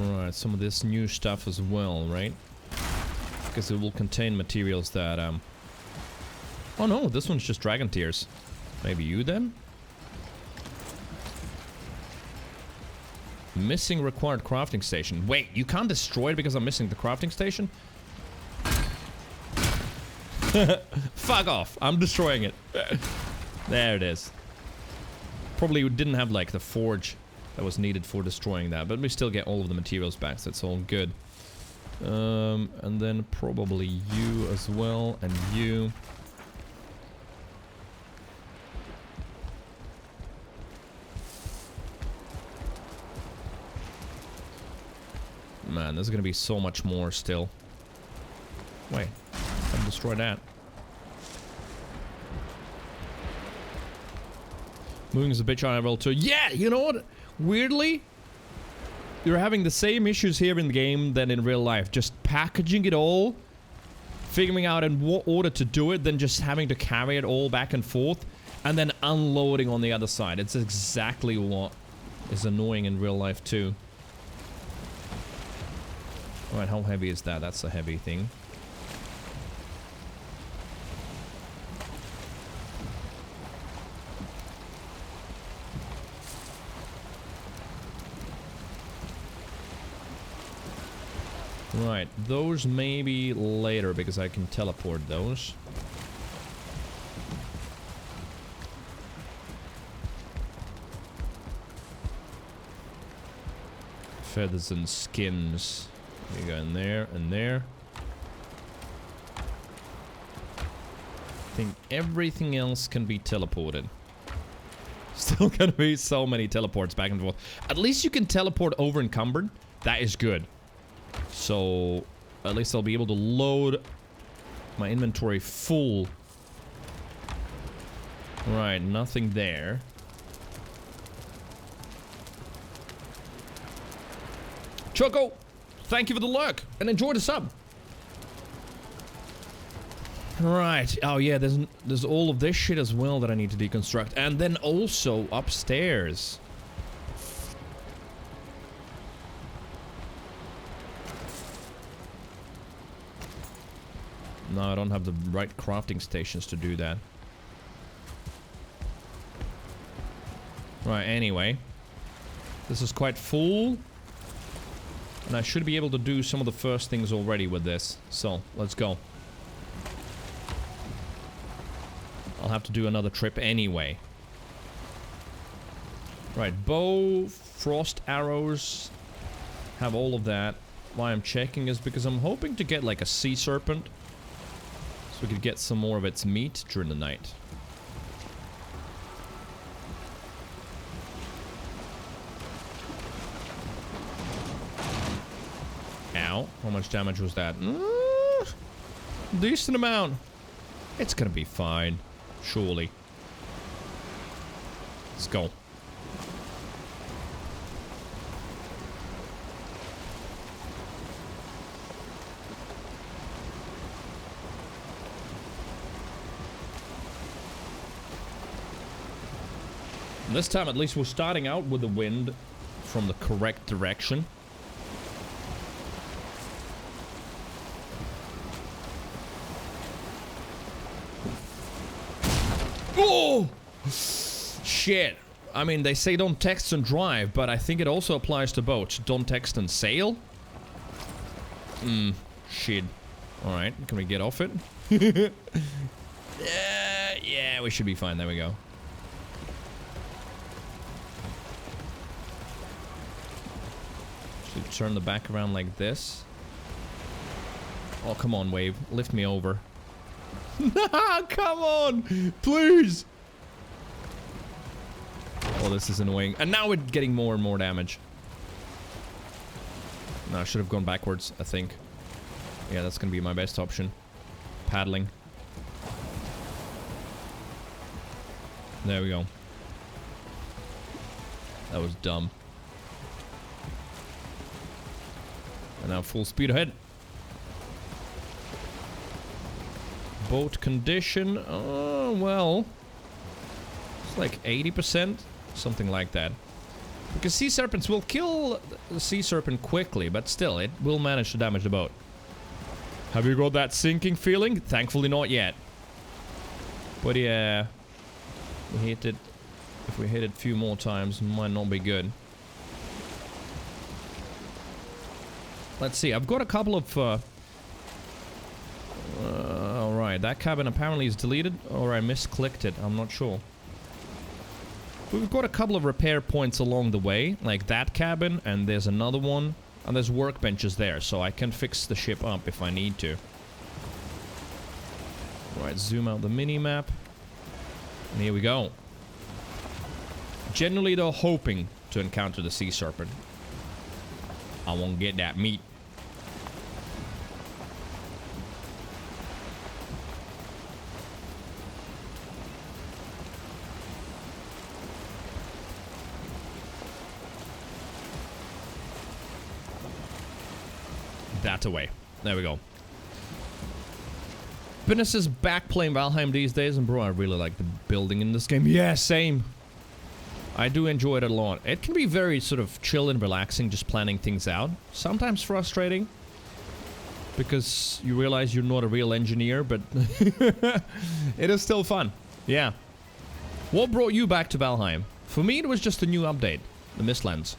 Alright, some of this new stuff as well, right? Because it will contain materials that, Oh no, this one's just dragon tears. Maybe you then? Missing required crafting station. Wait, you can't destroy it because I'm missing the crafting station? Fuck off, I'm destroying it. There it is. Probably didn't have like the forge that was needed for destroying that, but we still get all of the materials back, so it's all good. And then probably you as well, and you. Man, there's gonna be so much more still. Wait, I'll destroy that. Moving is a bitch on level 2. Yeah, you know what? Weirdly, you're having the same issues here in the game than in real life. Just packaging it all, figuring out in what order to do it, then just having to carry it all back and forth, and then unloading on the other side. It's exactly what is annoying in real life too. Alright, how heavy is that? That's a heavy thing. Right, those maybe later because I can teleport those. Feathers and skins. You go in there and there. I think everything else can be teleported. Still gonna be so many teleports back and forth. At least you can teleport over encumbered. That is good. So At least I'll be able to load my inventory full. Right, nothing there. Choco, thank you for the lurk and enjoy the sub. Right. Oh yeah, there's all of this shit as well that I need to deconstruct, and then also upstairs. No, I don't have the right crafting stations to do that. Right, anyway. This is quite full. And I should be able to do some of the first things already with this. So, let's go. I'll have to do another trip anyway. Right, bow, frost arrows. Have all of that. Why I'm checking is because I'm hoping to get like a sea serpent. So we could get some more of its meat during the night. Ow. How much damage was that? Decent amount. It's gonna be fine. Surely. Let's go. This time at least we're starting out with the wind from the correct direction. Oh! Shit. I mean, they say don't text and drive, but I think it also applies to boats. Don't text and sail? Shit. Alright, can we get off it? Yeah, we should be fine. There we go. Should turn the back around like this. Oh, come on, wave. Lift me over. Come on! Please! Oh, this is annoying. And now we're getting more and more damage. No, I should have gone backwards, I think. Yeah, that's gonna be my best option. Paddling. There we go. That was dumb. And now full speed ahead. Boat condition. Oh, well. It's like 80%. Something like that. Because sea serpents will kill the sea serpent quickly, but still, it will manage to damage the boat. Have you got that sinking feeling? Thankfully not yet. But yeah. We hit it. If we hit it a few more times, it might not be good. Let's see. I've got a couple of... Alright, that cabin apparently is deleted. Or I misclicked it. I'm not sure. We've got a couple of repair points along the way. Like that cabin, and there's another one. And there's workbenches there, so I can fix the ship up if I need to. Alright, zoom out the mini-map. And here we go. Generally, though, hoping to encounter the sea serpent. I won't get that meat. That away. There we go. Business is back playing Valheim these days, and bro, I really like the building in this game. Yeah, same. I do enjoy it a lot. It can be very sort of chill and relaxing, just planning things out. Sometimes frustrating, because you realize you're not a real engineer, but it is still fun. Yeah. What brought you back to Valheim? For me, it was just a new update, the Mistlands.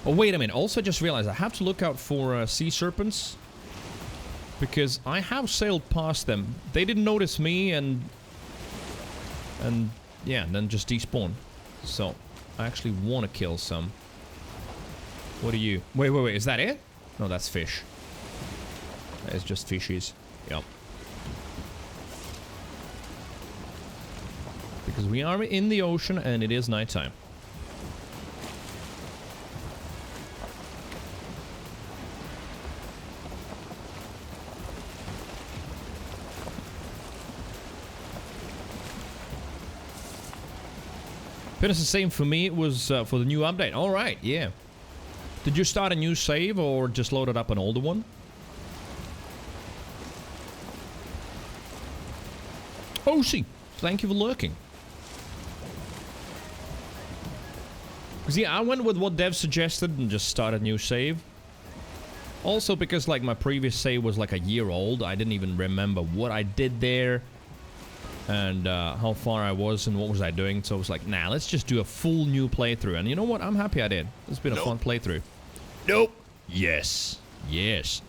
Oh, wait a minute. Also, just realized I have to look out for sea serpents. Because I have sailed past them. They didn't notice me, and yeah, then just despawn. So, I actually want to kill some. What are you? Wait. Is that it? No, that's fish. It's just fishies. Yep. Because we are in the ocean, and it is nighttime. But it's the same for me. It was for the new update. All right, yeah. Did you start a new save or just loaded up an older one? Oh, see. Thank you for lurking. Because, yeah, I went with what Dev suggested and just started a new save. Also because, like, my previous save was, like, a year old. I didn't even remember what I did there. And how far I was and what was I doing. So I was like, nah, let's just do a full new playthrough. And you know what? I'm happy I did. It's been a fun playthrough. Nope. Yes. Yes.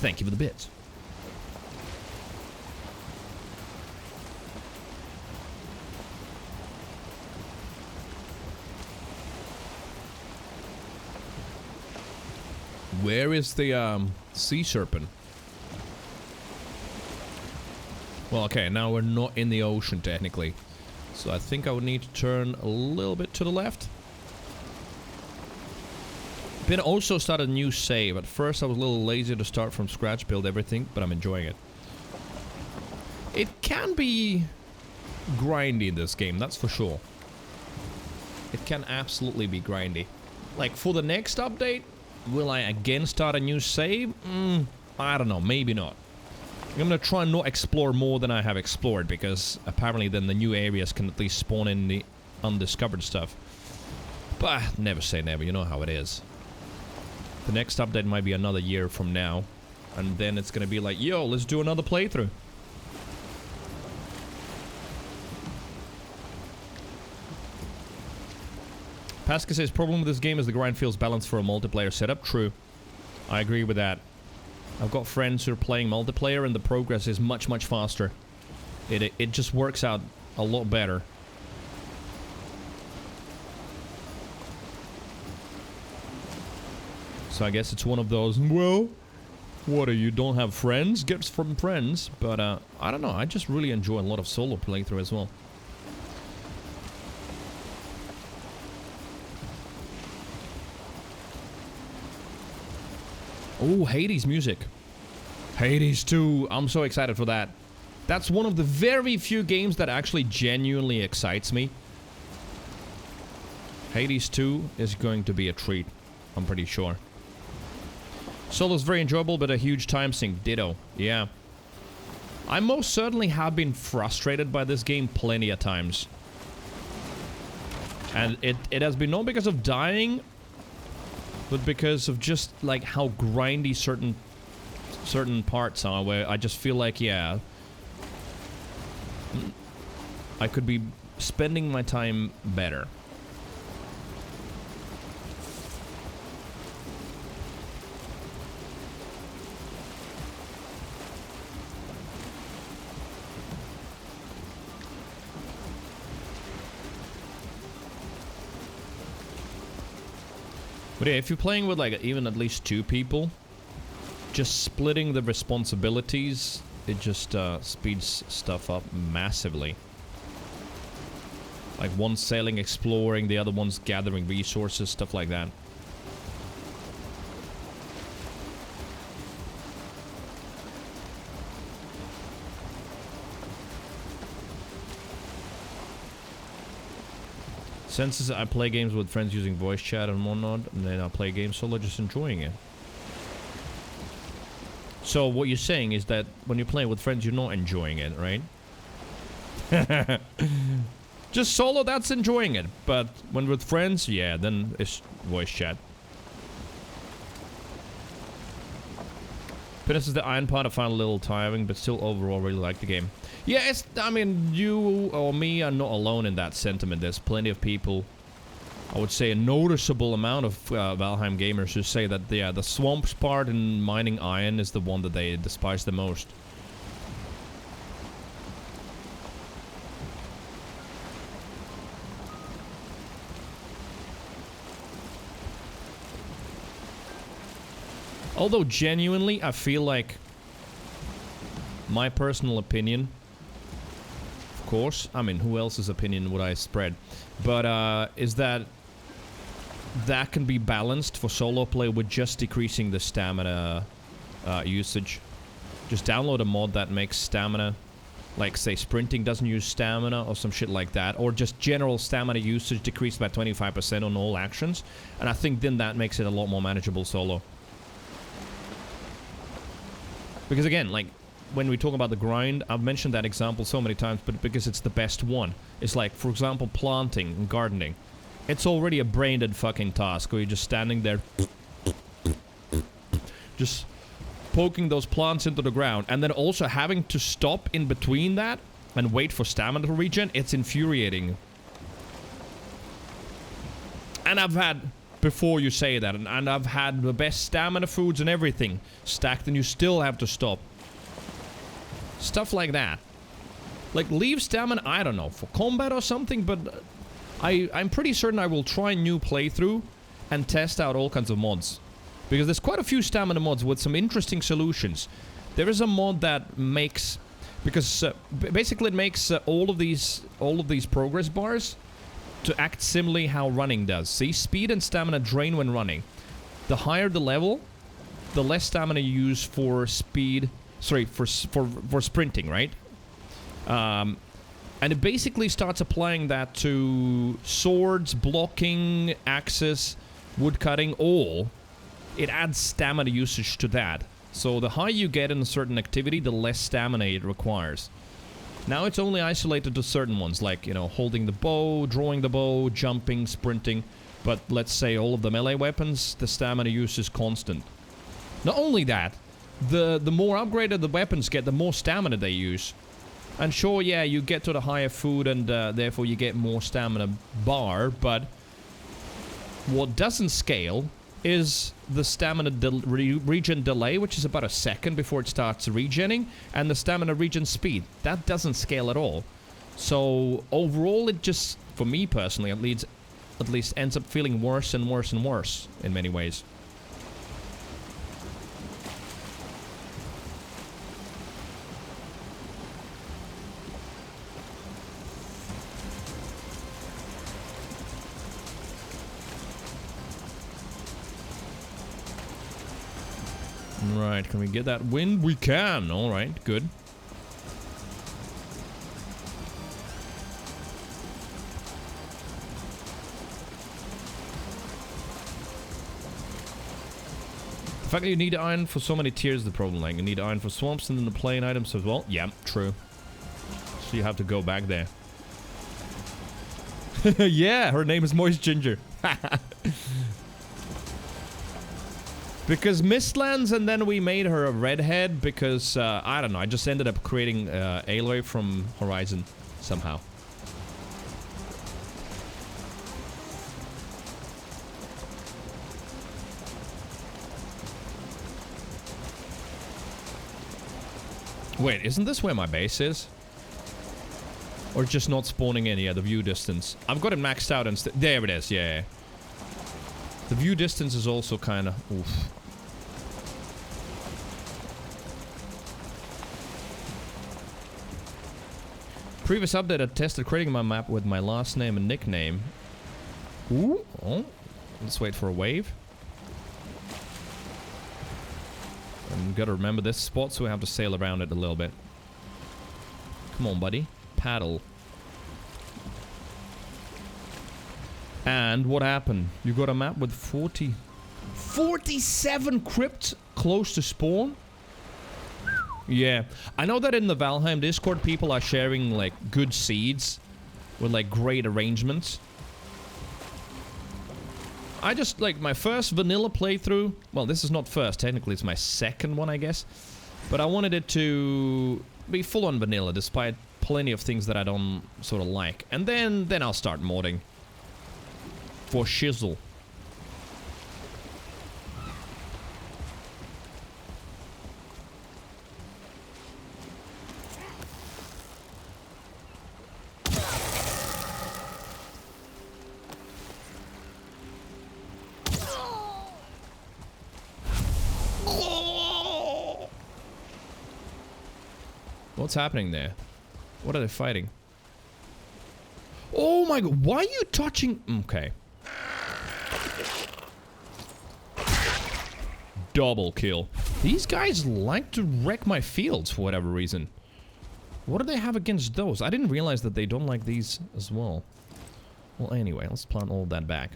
Thank you for the bits. Where is the sea serpent? Well, okay, now we're not in the ocean technically. So I think I would need to turn a little bit to the left. But also started a new save. At first I was a little lazy to start from scratch, build everything, but I'm enjoying it. It can be grindy in this game, that's for sure. It can absolutely be grindy. Like for the next update, will I again start a new save? I don't know, maybe not. I'm gonna try and not explore more than I have explored, because apparently then the new areas can at least spawn in the undiscovered stuff. But never say never, you know how it is. The next update might be another year from now, and then it's gonna be like, yo, let's do another playthrough. Pasca says, problem with this game is the grind feels balanced for a multiplayer setup. True. I agree with that. I've got friends who are playing multiplayer and the progress is much, much faster. It just works out a lot better. So I guess it's one of those, well, what are you, don't have friends? Get from friends. But I don't know, I just really enjoy a lot of solo playthrough as well. Oh, Hades music. Hades 2. I'm so excited for that. That's one of the very few games that actually genuinely excites me. Hades 2 is going to be a treat. I'm pretty sure. Solo's very enjoyable, but a huge time sink. Ditto. Yeah. I most certainly have been frustrated by this game plenty of times. And it has been not because of dying, but because of just like how grindy certain parts are, where I just feel like, yeah, I could be spending my time better. But yeah, if you're playing with like even at least 2 people, just splitting the responsibilities, it just speeds stuff up massively. Like one's sailing, exploring, the other one's gathering resources, stuff like that. Since I play games with friends using voice chat and whatnot, and then I play games solo, just enjoying it. So what you're saying is that when you're playing with friends, you're not enjoying it, right? Just solo, that's enjoying it. But when with friends, yeah, then it's voice chat. But this is the iron part I find a little tiring, but still overall really like the game. Yeah, it's, I mean, you or me are not alone in that sentiment. There's plenty of people, I would say a noticeable amount of Valheim gamers who say that, yeah, the swamps part and mining iron is the one that they despise the most. Although genuinely, I feel like my personal opinion, of course, I mean, who else's opinion would I spread? But is that can be balanced for solo play with just decreasing the stamina usage. Just download a mod that makes stamina Like, say, sprinting doesn't use stamina or some shit like that. Or just general stamina usage decreased by 25% on all actions. And I think then that makes it a lot more manageable solo. Because again, like, when we talk about the grind, I've mentioned that example so many times, but because it's the best one. It's like, for example, planting and gardening. It's already a brain-dead fucking task where you're just standing there... just... poking those plants into the ground, and then also having to stop in between that and wait for stamina to regen, it's infuriating. And I've had, before you say that, and I've had the best stamina foods and everything stacked, and you still have to stop. Stuff like that. Like, leave stamina, I don't know, for combat or something, but I'm pretty certain I will try a new playthrough and test out all kinds of mods. Because there's quite a few stamina mods with some interesting solutions. There is a mod that makes... Because basically it makes all of these progress bars to act similarly how running does. See, speed and stamina drain when running. The higher the level, the less stamina you use for speed... Sorry, for sprinting, right? And it basically starts applying that to swords, blocking, axes, woodcutting, all... It adds stamina usage to that. So the higher you get in a certain activity, the less stamina it requires. Now it's only isolated to certain ones, like, you know, holding the bow, drawing the bow, jumping, sprinting. But let's say all of the melee weapons, the stamina use is constant. Not only that, the more upgraded the weapons get, the more stamina they use. And sure, yeah, you get to the higher food and therefore you get more stamina bar, but what doesn't scale is the stamina regen delay, which is about a second before it starts regenning, and the stamina regen speed. That doesn't scale at all. So overall, it just, for me personally, at least ends up feeling worse and worse and worse in many ways. Right, can we get that win? We can. Alright, good. The fact that you need iron for so many tiers is the problem. Like, you need iron for swamps and then the plain items as well. Yeah, true. So you have to go back there. Yeah, her name is Moist Ginger. Because Mistlands, and then we made her a redhead because, I don't know, I just ended up creating Aloy from Horizon somehow. Wait, isn't this where my base is? Or just not spawning in? Yeah, the view distance. I've got it maxed out and there it is, yeah. The view distance is also kind of... Oof. Previous update, I tested creating my map with my last name and nickname. Ooh. Oh. Let's wait for a wave. And gotta remember this spot, so we have to sail around it a little bit. Come on, buddy. Paddle. And what happened? You got a map with 47 crypts close to spawn? Yeah. I know that in the Valheim Discord, people are sharing, like, good seeds with, like, great arrangements. I just, like, my first vanilla playthrough... Well, this is not first. Technically, it's my second one, I guess. But I wanted it to be full-on vanilla, despite plenty of things that I don't sort of like. And then I'll start modding. For shizzle. What's happening there? What are they fighting? Oh my god, why are you touching... Okay. Double kill. These guys like to wreck my fields for whatever reason. What do they have against those? I didn't realize that they don't like these as well. Well, anyway, let's plant all of that back.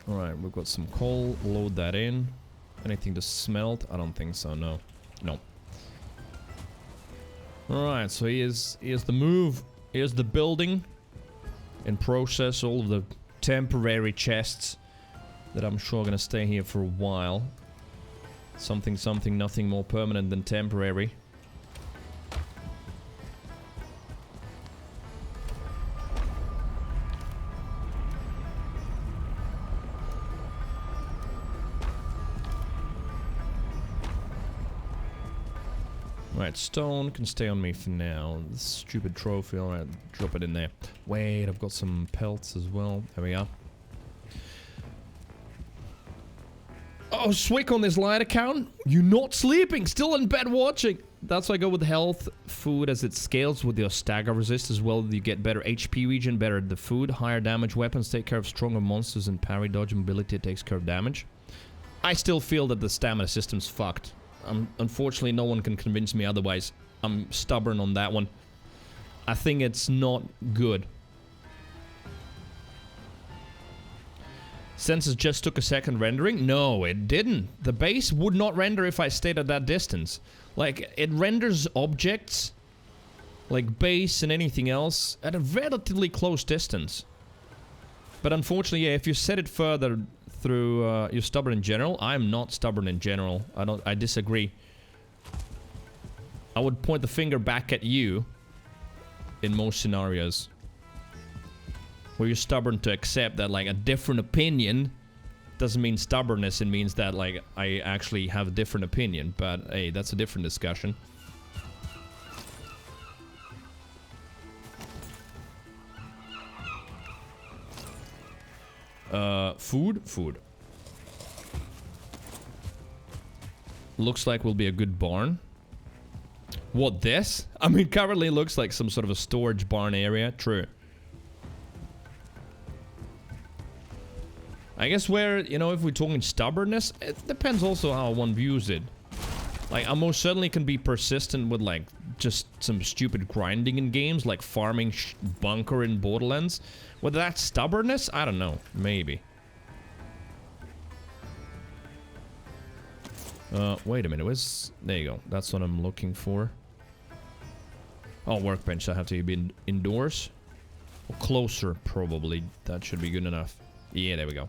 Alright, we've got some coal. Load that in. Anything to smelt? I don't think so, no. No. Alright, so here's the move. Here's the building. In process, all of the temporary chests that I'm sure are gonna stay here for a while. Something, nothing more permanent than temporary. Right, stone can stay on me for now. This stupid trophy, alright, drop it in there. Wait, I've got some pelts as well. There we are. Oh, Swick on this light account? You not sleeping, still in bed watching. That's why I go with health food as it scales with your stagger resist as well. You get better HP regen, better the food, higher damage weapons, take care of stronger monsters, and parry dodge mobility takes care of damage. I still feel that the stamina system's fucked. Unfortunately, no one can convince me otherwise. I'm stubborn on that one. I think it's not good. Sensors just took a second rendering? No, it didn't. The base would not render if I stayed at that distance. Like, it renders objects, like base and anything else, at a relatively close distance. But unfortunately, yeah, if you set it further through, you're stubborn in general. I'm not stubborn in general. I disagree. I would point the finger back at you in most scenarios. Where you're stubborn to accept that, like, a different opinion doesn't mean stubbornness. It means that, like, I actually have a different opinion. But, hey, that's a different discussion. Food. Looks like will be a good barn. What, this? I mean, currently looks like some sort of a storage barn area. True. I guess where, you know, if we're talking stubbornness, it depends also how one views it. Like, I most certainly can be persistent with, like, just some stupid grinding in games, like farming bunker in Borderlands. Whether that's stubbornness, I don't know. Maybe. Wait a minute. There you go. That's what I'm looking for. Oh, workbench. I have to be indoors. Or closer, probably. That should be good enough. Yeah, there we go.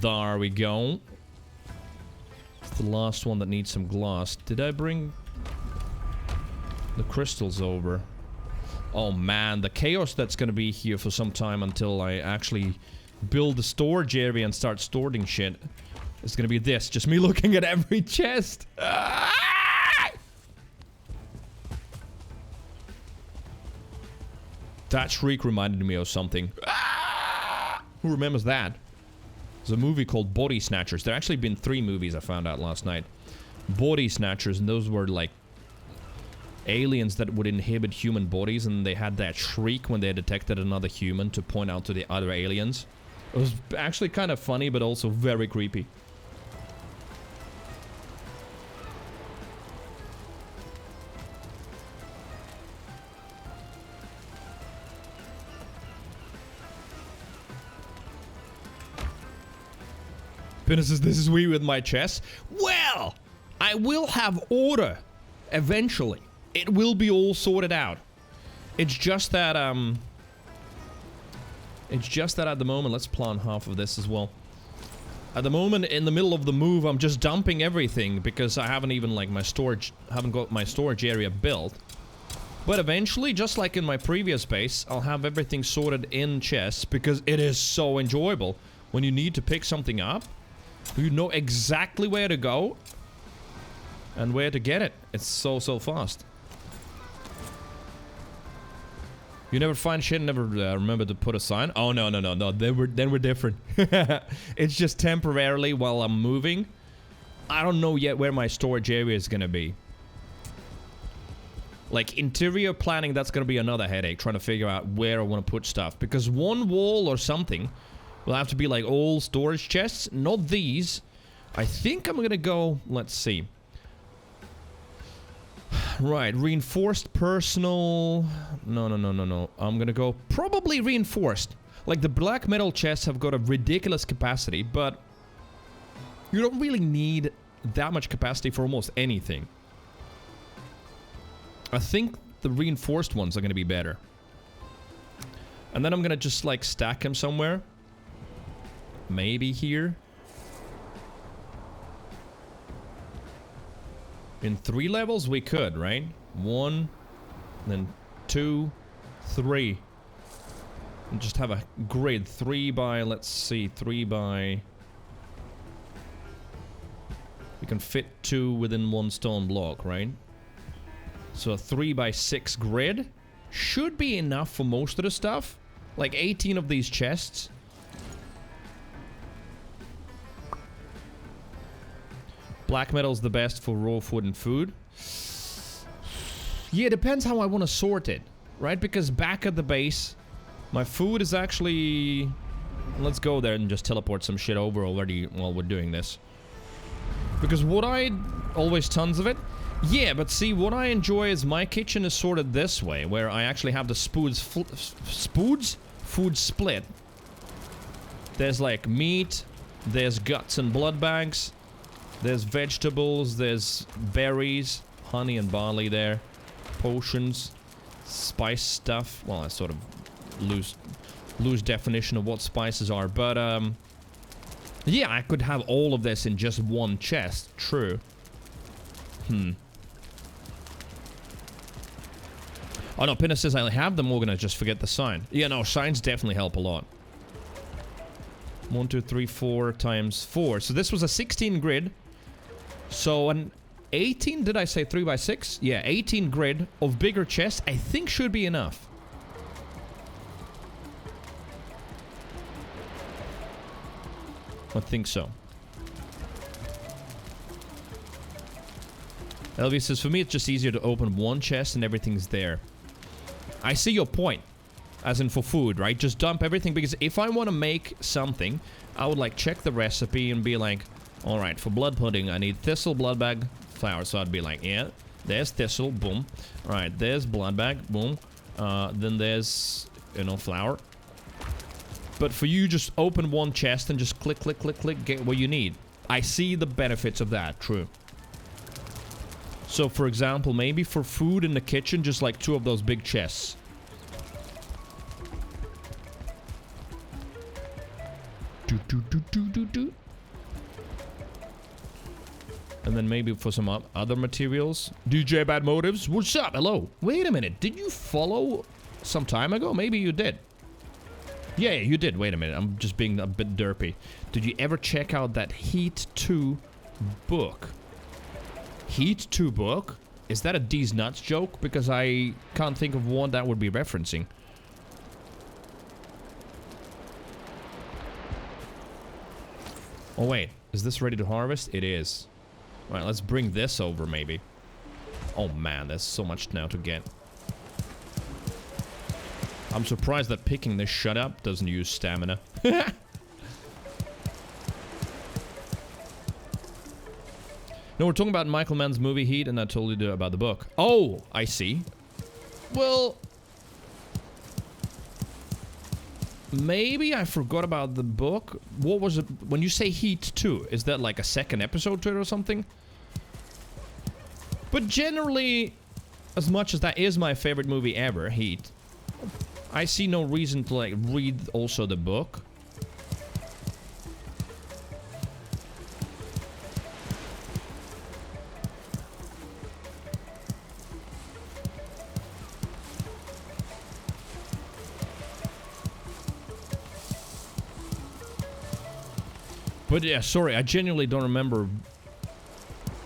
There we go. It's the last one that needs some glass. Did I bring the crystals over? Oh man, the chaos that's gonna be here for some time until I actually build the storage area and start storing shit. It's gonna be this, just me looking at every chest. That shriek reminded me of something. Who remembers that? There's a movie called Body Snatchers. There actually been 3 movies I found out last night. Body Snatchers, and those were like aliens that would inhabit human bodies, and they had that shriek when they detected another human to point out to the other aliens. It was actually kind of funny, but also very creepy. Says, this is weird with my chest. Well, I will have order eventually. It will be all sorted out. It's just that at the moment, let's plant half of this as well. At the moment, in the middle of the move, I'm just dumping everything because I haven't even like haven't got my storage area built. But eventually, just like in my previous base, I'll have everything sorted in chests because it is so enjoyable when you need to pick something up. You know exactly where to go. and where to get it. It's so fast. You never find shit and never remember to put a sign? Oh, no. Then we're different. It's just temporarily while I'm moving. I don't know yet where my storage area is gonna be. Like, interior planning, that's gonna be another headache, trying to figure out where I want to put stuff. Because one wall or something will have to be like all storage chests, not these. I think I'm gonna go, let's see. Right, reinforced personal... No. I'm gonna go probably reinforced. Like, the black metal chests have got a ridiculous capacity, but you don't really need that much capacity for almost anything. I think the reinforced ones are gonna be better. And then I'm gonna just, like, stack them somewhere. Maybe here. In 3 levels, we could, right? 1, then 2, 3. And just have a grid. 3 by, let's see, 3 by... We can fit 2 within 1 stone block, right? So a 3 by 6 grid should be enough for most of the stuff. Like 18 of these chests. Black metal's the best for raw food and food. Yeah, it depends how I want to sort it, right? Because back at the base, my food is actually... Let's go there and just teleport some shit over already while we're doing this. Because what I... Always tons of it. Yeah, but see, what I enjoy is my kitchen is sorted this way, where I actually have the food split. There's like meat, there's guts and blood bags. There's vegetables, there's berries, honey and barley there, potions, spice stuff. Well, I sort of lose definition of what spices are, but yeah, I could have all of this in just one chest. True. Oh no, Pinna says I have them. We're gonna just forget the sign. Yeah, no, signs definitely help a lot. 1, 2, 3, 4 times 4. So this was a 16 grid. So an 18, did I say 3 by 6? Yeah, 18 grid of bigger chests I think should be enough. I think so. Elvis says, for me it's just easier to open one chest and everything's there. I see your point. As in for food, right? Just dump everything, because if I want to make something, I would like check the recipe and be like, alright, for blood pudding, I need thistle, blood bag, flour. So I'd be like, yeah, there's thistle, boom. Alright, there's blood bag, boom. Then there's, you know, flour. But for you, just open one chest and just click, click, click, click, get what you need. I see the benefits of that, true. So, for example, maybe for food in the kitchen, just like 2 of those big chests. And then maybe for some other materials. DJ Bad Motives, what's up? Hello. Wait a minute. Did you follow some time ago? Maybe you did. Yeah, you did. Wait a minute. I'm just being a bit derpy. Did you ever check out that Heat 2 book? Heat 2 book? Is that a D's Nuts joke? Because I can't think of one that would be referencing. Oh wait, is this ready to harvest? It is. Alright, let's bring this over maybe. Oh man, there's so much now to get. I'm surprised that picking this shut up doesn't use stamina. No, we're talking about Michael Mann's movie Heat, and I told you about the book. Oh, I see. Well, maybe I forgot about the book. What was it? When you say Heat 2, is that like a second episode to it or something? But generally, as much as that is my favorite movie ever, Heat, I see no reason to like read also the book. But yeah, sorry, I genuinely don't remember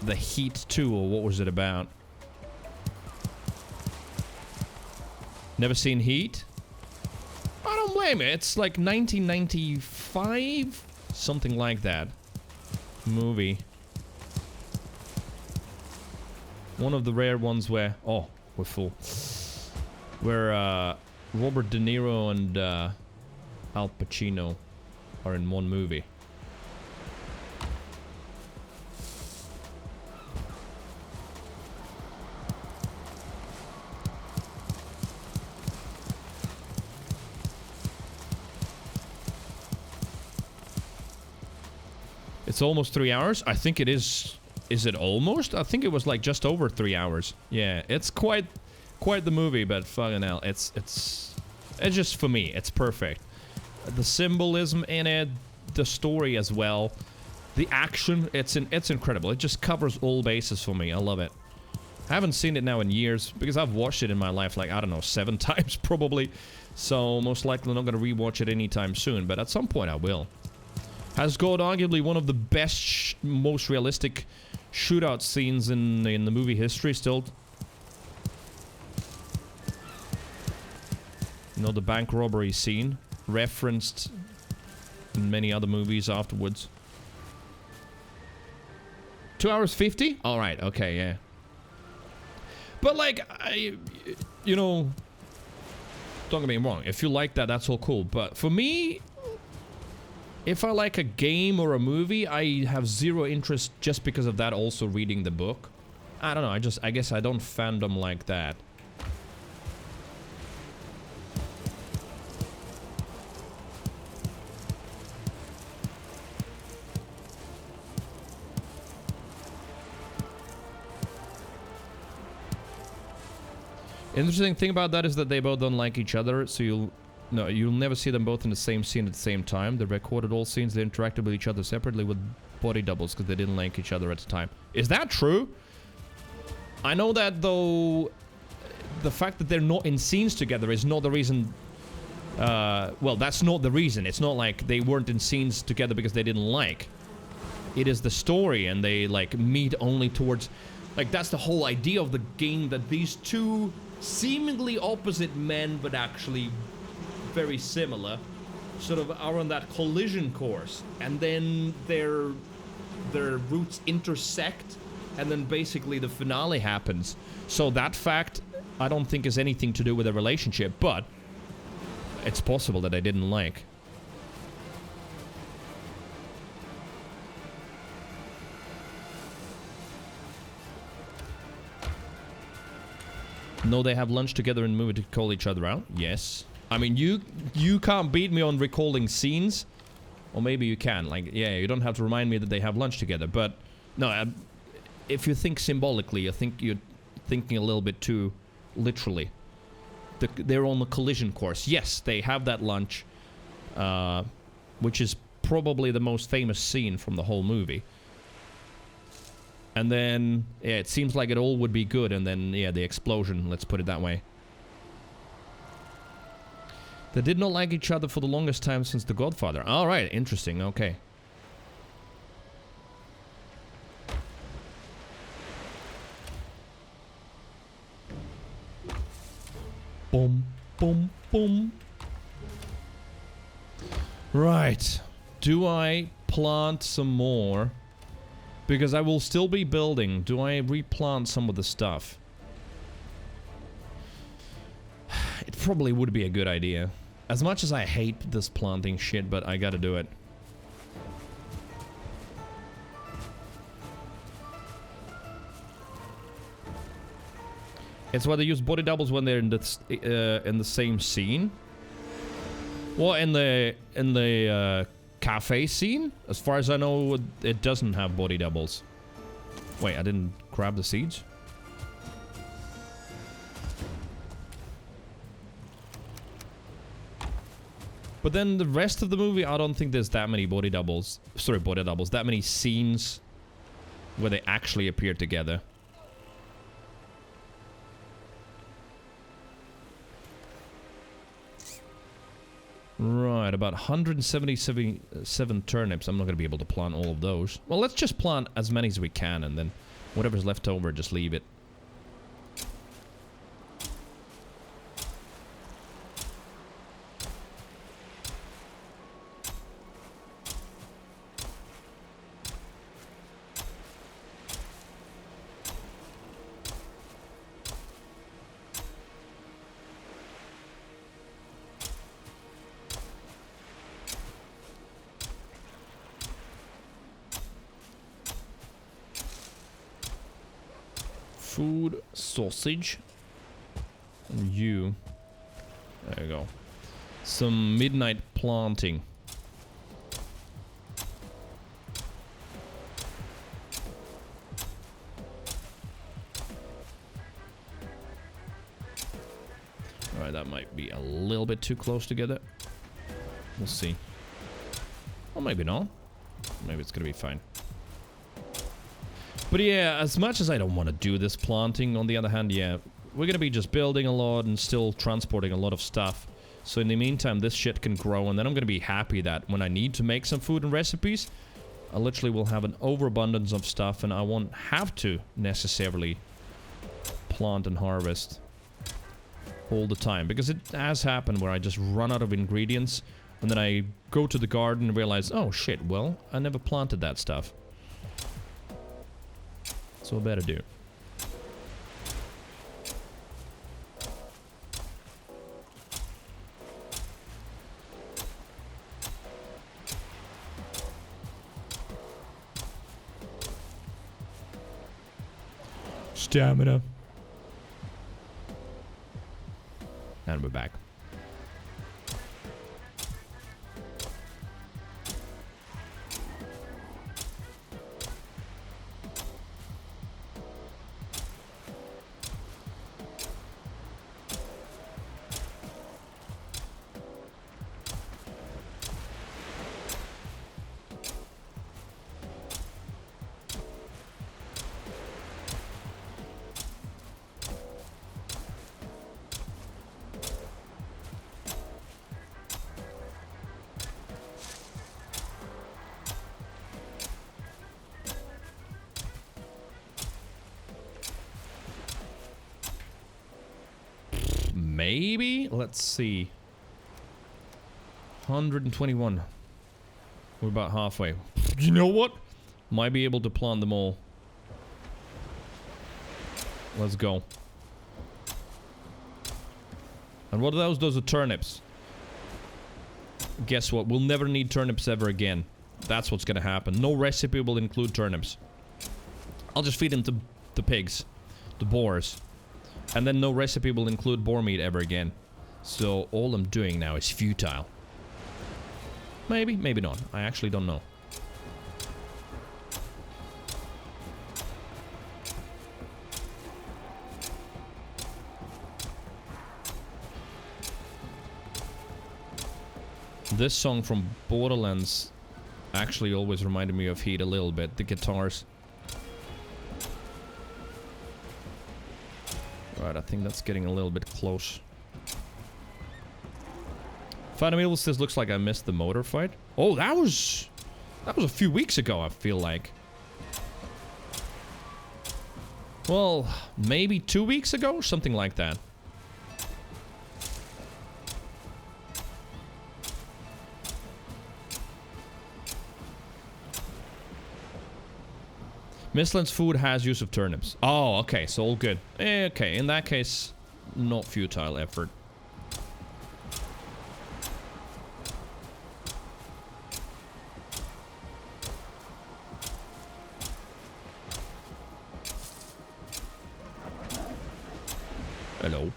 the Heat 2, or what was it about? Never seen Heat? I don't blame it. It's like 1995? Something like that. Movie. One of the rare ones where... Oh, we're full. Where Robert De Niro and Al Pacino are in one movie. It's almost 3 hours. I think it is. Is it almost? I think it was like just over 3 hours. Yeah, it's quite the movie, but fucking hell, it's just, for me, it's perfect. The symbolism in it, the story as well, the action, it's incredible. It just covers all bases for me. I love it. I haven't seen it now in years because I've watched it in my life like, I don't know, 7 times probably. So most likely not gonna rewatch it anytime soon, but at some point I will. Has got arguably one of the best, most realistic shootout scenes in the movie history still. You know, the bank robbery scene, referenced in many other movies afterwards. 2 hours 50? Alright, okay, yeah. But like, you know, don't get me wrong, if you like that, that's all cool. But for me, if I like a game or a movie, I have zero interest just because of that also reading the book. I don't know, I guess I don't fandom like that. Interesting thing about that is that they both don't like each other, so you'll never see them both in the same scene at the same time. They recorded all scenes, they interacted with each other separately with body doubles because they didn't like each other at the time. Is that true? I know that, though, the fact that they're not in scenes together is not the reason... well, that's not the reason. It's not like they weren't in scenes together because they didn't like. It is the story, and they, like, meet only towards... Like, that's the whole idea of the game, that these two seemingly opposite men, but actually very similar, sort of are on that collision course, and then their routes intersect, and then basically the finale happens. So that fact, I don't think has anything to do with a relationship, but it's possible that I didn't like. No, they have lunch together in the movie to call each other out. Yes. I mean, you can't beat me on recalling scenes. Or maybe you can. Like, yeah, you don't have to remind me that they have lunch together. But, no, if you think symbolically, I think you're thinking a little bit too literally. They're on the collision course. Yes, they have that lunch. Which is probably the most famous scene from the whole movie. And then, yeah, it seems like it all would be good, and then, yeah, the explosion, let's put it that way. They did not like each other for the longest time since The Godfather. Alright, interesting, okay. Boom, boom, boom. Right. Do I plant some more? Because I will still be building. Do I replant some of the stuff? It probably would be a good idea. As much as I hate this planting shit, but I gotta do it. It's why they use body doubles when they're in the same scene. Well, in the cafe scene, as far as I know, it doesn't have body doubles. Wait, I didn't grab the seeds? But then the rest of the movie, I don't think there's that many body doubles. Sorry, body doubles. That many scenes where they actually appear together. Right, about 177 turnips. I'm not going to be able to plant all of those. Well, let's just plant as many as we can, and then Whatever's left over, just leave it. Food, sausage, and you. There you go. Some midnight planting. Alright, that might be a little bit too close together. We'll see. Or maybe not. Maybe it's gonna be fine. But yeah, as much as I don't want to do this planting, on the other hand, yeah, we're gonna be just building a lot and still transporting a lot of stuff. So in the meantime, this shit can grow, and then I'm gonna be happy that when I need to make some food and recipes, I literally will have an overabundance of stuff, and I won't have to necessarily plant and harvest all the time. Because it has happened where I just run out of ingredients, and then I go to the garden and realize, oh shit, well, I never planted that stuff. So I better do. Stamina. And we're back. Maybe? Let's see. 121. We're about halfway. You know what? Might be able to plant them all. Let's go. And what are those? Those are turnips. Guess what? We'll never need turnips ever again. That's what's gonna happen. No recipe will include turnips. I'll just feed them to the pigs. The boars. And then no recipe will include boar meat ever again. So all I'm doing now is futile. Maybe, maybe not. I actually don't know. This song from Borderlands actually always reminded me of Heat a little bit. The guitars. Right, I think that's getting a little bit close. Fundamentals says looks like I missed the motor fight. Oh, that was a few weeks ago, I feel like. Well, maybe 2 weeks ago, something like that. Mistlands food has use of turnips. Oh, okay, so all good. Okay, in that case, not futile effort. Hello.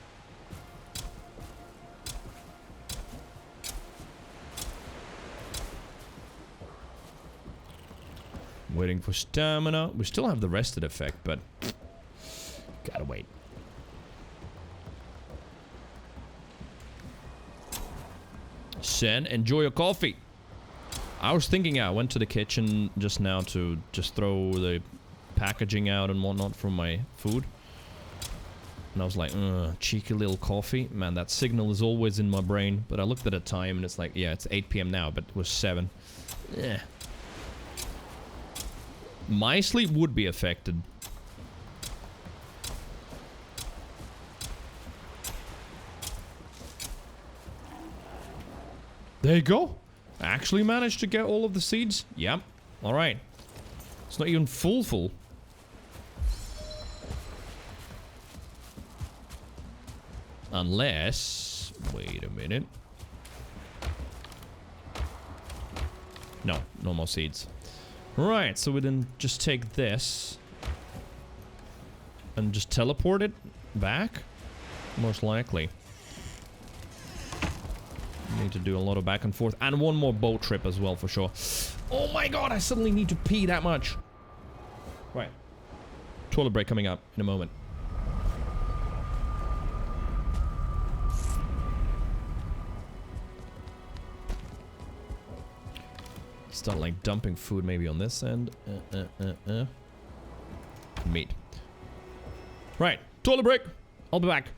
Waiting for stamina. We still have the rested effect, but gotta wait. Sen, enjoy your coffee. I was thinking, I went to the kitchen just now to just throw the packaging out and whatnot from my food. And I was like, cheeky little coffee. Man, that signal is always in my brain. But I looked at the time and it's like, yeah, it's 8 PM now, but it was 7. Yeah. My sleep would be affected There you go. I actually managed to get all of the seeds. Yep. Alright. It's not even full. Unless... Wait a minute. No. No more seeds. Right, so we then just take this. And just teleport it back? Most likely. Need to do a lot of back and forth. And one more boat trip as well, for sure. Oh my god, I suddenly need to pee that much. Right. Toilet break coming up in a moment. Start like dumping food maybe on this end. Meat. Right. Toilet break. I'll be back.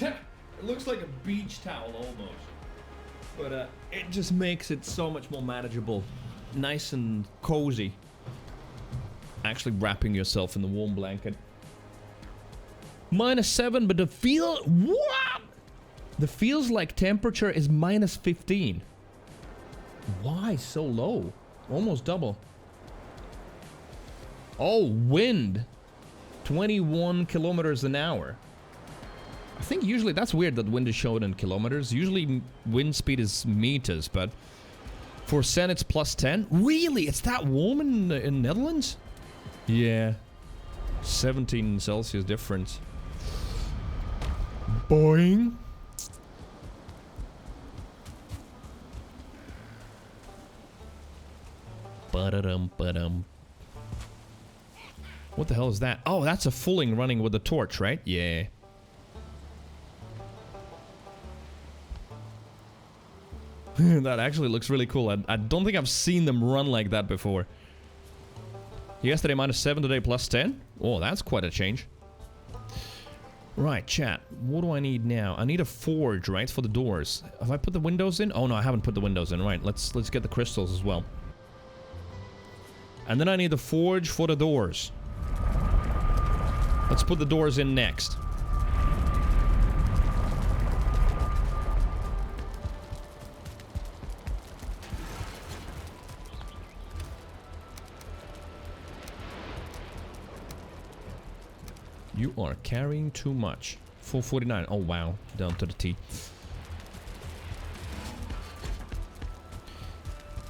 It looks like a beach towel almost. But it just makes it so much more manageable. Nice and cozy. Actually wrapping yourself in the warm blanket. -7, but the feel... What? The feels like temperature is -15. Why so low? Almost double. Oh, wind. 21 kilometers an hour. I think usually that's weird that wind is shown in kilometers. Usually wind speed is meters, but for Sen it's +10. Really? It's that warm in Netherlands? Yeah. 17 Celsius difference. Boing. Ba-da-dum. What the hell is that? Oh, that's a fulling running with a torch, right? Yeah. That actually looks really cool. I don't think I've seen them run like that before. Yesterday -7, today +10. Oh, that's quite a change. Right, chat. What do I need now? I need a forge, right, for the doors. Have I put the windows in? Oh no, I haven't put the windows in. Right, let's get the crystals as well. And then I need the forge for the doors. Let's put the doors in next. You are carrying too much. 449. Oh, wow. Down to the T.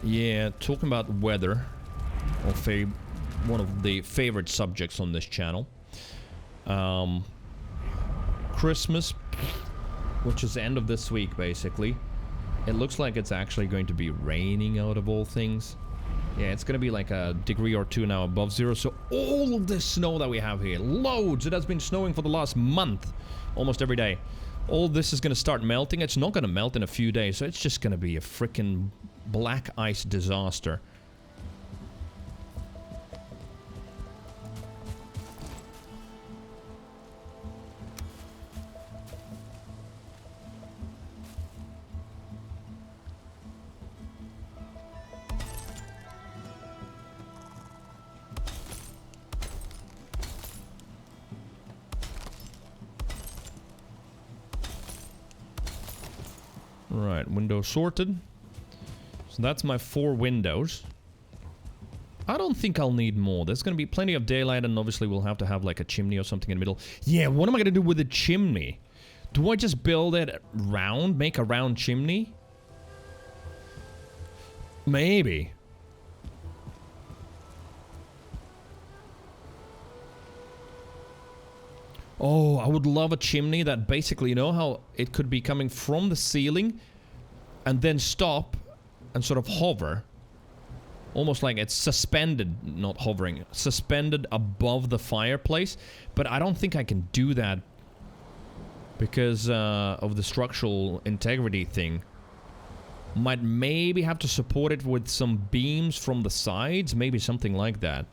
Yeah, talking about weather. One of the favorite subjects on this channel. Christmas, which is the end of this week, basically. It looks like it's actually going to be raining out of all things. Yeah, it's gonna be like a degree or two now above zero. So all of this snow that we have here, loads. It has been snowing for the last month, almost every day. All this is gonna start melting. It's not gonna melt in a few days, so it's just gonna be a freaking black ice disaster. Right, window sorted. So that's my 4 windows. I don't think I'll need more. There's gonna be plenty of daylight, and obviously we'll have to have like a chimney or something in the middle. Yeah, what am I gonna do with the chimney? Do I just build it round, make a round chimney? Maybe. Oh, I would love a chimney that basically, you know how it could be coming from the ceiling and then stop and sort of hover. Almost like it's suspended, not hovering, suspended above the fireplace. But I don't think I can do that because of the structural integrity thing. Might maybe have to support it with some beams from the sides, maybe something like that.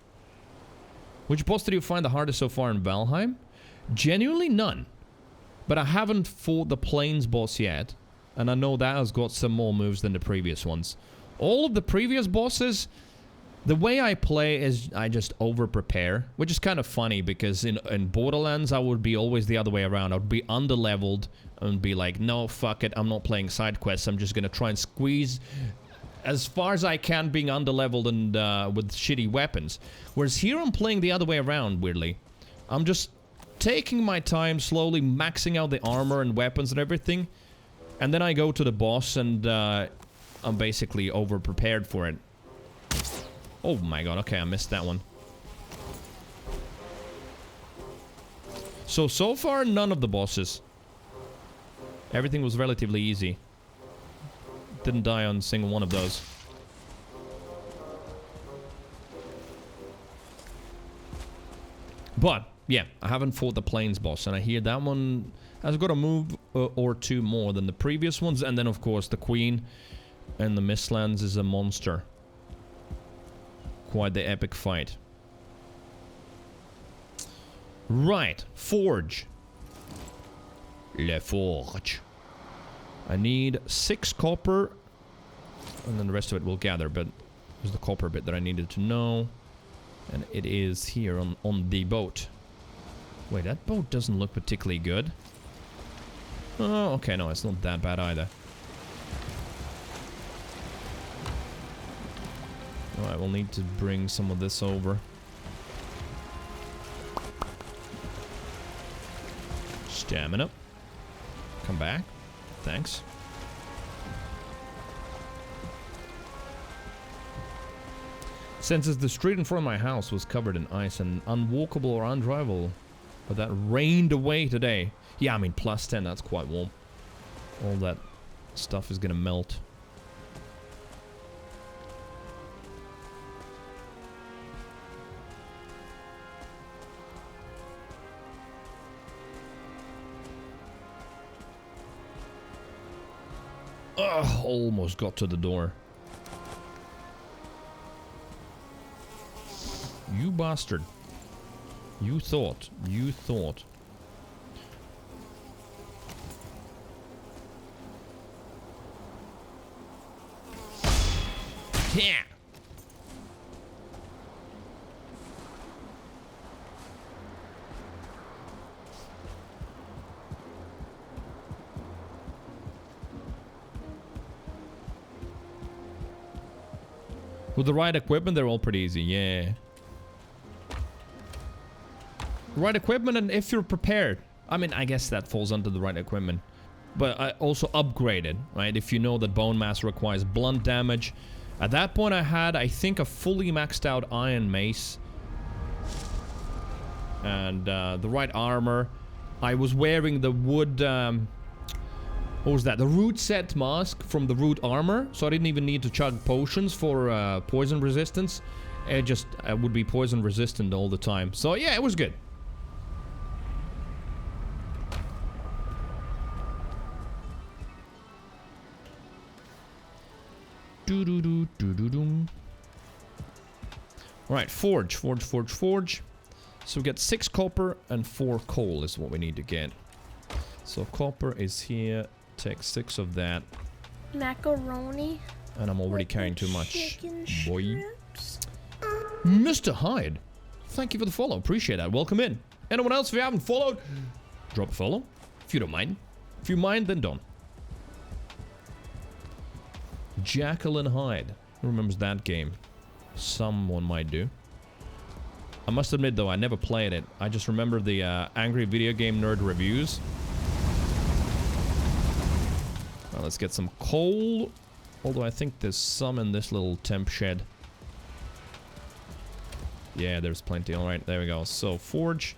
Which boss did you find the hardest so far in Valheim? Genuinely none. But I haven't fought the Plains boss yet. And I know that has got some more moves than the previous ones. All of the previous bosses, the way I play is I just over-prepare. Which is kind of funny because in Borderlands I would be always the other way around. I would be under-leveled and be like, no, fuck it, I'm not playing side quests. I'm just gonna try and squeeze as far as I can being under-leveled and with shitty weapons. Whereas here I'm playing the other way around, weirdly. I'm just taking my time, slowly maxing out the armor and weapons and everything, and then I go to the boss and I'm basically over-prepared for it. Oh my god, okay, I missed that one. So far, none of the bosses. Everything was relatively easy. Didn't die on a single one of those. But yeah, I haven't fought the Plains boss, and I hear that one has got a move or two more than the previous ones. And then, of course, the Queen and the Mistlands is a monster. Quite the epic fight. Right, Forge. Le Forge. I need 6 copper, and then the rest of it we'll gather, but there's the copper bit that I needed to know. And it is here on the boat. Wait, that boat doesn't look particularly good. Oh, okay, no, it's not that bad either. Alright, we'll need to bring some of this over. Stamina. Come back. Thanks. Since the street in front of my house was covered in ice and unwalkable or undrivable, but that rained away today. Yeah, I mean, plus 10, that's quite warm. All that stuff is gonna melt. Ugh, almost got to the door. You bastard. You thought. You thought. Yeah. With the right equipment, they're all pretty easy, yeah. right equipment and if you're prepared. I mean, I guess that falls under the right equipment. But I also upgraded, right? If you know that Bone Mass requires blunt damage. At that point I had, I think, a fully maxed out Iron Mace. And the right armor. I was wearing the wood... what was that? The root set mask from the root armor. So I didn't even need to chug potions for poison resistance. It just would be poison resistant all the time. So yeah, it was good. Alright, forge. So we get 6 copper and 4 coal is what we need to get. So copper is here. Take 6 of that. Macaroni. And I'm already carrying too much. Chicken Boy. strips. Mr. Hyde. Thank you for the follow. Appreciate that. Welcome in. Anyone else, if you haven't followed, drop a follow. If you don't mind. If you mind, then don't. Jacqueline Hyde. Who remembers that game? Someone might do. I must admit, though, I never played it. I just remember the Angry Video Game Nerd reviews. Well, let's get some coal. Although I think there's some in this little temp shed. Yeah, there's plenty. Alright, there we go. So, forge.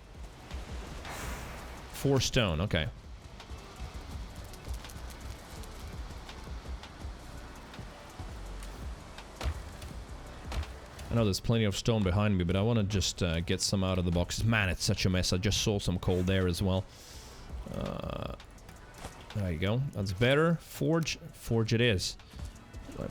4 stone. Okay. I know there's plenty of stone behind me, but I want to just get some out of the boxes. Man, it's such a mess. I just saw some coal there as well. There you go. That's better. Forge. Forge it is.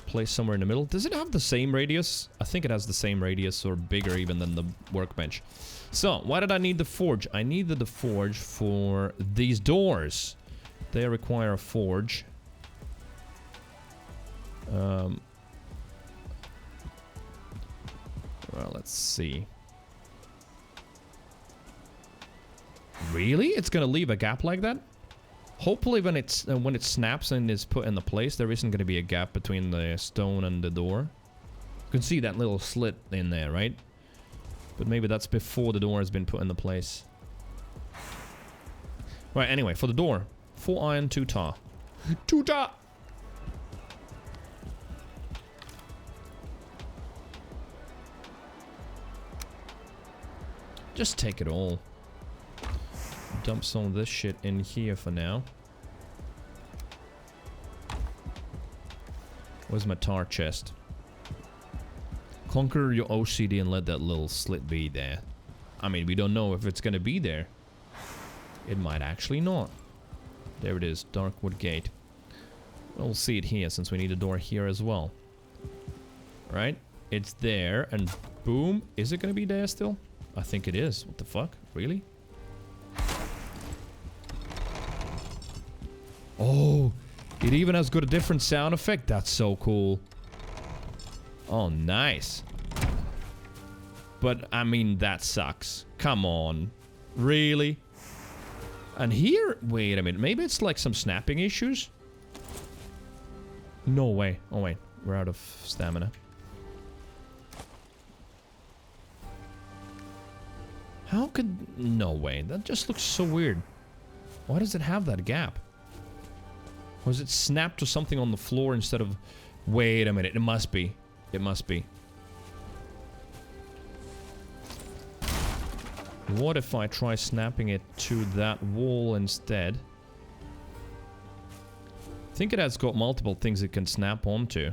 Place somewhere in the middle. Does it have the same radius? I think it has the same radius or bigger even than the workbench. So, why did I need the forge? I needed the forge for these doors. They require a forge. Well, let's see. Really? It's gonna leave a gap like that? Hopefully when it snaps and is put in the place, there isn't gonna be a gap between the stone and the door. You can see that little slit in there, right? But maybe that's before the door has been put into place. Right, anyway, for the door. 4 iron, 2 tar. 2 tar! Just take it all. Dump some of this shit in here for now. Where's my tar chest? Conquer your OCD and let that little slit be there. I mean, we don't know if it's gonna be there. It might actually not. There it is, Darkwood Gate. We'll see it here since we need a door here as well. Right? It's there and boom. Is it gonna be there still? I think it is. What the fuck? Really? Oh, it even has got a different sound effect. That's so cool. Oh, nice. But, I mean, that sucks. Come on. Really? And here... Wait a minute. Maybe it's like some snapping issues? No way. Oh, wait. We're out of stamina. How could... No way. That just looks so weird. Why does it have that gap? Was it snapped to something on the floor instead of... Wait a minute. It must be. It must be. What if I try snapping it to that wall instead? I think it has got multiple things it can snap onto.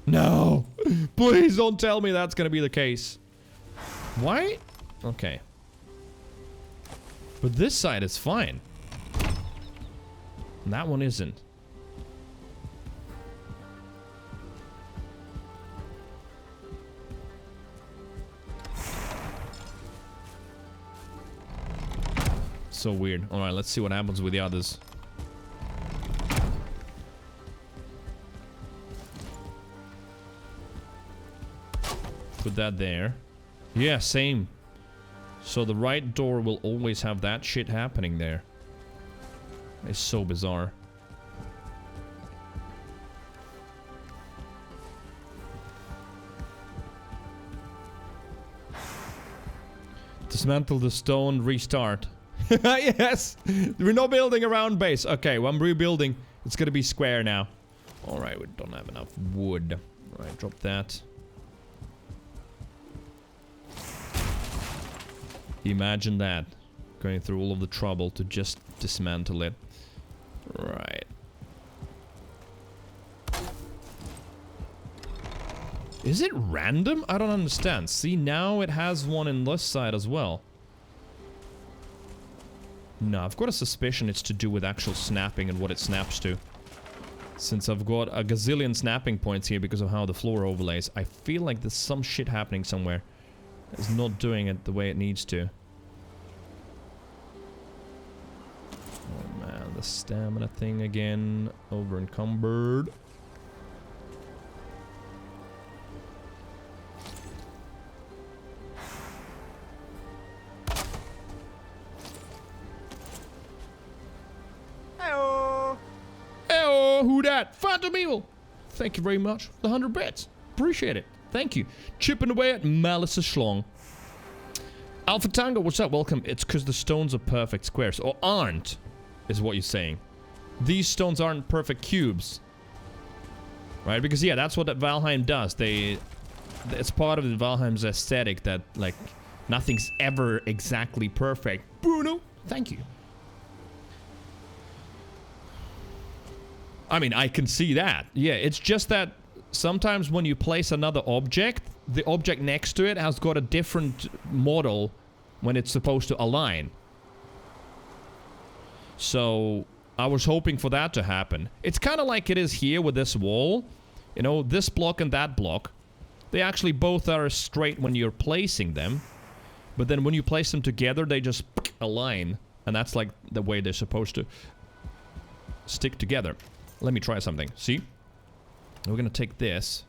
No! Please don't tell me that's gonna be the case. Why? Okay. But this side is fine. And that one isn't. So weird. Alright, let's see what happens with the others. Put that there. Yeah, same. So the right door will always have that shit happening there. It's so bizarre. Dismantle the stone, restart. Yes! We're not building a round base. Okay, well, I'm rebuilding. It's gonna be square now. Alright, we don't have enough wood. Alright, drop that. Imagine that. Going through all of the trouble to just dismantle it. Right. Is it random? I don't understand. See, now it has one in this side as well. No, I've got a suspicion it's to do with actual snapping and what it snaps to. Since I've got a gazillion snapping points here because of how the floor overlays, I feel like there's some shit happening somewhere. It's not doing it the way it needs to. Oh man, the stamina thing again. Over encumbered. Who dat? Phantom Evil! Thank you very much. The 100 bits. Appreciate it. Thank you. Chipping away at Malice's Schlong. Alpha Tango, what's up? Welcome. It's because the stones are perfect squares. Or aren't, is what you're saying. These stones aren't perfect cubes. Right? Because, yeah, that's what that Valheim does. It's part of the Valheim's aesthetic that, like, nothing's ever exactly perfect. Bruno, thank you. I mean, I can see that. Yeah, it's just that sometimes when you place another object, the object next to it has got a different model when it's supposed to align. So, I was hoping for that to happen. It's kind of like it is here with this wall. You know, this block and that block. They actually both are straight when you're placing them. But then when you place them together, they just align. And that's like the way they're supposed to stick together. Let me try something. See? We're gonna take this.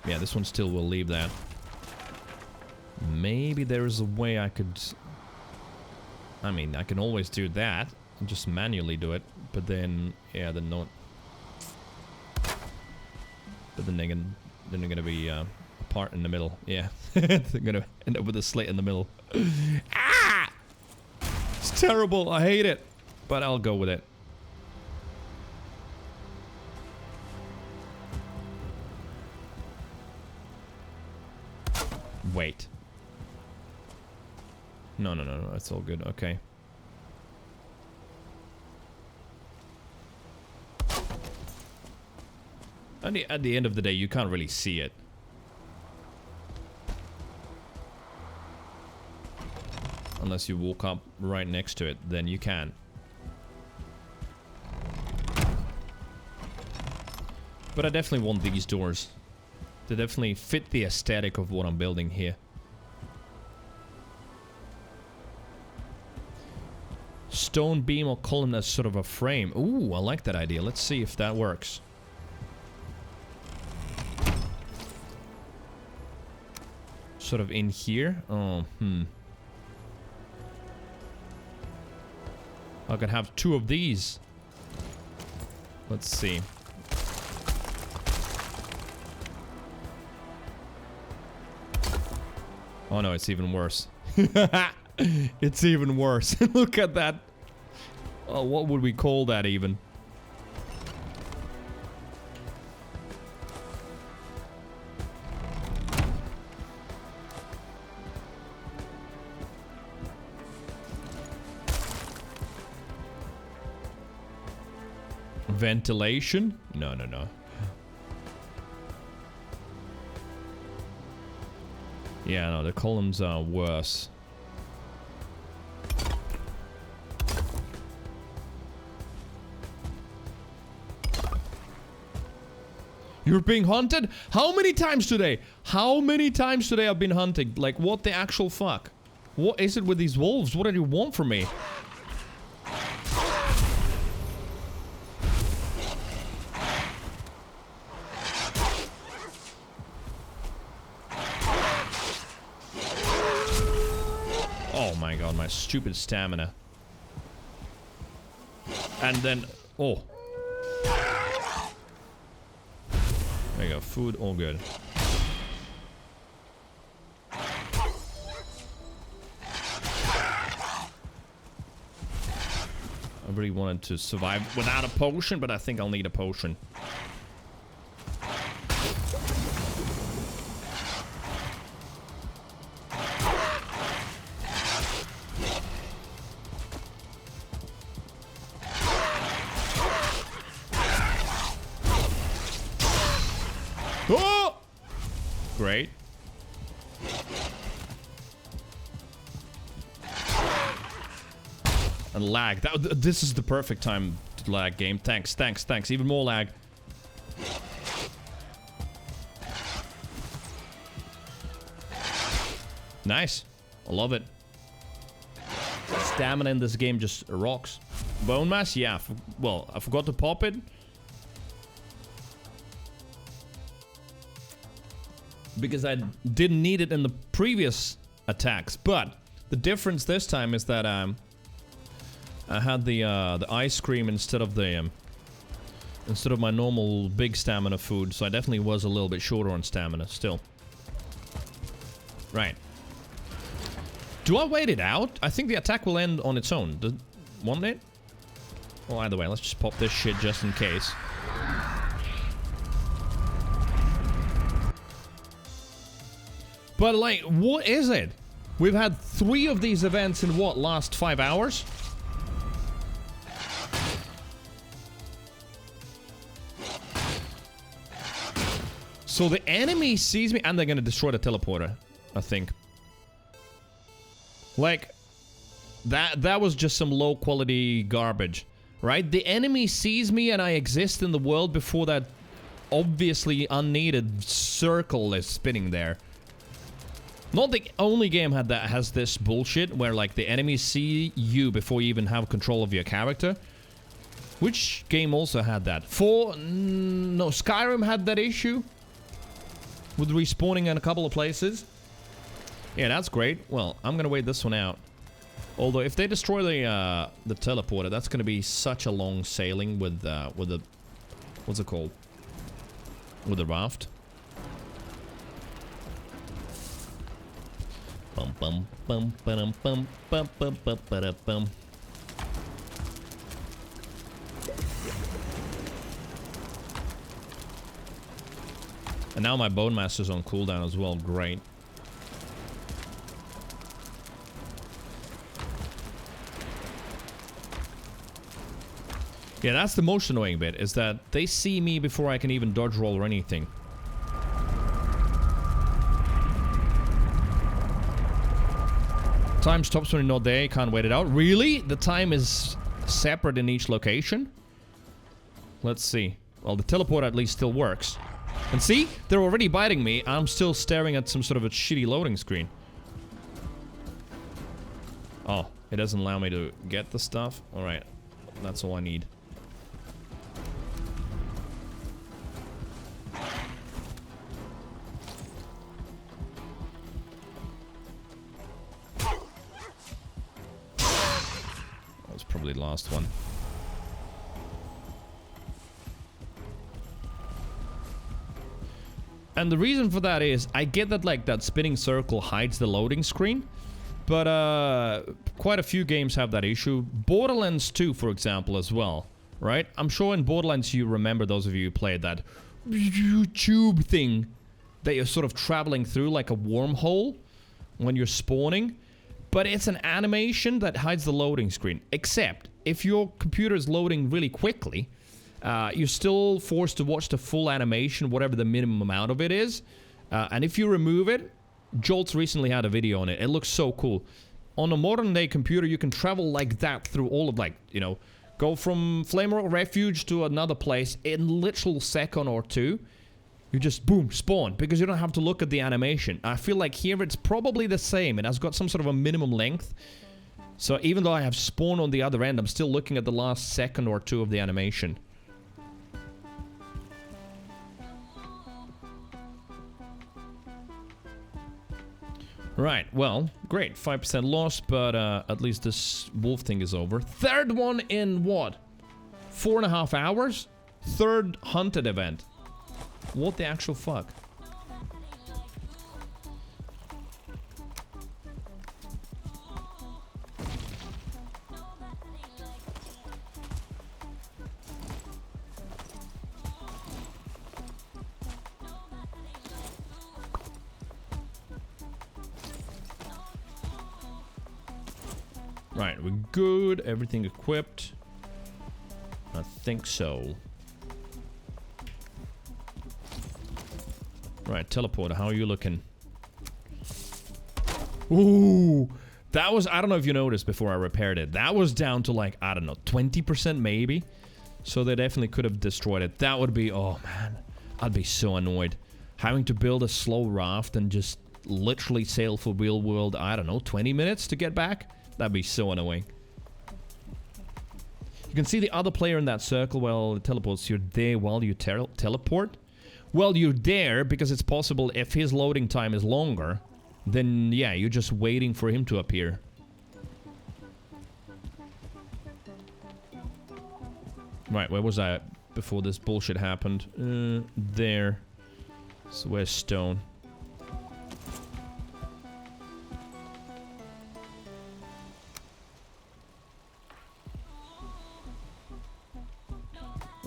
Yeah, this one still will leave that. Maybe there is a way I could... I mean, I can always do that. And just manually do it. But then... Yeah, then not... But then they're gonna be apart in the middle. Yeah. They're gonna end up with a slit in the middle. Ah! It's terrible. I hate it. But I'll go with it. Wait. No, it's all good. Okay. At the end of the day, you can't really see it. Unless you walk up right next to it, then you can. But I definitely want these doors. They definitely fit the aesthetic of what I'm building here. Stone beam or column as sort of a frame. Ooh, I like that idea. Let's see if that works. Sort of in here. Oh, I could have two of these. Let's see. Oh no, it's even worse. It's even worse. Look at that. Oh, what would we call that even? Ventilation? No. Yeah, no, the columns are worse. You're being hunted? How many times today? How many times today I've been hunted? Like, what the actual fuck? What is it with these wolves? What do you want from me? Oh my god, my stupid stamina. And then... Oh. There you go. Food, all good. really wanted to survive without a potion, but I think I'll need a potion. Oh! Great. And lag. This is the perfect time to lag game. Thanks, thanks, thanks. Even more lag. Nice. I love it. Stamina in this game just rocks. Bone mass? Yeah. Well, I forgot to pop it. Because I didn't need it in the previous attacks. But the difference this time is that I had the ice cream instead of my normal big stamina food, so I definitely was a little bit shorter on stamina still. Right. Do I wait it out? I think the attack will end on its own. Won't it? Well, either way, let's just pop this shit just in case. But like, what is it? We've had 3 of these events in what, last 5 hours? So the enemy sees me, and they're gonna destroy the teleporter, I think. Like, that was just some low quality garbage, right? The enemy sees me and I exist in the world before that obviously unneeded circle is spinning there. Not the only game has this bullshit where like the enemies see you before you even have control of your character. Which game also had that? No, Skyrim had that issue with respawning in a couple of places. Yeah, that's great. Well, I'm gonna wait this one out. Although if they destroy the teleporter, that's gonna be such a long sailing with the what's it called? With the raft. Bum bum bum bum bum bum bum bum bum bum. And now my Bone Master's on cooldown as well. Great. Yeah, that's the most annoying bit, is that they see me before I can even dodge roll or anything. Time stops when you're not there, you can't wait it out. Really? The time is separate in each location? Let's see. Well, the teleporter at least still works. And see? They're already biting me. I'm still staring at some sort of a shitty loading screen. Oh, it doesn't allow me to get the stuff? Alright. That's all I need. That was probably the last one. And the reason for that is, I get that like that spinning circle hides the loading screen, but quite a few games have that issue. Borderlands 2, for example, as well, right? I'm sure in Borderlands you remember, those of you who played, that tube thing that you're sort of traveling through like a wormhole when you're spawning, but it's an animation that hides the loading screen. Except if your computer is loading really quickly, you're still forced to watch the full animation, whatever the minimum amount of it is. And if you remove it, Jolt's recently had a video on it. It looks so cool. On a modern day computer, you can travel like that through all of, like, you know, go from Flamerock Refuge to another place in literal second or two. You just, boom, spawn, because you don't have to look at the animation. I feel like here it's probably the same. It has got some sort of a minimum length. So even though I have spawn on the other end, I'm still looking at the last second or two of the animation. Right, well, great. 5% loss, but at least this wolf thing is over. Third one in what? 4.5 hours? Third hunted event. What the actual fuck? Right, we're good. Everything equipped. I think so. Right, teleporter, how are you looking? Ooh! That was, I don't know if you noticed before I repaired it. That was down to like, I don't know, 20% maybe? So they definitely could have destroyed it. That would be, oh man. I'd be so annoyed. Having to build a slow raft and just literally sail for real world, I don't know, 20 minutes to get back? That'd be so annoying. You can see the other player in that circle while it teleports. You're there while you teleport. Well, you're there because it's possible if his loading time is longer, then yeah, you're just waiting for him to appear. Right, where was I before this bullshit happened? There. So where's stone?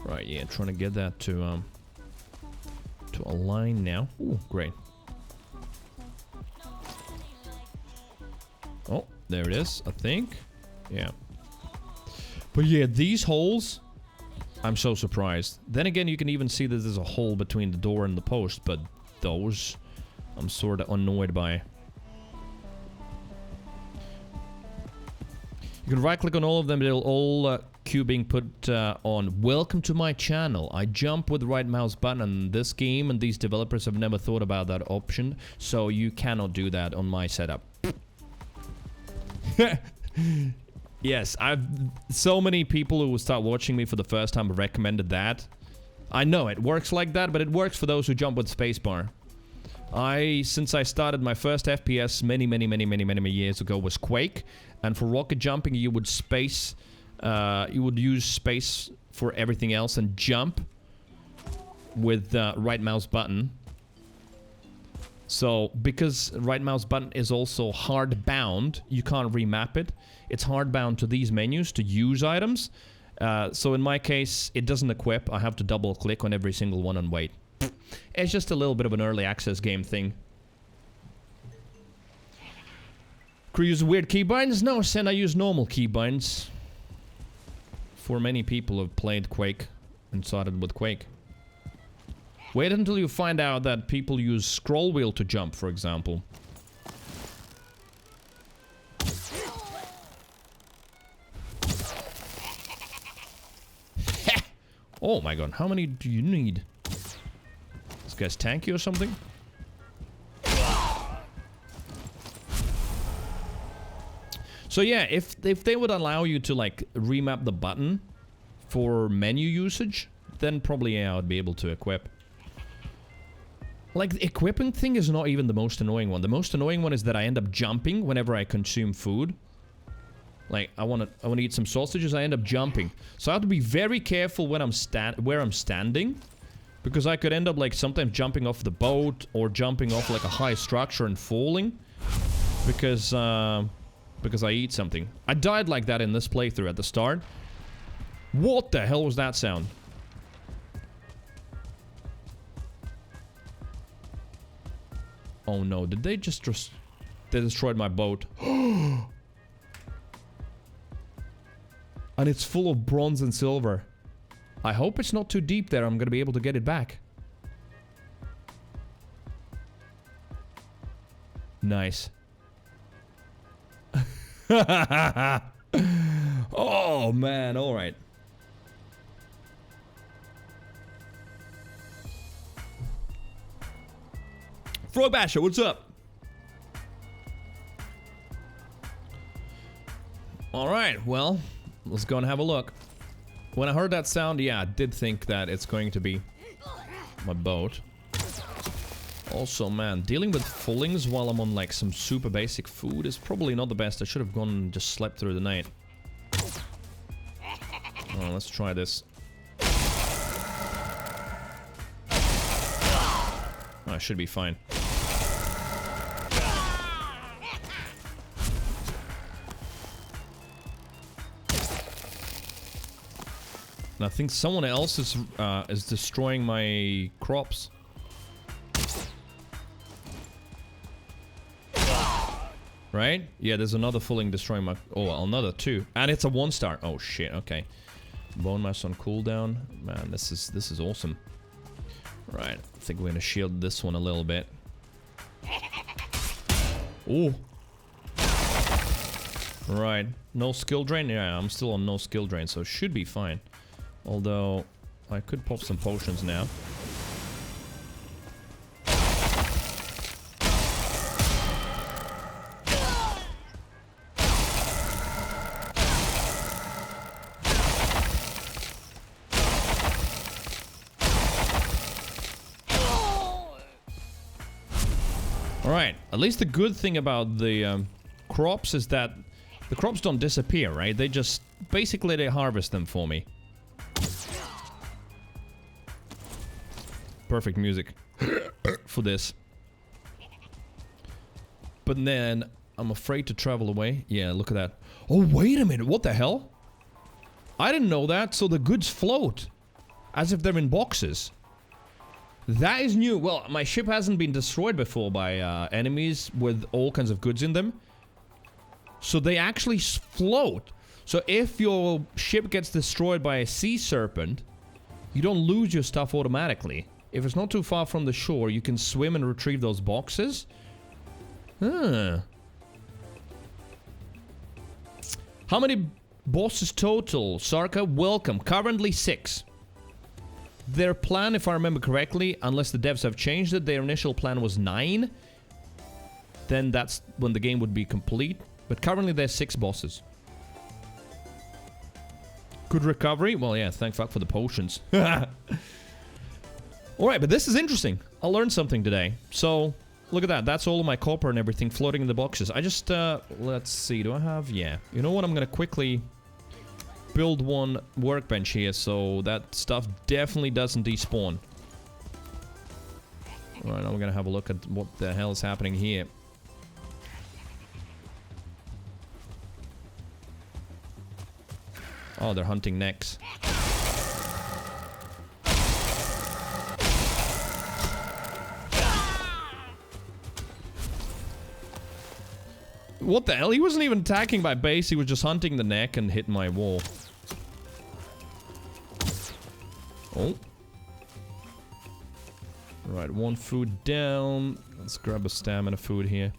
Right, yeah, trying to get that to align now. Ooh, great. Oh, there it is, I think. Yeah. But yeah, these holes, I'm so surprised. Then again, you can even see that there's a hole between the door and the post, but those, I'm sort of annoyed by. You can right-click on all of them, it'll all queue being put on. Welcome to my channel. I jump with the right mouse button on this game, and these developers have never thought about that option, so you cannot do that on my setup. Yes, so many people who start watching me for the first time have recommended that. I know it works like that, but it works for those who jump with spacebar. Since I started my first FPS many years ago was Quake, and for rocket jumping you would use space for everything else and jump with right mouse button. So, because right mouse button is also hard bound, you can't remap it. It's hard bound to these menus to use items. So in my case, it doesn't equip. I have to double click on every single one and wait. It's just a little bit of an early access game thing. Crew use weird keybinds? No, Sen, I use normal keybinds. For many people who have played Quake and started with Quake. Wait until you find out that people use scroll wheel to jump, for example. Oh my god, how many do you need? This guy's tanky or something? So yeah, if they would allow you to like remap the button for menu usage, then probably yeah, I would be able to equip. Like, the equipping thing is not even the most annoying one. The most annoying one is that I end up jumping whenever I consume food. Like, I wanna eat some sausages, I end up jumping. So I have to be very careful when where I'm standing. Because I could end up, like, sometimes jumping off the boat or jumping off, like, a high structure and falling. Because I eat something. I died like that in this playthrough at the start. What the hell was that sound? Oh no, did they just they destroyed my boat. And it's full of bronze and silver. I hope it's not too deep there, I'm gonna be able to get it back. Nice. Oh man, alright. Frog Basher, what's up? Alright, well, let's go and have a look. When I heard that sound, yeah, I did think that it's going to be my boat. Also, man, dealing with fullings while I'm on like some super basic food is probably not the best. I should have gone and just slept through the night. Oh, let's try this. Oh, I should be fine. And I think someone else is destroying my crops. Right? Yeah, there's another fulling destroying my... Oh, another 2. And it's a 1-star. Oh, shit. Okay. Bone mass on cooldown. Man, this is awesome. Right. I think we're gonna shield this one a little bit. Oh. Right. No skill drain? Yeah, I'm still on no skill drain, so it should be fine. Although, I could pop some potions now. Alright, at least the good thing about the crops is that the crops don't disappear, right? They just... Basically, they harvest them for me. Perfect music for this. But then, I'm afraid to travel away. Yeah, look at that. Oh, wait a minute, what the hell? I didn't know that, so the goods float. As if they're in boxes. That is new. Well, my ship hasn't been destroyed before by enemies with all kinds of goods in them. So they actually float. So if your ship gets destroyed by a sea serpent, you don't lose your stuff automatically. If it's not too far from the shore, you can swim and retrieve those boxes. Huh. How many bosses total? Sarka, welcome. Currently 6. Their plan, if I remember correctly, unless the devs have changed it, their initial plan was 9. Then that's when the game would be complete. But currently there's 6 bosses. Good recovery? Well, yeah, thank fuck for the potions. Alright, but this is interesting. I learned something today. So, look at that. That's all of my copper and everything floating in the boxes. I just, let's see. Do I have... Yeah. You know what? I'm gonna quickly build one workbench here so that stuff definitely doesn't despawn. Alright, now we're gonna have a look at what the hell is happening here. Oh, they're hunting necks. What the hell? He wasn't even attacking my base, he was just hunting the neck and hit my wall. Oh. Right, 1 food down. Let's grab a stamina food here.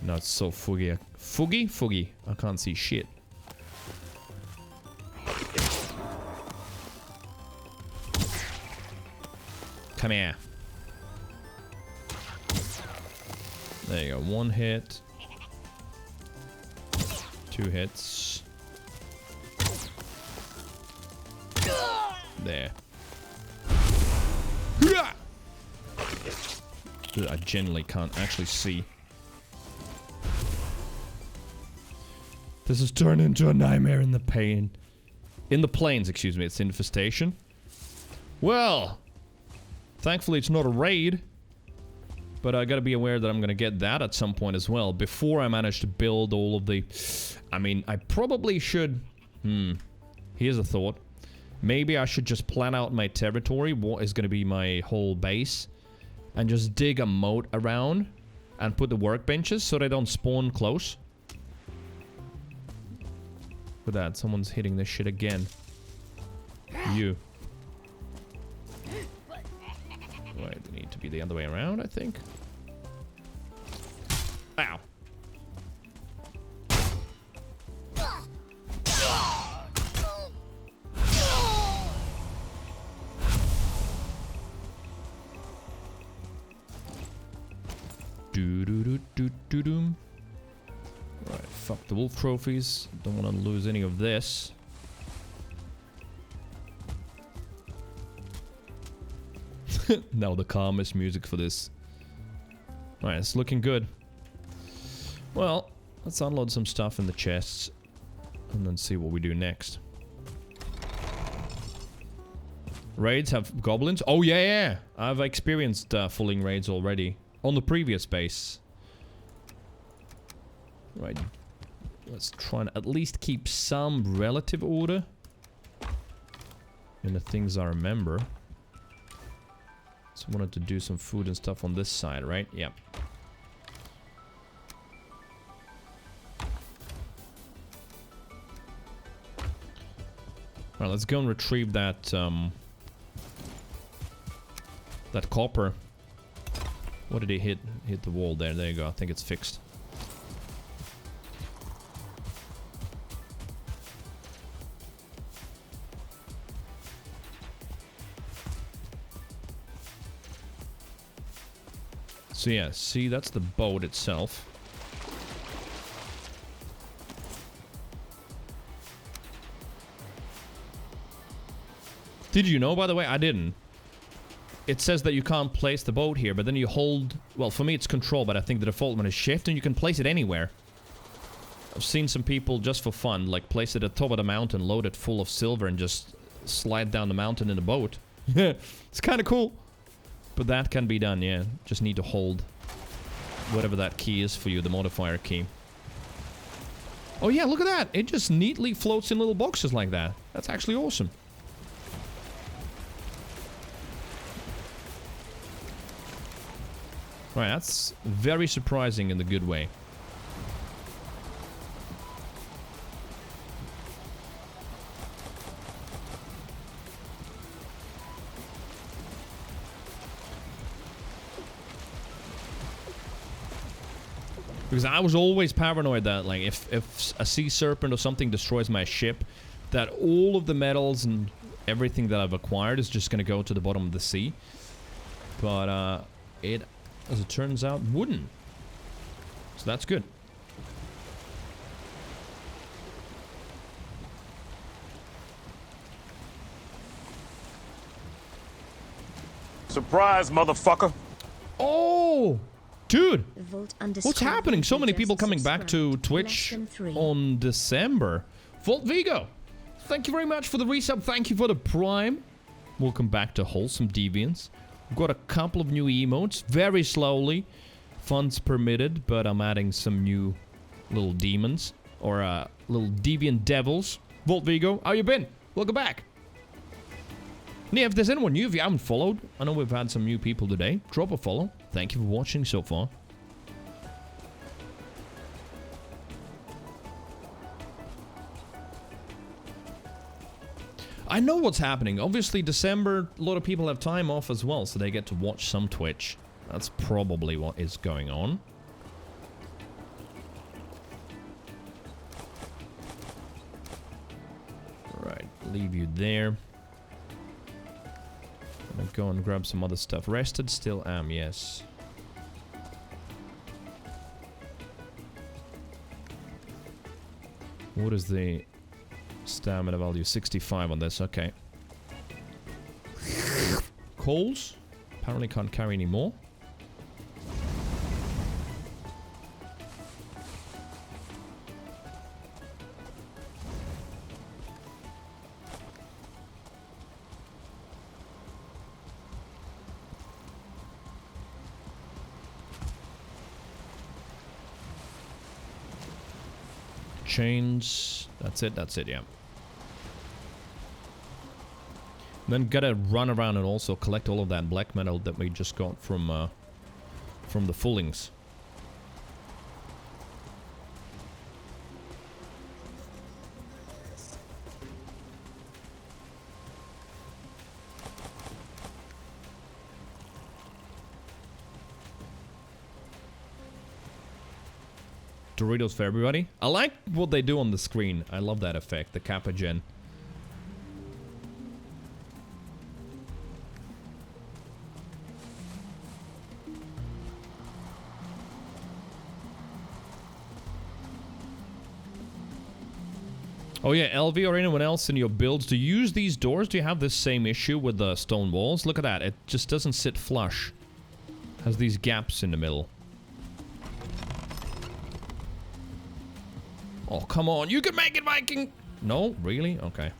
No, it's so fuggy. Fuggy? Fuggy. I can't see shit. Come here. There you go. 1 hit. 2 hits. There. I genuinely can't actually see. This has turned into a nightmare in the pain. In the plains, excuse me. It's infestation. Well, thankfully it's not a raid. But I gotta be aware that I'm gonna get that at some point as well. Before I manage to build all of the... I mean, I probably should... Here's a thought. Maybe I should just plan out my territory. What is gonna be my whole base. And just dig a moat around. And put the workbenches so they don't spawn close. Look at that. Someone's hitting this shit again. You. Right, they need to be the other way around, I think. Ow. Do-do-do-do-do-doom. Right, fuck the wolf trophies. Don't want to lose any of this. Now the calmest music for this. Alright, it's looking good. Well, let's unload some stuff in the chests. And then see what we do next. Raids have goblins? Oh yeah, yeah! I've experienced fulling raids already. On the previous base. Right. Let's try and at least keep some relative order. In the things I remember. So I wanted to do some food and stuff on this side, right? Yep. Alright, let's go and retrieve that, that copper. What did he hit? Hit the wall there. There you go. I think it's fixed. So yeah, see, that's the boat itself. Did you know, by the way? I didn't. It says that you can't place the boat here, but then you hold... Well, for me it's control, but I think the default one is shift, and you can place it anywhere. I've seen some people, just for fun, like place it at the top of the mountain, load it full of silver, and just slide down the mountain in a boat. It's kind of cool. But that can be done, yeah. Just need to hold whatever that key is for you, the modifier key. Oh yeah, look at that! It just neatly floats in little boxes like that. That's actually awesome. Right, that's very surprising in the good way. Because I was always paranoid that, like, if a sea serpent or something destroys my ship, that all of the metals and everything that I've acquired is just gonna go to the bottom of the sea. But, it... as it turns out, wouldn't. So that's good. Surprise, motherfucker. Oh! Dude! Vault What's happening? So many people coming back to Twitch on December. Vault Vigo! Thank you very much for the resub. Thank you for the prime. Welcome back to Wholesome Deviants. We've got a couple of new emotes, very slowly. Funds permitted, but I'm adding some new little demons. Or, little deviant devils. Volt Vigo, how you been? Welcome back. And yeah, if there's anyone new, if you haven't followed, I know we've had some new people today. Drop a follow. Thank you for watching so far. I know what's happening. Obviously, December, a lot of people have time off as well, so they get to watch some Twitch. That's probably what is going on. Right, leave you there. I'm gonna go and grab some other stuff. Rested? Still am, yes. What is the... stamina value? 65 on this, okay. Coals? Apparently can't carry any more. Chains. That's it, yeah. Then gotta run around and also collect all of that black metal that we just got from the fullings. Doritos for everybody. I like what they do on the screen. I love that effect, the Kappa Gen. Oh yeah, LV or anyone else in your builds, do you use these doors? Do you have this same issue with the stone walls? Look at that, it just doesn't sit flush. Has these gaps in the middle. Oh, come on, you can make it, Viking! No? Really? Okay.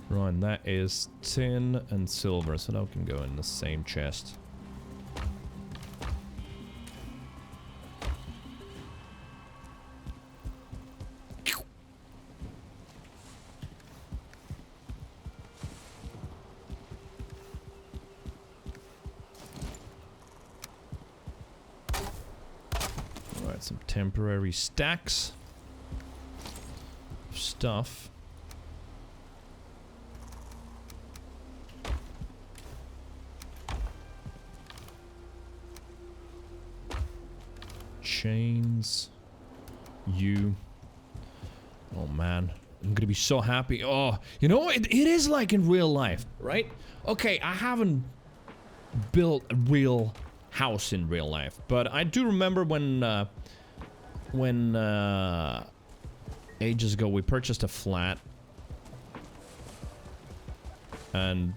Right, that is tin and silver, so that can go in the same chest. some temporary stacks of stuff. Chains. You. Oh man, I'm gonna be so happy. Oh, you know, it is like in real life, right? Okay, I haven't built a real house in real life, but I do remember when ages ago we purchased a flat, and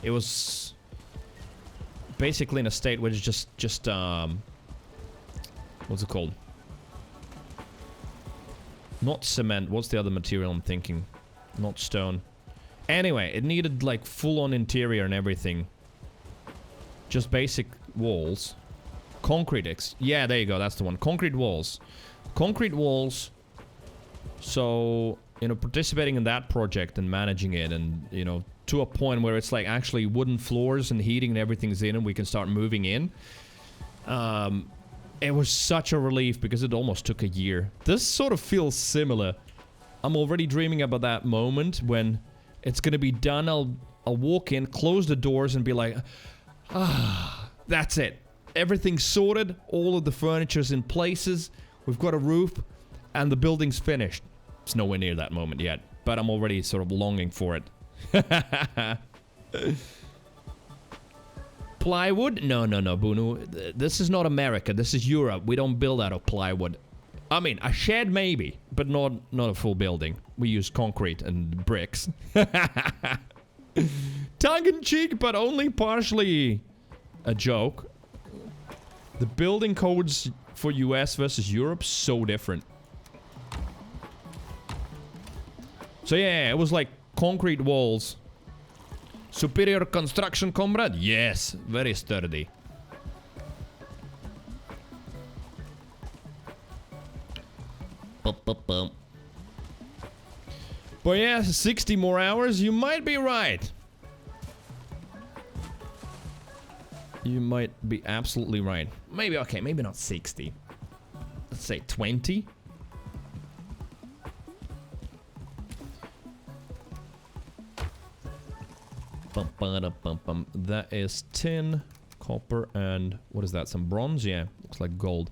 it was basically in a state where it's just what's it called? Not cement. What's the other material I'm thinking? Not stone. Anyway, it needed like full-on interior and everything. Just basic walls. Concrete. Yeah, there you go. That's the one. Concrete walls. Concrete walls. So, you know, participating in that project and managing it, and, you know, to a point where it's like actually wooden floors and heating and everything's in and we can start moving in. It was such a relief because it almost took a year. This sort of feels similar. I'm already dreaming about that moment when it's gonna be done. I'll walk in, close the doors, and be like, ah, that's it. Everything's sorted. All of the furniture's in places. We've got a roof, and the building's finished. It's nowhere near that moment yet, but I'm already sort of longing for it. Plywood? No, Bunu. This is not America. This is Europe. We don't build out of plywood. I mean, a shed maybe, but not a full building. We use concrete and bricks. Tongue-in-cheek, but only partially a joke. The building codes for US versus Europe, so different. So yeah, it was like concrete walls. Superior construction, comrade? Yes, very sturdy. But yeah, 60 more hours, you might be right. You might be absolutely right. Maybe, okay, maybe not 60. Let's say 20. That is tin, copper, and what is that? Some bronze? Yeah, looks like gold.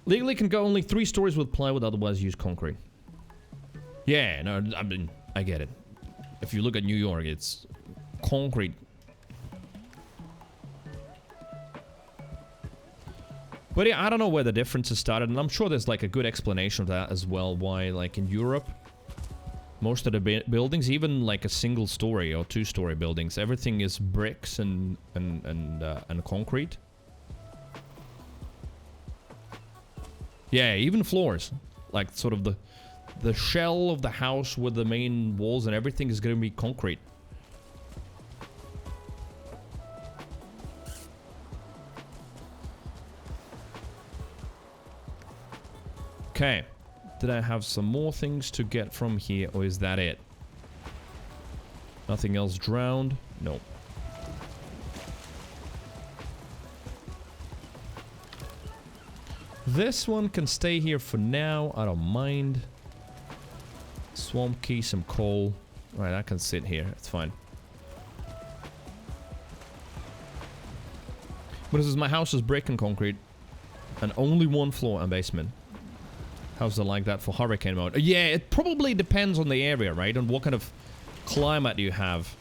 Legally can go only 3 stories with plywood, otherwise use concrete. Yeah, no, I mean, I get it. If you look at New York, it's concrete. But yeah, I don't know where the differences started, and I'm sure there's like a good explanation of that as well, why like in Europe, most of the buildings, even like a single story or 2-story buildings, everything is bricks and concrete. Yeah, even floors. Like sort of the shell of the house with the main walls and everything is going to be concrete. Okay, did I have some more things to get from here, or is that it? Nothing else drowned? No. This one can stay here for now, I don't mind. Swamp key, some coal. Alright, I can sit here, it's fine. But this is my house is brick and concrete. And only 1 floor and basement. How's it like that for hurricane mode? Yeah, it probably depends on the area, right? On what kind of climate you have.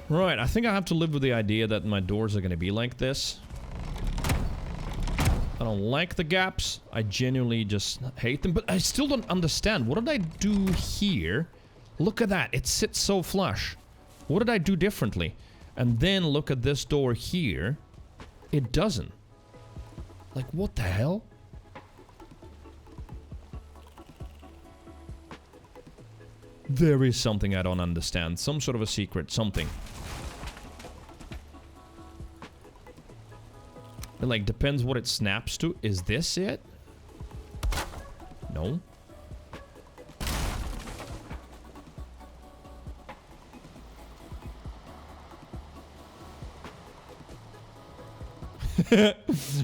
Right, I think I have to live with the idea that my doors are going to be like this. I don't like the gaps. I genuinely just hate them, but I still don't understand. What did I do here? Look at that, it sits so flush. What did I do differently? And then look at this door here. It doesn't. Like, what the hell? There is something I don't understand. Some sort of a secret, something. It like depends what it snaps to. Is this it? No.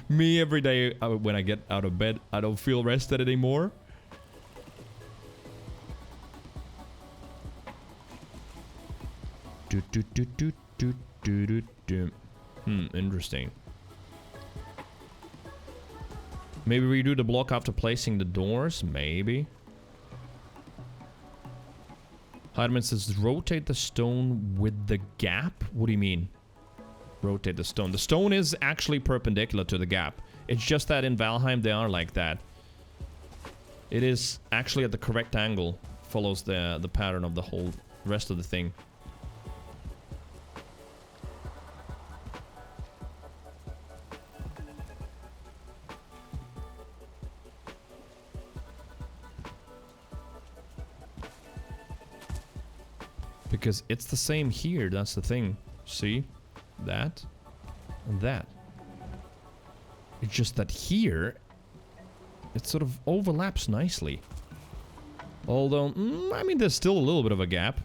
Me every day when I get out of bed, I don't feel rested anymore. Interesting. Maybe redo the block after placing the doors? Maybe. Heidemann says rotate the stone with the gap? What do you mean? Rotate the stone. The stone is actually perpendicular to the gap. It's just that in Valheim they are like that. It is actually at the correct angle. Follows the pattern of the whole rest of the thing. Because it's the same here, that's the thing. See? That and that. It's just that here it sort of overlaps nicely. Although, I mean, there's still a little bit of a gap.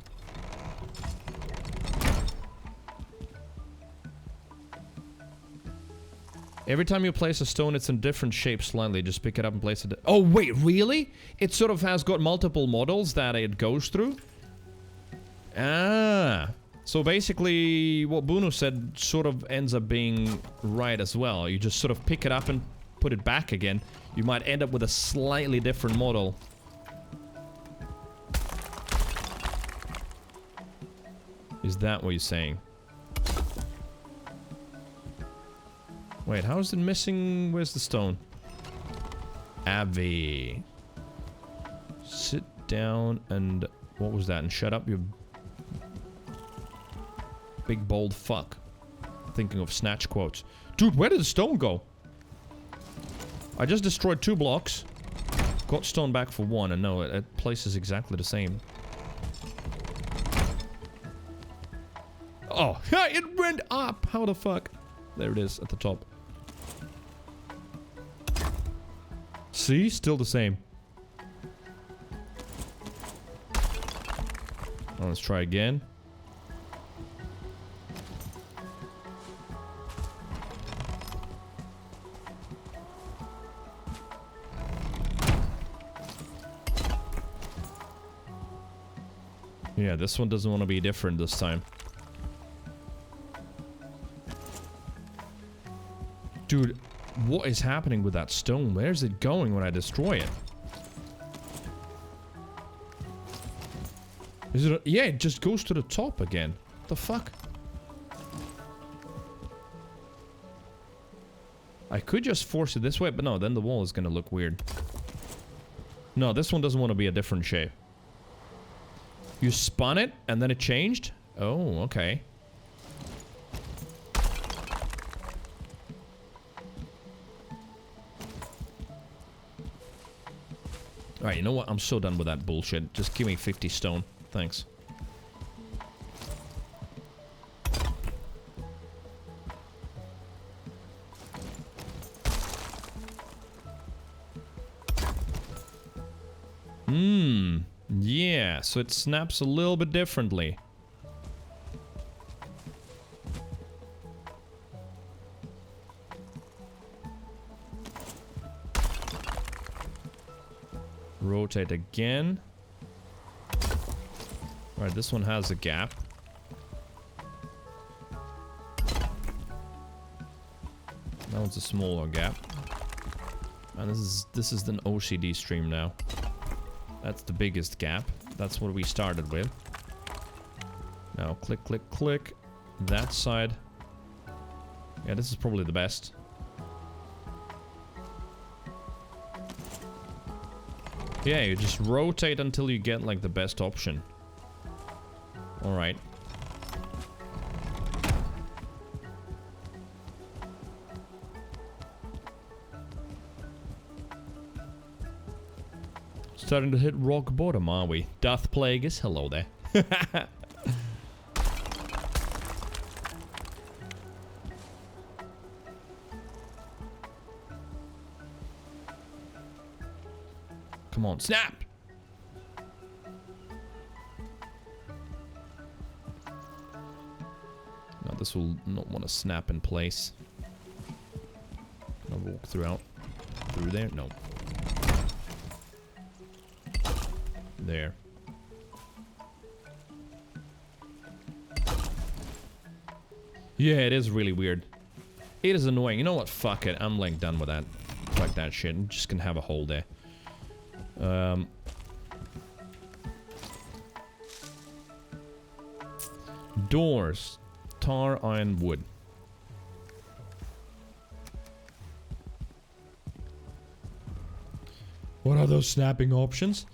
Every time you place a stone, it's in different shape slightly. Just pick it up and place it. Oh, wait, really? It sort of has got multiple models that it goes through? Ah. So basically, what Bruno said sort of ends up being right as well. You just sort of pick it up and put it back again. You might end up with a slightly different model. Is that what you're saying? Wait, how is it missing? Where's the stone? Avi. Sit down and... What was that? And shut up, you... big bold fuck. Thinking of snatch quotes. Dude, where did the stone go? I just destroyed 2 blocks. Got stone back for 1, and no, it places exactly the same. Oh, it went up! How the fuck? There it is, at the top. See? Still the same. Well, let's try again. Yeah, this one doesn't want to be different this time. Dude, what is happening with that stone? Where's it going when I destroy it? Is it... yeah, it just goes to the top again. What the fuck? I could just force it this way, but no, then the wall is gonna look weird. No, this one doesn't want to be a different shape. You spun it, and then it changed? Oh, okay. Alright, you know what? I'm so done with that bullshit. Just give me 50 stone. Thanks. Yeah, so it snaps a little bit differently. Rotate again. Alright, this one has a gap. That one's a smaller gap. And this is an OCD stream now. That's the biggest gap. That's what we started with. Now click, click, click. That side. Yeah, this is probably the best. Yeah, you just rotate until you get like the best option. Alright. Starting to hit rock bottom, are we? Darth Plagueis, hello there. Come on, snap! Now this will not want to snap in place. Can I walk through there? No. There. Yeah, it is really weird. It is annoying. You know what? Fuck it. I'm like done with that. Fuck that shit. I'm just gonna have a hole there. Doors. Tar, iron, wood. What are those snapping options?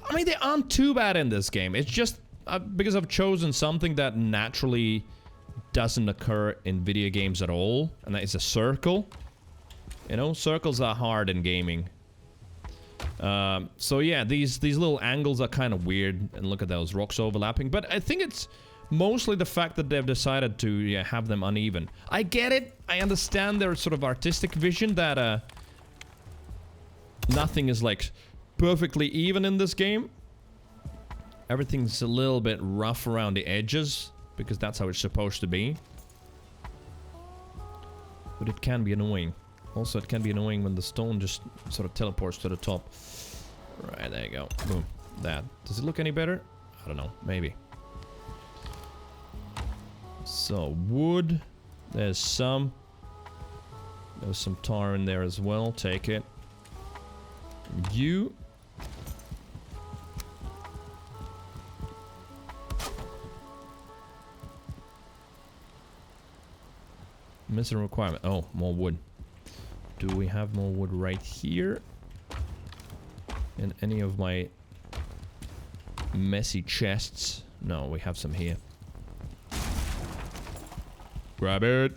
I mean, they aren't too bad in this game. It's just because I've chosen something that naturally doesn't occur in video games at all, and that is a circle. You know, circles are hard in gaming. So yeah, these little angles are kind of weird, and look at those rocks overlapping. But I think it's mostly the fact that they've decided to have them uneven. I get it. I understand their sort of artistic vision that nothing is like perfectly even in this game. Everything's a little bit rough around the edges, because that's how it's supposed to be. But it can be annoying. Also, it can be annoying when the stone just sort of teleports to the top. Right, there you go. Boom. That. Does it look any better? I don't know. Maybe. So, wood. There's some. There's some tar in there as well. Take it. You. Missing requirement. Oh, more wood. Do we have more wood right here? In any of my messy chests? No, we have some here. Grab it.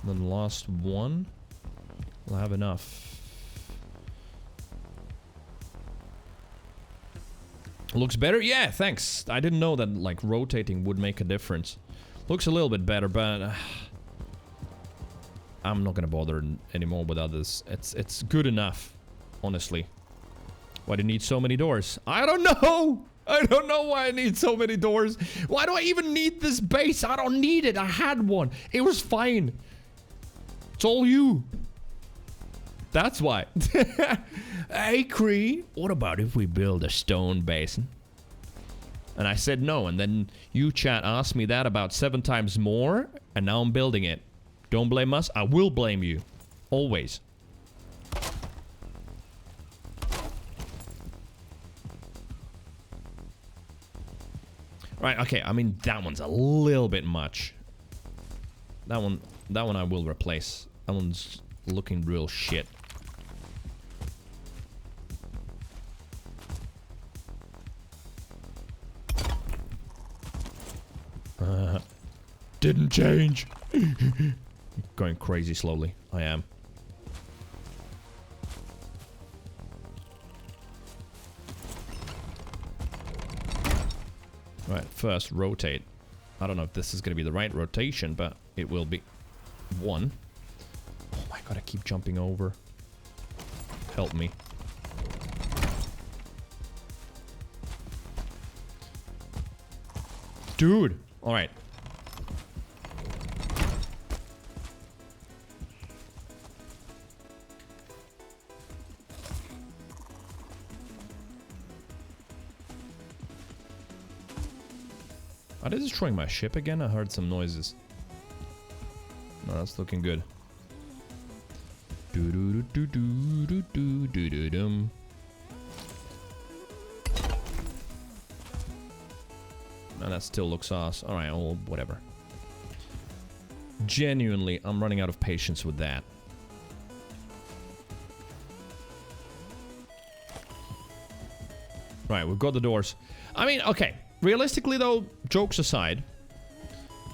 Then last one. We'll have enough. Looks better? Yeah, thanks. I didn't know that, like, rotating would make a difference. Looks a little bit better, but... I'm not gonna bother anymore with others. It's good enough, honestly. Why do you need so many doors? I don't know! I don't know why I need so many doors. Why do I even need this base? I don't need it. I had one. It was fine. It's all you. That's why. Hey, Cree, what about if we build a stone basin? And I said no, and then you chat asked me that about 7 times more, and now I'm building it. Don't blame us, I will blame you. Always. Right, okay, I mean, that one's a little bit much. That one I will replace. That one's looking real shit. Didn't change. Going crazy slowly. I am. Right, first rotate. I don't know if this is going to be the right rotation, but it will be. 1. Oh my god, I keep jumping over. Help me. Dude! Alright. Are they destroying my ship again? I heard some noises. No, that's looking good. Do do do do do do do do dum. No, that still looks ass. Alright, well, whatever. Genuinely, I'm running out of patience with that. Right, we've got the doors. I mean, okay. Realistically, though, jokes aside,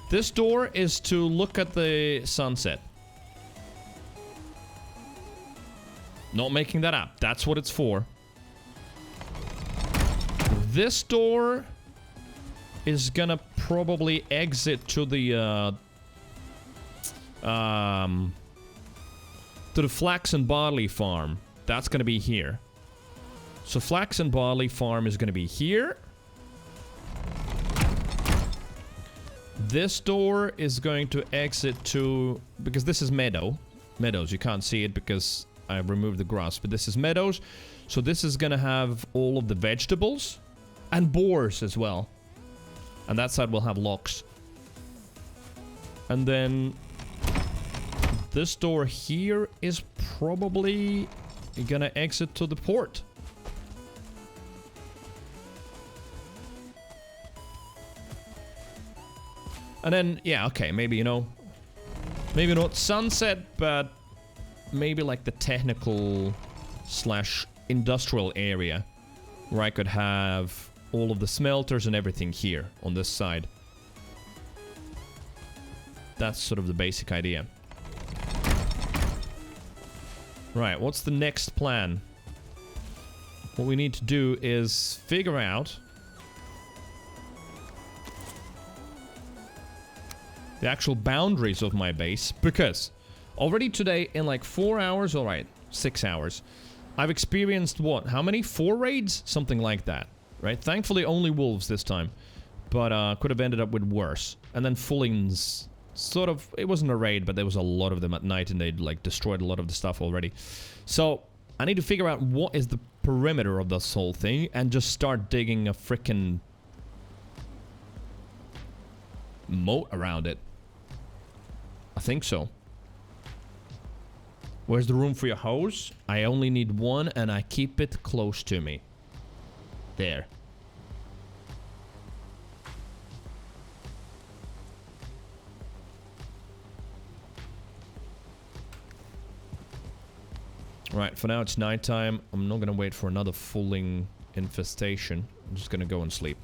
this door is to look at the sunset. Not making that up. That's what it's for. This door is gonna probably exit to the to the flax and barley farm. That's going to be here. So flax and barley farm is going to be here. This door is going to exit to... because this is meadows. You can't see it because I removed the grass. But this is meadows. So this is going to have all of the vegetables. And boars as well. And that side will have locks. And then... this door here is probably going to exit to the port. And then, yeah, okay, maybe, you know, maybe not sunset, but maybe like the technical slash industrial area where I could have all of the smelters and everything here on this side. That's sort of the basic idea. Right, what's the next plan? What we need to do is figure out the actual boundaries of my base, because already today in like 4 hours, alright, 6 hours, I've experienced what? How many? 4 raids? Something like that, right? Thankfully only wolves this time, but could have ended up with worse. And then Fullings, sort of, it wasn't a raid, but there was a lot of them at night and they'd like destroyed a lot of the stuff already. So I need to figure out what is the perimeter of this whole thing and just start digging a frickin' moat around it. I think so. Where's the room for your hose? I only need one and I keep it close to me. There. Right, for now it's nighttime. I'm not gonna wait for another fulling infestation. I'm just gonna go and sleep.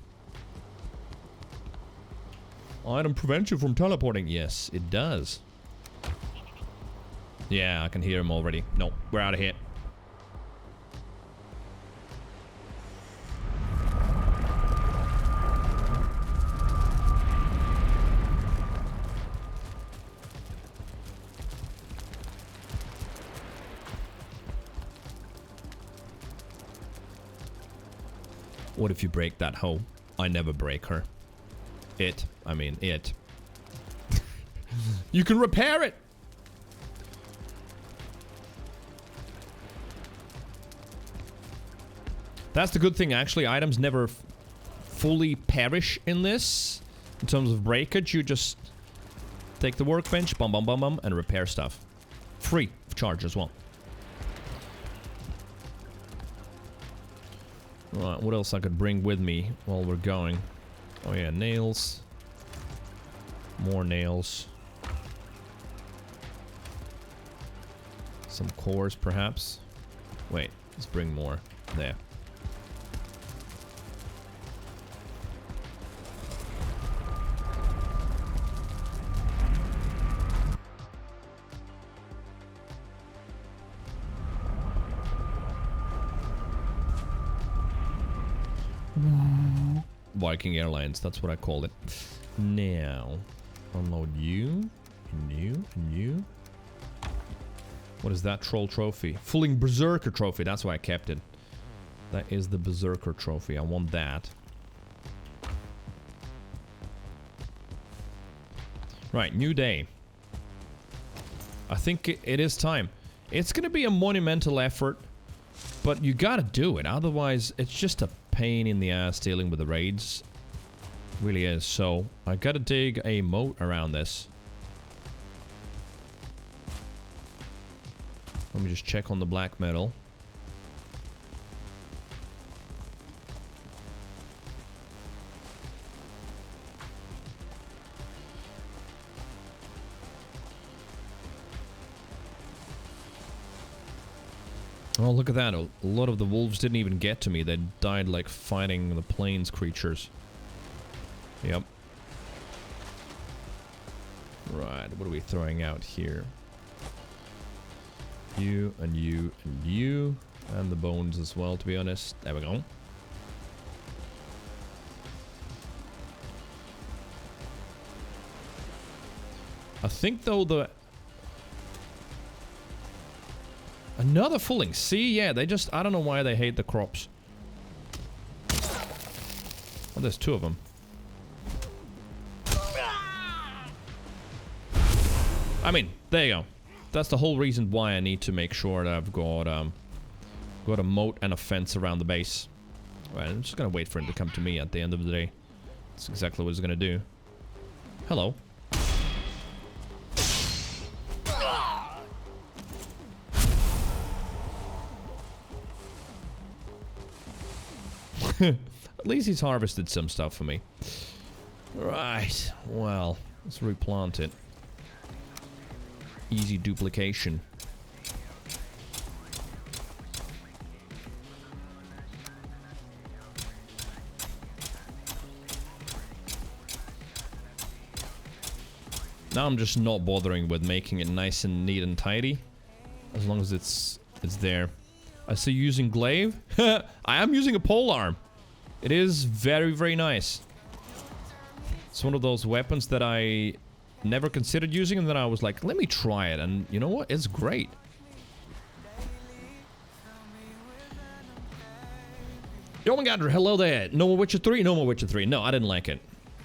Item prevents you from teleporting. Yes, it does. Yeah, I can hear him already. No, we're out of here. What if you break that hoe? I never break her. It. You can repair it! That's the good thing, actually. Items never fully perish in this. In terms of breakage, you just take the workbench, bum bum bum bum, and repair stuff. Free of charge as well. Right, what else I could bring with me while we're going? Oh yeah, nails. More nails. Some cores, perhaps. Wait, let's bring more. There. Viking Airlines, that's what I called it. Now, unload you, and you, and you. What is that troll trophy? Fulling Berserker trophy, that's why I kept it. That is the Berserker trophy, I want that. Right, new day. I think it is time. It's gonna be a monumental effort, but you gotta do it, otherwise it's just a pain in the ass dealing with the raids. It really is. So I gotta dig a moat around this. Let me just check on the black metal. Oh, look at that. A lot of the wolves didn't even get to me. They died like fighting the plains creatures. Yep. Right, what are we throwing out here? You, and you, and you. And the bones as well, to be honest. There we go. I think, though, Another fulling. See, yeah, they just... I don't know why they hate the crops. Oh, there's 2 of them. I mean, there you go. That's the whole reason why I need to make sure that I've got a moat and a fence around the base. Right, I'm just gonna wait for him to come to me at the end of the day. That's exactly what he's gonna do. Hello. At least he's harvested some stuff for me. Right, well, let's replant it. Easy duplication. Now I'm just not bothering with making it nice and neat and tidy. As long as it's there. I see you using glaive. I am using a pole arm. It is very, very nice. It's one of those weapons that I never considered using, and then I was like, let me try it, and you know what? It's great. Yo, my God, hello there. No more Witcher 3? No more Witcher 3. No, I didn't like it.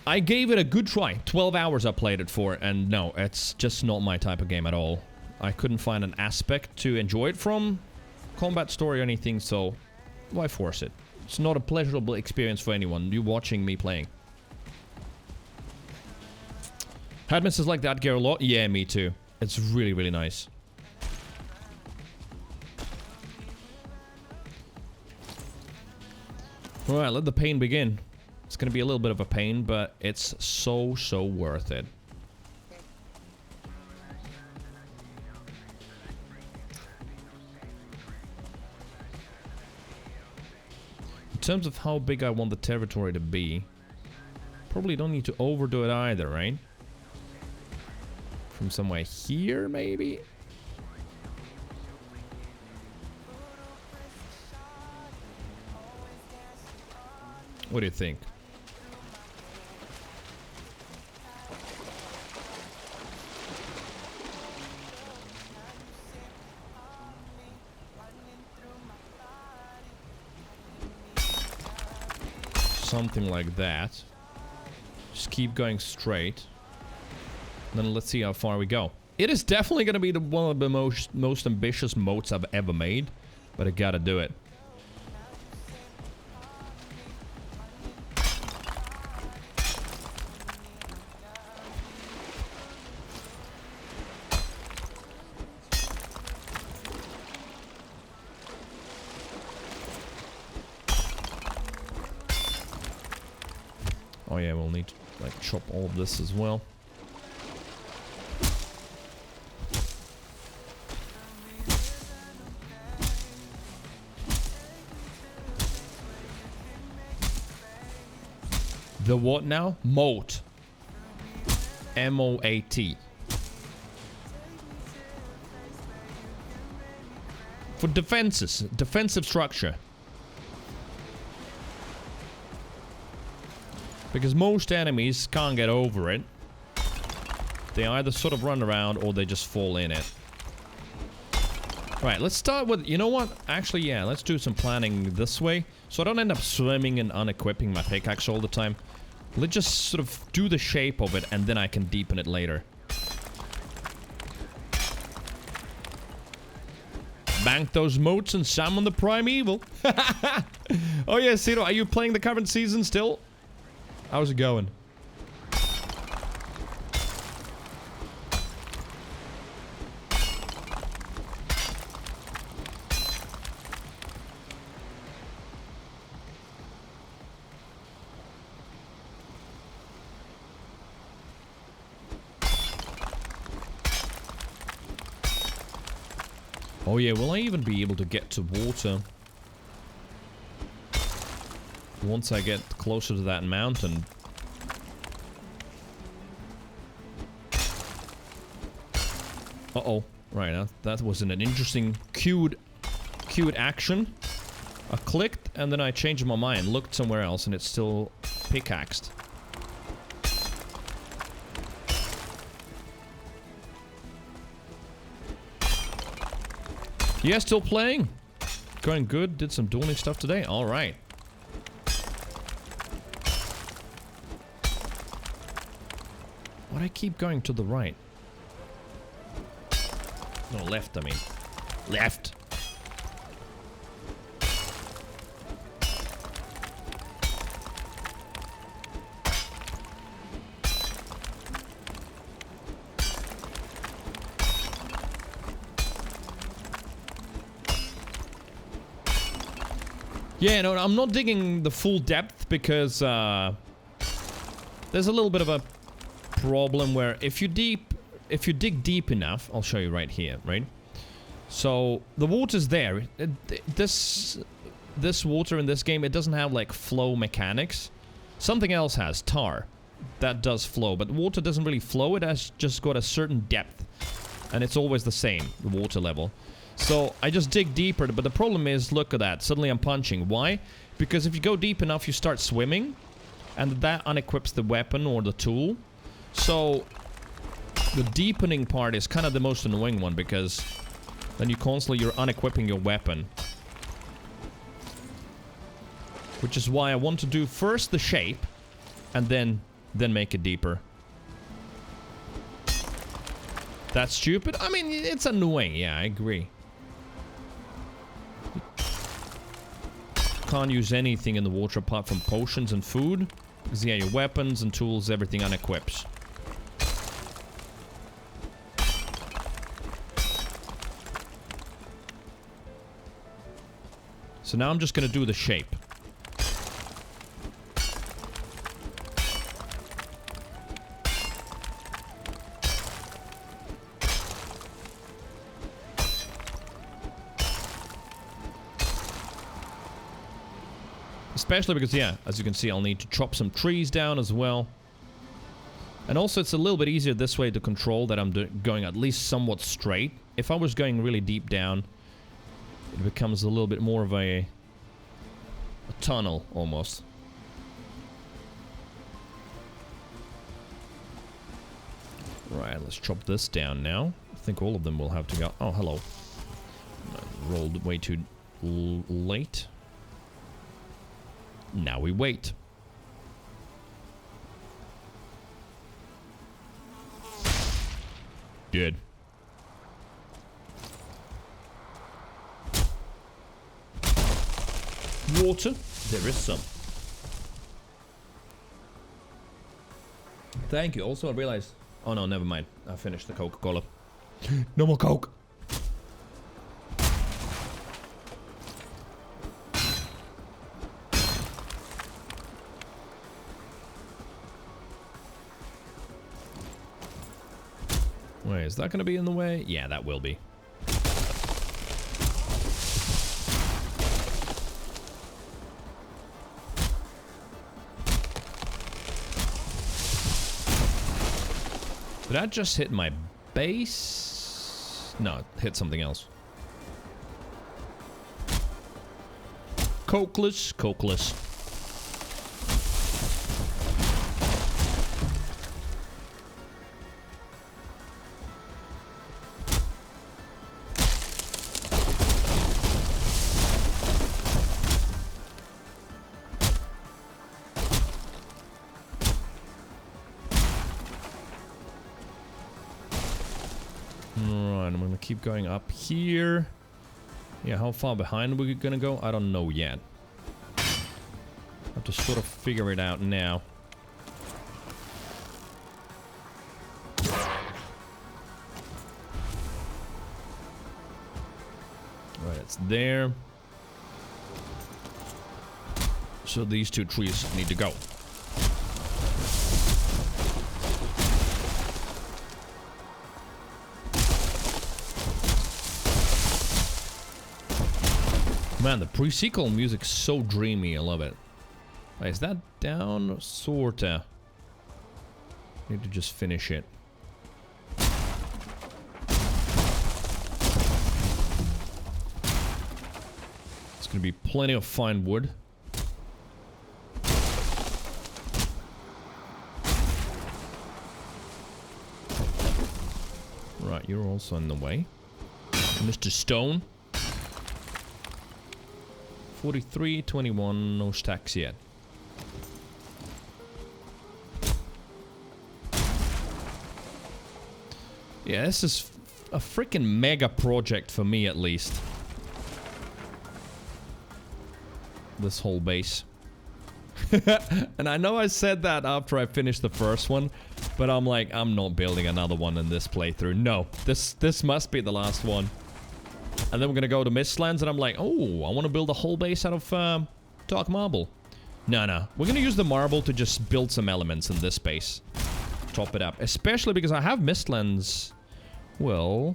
I gave it a good try. 12 hours I played it for, and no, it's just not my type of game at all. I couldn't find an aspect to enjoy it from. Combat story or anything, so why force it? It's not a pleasurable experience for anyone. You watching me playing. Hadmis is like that gear a lot? Yeah, me too. It's really, really nice. Alright, let the pain begin. It's gonna be a little bit of a pain, but it's so, so worth it. In terms of how big I want the territory to be, probably don't need to overdo it either, right? From somewhere here, maybe? What do you think? Something like that. Just keep going straight. Then let's see how far we go. It is definitely going to be one of the most ambitious moats I've ever made, but I gotta do it. Oh yeah, we'll need to like chop all of this as well. The what now? Moat. M-O-A-T. For defenses. Defensive structure. Because most enemies can't get over it. They either sort of run around or they just fall in it. Right, let's start with... You know what? Actually, yeah, let's do some planning this way. So I don't end up swimming and unequipping my pickaxe all the time. Let's just sort of do the shape of it, and then I can deepen it later. Bank those moats and summon the primeval. Oh yeah, Ciro, are you playing the current season still? How's it going? Oh yeah, will I even be able to get to water once I get closer to that mountain? Uh-oh. Right, that was an interesting cued action. I clicked and then I changed my mind, looked somewhere else, and it's still pickaxed. Yeah, still playing. Going good. Did some dueling stuff today. All right. Why do I keep going to the right? No, left, I mean. Left. Yeah, no, I'm not digging the full depth because there's a little bit of a problem where if you dig deep enough, I'll show you right here, right? So the water's there. This water in this game, it doesn't have like flow mechanics. Something else has, tar, that does flow, but water doesn't really flow. It has just got a certain depth, and it's always the same, the water level. So I just dig deeper, but the problem is, look at that. Suddenly I'm punching. Why? Because if you go deep enough, you start swimming, and that unequips the weapon or the tool. So the deepening part is kind of the most annoying one, because then you're unequipping your weapon. Which is why I want to do first the shape, and then make it deeper. That's stupid? I mean, it's annoying. Yeah, I agree. Can't use anything in the water apart from potions and food. Because, yeah, your weapons and tools, everything unequips. So now I'm just gonna do the shape. Especially because, yeah, as you can see, I'll need to chop some trees down as well. And also, it's a little bit easier this way to control that I'm going at least somewhat straight. If I was going really deep down, it becomes a little bit more of a tunnel, almost. Right, let's chop this down now. I think all of them will have to go... Oh, hello. I rolled way too late. Now we wait. Good. Water? There is some. Thank you. Also, I realized... Oh no, never mind. I finished the Coca-Cola. No more Coke! Wait, is that going to be in the way? Yeah, that will be. Did that just hit my base? No, it hit something else. Cokeless, cokeless. Keep going up here. Yeah, how far behind are we gonna go? I don't know yet. Have to sort of figure it out now. Right, it's there. So these two trees need to go. Man, the pre-sequel music's so dreamy, I love it. Wait, is that down? Sorta. Need to just finish it. It's gonna be plenty of fine wood. Right, you're also in the way. Mr. Stone. 43, 21, no stacks yet. Yeah, this is a freaking mega project for me, at least. This whole base. And I know I said that after I finished the first one, but I'm like, I'm not building another one in this playthrough. No, this must be the last one. And then we're gonna go to Mistlands, and I'm like, oh, I want to build a whole base out of dark marble. No, we're gonna use the marble to just build some elements in this base. Top it up, especially because I have Mistlands. Well,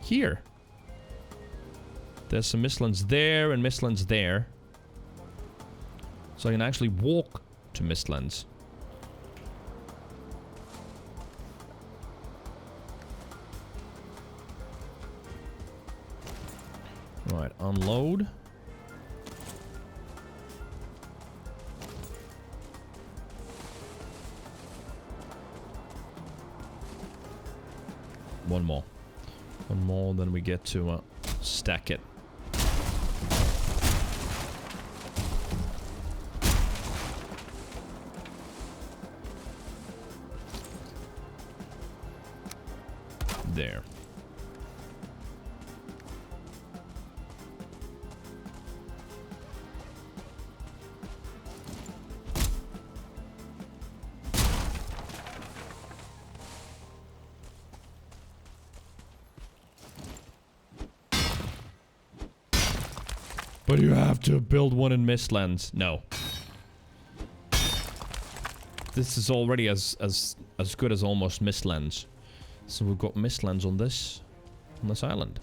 here. There's some Mistlands there and Mistlands there. So I can actually walk to Mistlands. Right, unload. One more. One more, then we get to stack it. There. But you have to build one in Mistlands. No. This is already as good as almost Mistlands. So we've got Mistlands on this island.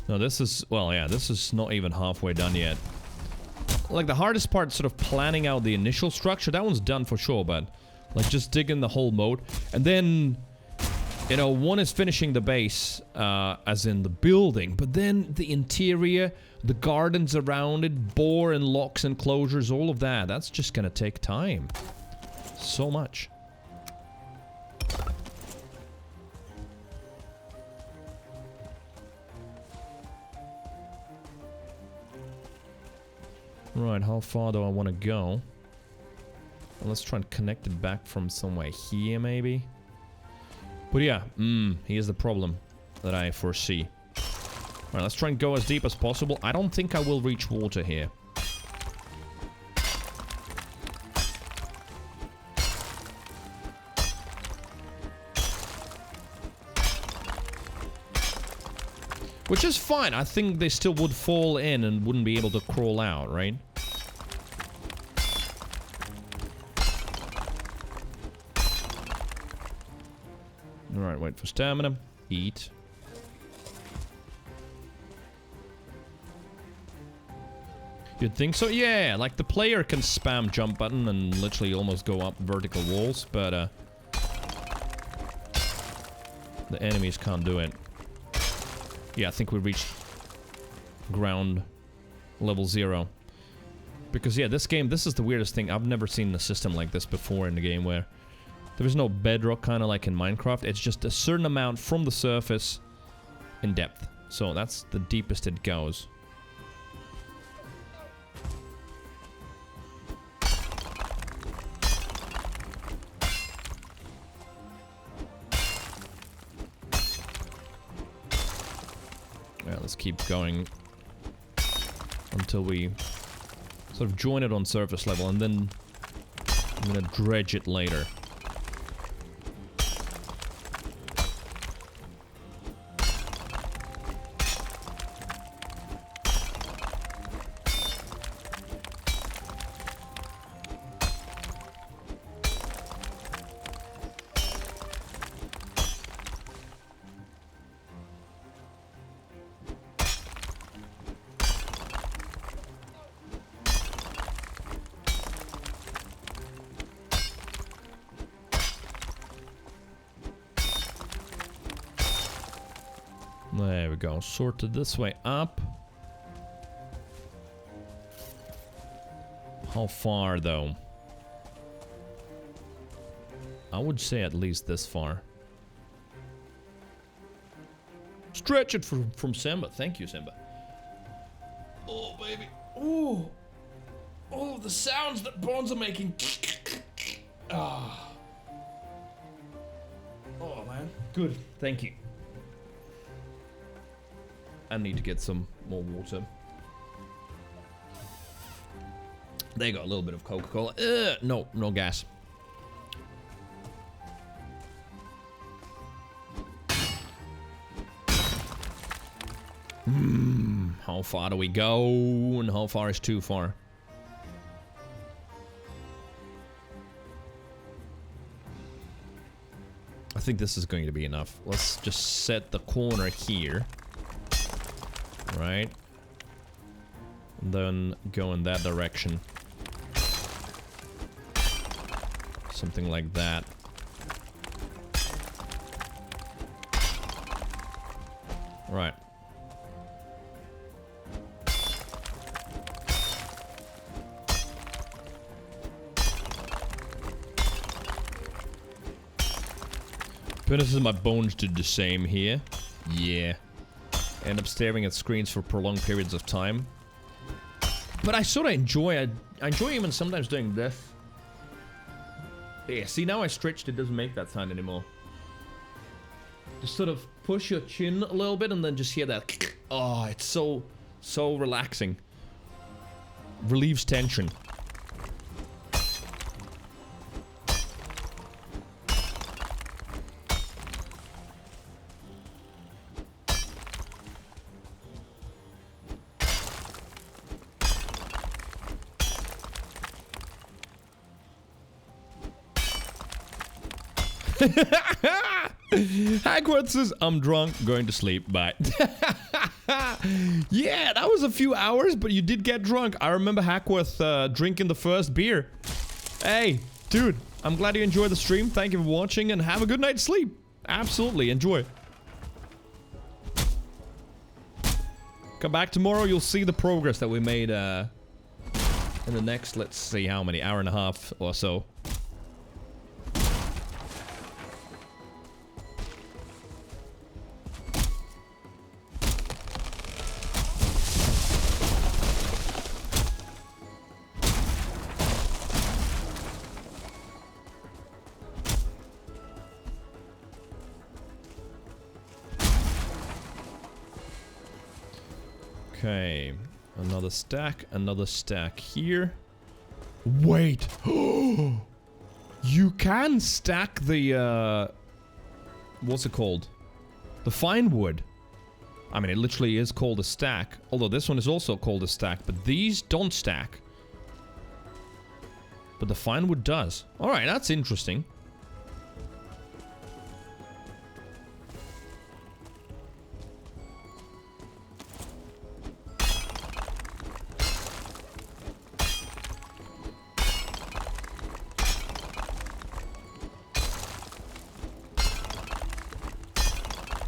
No, this is, well, yeah, this is not even halfway done yet. Like, the hardest part, sort of planning out the initial structure, that one's done for sure, but like just digging the whole moat. And then, you know, one is finishing the base, as in the building, but then the interior, the gardens around it, bore and locks and closures, all of that, that's just gonna take time. So much. Right, how far do I want to go? Well, let's try and connect it back from somewhere here, maybe. But yeah, here's the problem that I foresee. Alright, let's try and go as deep as possible. I don't think I will reach water here. Which is fine. I think they still would fall in and wouldn't be able to crawl out, right? Alright, wait for stamina. Eat. You'd think so? Yeah, like the player can spam jump button and literally almost go up vertical walls, but the enemies can't do it. Yeah, I think we reached ground level 0. Because yeah, this game, this is the weirdest thing. I've never seen a system like this before in the game where there is no bedrock, kind of like in Minecraft. It's just a certain amount from the surface in depth. So that's the deepest it goes. Yeah, let's keep going until we sort of join it on surface level, and then I'm gonna dredge it later. There we go, sorted this way up. How far though? I would say at least this far. Stretch it from Simba. Thank you, Simba. Oh, baby. Ooh. Oh, the sounds that bones are making. Ah. Oh, man. Good. Thank you. I need to get some more water. They got a little bit of Coca-Cola. No, no gas. How far do we go? And how far is too far? I think this is going to be enough. Let's just set the corner here. Right? And then go in that direction. Something like that. Right. Goodness, my bones did the same here. Yeah. End up staring at screens for prolonged periods of time. But I sort of enjoy, I enjoy even sometimes doing this. Yeah, see, now I stretched, it doesn't make that sound anymore. Just sort of push your chin a little bit and then just hear that. Oh, it's so relaxing. Relieves tension. Hagworth says, I'm drunk, going to sleep, bye. Yeah, that was a few hours, but you did get drunk. I remember Hackworth drinking the first beer. Hey, dude, I'm glad you enjoyed the stream. Thank you for watching, and have a good night's sleep. Absolutely, enjoy. Come back tomorrow, you'll see the progress that we made in the next, let's see how many, hour and a half or so. Okay, another stack here. Wait! You can stack the, what's it called? The fine wood. I mean, it literally is called a stack. Although this one is also called a stack, but these don't stack. But the fine wood does. Alright, that's interesting.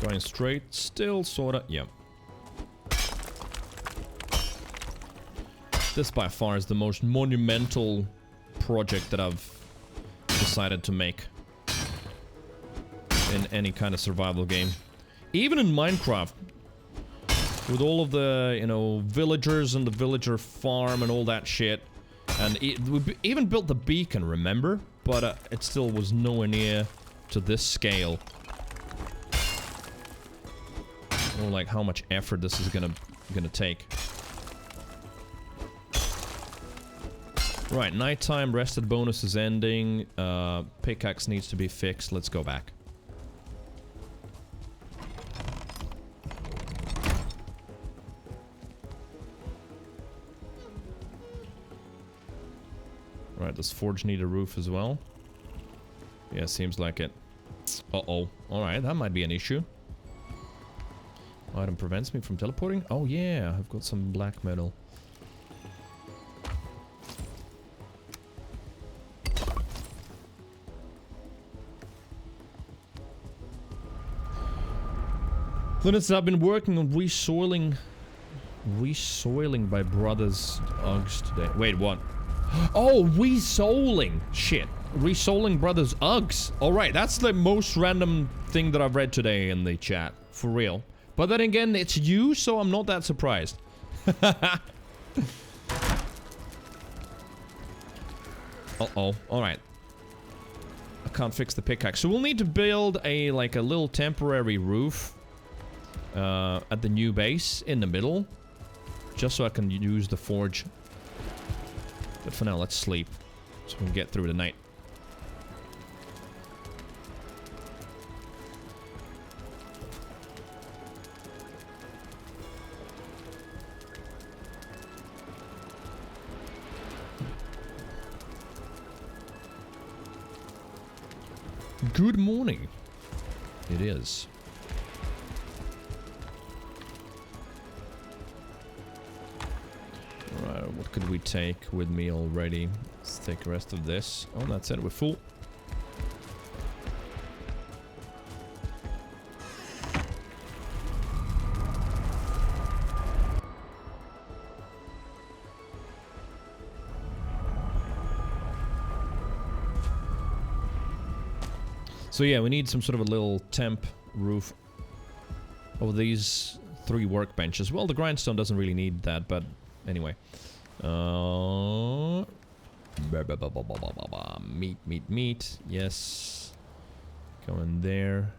Going straight, still sorta, yeah. This by far is the most monumental project that I've decided to make in any kind of survival game. Even in Minecraft, with all of the, you know, villagers and the villager farm and all that shit. And we even built the beacon, remember? But it still was nowhere near to this scale. Or like how much effort this is gonna take. Right, nighttime, rested bonus is ending. Pickaxe needs to be fixed. Let's go back. Right, does Forge need a roof as well? Yeah, seems like it. Uh-oh. Alright, that might be an issue. Item prevents me from teleporting? Oh yeah, I've got some black metal. Linus, I've been working on resoiling by Brothers Uggs today. Wait, what? Oh, resoiling! Shit. Resoiling Brothers Uggs. Alright, that's the most random thing that I've read today in the chat. For real. But then again, it's you, so I'm not that surprised. Uh-oh. Alright. I can't fix the pickaxe. So we'll need to build a little temporary roof at the new base in the middle. Just so I can use the forge. But for now, let's sleep. So we can get through the night. Good morning. It is. Alright, what could we take with me already? Let's take the rest of this. Oh, that's it. We're full. So yeah, we need some sort of a little temp roof over these 3 workbenches. Well, the grindstone doesn't really need that, but anyway. Meat. Yes. Go in there.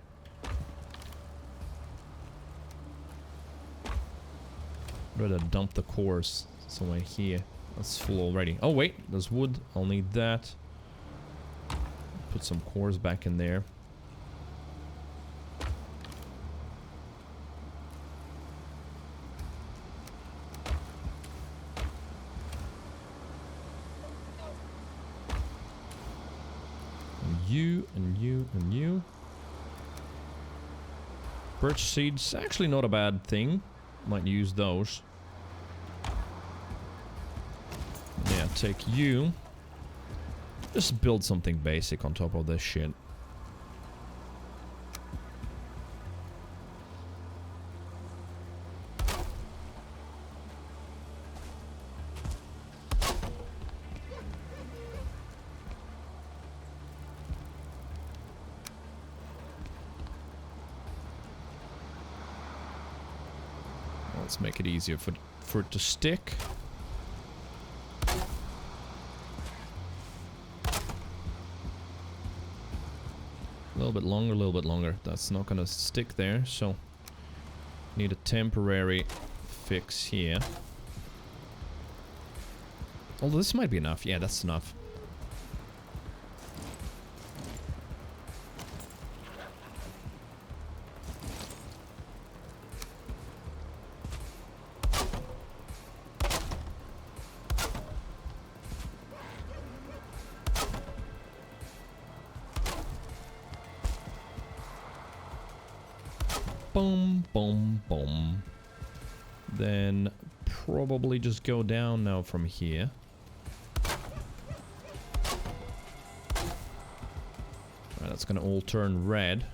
Better dump the cores somewhere here. That's full already. Oh wait, there's wood. I'll need that. Put some cores back in there. And you. Birch seeds, actually not a bad thing. Might use those. Yeah, take you. Just build something basic on top of this shit. Let's make it easier for it to stick. A little bit longer. That's not gonna stick there, so need a temporary fix here. Although this might be enough. Yeah, that's enough. Boom. Then probably just go down now from here. Alright, that's gonna all turn red.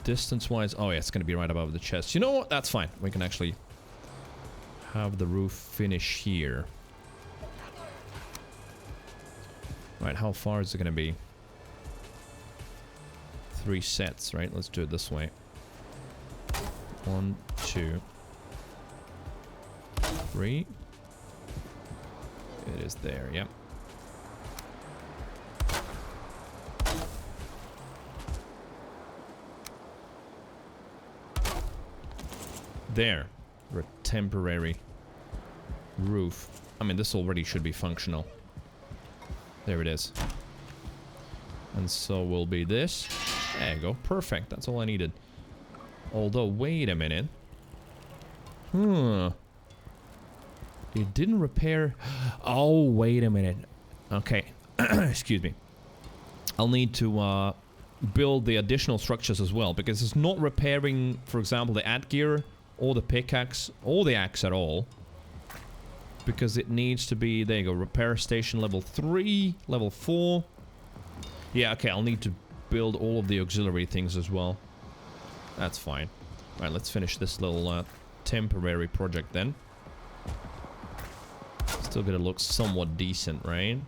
Distance-wise, oh yeah, it's gonna be right above the chest. You know what? That's fine. We can actually have the roof finish here. Right, how far is it gonna be? 3 sets, right? Let's do it this way. 1, 2, 3. It is there, yep. There. For a temporary roof. I mean, this already should be functional. There it is. And so will be this. There you go. Perfect. That's all I needed. Although, wait a minute. It didn't repair... Oh, wait a minute. Okay. Excuse me. I'll need to build the additional structures as well, because it's not repairing, for example, the ad gear, or the pickaxe, or the axe at all. Because it needs to be... There you go. Repair station level 3, level 4... Yeah, okay, I'll need to build all of the auxiliary things as well. That's fine. Alright, let's finish this little temporary project then. Still gonna look somewhat decent, right?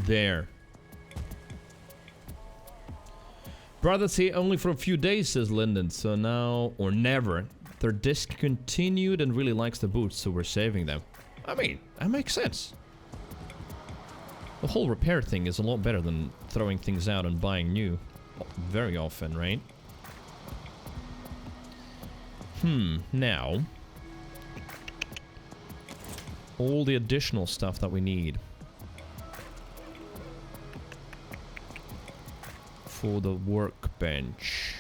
There. Brothers here only for a few days, says Lyndon. So now or never. They're discontinued and really likes the boots, so we're saving them. I mean, that makes sense. The whole repair thing is a lot better than throwing things out and buying new very often, right? Now all the additional stuff that we need for the workbench.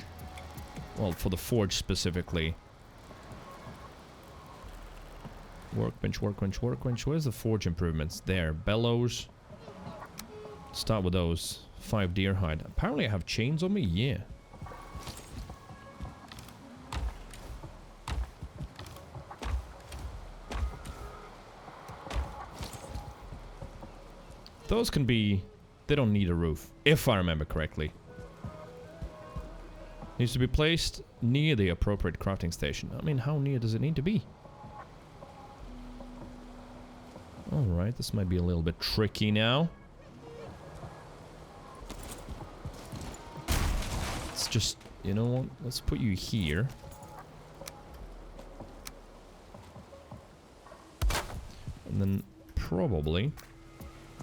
Well, for the forge specifically. Workbench, workbench, workbench. Where's the forge improvements? There. Bellows. Start with those. 5 deer hide. Apparently I have chains on me? Yeah. Those can be... They don't need a roof, if I remember correctly. Needs to be placed near the appropriate crafting station. I mean, how near does it need to be? Alright, this might be a little bit tricky now. Let's just... You know what? Let's put you here. And then probably...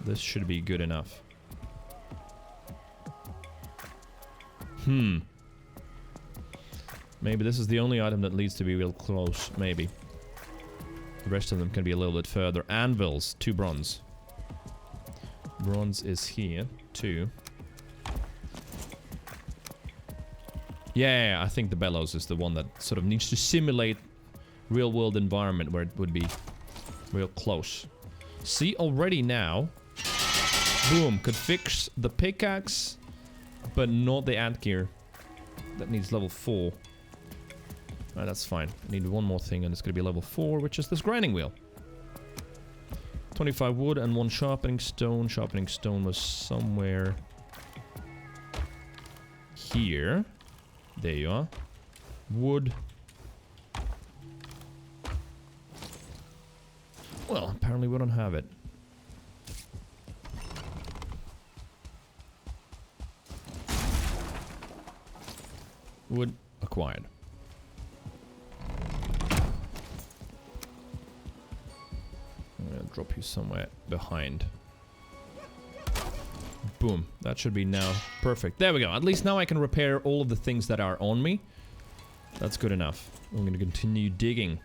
This should be good enough. Maybe this is the only item that needs to be real close. Maybe. The rest of them can be a little bit further. Anvils. 2 bronze. Bronze is here. 2. Yeah, I think the bellows is the one that sort of needs to simulate real-world environment where it would be real close. See, already now... Boom, could fix the pickaxe, but not the ant gear. That needs level 4. Alright, that's fine. I need one more thing and it's gonna be level 4, which is this grinding wheel. 25 wood and 1 sharpening stone. Sharpening stone was somewhere... here. There you are. Wood. Well, apparently we don't have it. Wood acquired. I'm gonna drop you somewhere behind. Boom. That should be now perfect. There we go. At least now I can repair all of the things that are on me. That's good enough. I'm gonna continue digging.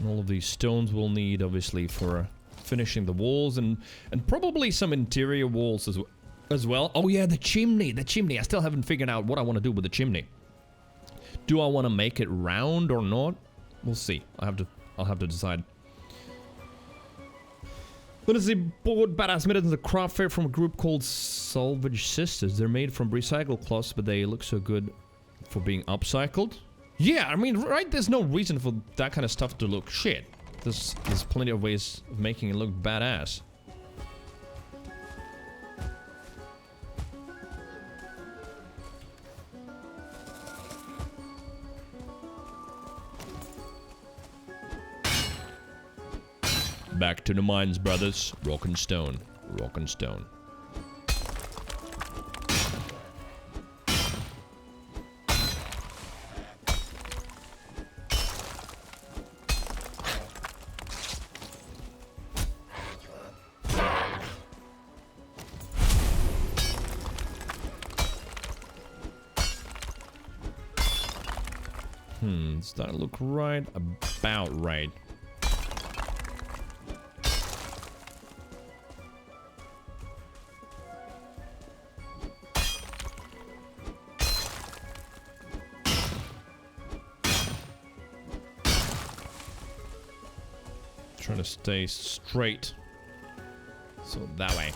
All of these stones we'll need, obviously, for finishing the walls and probably some interior walls as well. Oh yeah, the chimney, the chimney. I still haven't figured out what I want to do with the chimney. Do I want to make it round or not? We'll see. I'll have to decide. Then is the board badass made it to the craft fair from a group called Salvage Sisters. They're made from recycled cloths, but they look so good for being upcycled. Yeah, I mean, right? There's no reason for that kind of stuff to look shit. There's plenty of ways of making it look badass. Back to the mines, brothers. Rock and stone. Rock and stone. Does that look right? About right. Trying to stay straight. So that way.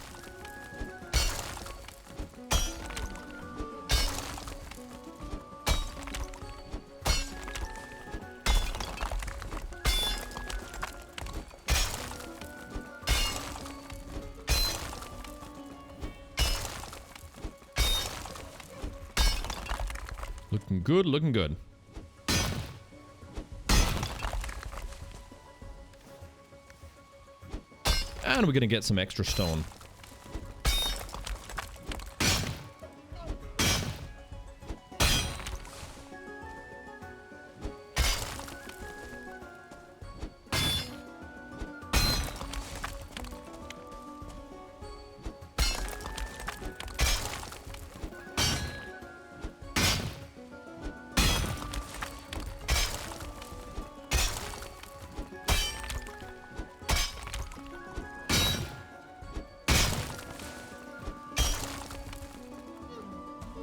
Looking good, looking good. And we're gonna get some extra stone.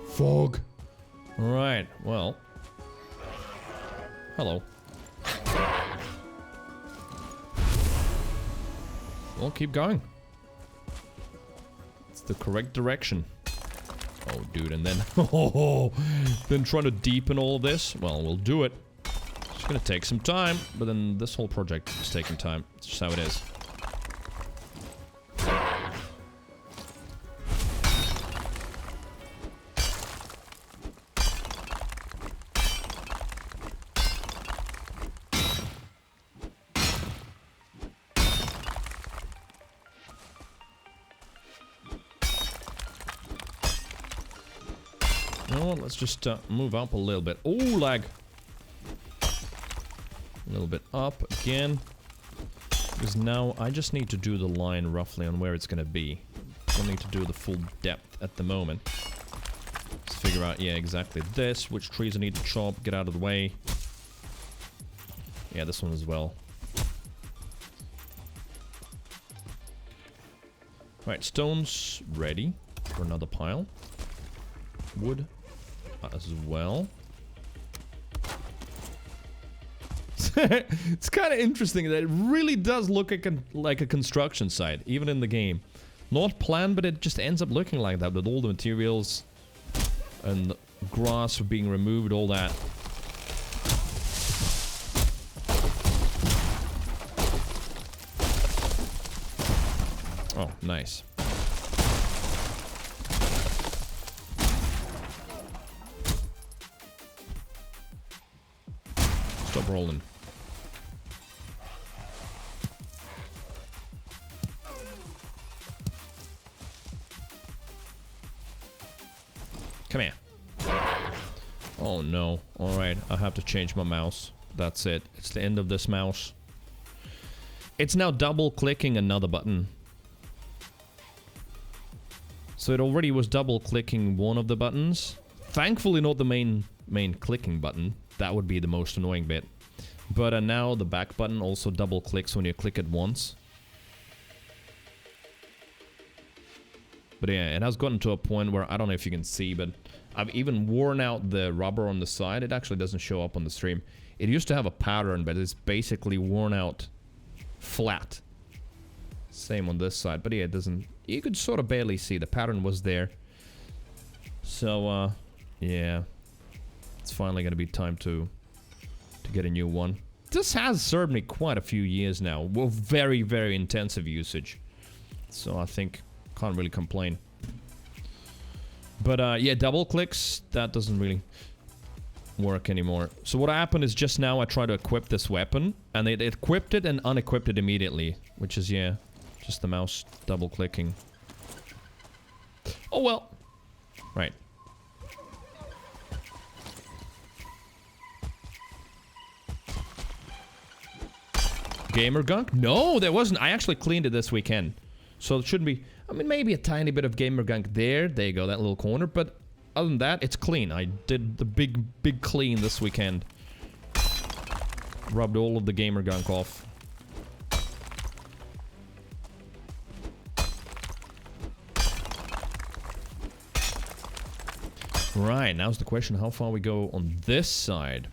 Fog. Alright, well. Hello. Well, keep going. It's the correct direction. Oh, dude, and then... then trying to deepen all of this? Well, we'll do it. It's gonna take some time, but then this whole project is taking time. It's just how it is. Let's just move up a little bit. Oh, lag. A little bit up again. Because now I just need to do the line roughly on where it's going to be. Don't need to do the full depth at the moment. Let's figure out, yeah, exactly this. Which trees I need to chop, get out of the way. Yeah, this one as well. Right, stones ready for another pile. Wood as well. It's kind of interesting that it really does look like a construction site, even in the game. Not planned, but it just ends up looking like that with all the materials and grass being removed, all that. Oh, nice. Stop rolling. Come here. Oh no. Alright, I have to change my mouse. That's it. It's the end of this mouse. It's now double clicking another button. So it already was double clicking one of the buttons. Thankfully not the main clicking button. That would be the most annoying bit. But now the back button also double clicks when you click it once. But yeah, it has gotten to a point where, I don't know if you can see, but I've even worn out the rubber on the side. It actually doesn't show up on the stream. It used to have a pattern, but it's basically worn out flat. Same on this side, but yeah, it doesn't... You could sort of barely see. The pattern was there. So, yeah. It's finally gonna be time to get a new one. This has served me quite a few years now. With very, very intensive usage. So I think... Can't really complain. But, yeah, double clicks, that doesn't really work anymore. So what happened is just now I tried to equip this weapon, and it equipped it and unequipped it immediately. Which is, yeah, just the mouse double clicking. Oh well. Right. Gamer gunk? No, there wasn't. I actually cleaned it this weekend. So it shouldn't be... I mean, maybe a tiny bit of gamer gunk there. There you go, that little corner. But other than that, it's clean. I did the big clean this weekend. Rubbed all of the gamer gunk off. Right, now's the question how far we go on this side.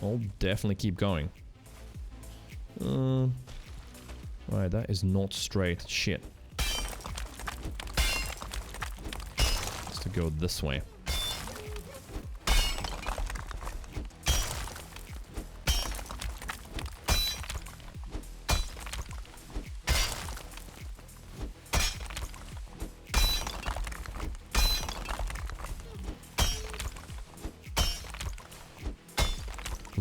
I'll definitely keep going. Right, that is not straight. Shit. To go this way.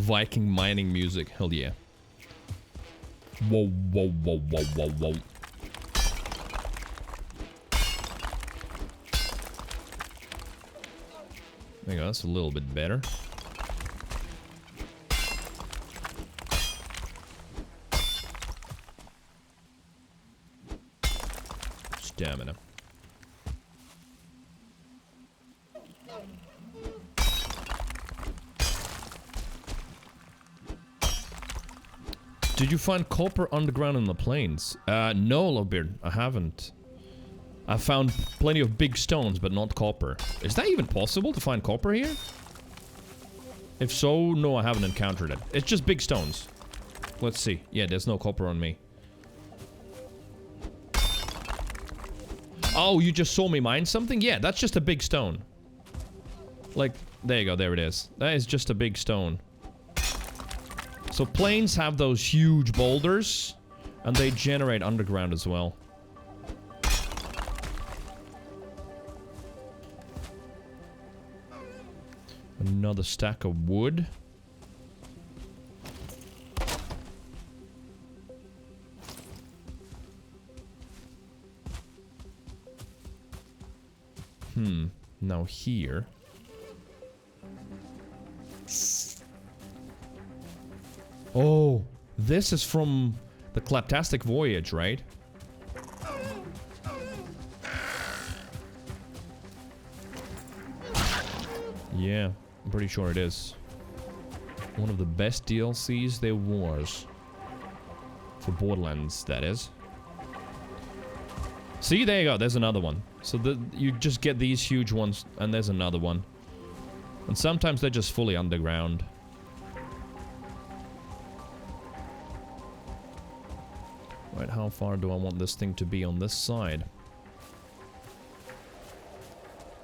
Viking mining music. Hell yeah. Whoa, whoa, whoa, whoa, whoa, whoa. There you go, that's a little bit better. Stamina. Did you find copper underground in the plains? No, Lowbeard, I haven't. I found plenty of big stones, but not copper. Is that even possible to find copper here? If so, no, I haven't encountered it. It's just big stones. Let's see. Yeah, there's no copper on me. Oh, you just saw me mine something? Yeah, that's just a big stone. Like, there you go, there it is. That is just a big stone. So plains have those huge boulders, and they generate underground as well. Another stack of wood. Now here. Oh, this is from the Claptastic Voyage, right? Yeah, I'm pretty sure it is. One of the best DLCs there was. For Borderlands, that is. See, there you go, there's another one. So you just get these huge ones, and there's another one. And sometimes they're just fully underground. Right, how far do I want this thing to be on this side?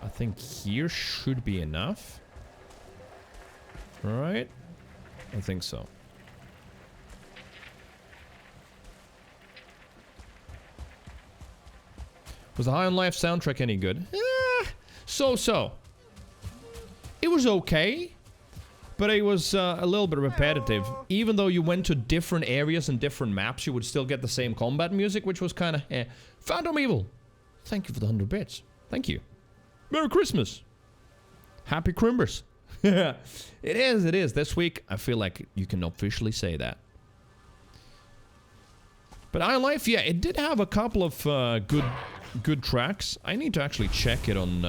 I think here should be enough. Right? I think so. Was the High on Life soundtrack any good? So-so. It was okay, but it was a little bit repetitive. Even though you went to different areas and different maps, you would still get the same combat music, which was kind of Phantom Evil, thank you for the 100 bits. Thank you. Merry Christmas. Happy Crimbers. It is. This week, I feel like you can officially say that. But High on Life, yeah, it did have a couple of good tracks. I need to actually check it on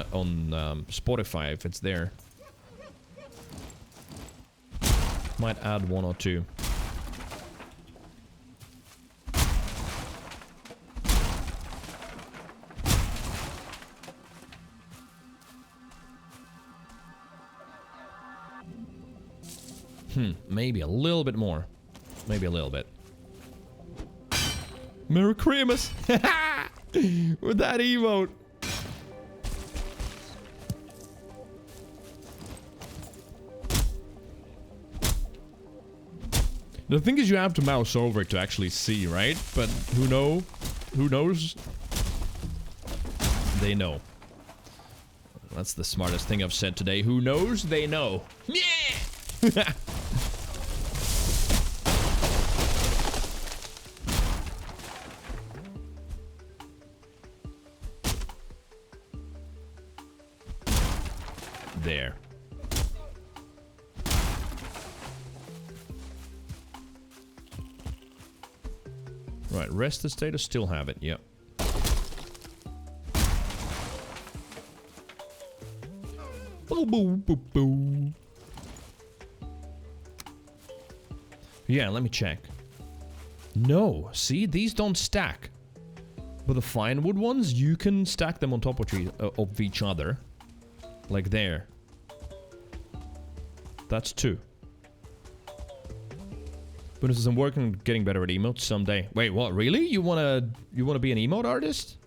Spotify if it's there. Might add one or two. Maybe a little bit more. Maybe a little bit. Merry Christmas! With that emote. The thing is, you have to mouse over to actually see, right? But who knows? They know. That's the smartest thing I've said today. Who knows? They know. Yeah! There. Right, rest the status, still have it, yep. Boo, boo, boo, boo. Yeah, let me check. No, see, these don't stack. But the fine wood ones, you can stack them on top of each other. Like there. That's 2. But I'm working on getting better at emotes someday. Wait, what? Really? You wanna be an emote artist?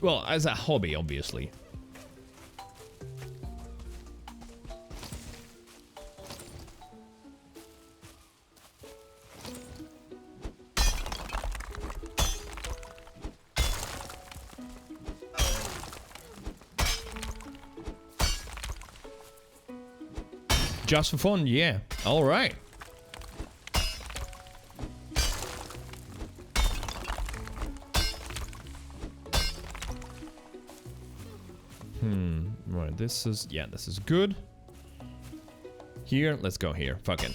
Well, as a hobby, obviously. Just for fun, yeah. Alright. Right, this is good. Here, let's go here. Fuck it.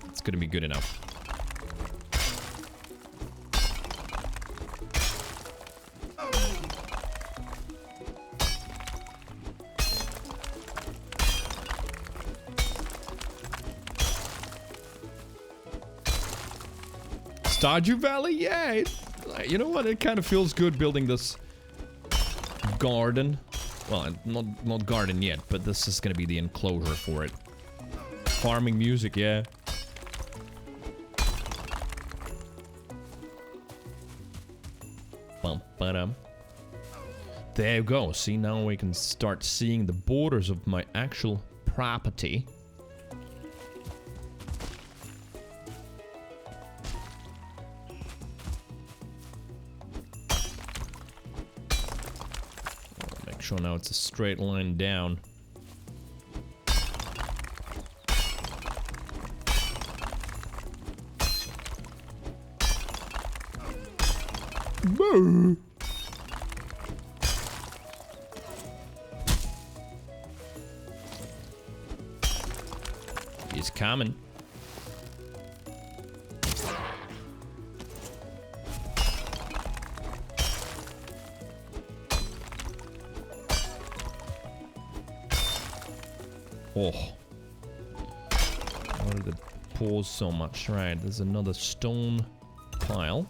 It's gonna be good enough. Stardew Valley? Yeah, you know what? It kind of feels good building this garden. Well, not garden yet, but this is gonna be the enclosure for it. Farming music, yeah. Bum, ba-dum. There you go. See, now we can start seeing the borders of my actual property. Make sure now it's a straight line down. Boo! He's coming. Oh. Why did it pause so much? Right, there's another stone pile.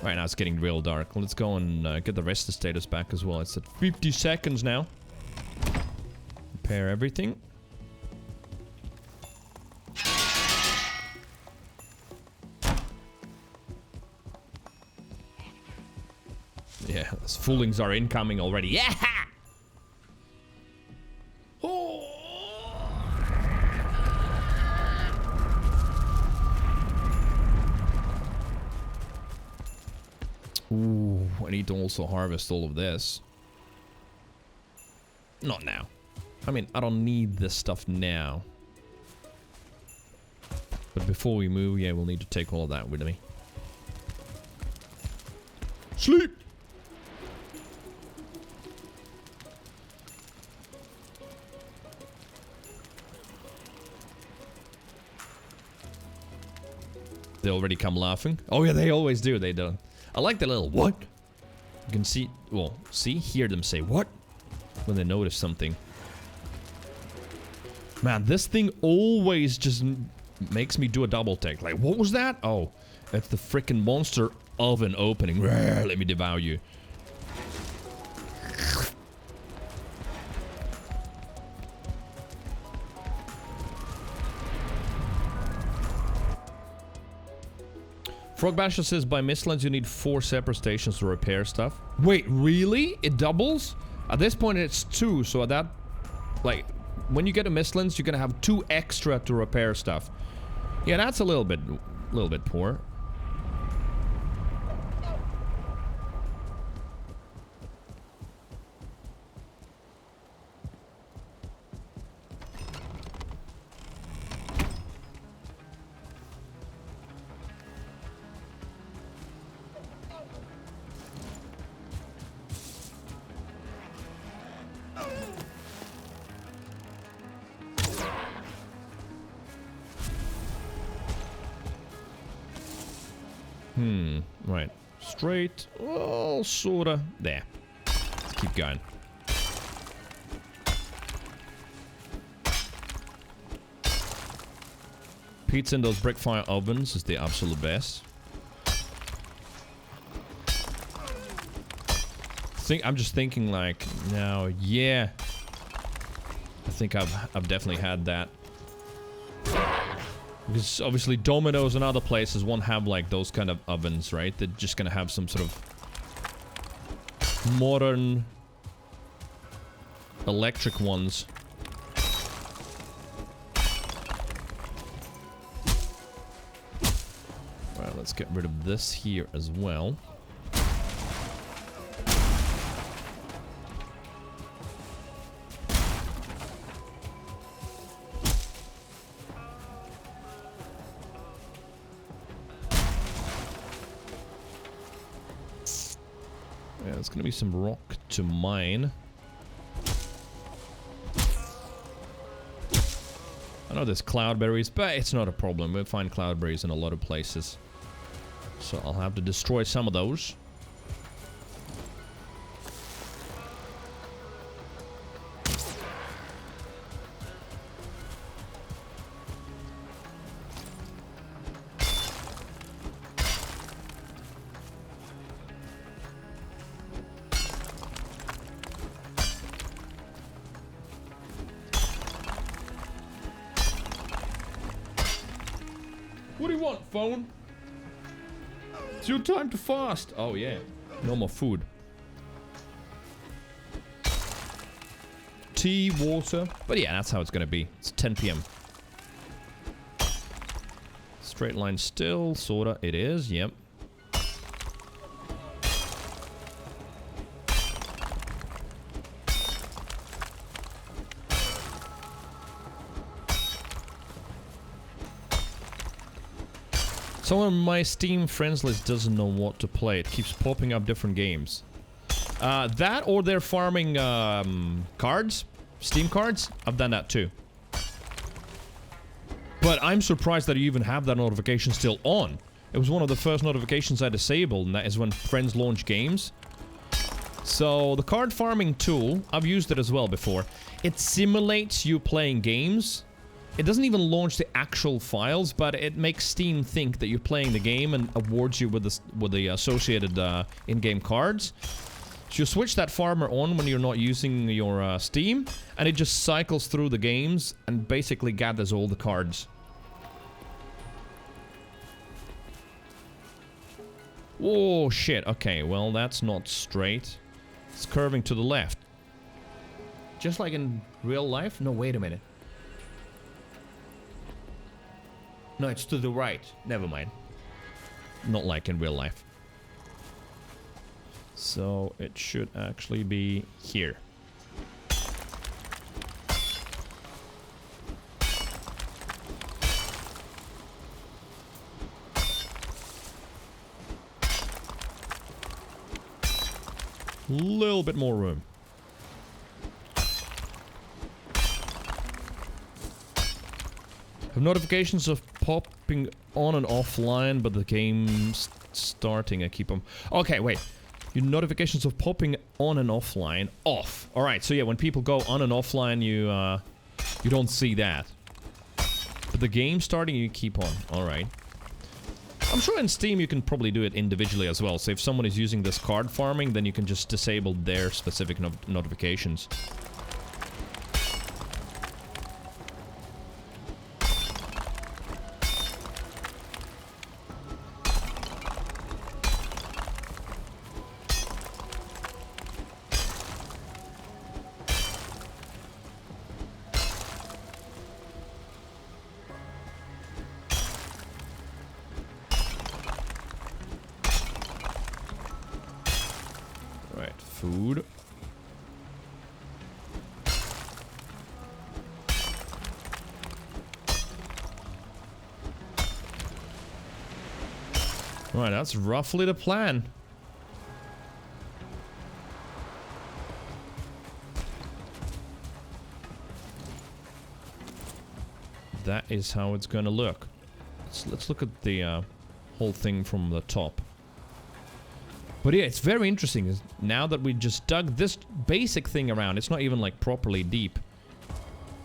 Right, now it's getting real dark. Let's go and get the rest of the status back as well. It's at 50 seconds now. Repair everything. Yeah, those foolings are incoming already. Yeah! Oh! Ooh, I need to also harvest all of this. Not now. I mean, I don't need this stuff now. But before we move, yeah, we'll need to take all of that with me. Sleep! They already come laughing. Oh yeah, they always do. They don't. I like the little what? You can see, well, hear them say what? When they notice something. Man, this thing always just makes me do a double take. Like, what was that? Oh, it's the freaking monster oven opening. Let me devour you. Frog Basher says, by Mistlands you need 4 separate stations to repair stuff. Wait, really? It doubles? At this point it's 2, so at that... Like, when you get to Mistlands, you're gonna have 2 extra to repair stuff. Yeah, that's a little bit poor. Right. Straight. Well, sorta. There. Let's keep going. Pizza in those brick fire ovens is the absolute best. I'm just thinking like, now, yeah. I think I've definitely had that. Because obviously Domino's and other places won't have like those kind of ovens, right? They're just gonna have some sort of modern electric ones. Alright, let's get rid of this here as well. Yeah, there's gonna be some rock to mine. I know there's cloudberries, but it's not a problem. We'll find cloudberries in a lot of places. So I'll have to destroy some of those. What do you want, phone? It's your time to fast. Oh, yeah. No more food. Tea, water. But yeah, that's how it's gonna be. It's 10 p.m. Straight line still, sorta. It is, yep. Someone on my Steam friends list doesn't know what to play. It keeps popping up different games. That or they're farming cards, Steam cards. I've done that too. But I'm surprised that you even have that notification still on. It was one of the first notifications I disabled, and that is when friends launch games. So the card farming tool, I've used it as well before. It simulates you playing games. It doesn't even launch the actual files, but it makes Steam think that you're playing the game and awards you with the associated in-game cards. So you switch that farmer on when you're not using your Steam, and it just cycles through the games and basically gathers all the cards. Oh shit, okay, well that's not straight. It's curving to the left. Just like in real life? No, wait a minute. No, it's to the right. Never mind. Not like in real life. So it should actually be here. Little bit more room. Have notifications of popping on and offline, but the game's starting. I keep them. Okay, wait. Your notifications of popping on and offline off. All right. So yeah, when people go on and offline, you don't see that. But the game starting, you keep on. All right. I'm sure in Steam you can probably do it individually as well. So if someone is using this card farming, then you can just disable their specific notifications. Food. Right, that's roughly the plan. That is how it's gonna look. Let's look at the whole thing from the top. But yeah, it's very interesting. Now that we just dug this basic thing around, it's not even like properly deep.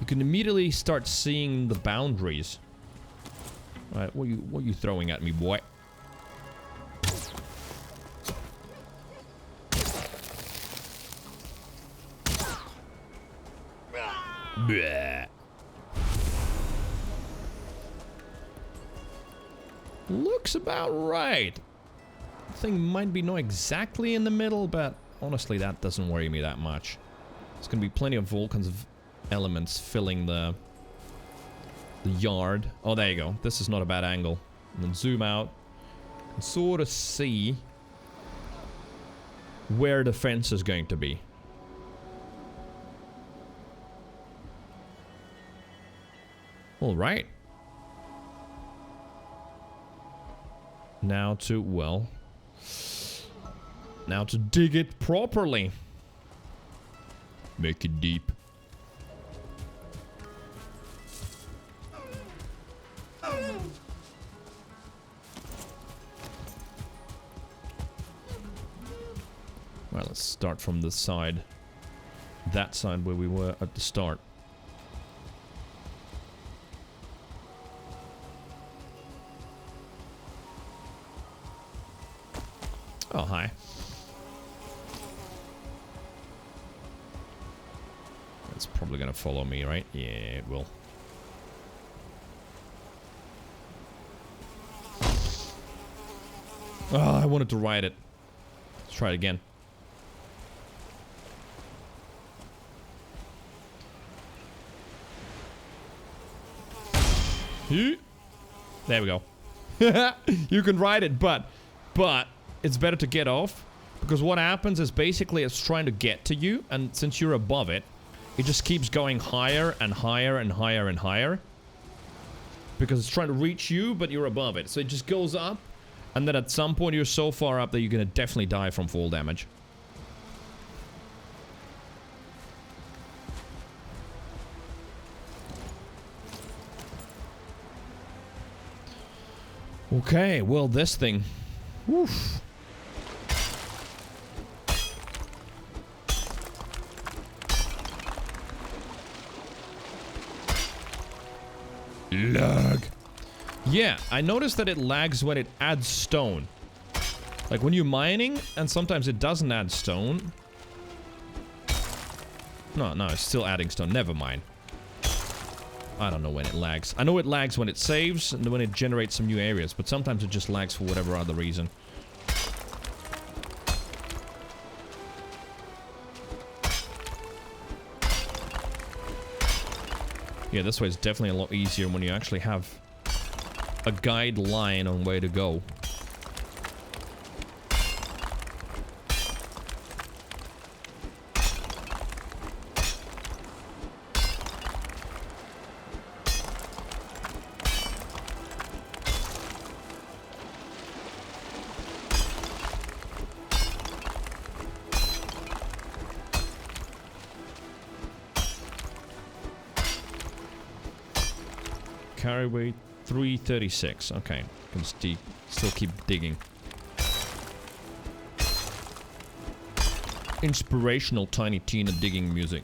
You can immediately start seeing the boundaries. All right, what are you throwing at me, boy? Bleh. Looks about right. Thing might be not exactly in the middle, but honestly that doesn't worry me that much. There's gonna be plenty of all kinds of elements filling the yard. Oh, there you go. This is not a bad angle. And then zoom out and sort of see where the fence is going to be. All right. Now to, well, now to dig it properly. Make it deep. Well, let's start from this side. That side where we were at the start. Oh, hi. It's probably gonna follow me, right? Yeah, it will. Oh, I wanted to ride it. Let's try it again. There we go. You can ride it, but it's better to get off, because what happens is basically it's trying to get to you, and since you're above it, it just keeps going higher and higher and higher and higher, because it's trying to reach you, but you're above it. So it just goes up, and then at some point you're so far up that you're gonna definitely die from fall damage. Okay, well, this thing. Woof. Lag. Yeah, I noticed that it lags when it adds stone. Like when you're mining, and sometimes it doesn't add stone. No, it's still adding stone. Never mind. I don't know when it lags. I know it lags when it saves and when it generates some new areas, but sometimes it just lags for whatever other reason. Yeah, this way is definitely a lot easier when you actually have a guideline on where to go. Carry weight 336. Okay, can still keep digging. Inspirational Tiny Tina digging music.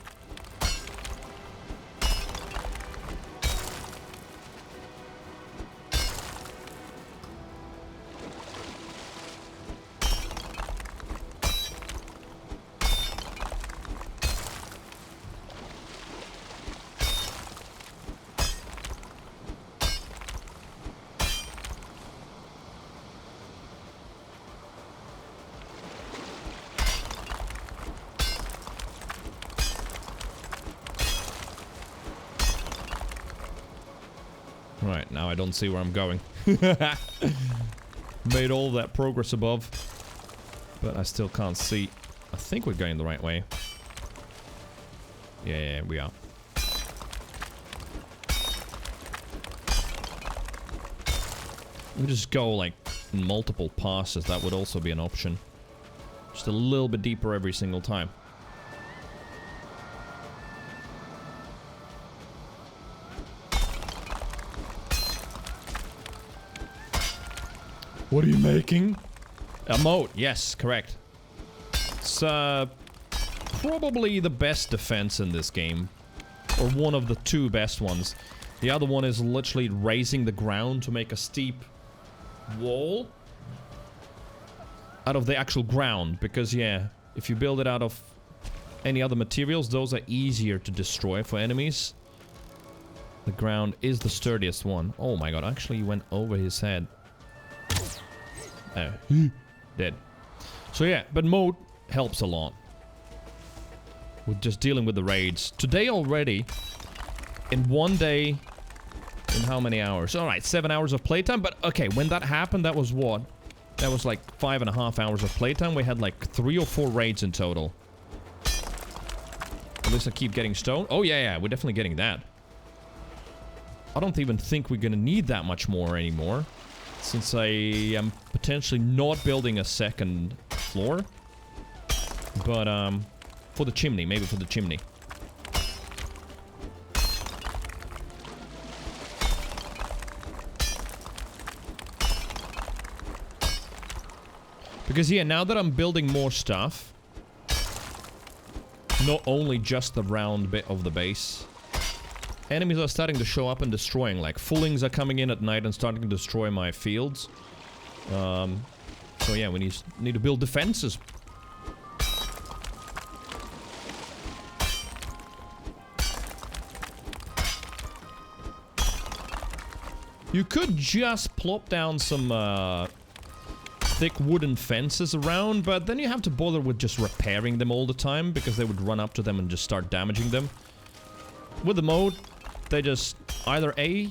Right, now I don't see where I'm going. Made all that progress above, but I still can't see. I think we're going the right way. Yeah, we are. We just go like in multiple passes. That would also be an option. Just a little bit deeper every single time. What are you making? A moat. Yes, correct. It's probably the best defense in this game. Or one of the two best ones. The other one is literally raising the ground to make a steep wall out of the actual ground. Because, yeah, if you build it out of any other materials, those are easier to destroy for enemies. The ground is the sturdiest one. Oh my god, actually he went over his head. Oh, dead. So yeah, but moat helps a lot with just dealing with the raids. Today already, in one day, in how many hours? Alright, 7 hours of playtime, but okay, when that happened, that was what? That was like 5.5 hours of playtime. We had like 3 or 4 raids in total. At least I keep getting stone. Oh yeah, we're definitely getting that. I don't even think we're gonna need that much more anymore, since I am potentially not building a second floor. But, for the chimney. Maybe for the chimney. Because, yeah, now that I'm building more stuff, not only just the round bit of the base, enemies are starting to show up and destroying. Like, fullings are coming in at night and starting to destroy my fields. So, yeah, we need to build defenses. You could just plop down some, thick wooden fences around, but then you have to bother with just repairing them all the time because they would run up to them and just start damaging them. With the mode, they just either A,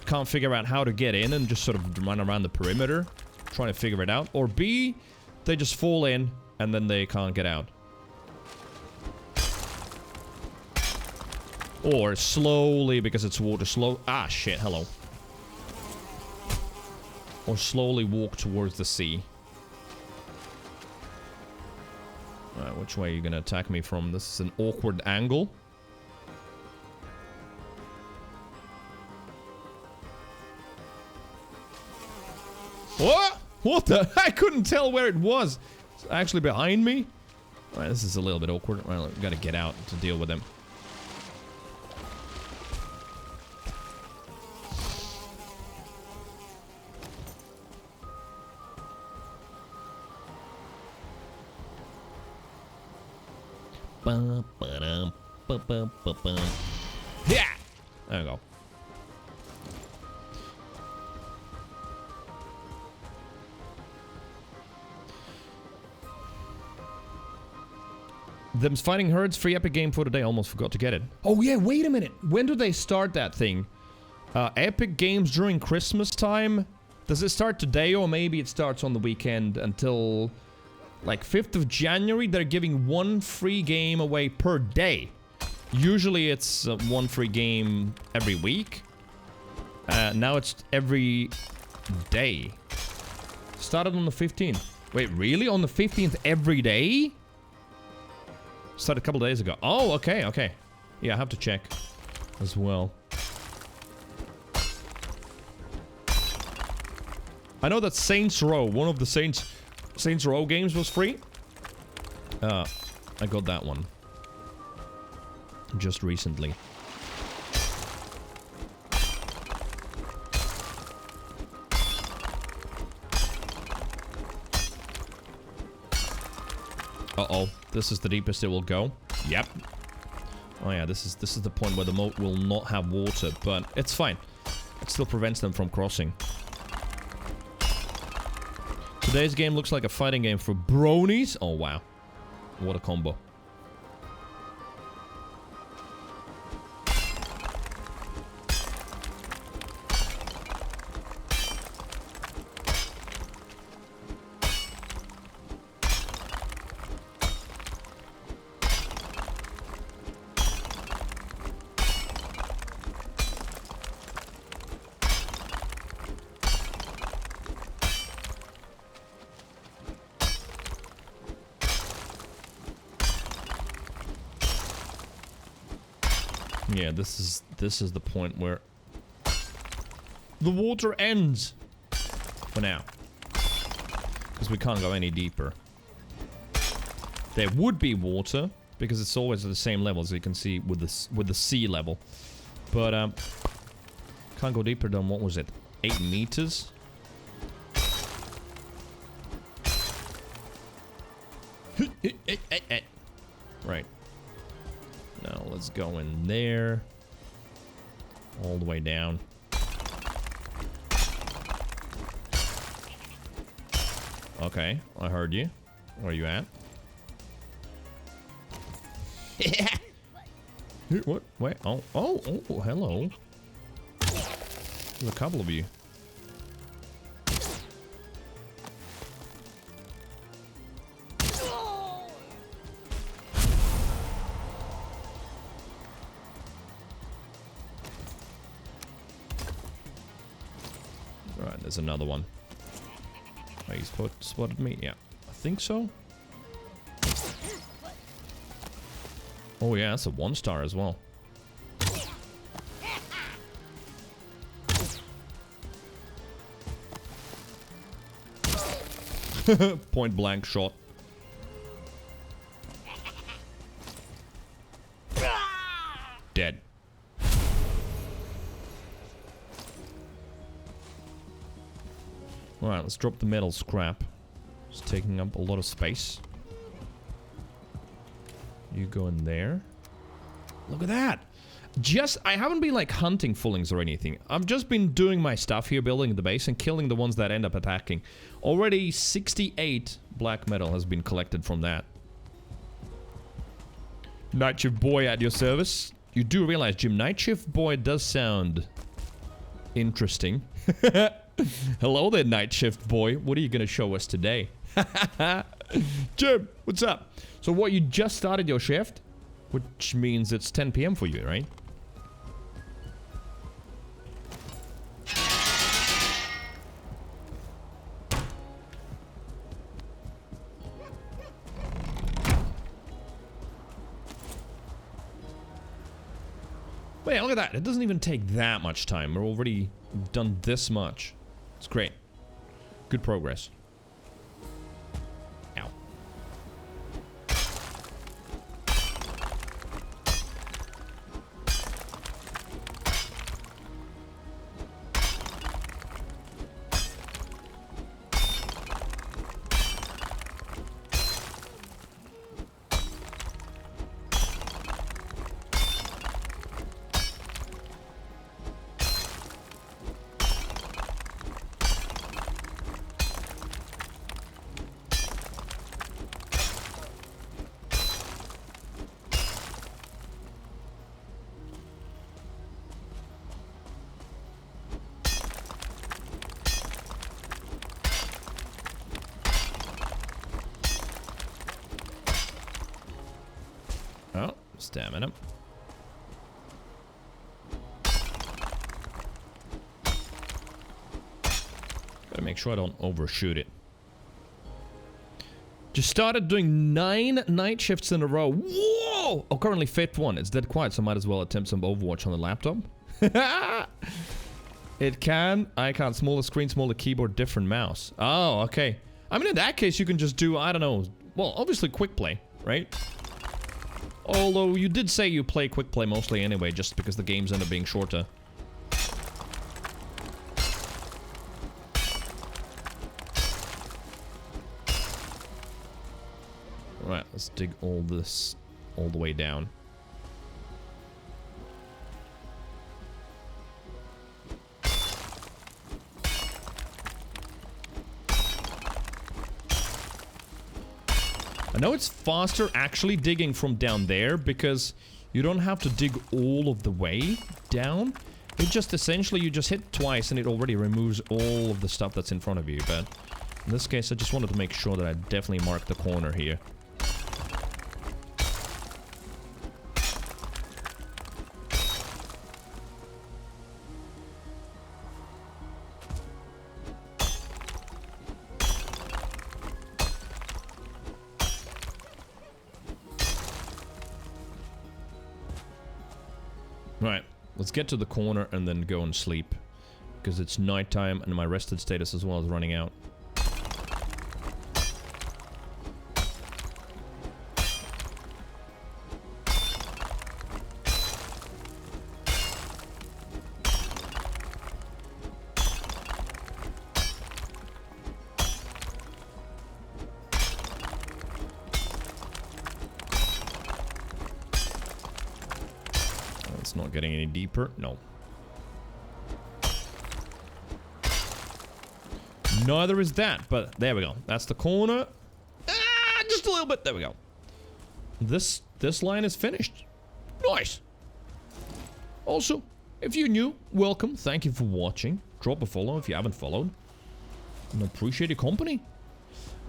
can't figure out how to get in and just sort of run around the perimeter trying to figure it out, or B, they just fall in and then they can't get out. Or slowly, because it's water, ah shit, hello. Or slowly walk towards the sea. Alright, which way are you gonna attack me from? This is an awkward angle. What? What the? I couldn't tell where it was. It's actually behind me. Alright, this is a little bit awkward. Alright, we gotta get out to deal with them. Yeah! There we go. Them's fighting herds, free epic game for today. Almost forgot to get it. Oh yeah, wait a minute. When do they start that thing? Epic games during Christmas time? Does it start today, or maybe it starts on the weekend until like 5th of January? They're giving one free game away per day. Usually it's one free game every week. Now it's every day. Started on the 15th. Wait, really? On the 15th every day? Started a couple days ago. Oh, okay, okay. Yeah, I have to check as well. I know that Saints Row, one of the Saints Row games was free. I got that one just recently. Uh-oh, this is the deepest it will go. Yep. Oh yeah, this is the point where the moat will not have water, but it's fine. It still prevents them from crossing. Today's game looks like a fighting game for bronies. Oh wow. What a combo. Yeah, this is the point where the water ends for now, because we can't go any deeper. There would be water because it's always at the same level, as you can see with the sea level, but can't go deeper than, what was it, 8 meters? Right. Now let's go in there. All the way down. Okay, I heard you. Where are you at? What? Wait. Oh, hello. There's a couple of you. Right, there's another one. Oh, he spotted me? Yeah, I think so. Oh yeah, that's a 1-star as well. Point blank shot. Dead. Alright, let's drop the metal scrap. It's taking up a lot of space. You go in there. Look at that! I haven't been like hunting fullings or anything. I've just been doing my stuff here, building the base and killing the ones that end up attacking. Already 68 black metal has been collected from that. Night Shift Boy at your service. You do realize, Jim, Night Shift Boy does sound interesting. Hello there, Night Shift Boy. What are you gonna show us today? Jim, what's up? So what, you just started your shift? Which means it's 10 PM for you, right? Wait, look at that. It doesn't even take that much time. We're already done this much. It's great. Good progress. Ow. Oh, stamina. Gotta make sure I don't overshoot it. Just started doing 9 night shifts in a row. Whoa! Oh, currently 5th one. It's dead quiet, so I might as well attempt some Overwatch on the laptop. It can. I can't. Smaller screen, smaller keyboard, different mouse. Oh, okay. I mean, in that case, you can just do, I don't know. Well, obviously quick play, right? Although you did say you play quick play mostly anyway, just because the games end up being shorter. Alright, let's dig all this all the way down. I know it's faster actually digging from down there because you don't have to dig all of the way down. It just essentially, you just hit twice and it already removes all of the stuff that's in front of you. But in this case, I just wanted to make sure that I definitely mark the corner here. Right, let's get to the corner and then go and sleep. Because it's nighttime and my rested status as well is running out. Not getting any deeper. No. Neither is that, but there we go. That's the corner. Ah, just a little bit. There we go. This line is finished. Nice. Also, if you're new, welcome. Thank you for watching. Drop a follow if you haven't followed. And appreciate your company.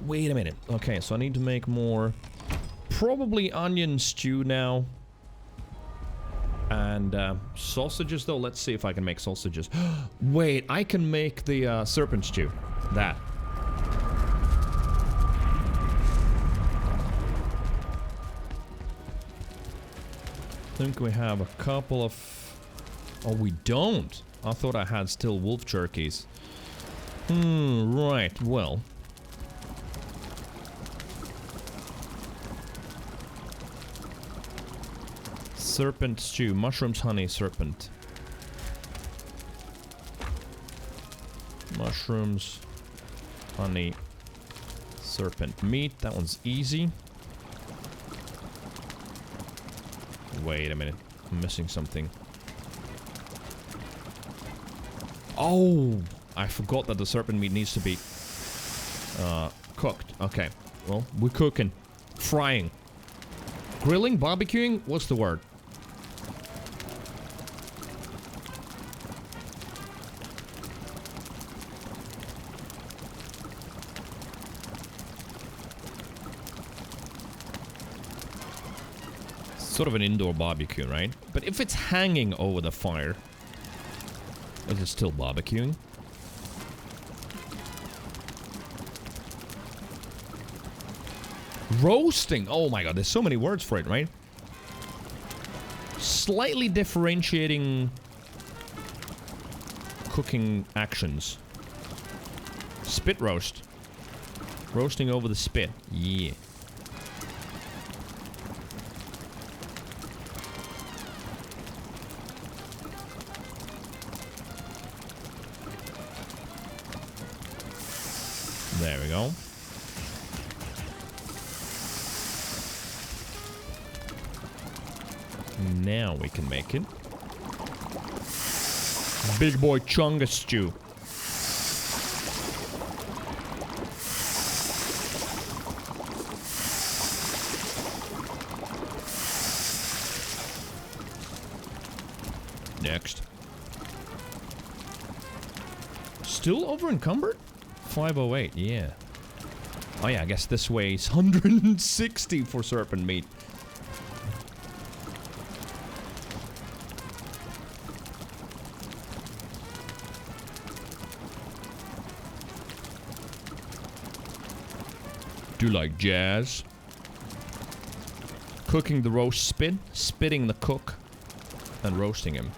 Wait a minute. Okay, so I need to make more. Probably onion stew now. And sausages though, let's see if I can make sausages. Wait, I can make the serpent stew. That. think we have a couple of... Oh, we don't. I thought I had still wolf jerkies. Right, well. Serpent stew. Mushrooms, honey, serpent. Mushrooms, honey, serpent meat. That one's easy. Wait a minute. I'm missing something. Oh! I forgot that the serpent meat needs to be cooked. Okay. Well, we're cooking. Frying. Grilling? Barbecuing? What's the word? Sort of an indoor barbecue, right? But if it's hanging over the fire, is it still barbecuing? Roasting! Oh my god, there's so many words for it, right? Slightly differentiating cooking actions. Spit roast. Roasting over the spit. Yeah. There we go. Now we can make it. Big boy chunga stew. Next. Still over encumbered? 508, yeah. Oh yeah, I guess this weighs 160 for serpent meat. Do you like jazz? Cooking the roast spit, spitting the cook, and roasting him.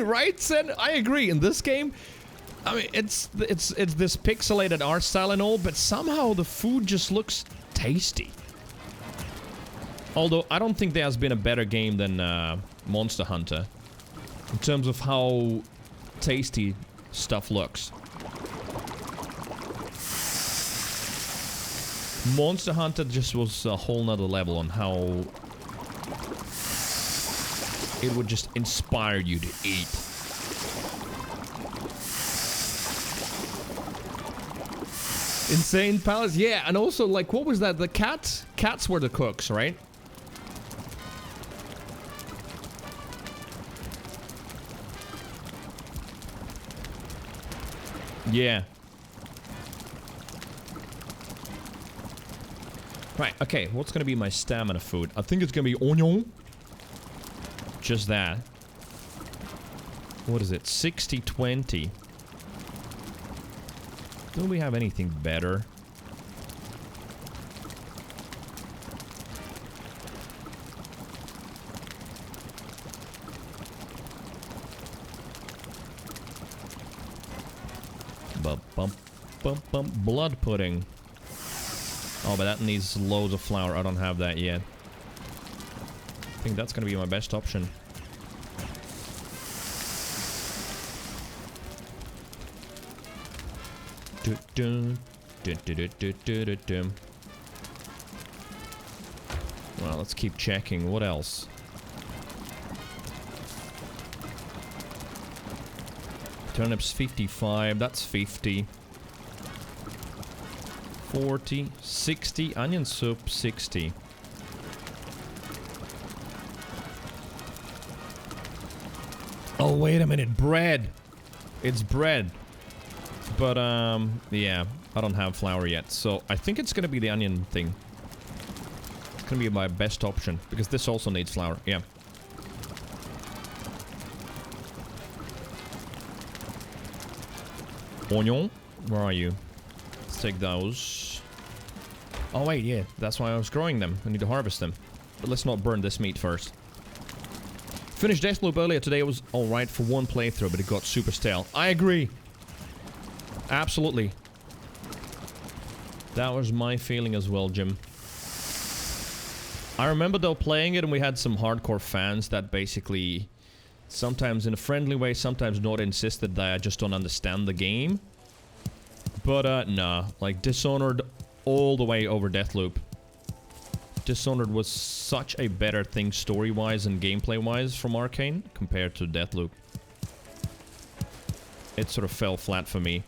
Right, Sen? I agree. In this game, I mean, it's this pixelated art style and all, but somehow the food just looks tasty. Although I don't think there has been a better game than Monster Hunter in terms of how tasty stuff looks. Monster Hunter just was a whole nother level on how it would just inspire you to eat. Insane Palace, yeah, and also, like, what was that? The cats? Cats were the cooks, right? Yeah. Right, okay, what's gonna be my stamina food? I think it's gonna be onion. Just that. What is it? 60-20. Don't we have anything better? Blood pudding. Oh, but that needs loads of flour. I don't have that yet. I think that's gonna be my best option. Well, let's keep checking. What else? Turnips 55. That's 50. 40. 60. Onion soup 60. Oh, wait a minute. Bread. It's bread. But, yeah. I don't have flour yet. So, I think it's gonna be the onion thing. It's gonna be my best option. Because this also needs flour. Yeah. Onion. Where are you? Let's take those. Oh wait, yeah, that's why I was growing them. I need to harvest them. But let's not burn this meat first. Finished Deathloop earlier today. It was alright for one playthrough, but it got super stale. I agree. Absolutely. That was my feeling as well, Jim. I remember though playing it and we had some hardcore fans that basically, sometimes in a friendly way, sometimes not, insisted that I just don't understand the game. But nah, like Dishonored all the way over Deathloop. Dishonored was such a better thing story-wise and gameplay-wise from Arcane compared to Deathloop. It sort of fell flat for me.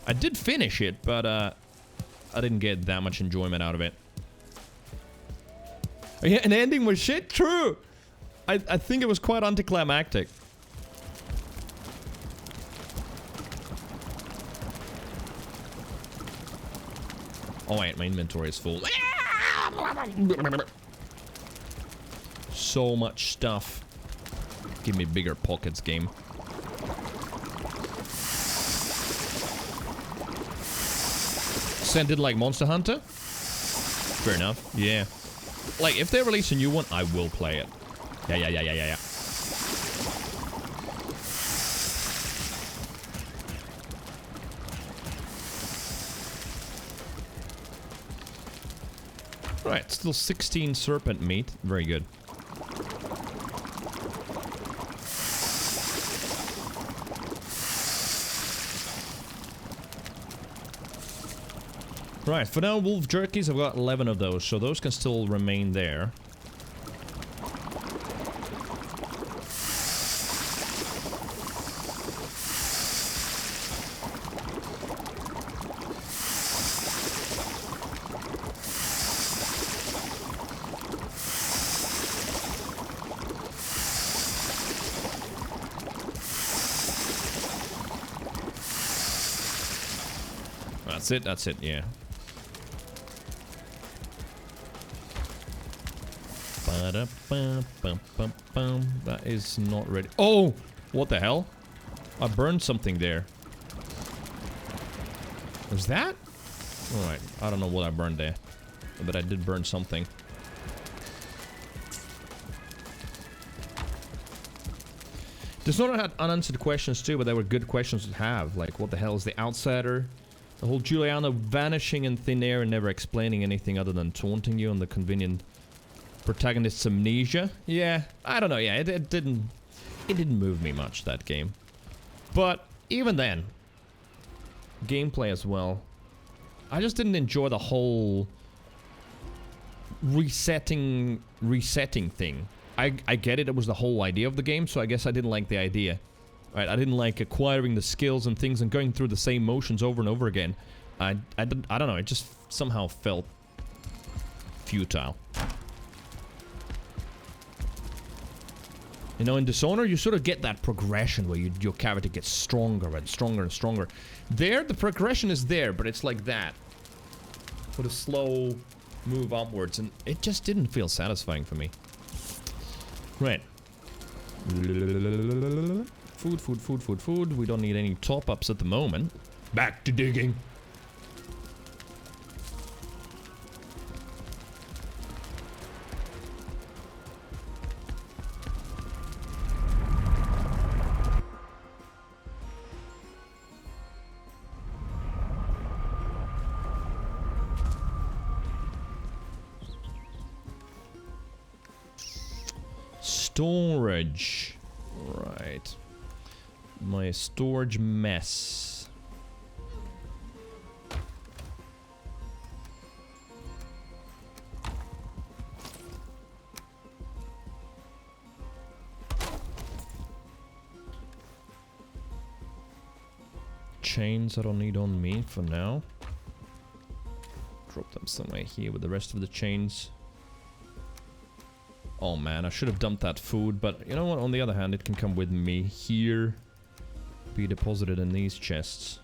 I did finish it, but I didn't get that much enjoyment out of it. Yeah, an ending was shit? True! I think it was quite anticlimactic. Oh wait, my inventory is full. So much stuff. Give me bigger pockets, game. Scented like Monster Hunter? Fair enough, yeah. Like, if they release a new one, I will play it. Yeah. Right, still 16 serpent meat. Very good. Right, for now, wolf jerkies, I've got 11 of those, so those can still remain there. That's it, yeah. That is not ready. Oh! What the hell? I burned something there. Was that? Alright, I don't know what I burned there. But I did burn something. Dishonored had unanswered questions too, but they were good questions to have. Like, what the hell is the outsider? The whole Juliana vanishing in thin air and never explaining anything other than taunting you, and the convenient protagonist's amnesia. Yeah, I don't know. Yeah, it didn't move me much, that game. But even then, gameplay as well. I just didn't enjoy the whole resetting thing. I get it. It was the whole idea of the game, so I guess I didn't like the idea. Right, I didn't like acquiring the skills and things and going through the same motions over and over again. I don't know, it just somehow felt futile. You know, in Dishonored, you sort of get that progression where your character gets stronger and stronger and stronger. There, the progression is there, but it's like that. With a slow move upwards, and it just didn't feel satisfying for me. Right. Food. We don't need any top-ups at the moment. Back to digging. Storage. Right. My storage mess. Chains I don't need on me for now. Drop them somewhere here with the rest of the chains. Oh man, I should have dumped that food, but you know what, on the other hand, it can come with me here. Be deposited in these chests.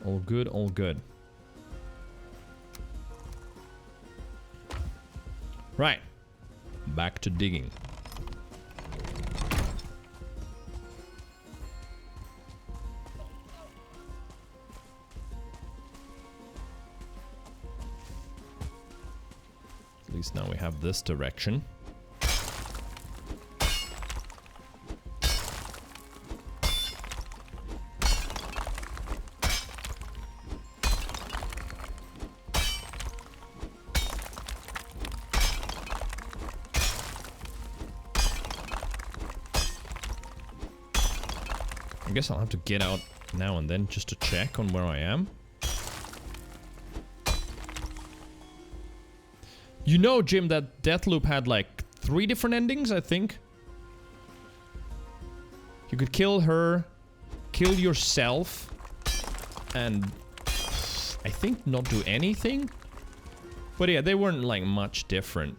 All good, all good. Right. Back to digging. least now we have this direction. I guess I'll have to get out now and then just to check on where I am. You know, Jim, that Deathloop had like 3 different endings, I think. You could kill her, kill yourself, and I think not do anything. But yeah, they weren't like much different.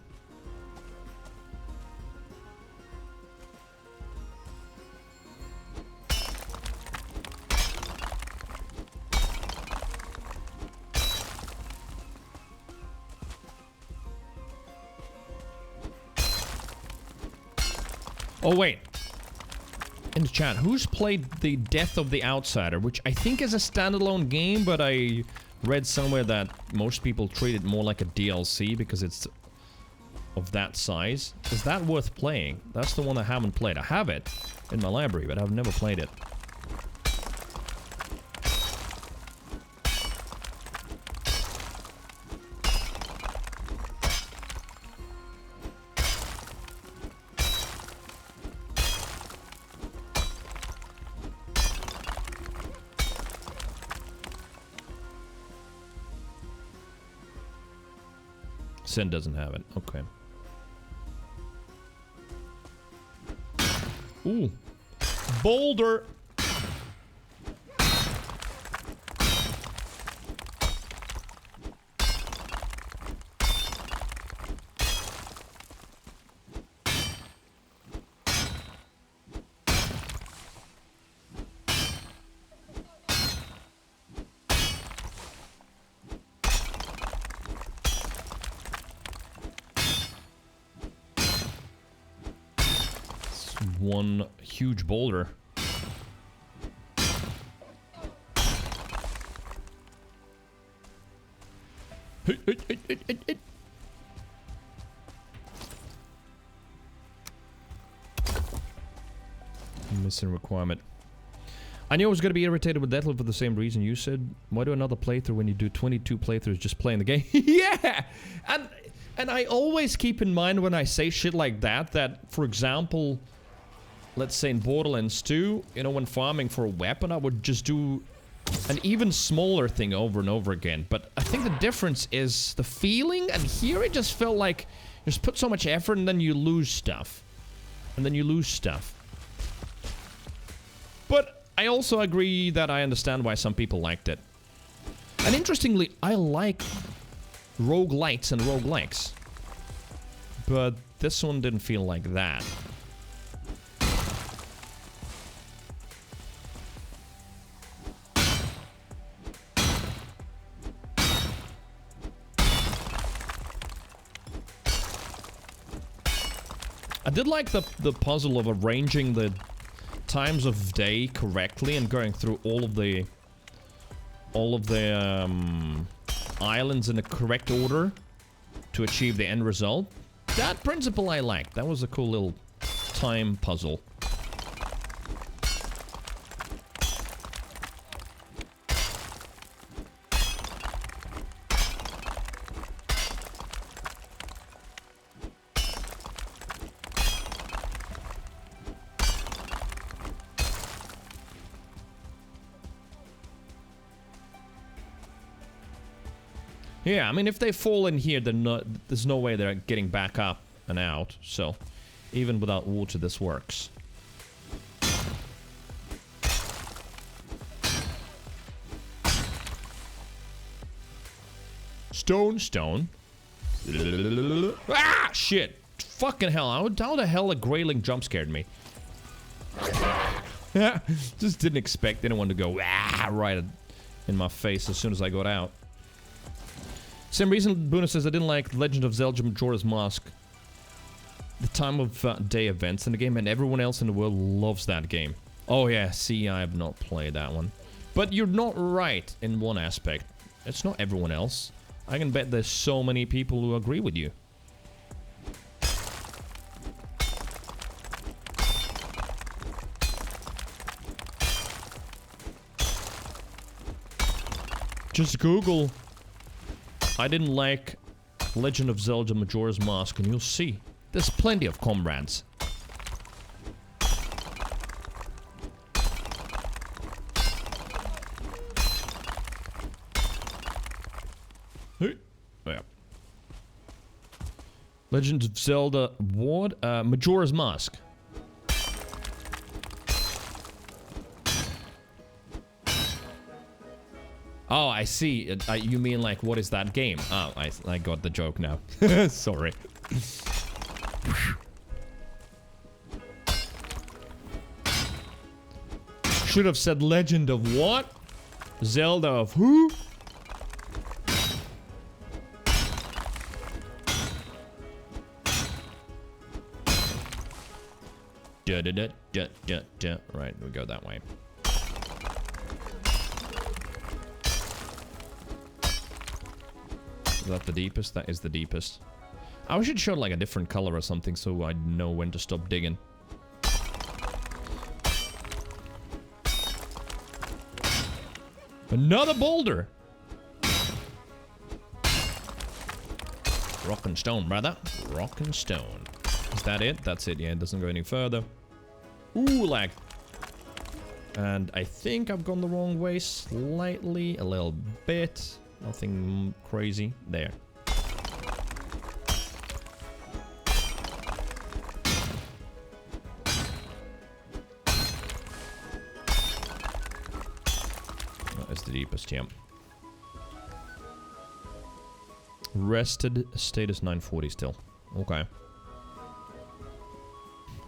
Oh, wait. In the chat, who's played the Death of the Outsider, which I think is a standalone game, but I read somewhere that most people treat it more like a DLC because it's of that size. Is that worth playing? That's the one I haven't played. I have it in my library, but I've never played it. Sin doesn't have it. Okay. Ooh. Boulder! One huge boulder. Missing requirement. I knew I was going to be irritated with Deathloop for the same reason you said. Why do another playthrough when you do 22 playthroughs just playing the game? Yeah! And I always keep in mind when I say shit like that, for example, let's say in Borderlands 2, you know, when farming for a weapon, I would just do an even smaller thing over and over again. But I think the difference is the feeling, and here it just felt like you just put so much effort and then you lose stuff. And then you lose stuff. But I also agree that I understand why some people liked it. And interestingly, I like roguelites and roguelikes. But this one didn't feel like that. I did like the puzzle of arranging the times of day correctly and going through all of the islands in the correct order to achieve the end result. That principle I liked. That was a cool little time puzzle. Yeah, I mean, if they fall in here, there's no way they're getting back up and out. So, even without water, this works. Stone. Ah, shit. Fucking hell. How the hell a grayling jump scared me? Just didn't expect anyone to go right in my face as soon as I got out. Same reason Boona says I didn't like Legend of Zelda Majora's Mask. The time of day events in the game, and everyone else in the world loves that game. Oh yeah, see, I have not played that one. But you're not right in one aspect. It's not everyone else. I can bet there's so many people who agree with you. Just Google I didn't like Legend of Zelda Majora's Mask and you'll see. There's plenty of comrades. Hey. Oh, yeah. Legend of Zelda what? Majora's Mask. Oh, I see. You mean like, what is that game? Oh, I got the joke now. Sorry. Should have said Legend of what? Zelda of who? Right, we go that way. Is that the deepest? That is the deepest. I should show like a different color or something so I know when to stop digging. Another boulder! Rock and stone, brother. Rock and stone. Is that it? That's it. Yeah, it doesn't go any further. Ooh, lag. And I think I've gone the wrong way slightly. A little bit. Nothing crazy. There. That is the deepest, yeah. Rested status 940 still. Okay.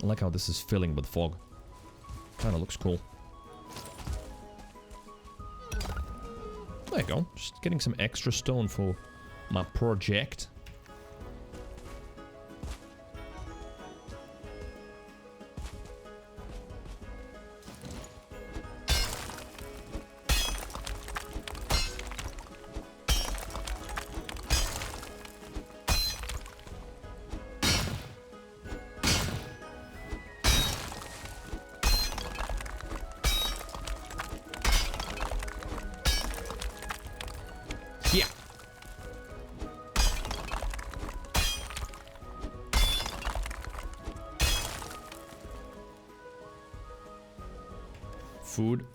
I like how this is filling with fog. Kinda looks cool. There you go. Just getting some extra stone for my project. Food.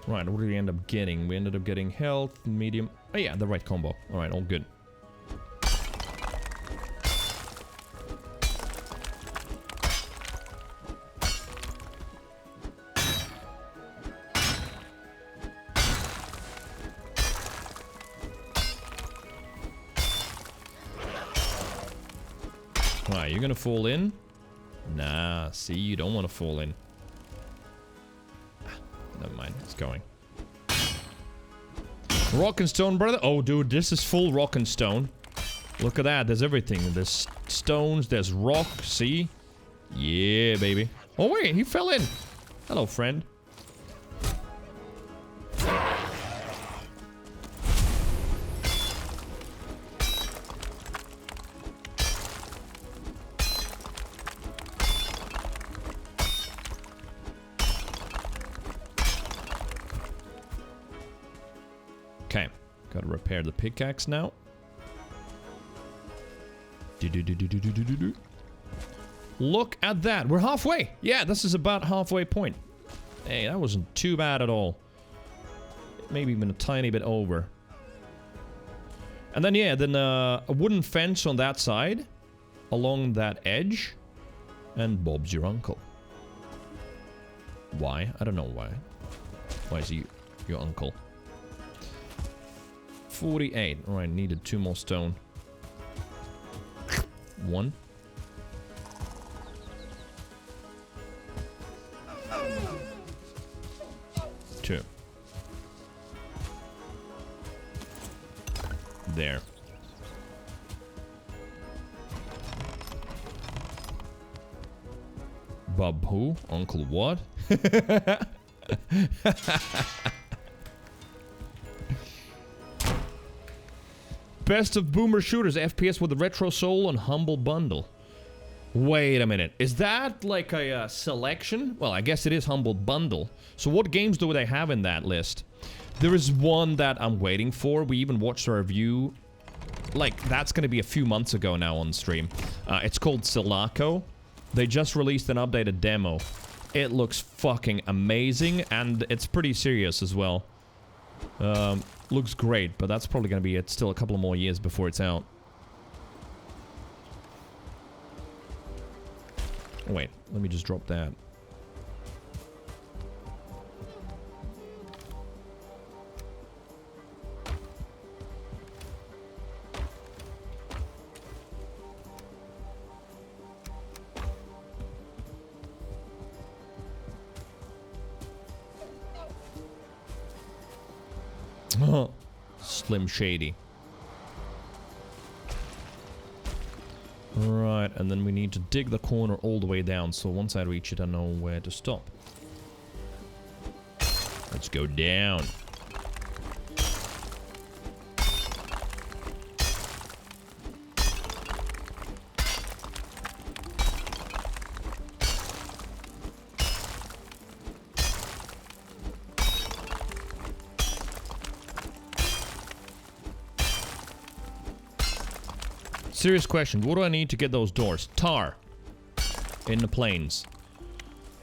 Right, what did we end up getting? We ended up getting health, medium. Oh yeah, the right combo. Alright, all good. Right, you're gonna fall in? Nah, see, you don't want to fall in. Never mind, it's going. Rock and stone, brother. Oh, dude, this is full rock and stone. Look at that, there's everything. There's stones, there's rock, see? Yeah, baby. Oh, wait, he fell in. Hello, friend. Okay, gotta repair the pickaxe now. Look at that, we're halfway. Yeah, this is about halfway point. Hey, that wasn't too bad at all. Maybe even a tiny bit over. And then, yeah, then a wooden fence on that side, along that edge, and Bob's your uncle. Why? I don't know why. Why is he your uncle? 48. Alright, needed 2 more stone. 1. 2. There. Bob who? Uncle what? Best of boomer shooters, FPS with a retro soul on humble bundle. Wait a minute. Is that like a selection? Well, I guess it is Humble Bundle. So what games do they have in that list? There is one that I'm waiting for. We even watched a review. Like, that's going to be a few months ago now on stream. It's called Sulaco. They just released an updated demo. It looks fucking amazing, and it's pretty serious as well. Looks great, but that's probably going to be it. Still a couple of more years before it's out. Wait, let me just drop that. Slim Shady. Right, and then we need to dig the corner all the way down, so once I reach it, I know where to stop. Let's go down. Serious question, what do I need to get those doors? Tar. In the plains.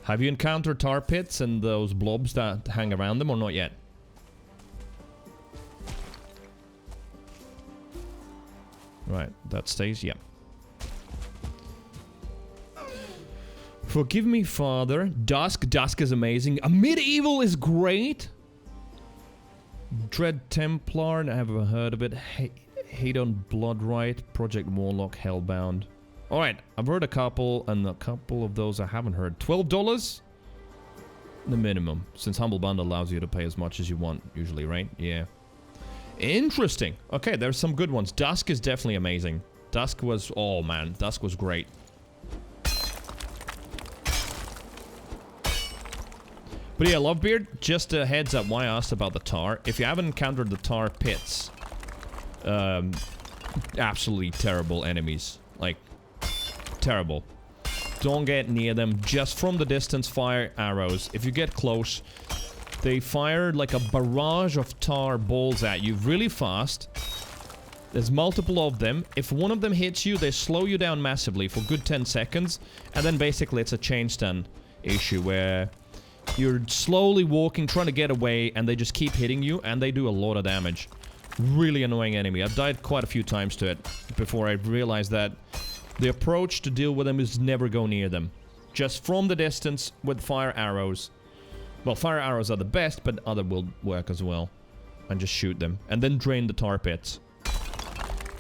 Have you encountered tar pits and those blobs that hang around them or not yet? Right, that stays, yeah. Forgive me, Father. Dusk is amazing. A Medieval is great. Dread Templar, I haven't heard of it. Hate on Bloodright, Project Warlock, Hellbound. Alright, I've heard a couple, and a couple of those I haven't heard. $12? The minimum, since Humble Bundle allows you to pay as much as you want, usually, right? Yeah. Interesting. Okay, there's some good ones. Dusk is definitely amazing. Dusk was... oh, man. Dusk was great. But yeah, Lovebeard, just a heads up why I asked about the tar. If you haven't encountered the tar pits... absolutely terrible enemies. Like, terrible. Don't get near them. Just from the distance, fire arrows. If you get close, they fire like a barrage of tar balls at you really fast. There's multiple of them. If one of them hits you, they slow you down massively for a good 10 seconds. And then basically it's a chain stun issue where you're slowly walking, trying to get away, and they just keep hitting you, and they do a lot of damage. Really annoying enemy. I've died quite a few times to it before I realized that the approach to deal with them is never go near them. Just from the distance with fire arrows. Well, fire arrows are the best, but other will work as well. And just shoot them. And then drain the tar pits.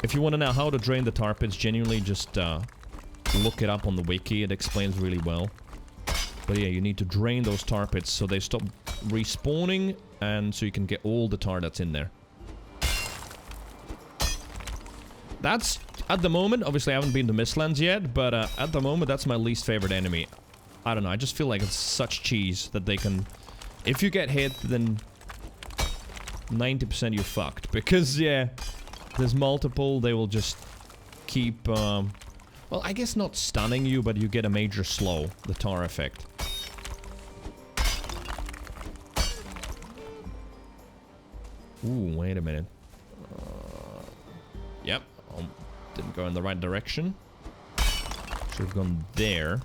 If you want to know how to drain the tar pits, genuinely just look it up on the wiki. It explains really well. But yeah, you need to drain those tar pits so they stop respawning, and so you can get all the tar that's in there. That's, at the moment, obviously I haven't been to Mistlands yet, but at the moment that's my least favorite enemy. I don't know, I just feel like it's such cheese that they can... if you get hit, then 90% you're fucked. Because, yeah, there's multiple, they will just keep... well, I guess not stunning you, but you get a major slow, the tar effect. Ooh, wait a minute. Yep. Didn't go in the right direction. Should have gone there.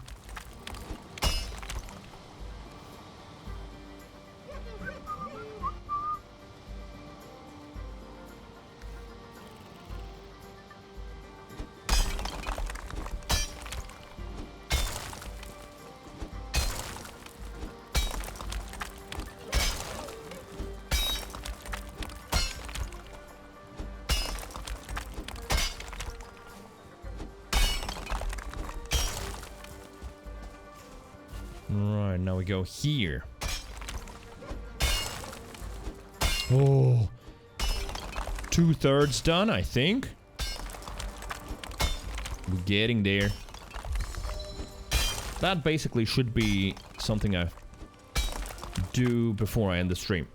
Right, now we go here. Oh. 2/3 done, I think. We're getting there. That basically should be something I do before I end the stream.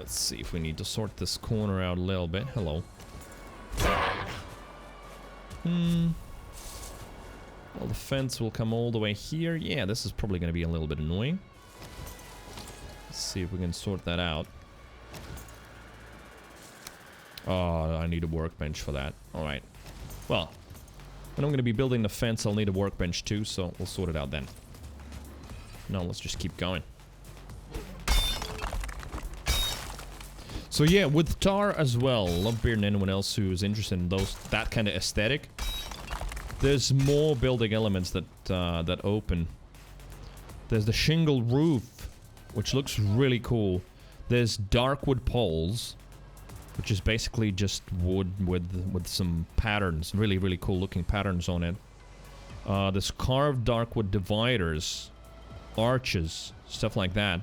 Let's see if we need to sort this corner out a little bit. Hello. Well, the fence will come all the way here. Yeah, this is probably going to be a little bit annoying. Let's see if we can sort that out. Oh, I need a workbench for that. Alright. Well, when I'm going to be building the fence, I'll need a workbench too, so we'll sort it out then. No, let's just keep going. So yeah, with tar as well, Lovebeard and anyone else who is interested in that kind of aesthetic, there's more building elements that open. There's the shingle roof, which looks really cool. There's dark wood poles, which is basically just wood with some patterns, really, really cool looking patterns on it. There's carved dark wood dividers, arches, stuff like that.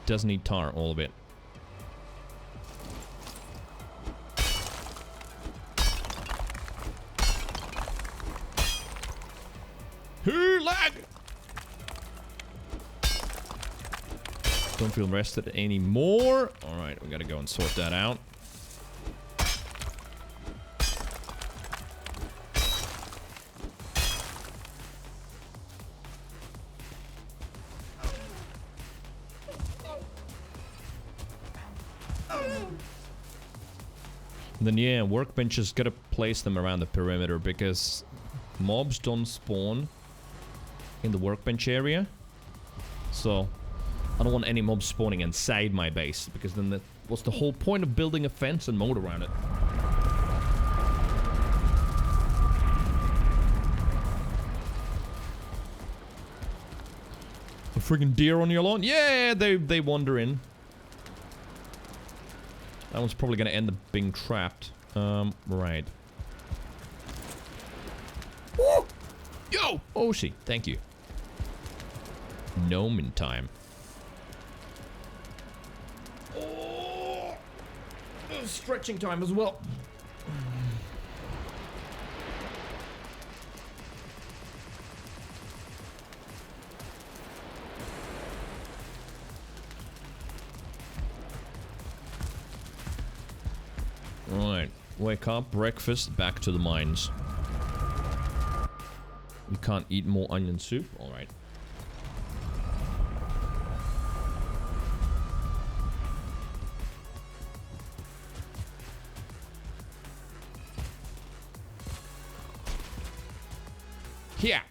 Does need tar, all of it. Lag! Don't feel rested anymore. Alright, we gotta go and sort that out. And then yeah, workbenches, gotta place them around the perimeter because mobs don't spawn in the workbench area. So I don't want any mobs spawning inside my base, because then what's the whole point of building a fence and moat around it? A freaking deer on your lawn? Yeah, they wander in. That one's probably gonna end up being trapped. Right. Woo! Yo! Oshi, thank you. Gnome in time. Oh! Stretching time as well. Alright, wake up, breakfast, back to the mines. You can't eat more onion soup? Alright. Here!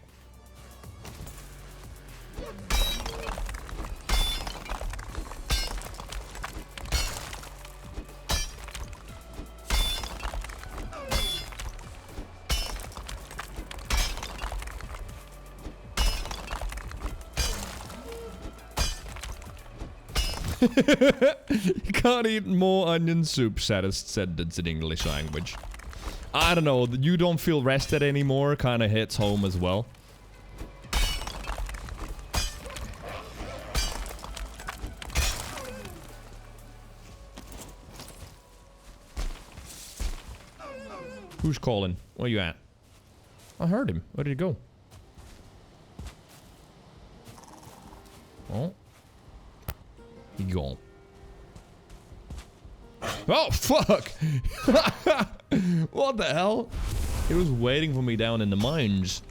You can't eat more onion soup, saddest sentence in English language. I don't know, you don't feel rested anymore kind of hits home as well. Who's calling? Where you at? I heard him. Where did he go? Oh. He gone. Oh, fuck! What the hell? He was waiting for me down in the mines.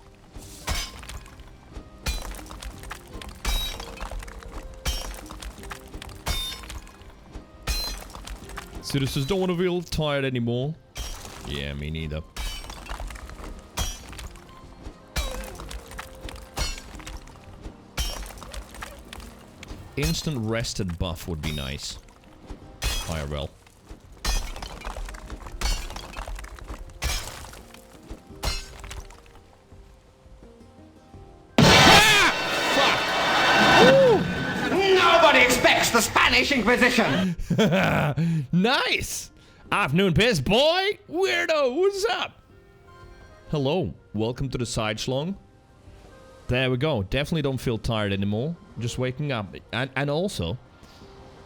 Citizens don't want to feel tired anymore. Yeah, me neither. Instant rested buff would be nice. IRL. Nobody expects the Spanish Inquisition! Nice! Afternoon piss, boy! Weirdo, what's up? Hello, welcome to the side schlong. There we go. Definitely don't feel tired anymore. Just waking up. And also,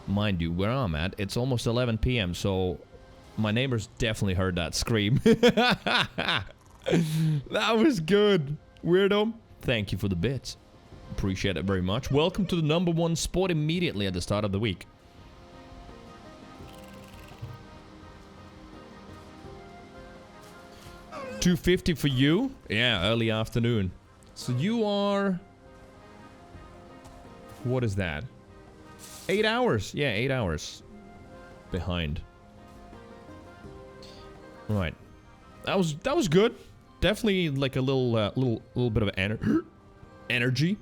mind you, where I'm at, it's almost 11 p.m. So my neighbors definitely heard that scream. That was good. Weirdo, thank you for the bits. Appreciate it very much. Welcome to the #1 spot immediately at the start of the week. 2:50 for you? Yeah, early afternoon. So you are... What is that? 8 hours. Yeah, 8 hours behind. Right. That was good. Definitely like a little bit of energy.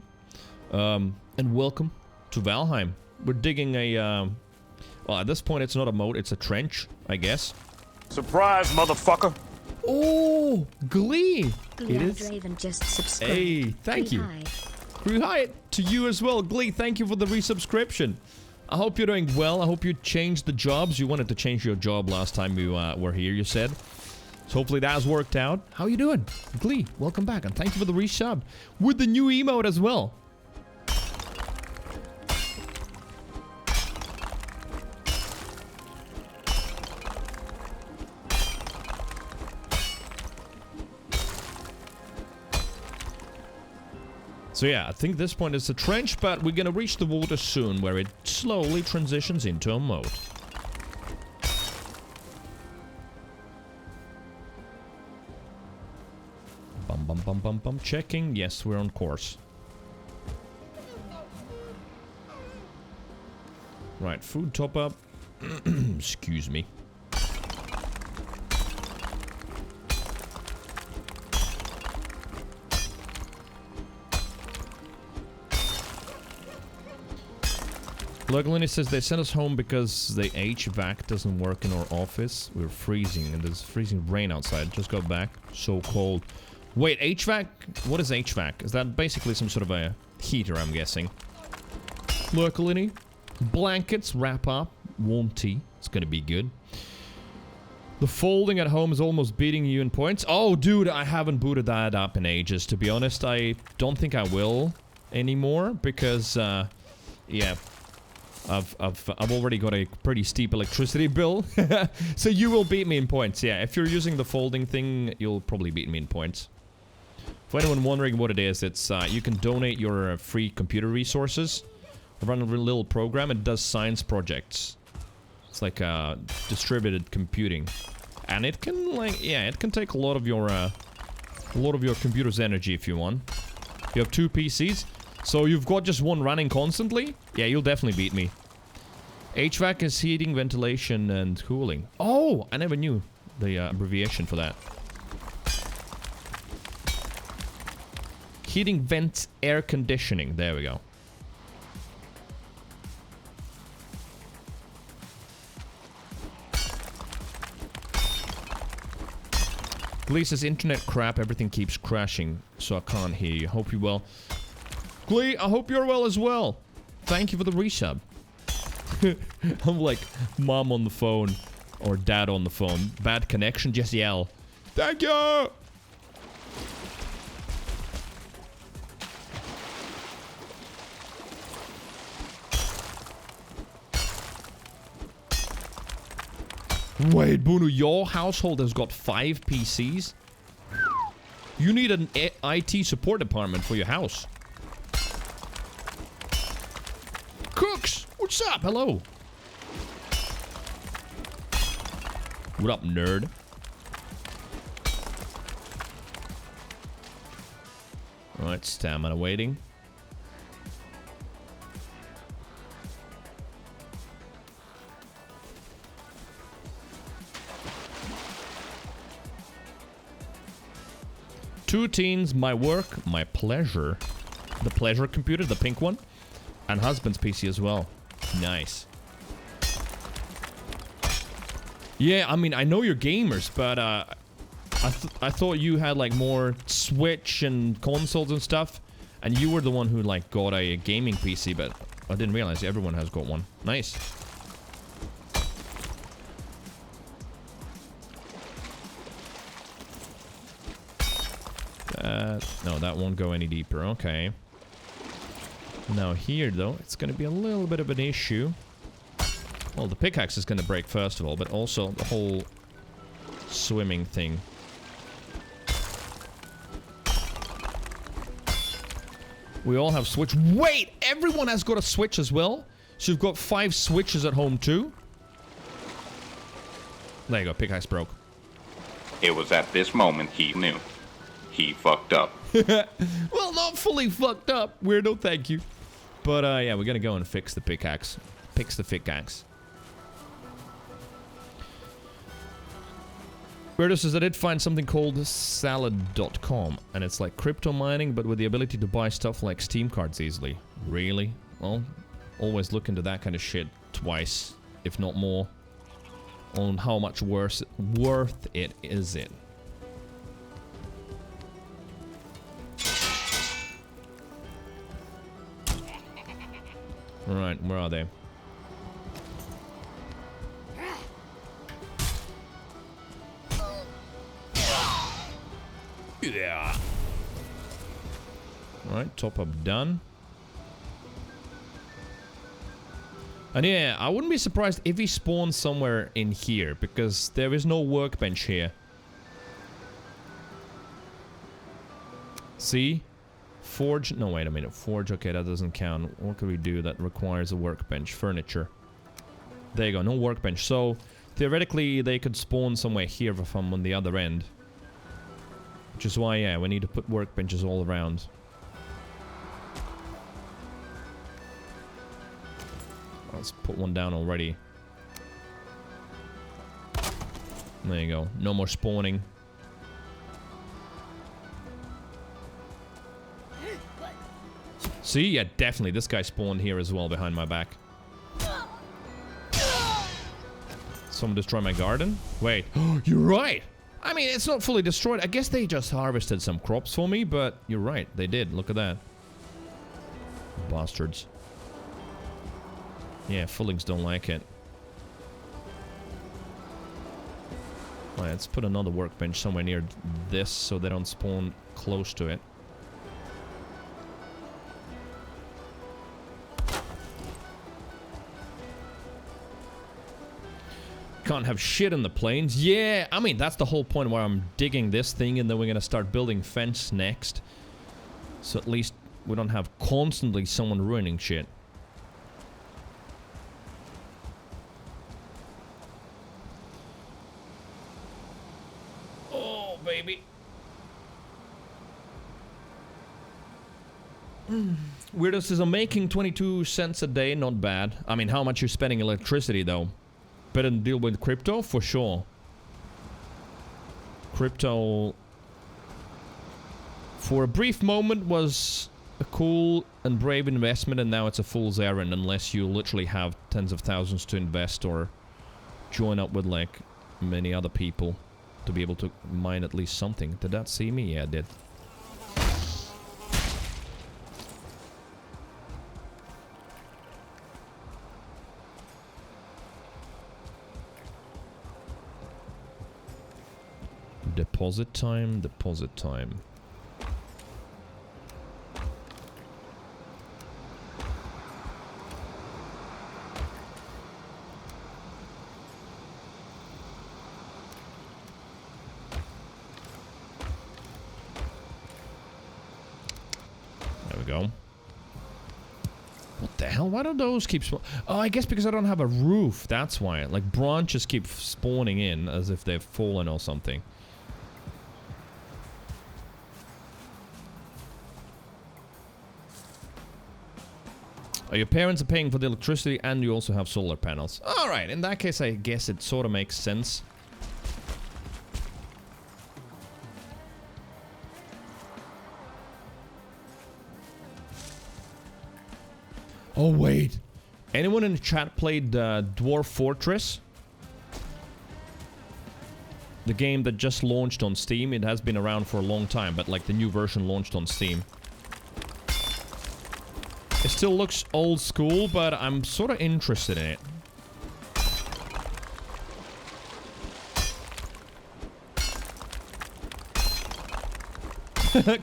And welcome to Valheim. We're digging a well, at this point it's not a moat, it's a trench, I guess. Surprise, motherfucker. Oh, Glee. Glee Draven just subscribed. Hey, thank you. Hi to you as well. Glee, thank you for the resubscription. I hope you're doing well. I hope you changed the jobs. You wanted to change your job last time you were here, you said. So hopefully that has worked out. How you doing? Glee, welcome back. And thank you for the resub. With the new emote as well. So yeah, I think this point is the trench, but we're gonna reach the water soon, where it slowly transitions into a moat. Bum bum bum bum bum. Checking. Yes, we're on course. Right, food top up. Excuse me. Luglini says they sent us home because the HVAC doesn't work in our office. We're freezing and there's freezing rain outside. Just got back. So cold. Wait, HVAC? What is HVAC? Is that basically some sort of a heater, I'm guessing? Luglini. Blankets, wrap up. Warm tea. It's gonna be good. The folding at home is almost beating you in points. Oh, dude, I haven't booted that up in ages. To be honest, I don't think I will anymore because, yeah. I've already got a pretty steep electricity bill. So you will beat me in points. Yeah, if you're using the folding thing, you'll probably beat me in points. For anyone wondering what it is, it's you can donate your free computer resources. Run a little program. It does science projects. It's like distributed computing, and it can it can take a lot of your computer's energy if you want. You have 2 PCs. So you've got just one running constantly? Yeah, you'll definitely beat me. HVAC is heating, ventilation, and cooling. Oh, I never knew the abbreviation for that. Heating, vents, air conditioning. There we go. Lisa's internet crap, everything keeps crashing, so I can't hear you. Hope you're well. Glee, I hope you're well as well. Thank you for the resub. I'm like mom on the phone or dad on the phone. Bad connection, just yell. Thank you! Wait, Bunu, your household has got 5 PCs? You need an IT support department for your house. Cooks! What's up? Hello. What up, nerd? Alright, stamina waiting. Two teens, my work, my pleasure. The pleasure computer, the pink one. And husband's PC as well. Nice. Yeah, I mean, I know you're gamers, but I thought you had like more Switch and consoles and stuff, and you were the one who like got a gaming PC, but I didn't realize everyone has got one. Nice. No, that won't go any deeper. Okay. Now here, though, it's going to be a little bit of an issue. Well, the pickaxe is going to break first of all, but also the whole swimming thing. We all have Switch. Wait! Everyone has got a Switch as well? So you've got 5 Switches at home too? There you go, pickaxe broke. It was at this moment he knew. He fucked up. Well, not fully fucked up. Weirdo, thank you. But, yeah, we're gonna go and fix the pickaxe. Fix the pickaxe. Weirdo says I did find something called salad.com, and it's like crypto mining, but with the ability to buy stuff like Steam cards easily. Really? Well, always look into that kind of shit twice, if not more, on how much worth it is it. Right, where are they? Yeah. Alright, top up done. And yeah, I wouldn't be surprised if he spawns somewhere in here, because there is no workbench here. See? Forge? No, wait a minute. Forge, okay, that doesn't count. What can we do that requires a workbench? Furniture. There you go, no workbench. So, theoretically, they could spawn somewhere here if I'm on the other end. Which is why, yeah, we need to put workbenches all around. Let's put one down already. There you go. No more spawning. See? Yeah, definitely. This guy spawned here as well behind my back. Someone destroy my garden? Wait. You're right! I mean, it's not fully destroyed. I guess they just harvested some crops for me, but you're right. They did. Look at that. Bastards. Yeah, Fullings don't like it. Right, let's put another workbench somewhere near this so they don't spawn close to it. Can't have shit in the plains. Yeah, I mean, that's the whole point where I'm digging this thing and then we're gonna start building fence next. So at least we don't have constantly someone ruining shit. Oh, baby. Weirdo says, I'm making 22 cents a day, not bad. I mean, how much you're spending electricity, though? Better than deal with crypto? For sure. Crypto, for a brief moment, was a cool and brave investment, and now it's a fool's errand unless you literally have tens of thousands to invest or join up with, like, many other people to be able to mine at least something. Did that see me? Yeah, it did. Deposit time, deposit time. There we go. What the hell? Why don't those keep spawning? Oh, I guess because I don't have a roof. That's why. Like, branches keep spawning in as if they've fallen or something. Your parents are paying for the electricity and you also have solar panels. Alright, in that case I guess it sort of makes sense. Oh wait, anyone in the chat played Dwarf Fortress? The game that just launched on Steam. It has been around for a long time, but like the new version launched on Steam. It still looks old school, but I'm sort of interested in it.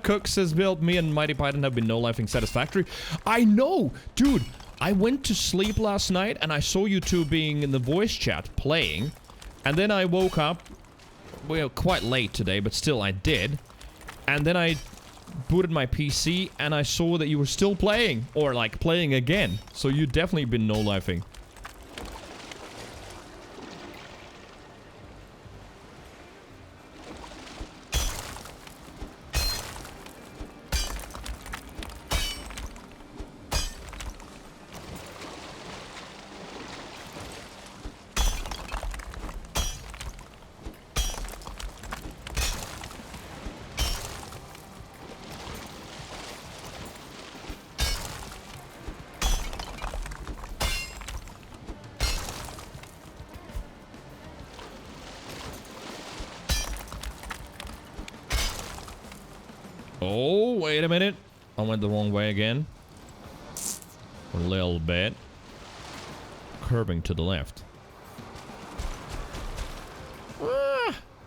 Cook says, build me and Mighty Python have been no-lifing satisfactory. I know! Dude, I went to sleep last night and I saw you two being in the voice chat playing. And then I woke up, well, quite late today, but still I did. And then I booted my PC and I saw that you were still playing, or like playing again. So you've definitely been no-lifing. wait a minute. I went the wrong way again. A little bit. Curving to the left.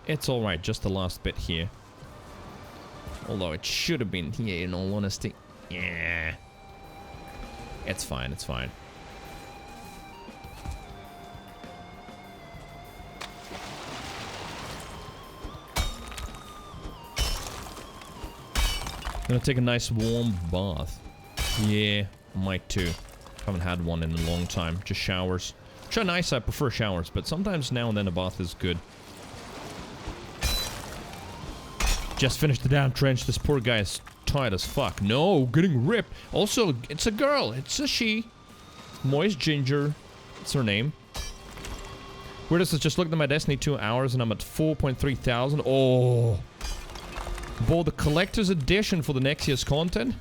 It's alright, just the last bit here. Although it should have been here, in all honesty. Yeah. It's fine, it's fine. Gonna take a nice warm bath. Yeah, might too. Haven't had one in a long time. Just showers. Which are nice, I prefer showers, but sometimes now and then a bath is good. Just finished the down trench. This poor guy is tired as fuck. No, getting ripped. Also, it's a girl. It's a she. Moist Ginger. That's her name. Weirdest is just looked at my Destiny 2 hours and I'm at 4.3 thousand. Oh. Bought the collector's edition for the next year's content.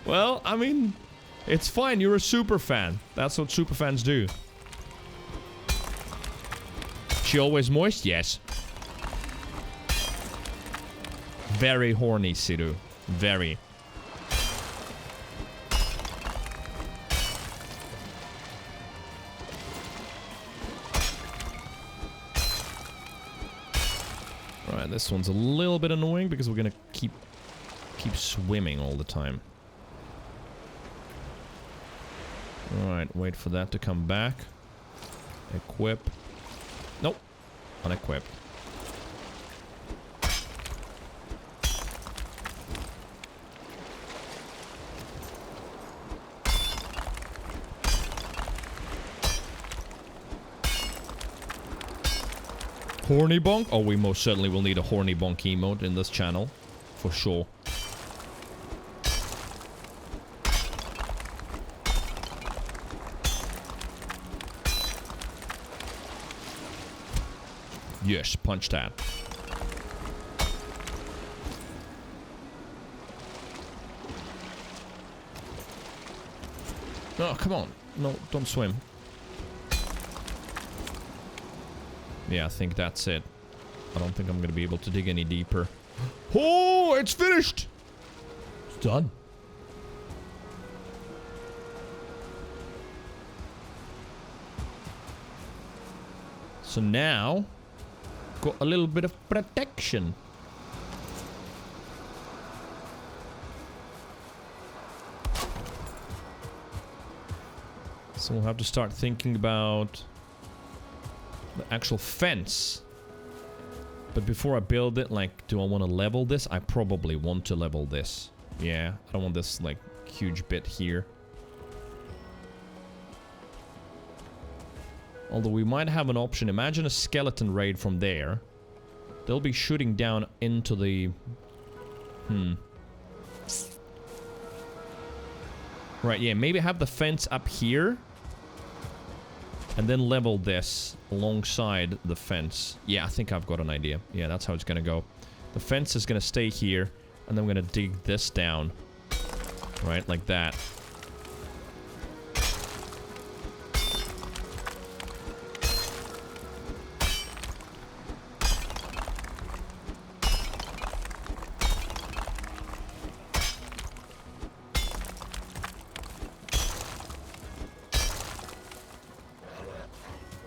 Well, I mean, it's fine. You're a super fan. That's what super fans do. She always moist? Yes. Very horny, Sidhu. Very. Alright, this one's a little bit annoying because we're gonna keep swimming all the time. Alright, wait for that to come back. Equip. Nope. Unequip. Horny bonk? Oh, we most certainly will need a horny bonk emote in this channel. For sure. Yes, punch that. Oh, come on. No, don't swim. Yeah, I think that's it. I don't think I'm gonna be able to dig any deeper. Oh, it's finished! It's done. So now, got a little bit of protection. So we'll have to start thinking about the actual fence. But before I build it, like, do I want to level this? I probably want to level this. Yeah, I don't want this, like, huge bit here. Although we might have an option. Imagine a skeleton raid from there. They'll be shooting down into the... Right, yeah, maybe have the fence up here. And then level this alongside the fence. Yeah, I think I've got an idea. Yeah, that's how it's gonna go. The fence is gonna stay here, and then we're gonna dig this down. Right, like that.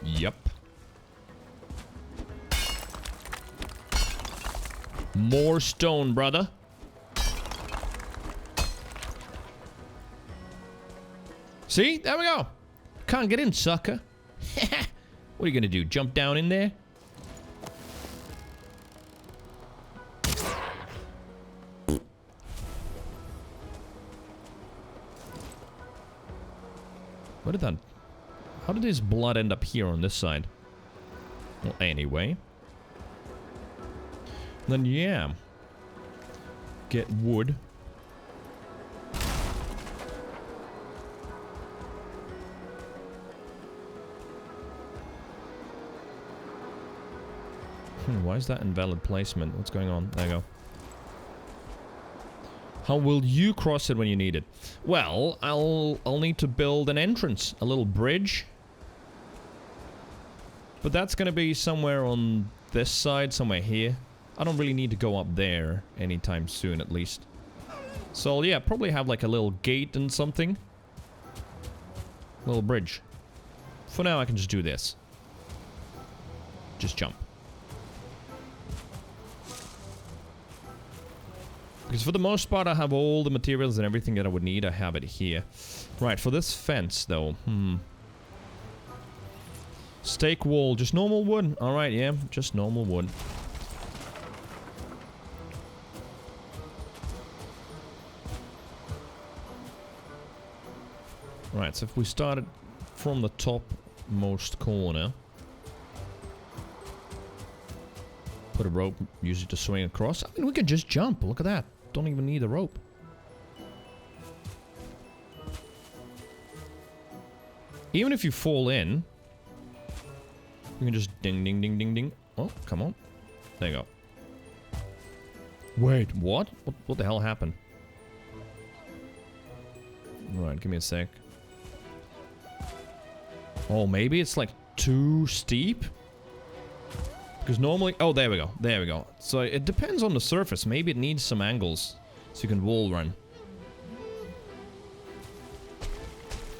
Yep. More stone, brother. See? There we go. Can't get in, sucker. What are you gonna do? Jump down in there? What did that... How did his blood end up here on this side? Well, anyway. Then, yeah. Get wood. Why is that invalid placement? What's going on? There you go. How will you cross it when you need it? Well, I'll need to build an entrance. A little bridge. But that's gonna be somewhere on this side, somewhere here. I don't really need to go up there anytime soon, at least. So, yeah, probably have like a little gate and something. Little bridge. For now, I can just do this. Just jump. Because for the most part, I have all the materials and everything that I would need. I have it here. Right, for this fence, though. Stake wall. Just normal wood. Alright, yeah. Just normal wood. Right, so if we started from the topmost corner. Put a rope, use it to swing across. I mean, we can just jump. Look at that. Don't even need a rope. Even if you fall in, you can just ding, ding, ding, ding, ding. Oh, come on. There you go. Wait, what? What the hell happened? Right, give me a sec. Oh, maybe it's like too steep? Because normally... Oh, there we go. There we go. So it depends on the surface. Maybe it needs some angles so you can wall run.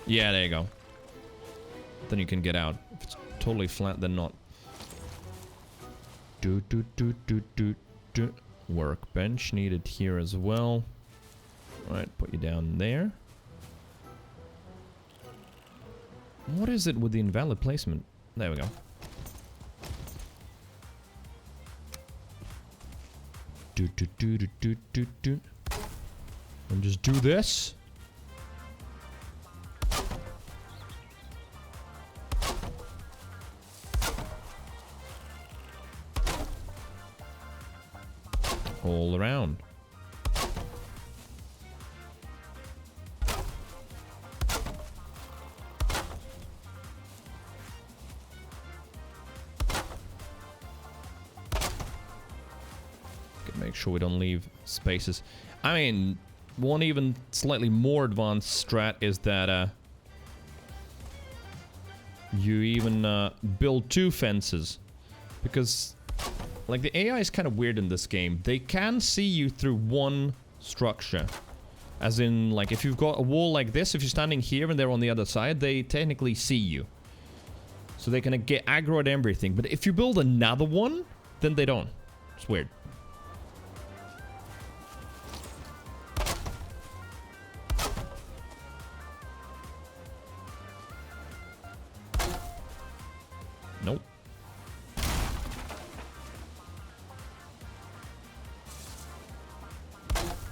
Yeah, there you go. Then you can get out. If it's totally flat, then not. Do. Workbench needed here as well. Alright, put you down there. What is it with the invalid placement? There we go. Do. And just do this. All around. Make sure we don't leave spaces. I mean, one even slightly more advanced strat is that you even build two fences. Because, like, the AI is kind of weird in this game. They can see you through one structure. As in, like, if you've got a wall like this, if you're standing here and they're on the other side, they technically see you. So they can get aggro at everything. But if you build another one, then they don't. It's weird. Nope.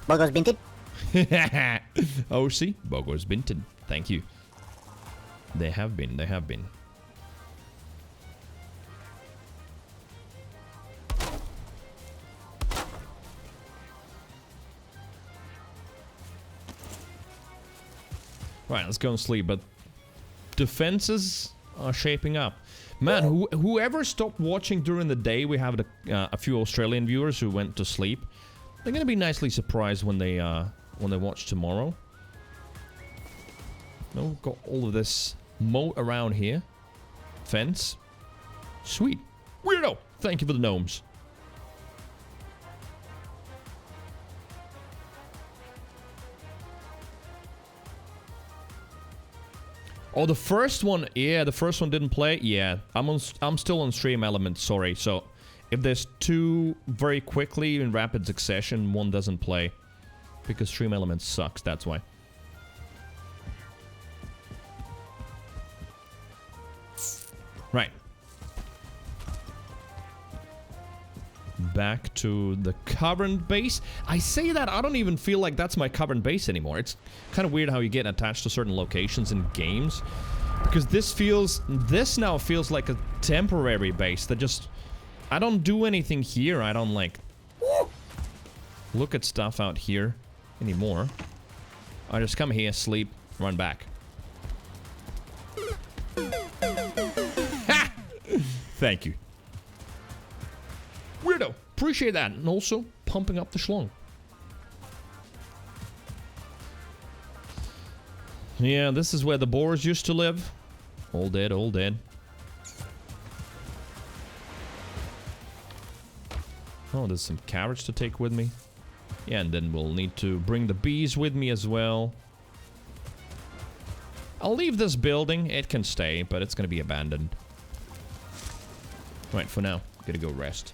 Bogos Binted? Oh, see? Bogos Binted. Thank you. They have been. They have been. Right, let's go and sleep. But defenses are shaping up. Man, whoever stopped watching during the day, we have a few Australian viewers who went to sleep. They're gonna be nicely surprised when they watch tomorrow. Now we've got all of this moat around here. Fence. Sweet. Weirdo! Thank you for the gnomes. Oh, the first one, yeah, the first one didn't play. Yeah, I'm still on stream element, sorry. So, if there's two very quickly in rapid succession, one doesn't play. Because stream element sucks, that's why. Right. Back to the current base. I say that, I don't even feel like that's my current base anymore. It's kind of weird how you get attached to certain locations in games. Because this now feels like a temporary base that just... I don't do anything here. I don't, like, look at stuff out here anymore. I just come here, sleep, run back. Ha! Thank you. Weirdo. Appreciate that. And also, pumping up the schlong. Yeah, this is where the boars used to live. All dead, all dead. Oh, there's some carrots to take with me. Yeah, and then we'll need to bring the bees with me as well. I'll leave this building. It can stay, but it's gonna be abandoned. Right, for now. Gotta go rest.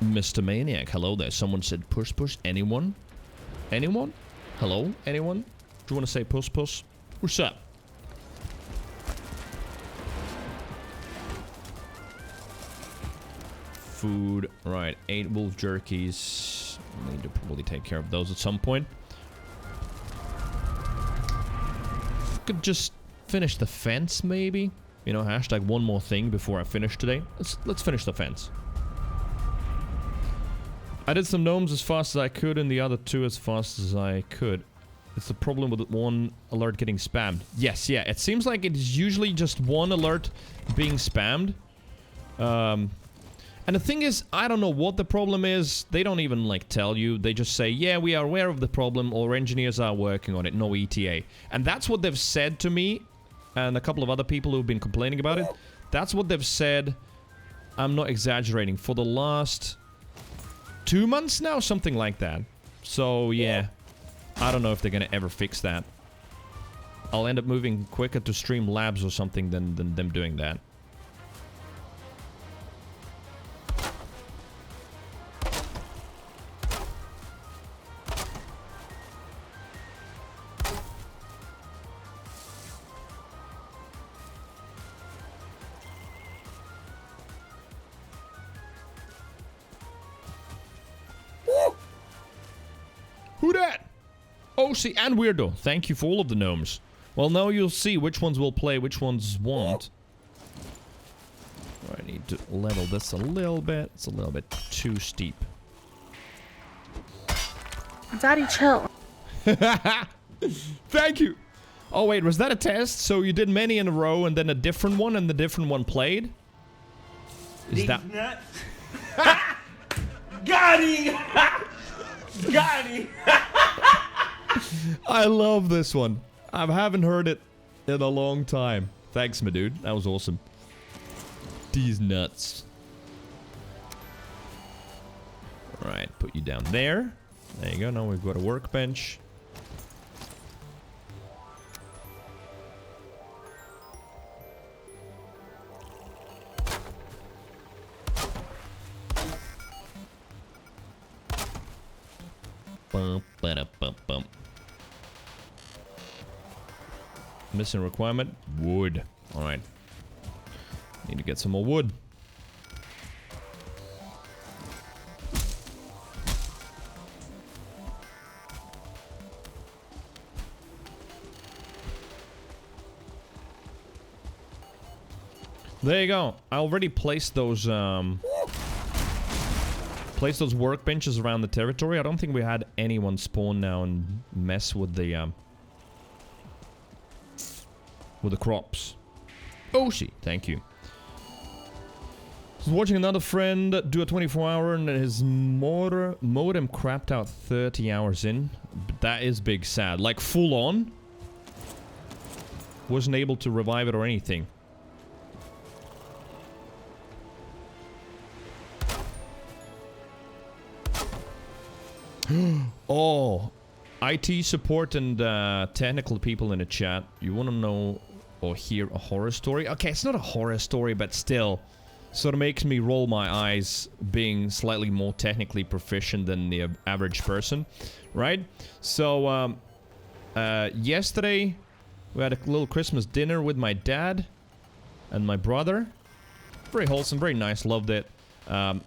Mr. Maniac, hello there. Someone said push push. Anyone? Anyone? Hello? Anyone? Do you want to say push push? What's up? Food. Right, 8 wolf jerkies. I need to probably take care of those at some point. Could just finish the fence, maybe? You know, hashtag one more thing before I finish today. Let's finish the fence. I did some gnomes as fast as I could and the other 2 as fast as I could. It's the problem with one alert getting spammed. Yes, yeah, it seems like it is usually just one alert being spammed. And the thing is, I don't know what the problem is. They don't even, like, tell you. They just say, yeah, we are aware of the problem. Our engineers are working on it. No ETA. And that's what they've said to me and a couple of other people who've been complaining about it. That's what they've said. I'm not exaggerating. For the last 2 months now? Something like that. So, yeah. I don't know if they're gonna ever fix that. I'll end up moving quicker to Streamlabs or something than them doing that. Who dat? OC and Weirdo, thank you for all of the gnomes. Well, now you'll see which ones will play, which ones won't. I need to level this a little bit. It's a little bit too steep. Daddy, chill. Thank you. Oh, wait, was that a test? So you did many in a row and then a different one and the different one played? Is that... nuts. Got him! Got him! I love this one. I haven't heard it in a long time. Thanks, my dude. That was awesome. These nuts. Alright, put you down there. There you go. Now we've got a workbench. Bum, ba-da, bum, bum. Missing requirement? Wood. Alright. Need to get some more wood. There you go. I already placed those workbenches around the territory. I don't think we had anyone spawn now and mess with the crops. Oshi, thank you. I was watching another friend do a 24-hour and his modem crapped out 30 hours in. But that is big sad. Like full on. Wasn't able to revive it or anything. Oh, IT support and technical people in the chat. You want to know or hear a horror story? Okay, it's not a horror story, but still sort of makes me roll my eyes being slightly more technically proficient than the average person, right? So, yesterday we had a little Christmas dinner with my dad and my brother. Very wholesome, very nice, loved it. And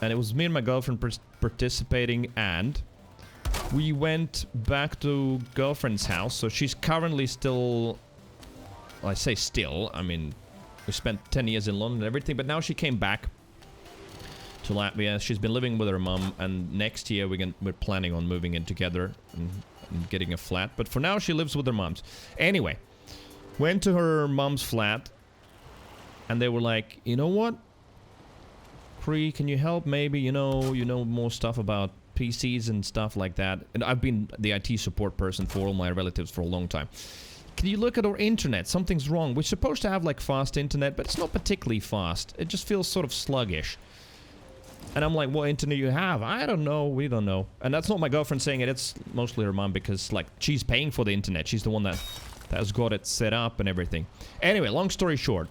it was me and my girlfriend participating, and we went back to girlfriend's house. So she's currently still... Well, I say still, I mean, we spent 10 years in London and everything, but now she came back to Latvia. She's been living with her mum, and next year we're planning on moving in together and getting a flat. But for now, she lives with her mom's. Anyway, went to her mom's flat, and they were like, you know what? Cree, can you help? Maybe you know more stuff about PCs and stuff like that. And I've been the IT support person for all my relatives for a long time. Can you look at our internet? Something's wrong. We're supposed to have like fast internet, but it's not particularly fast. It just feels sort of sluggish. And I'm like, what internet you have? I don't know. We don't know. And that's not my girlfriend saying it. It's mostly her mom because like she's paying for the internet. She's the one that has got it set up and everything. Anyway, long story short,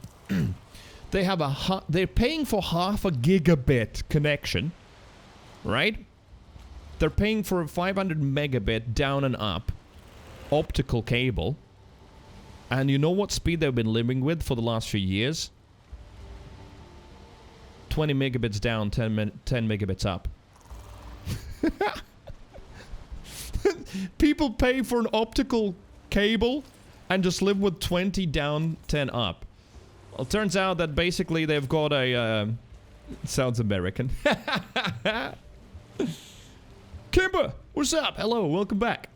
they're paying for half a gigabit connection, right? They're paying for a 500 megabit down and up optical cable. And you know what speed they've been living with for the last few years? 20 megabits down, 10 megabits up. People pay for an optical cable and just live with 20 down, 10 up. Well, it turns out that basically they've got a... sounds American. Kimber, what's up? Hello, welcome back.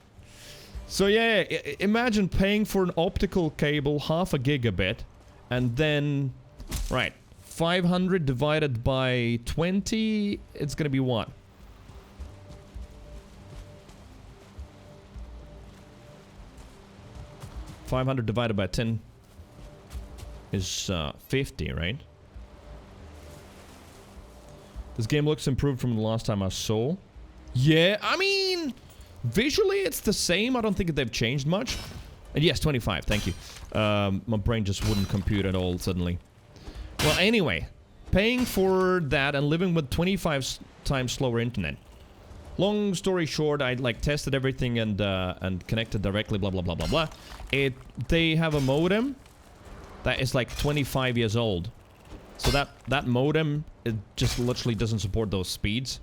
So yeah, imagine paying for an optical cable, half a gigabit, and then... Right. 500 divided by 20, it's gonna be what? $500 divided by 10 is 50, right? This game looks improved from the last time I saw. Yeah, I mean, visually it's the same. I don't think they've changed much. And yes, 25, thank you. My brain just wouldn't compute at all suddenly. Well, anyway, paying for that and living with 25 times slower internet. Long story short, I like tested everything and connected directly, blah blah blah blah blah. They have a modem that is like 25 years old, so that modem, it just literally doesn't support those speeds.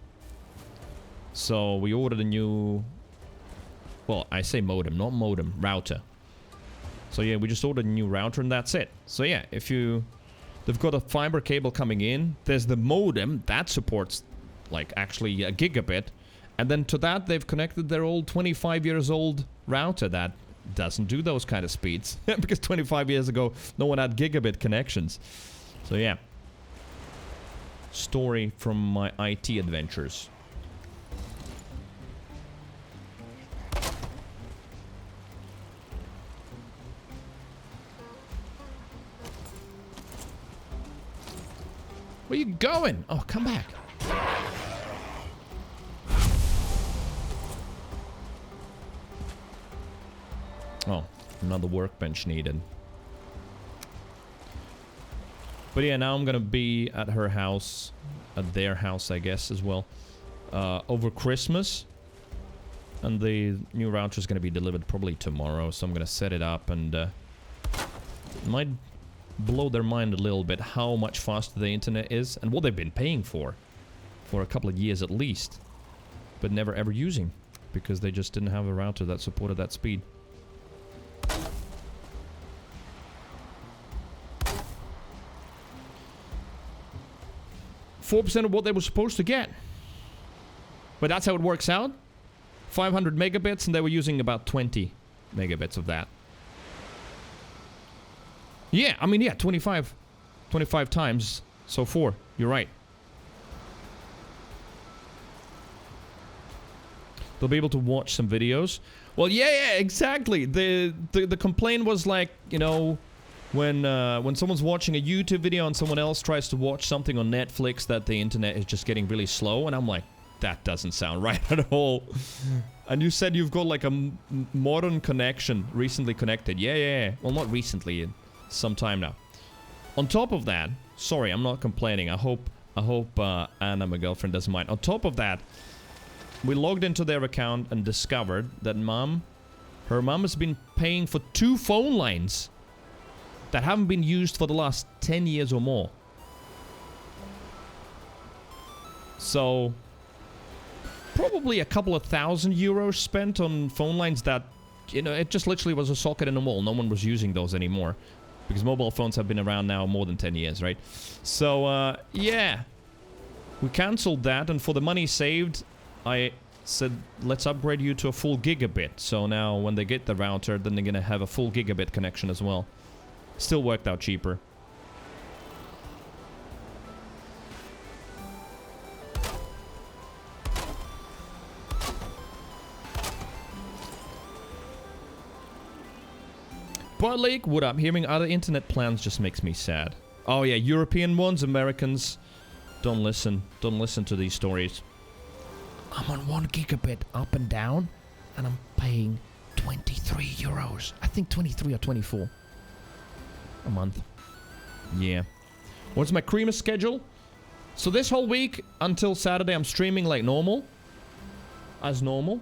So we ordered a new, well, I say modem, not modem, router. So yeah, we just ordered a new router and that's it. So yeah, they've got a fiber cable coming in. There's the modem that supports like actually a gigabit. And then to that, they've connected their old 25 years old router that doesn't do those kind of speeds. Because 25 years ago, no one had gigabit connections. So yeah. Story from my IT adventures. Where you going? Oh, come back. Oh, another workbench needed. But yeah, now I'm gonna be at her house, at their house, I guess, as well, over Christmas. And the new router is gonna be delivered probably tomorrow, so I'm gonna set it up and might blow their mind a little bit how much faster the internet is and what they've been paying for a couple of years at least, but never ever using because they just didn't have a router that supported that speed. %4 of what they were supposed to get. But that's how it works out. 500 megabits and they were using about 20 megabits of that. Yeah, I mean, yeah, 25 times, so 4, you're right. They'll be able to watch some videos. Well, yeah, exactly. The complaint was like, you know, when someone's watching a YouTube video and someone else tries to watch something on Netflix, that the internet is just getting really slow, and I'm like, that doesn't sound right at all. And you said you've got like a modern connection, recently connected. Yeah. Well, not recently, some time now. On top of that, sorry, I'm not complaining. I hope Anna, my girlfriend, doesn't mind. On top of that, we logged into their account and discovered that her mom has been paying for 2 phone lines that haven't been used for the last 10 years or more. So, probably a couple of €1,000 spent on phone lines that, you know, it just literally was a socket in the wall. No one was using those anymore. Because mobile phones have been around now more than 10 years, right? So, yeah. We cancelled that, and for the money saved, I said, let's upgrade you to a full gigabit. So now, when they get the router, then they're gonna have a full gigabit connection as well. Still worked out cheaper. But Lake, what up? Hearing other internet plans just makes me sad. Oh yeah, European ones, Americans. Don't listen. Don't listen to these stories. I'm on 1 gigabit up and down, and I'm paying 23 euros. I think 23 or 24 a month. Yeah. What's my Creamer schedule? So this whole week until Saturday, I'm streaming like normal. As normal.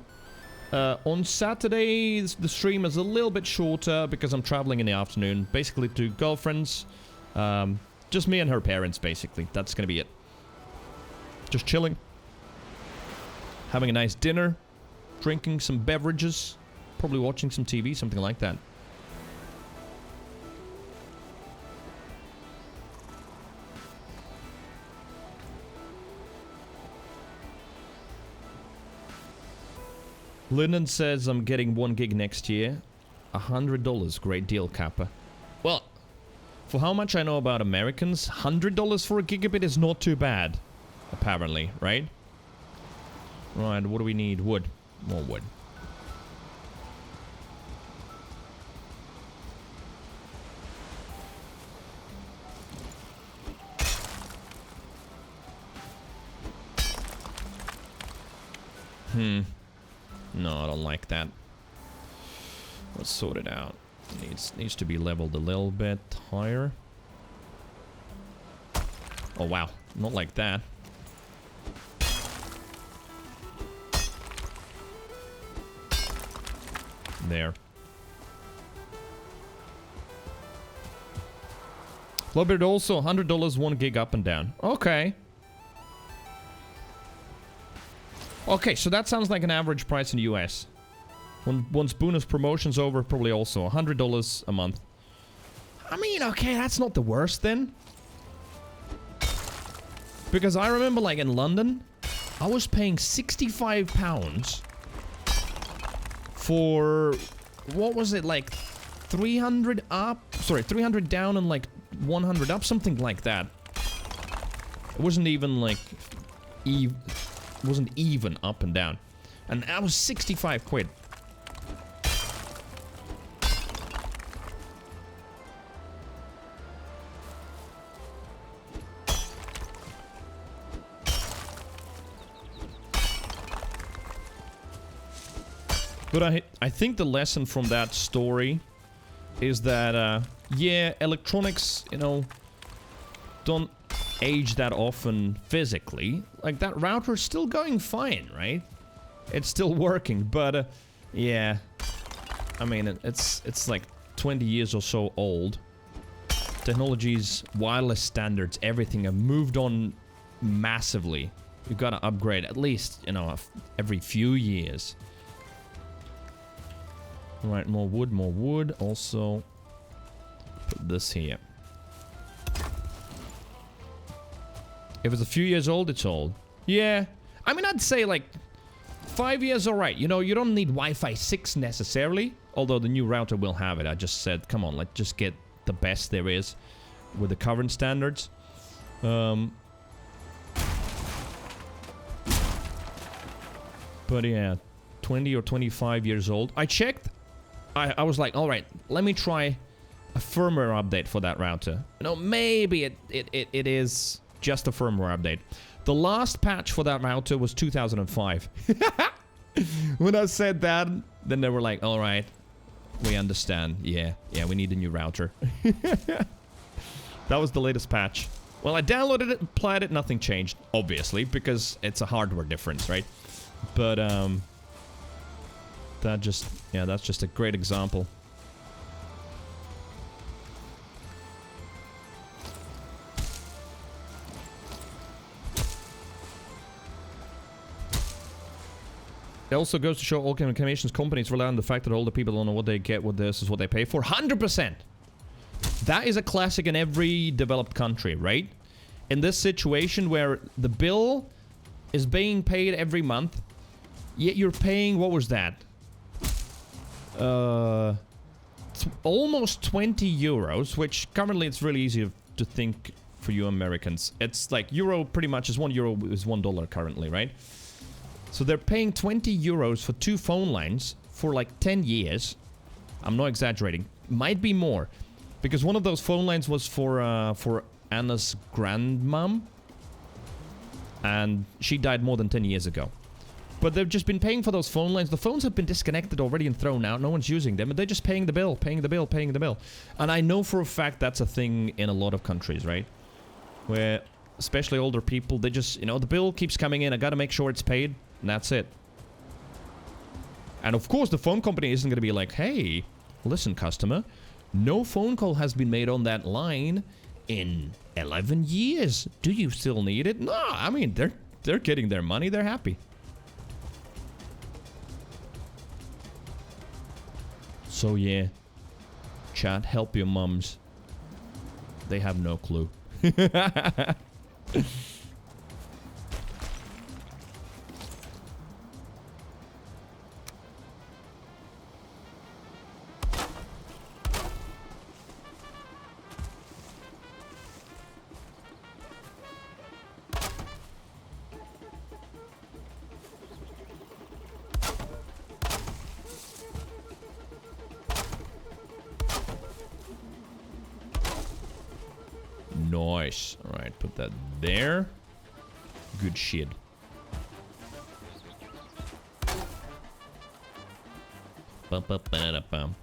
On Saturday, the stream is a little bit shorter because I'm traveling in the afternoon. Basically to girlfriends. Just me and her parents, basically. That's gonna be it. Just chilling. Having a nice dinner. Drinking some beverages. Probably watching some TV, something like that. Lyndon says I'm getting 1 gig next year. $100. Great deal, Kappa. Well, for how much I know about Americans, $100 for a gigabit is not too bad. Apparently, right? Right, what do we need? Wood. More wood. No, I don't like that. Let's sort it out. Needs to be leveled a little bit higher. Oh wow, not like that. There. Flubbered also $100 1 gig up and down. Okay. Okay, so that sounds like an average price in the US. Once bonus promotion's over, probably also $100 a month. I mean, okay, that's not the worst then. Because I remember, like, in London, I was paying £65 for... What was it, like, 300 up? Sorry, 300 down and, like, 100 up? Something like that. It wasn't even, like... wasn't even up and down. And that was 65 quid. But I think the lesson from that story is that, yeah, electronics, you know, don't age that often physically. Like, that router's still going fine, right? It's still working, but, yeah. I mean, it's like 20 years or so old. Technologies, wireless standards, everything have moved on massively. You've got to upgrade at least, you know, every few years. Right, more wood, more wood. Also, put this here. If it's a few years old, it's old. Yeah. I mean, I'd say, like, 5 years, alright. You know, you don't need Wi-Fi 6 necessarily. Although the new router will have it. I just said, come on, let's just get the best there is with the current standards. But yeah, 20 or 25 years old. I checked. I was like, alright, let me try a firmware update for that router. You know, maybe it is just a firmware update. The last patch for that router was 2005. When I said that, then they were like, alright, we understand. Yeah, we need a new router. That was the latest patch. Well, I downloaded it, applied it, nothing changed, obviously, because it's a hardware difference, right? But, that just, yeah, that's just a great example. It also goes to show all communications companies rely on the fact that all the people don't know what they get with this is what they pay for. 100%! That is a classic in every developed country, right? In this situation where the bill is being paid every month, yet you're paying, what was that? Almost 20 euros, which currently it's really easy to think for you Americans. It's like euro pretty much is €1 is $1 currently, right? So they're paying 20 euros for 2 phone lines for like 10 years. I'm not exaggerating. Might be more. Because one of those phone lines was for Anna's grandmom. And she died more than 10 years ago. But they've just been paying for those phone lines. The phones have been disconnected already and thrown out. No one's using them. And they're just paying the bill, paying the bill, paying the bill. And I know for a fact that's a thing in a lot of countries, right? Where, especially older people, they just, you know, the bill keeps coming in. I gotta make sure it's paid. And that's it. And of course, the phone company isn't gonna be like, hey, listen, customer. No phone call has been made on that line in 11 years. Do you still need it? No, I mean, they're getting their money. They're happy. So yeah, chat, help your mums. They have no clue. Nice. Alright, put that there. Good shit. Bum.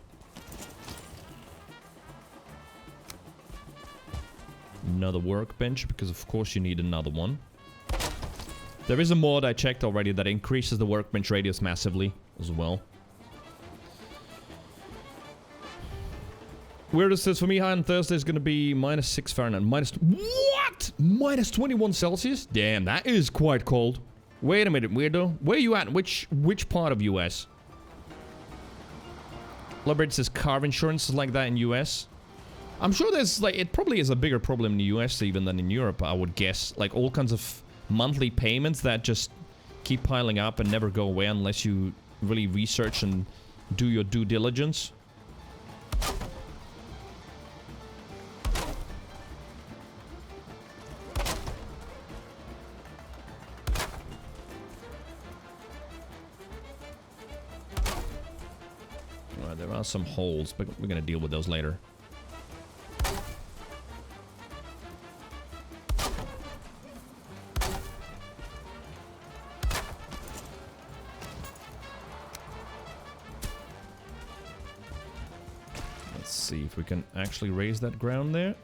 Another workbench, because of course you need another one. There is a mod I checked already that increases the workbench radius massively as well. Weirdest says, for me, high on Thursday is going to be -6 Fahrenheit. What? -21 Celsius? Damn, that is quite cold. Wait a minute, weirdo. Where are you at? Which part of US? Libert says car insurance is like that in US. I'm sure there's, like, it probably is a bigger problem in the US even than in Europe, I would guess. Like, all kinds of monthly payments that just keep piling up and never go away unless you really research and do your due diligence. There are some holes, but we're gonna deal with those later. Let's see if we can actually raise that ground there.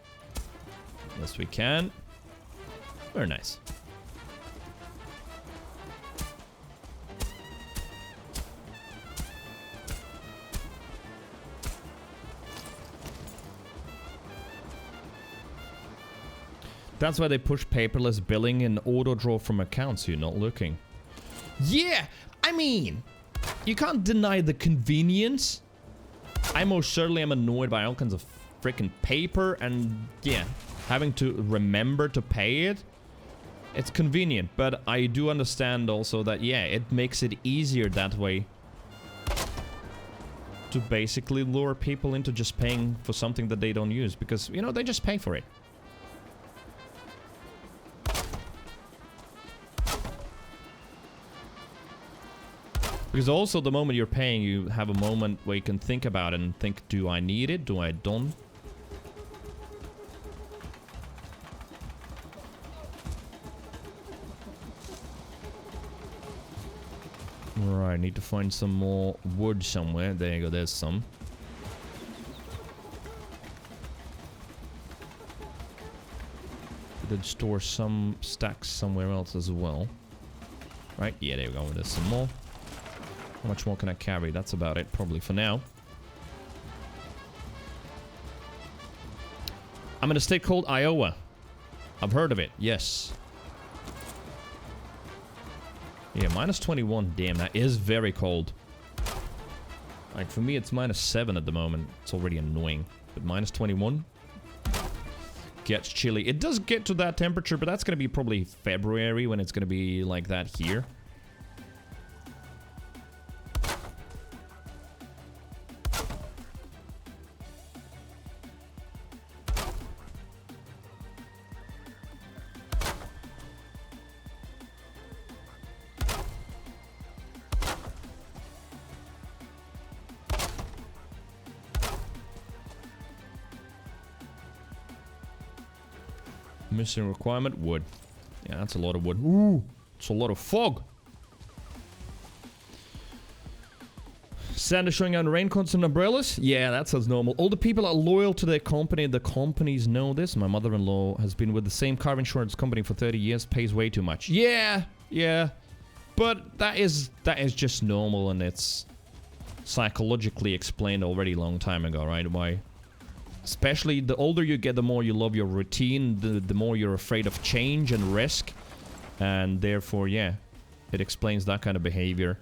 Yes, we can. Very nice. That's why they push paperless billing and auto draw from accounts so you're not looking. Yeah, I mean, you can't deny the convenience. I most certainly am annoyed by all kinds of freaking paper and, yeah, having to remember to pay it. It's convenient, but I do understand also that, yeah, it makes it easier that way to basically lure people into just paying for something that they don't use because, you know, they just pay for it. Because also the moment you're paying, you have a moment where you can think about it and think, do I need it? Do I don't? Right, need to find some more wood somewhere. There you go, there's some. Did store some stacks somewhere else as well. Right, yeah, there we go, there's some more. How much more can I carry? That's about it, probably for now. I'm in a state called Iowa. I've heard of it, yes. Yeah, -21. Damn, that is very cold. Like, for me, it's -7 at the moment. It's already annoying. But -21 gets chilly. It does get to that temperature, but that's going to be probably February when it's going to be like that here. Missing requirement, wood. Yeah, that's a lot of wood. Ooh, it's a lot of fog. Santa showing out raincoats and umbrellas? Yeah, that sounds normal. All the people are loyal to their company. The companies know this. My mother-in-law has been with the same car insurance company for 30 years. Pays way too much. Yeah, yeah. But that is just normal, and it's psychologically explained already a long time ago, right? Why? Especially the older you get, the more you love your routine, the more you're afraid of change and risk. And therefore, yeah, it explains that kind of behavior.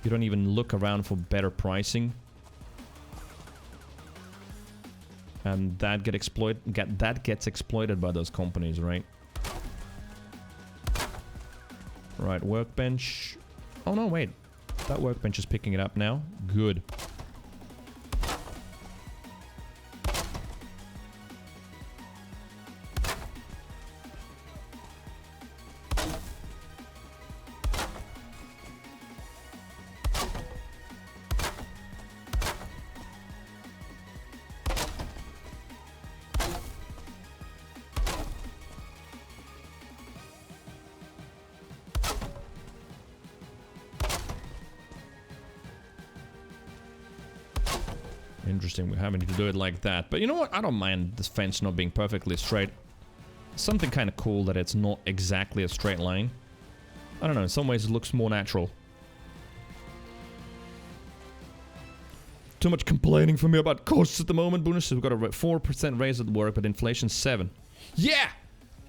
You don't even look around for better pricing. And that gets exploited by those companies, right? Right, workbench. Oh no, wait. That workbench is picking it up now. Good. Interesting, we're having to do it like that. But you know what? I don't mind this fence not being perfectly straight. Something kind of cool that it's not exactly a straight line. I don't know, in some ways it looks more natural. Too much complaining from me about costs at the moment. Bonus, we've got a 4% raise at work, but inflation's 7%. Yeah!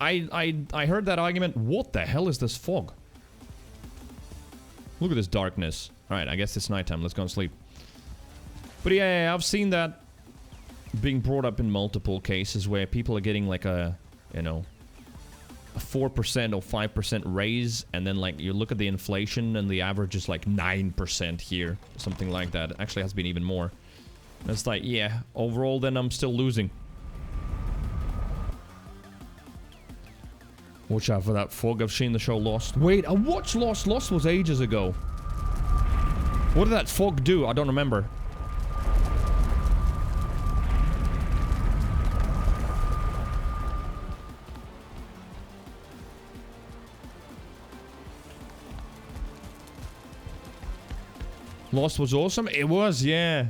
I heard that argument. What the hell is this fog? Look at this darkness. Alright, I guess it's nighttime. Let's go and sleep. But yeah, I've seen that being brought up in multiple cases where people are getting like a, you know, a 4% or 5% raise, and then like you look at the inflation and the average is like 9% here, something like that. Actually has been even more. And it's like, yeah, overall then I'm still losing. Watch out for that fog. I've seen the show Lost. Wait, I watched Lost. Lost was ages ago. What did that fog do? I don't remember. Lost was awesome? It was, yeah.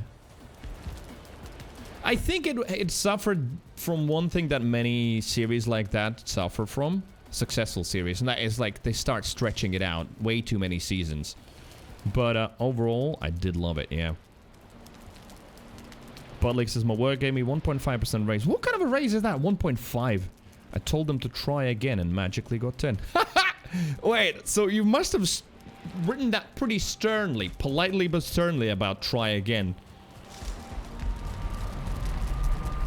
I think it suffered from one thing that many series like that suffer from. Successful series. And that is like they start stretching it out. Way too many seasons. But overall, I did love it, yeah. Budleak says, my work gave me 1.5% raise. What kind of a raise is that? 1.5. I told them to try again and magically got 10. Wait, so you must have written that pretty sternly, politely but sternly about try again.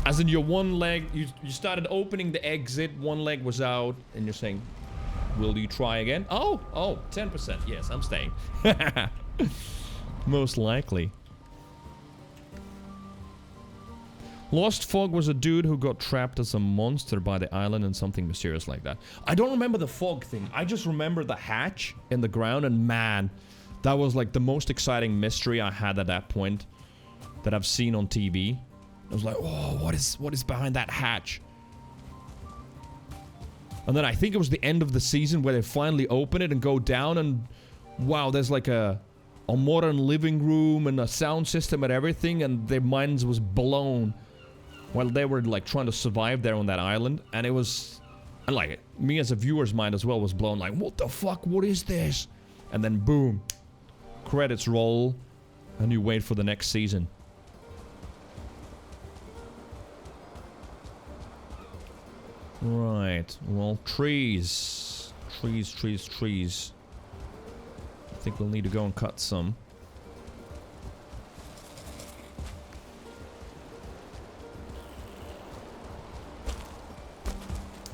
As in your one leg, you started opening the exit, one leg was out, and you're saying, will you try again? Oh, 10%. Yes, I'm staying. Most likely. Lost Fog was a dude who got trapped as a monster by the island and something mysterious like that. I don't remember the fog thing. I just remember the hatch in the ground, and man, that was like the most exciting mystery I had at that point that I've seen on TV. I was like, oh, what is behind that hatch? And then I think it was the end of the season where they finally open it and go down, and wow, there's like a modern living room and a sound system and everything, and their minds was blown while they were like trying to survive there on that island. And it was, and like me as a viewer's mind as well was blown, like, what the fuck, what is this? And then boom, credits roll, and you wait for the next season. Right, well, trees. Trees. I think we'll need to go and cut some.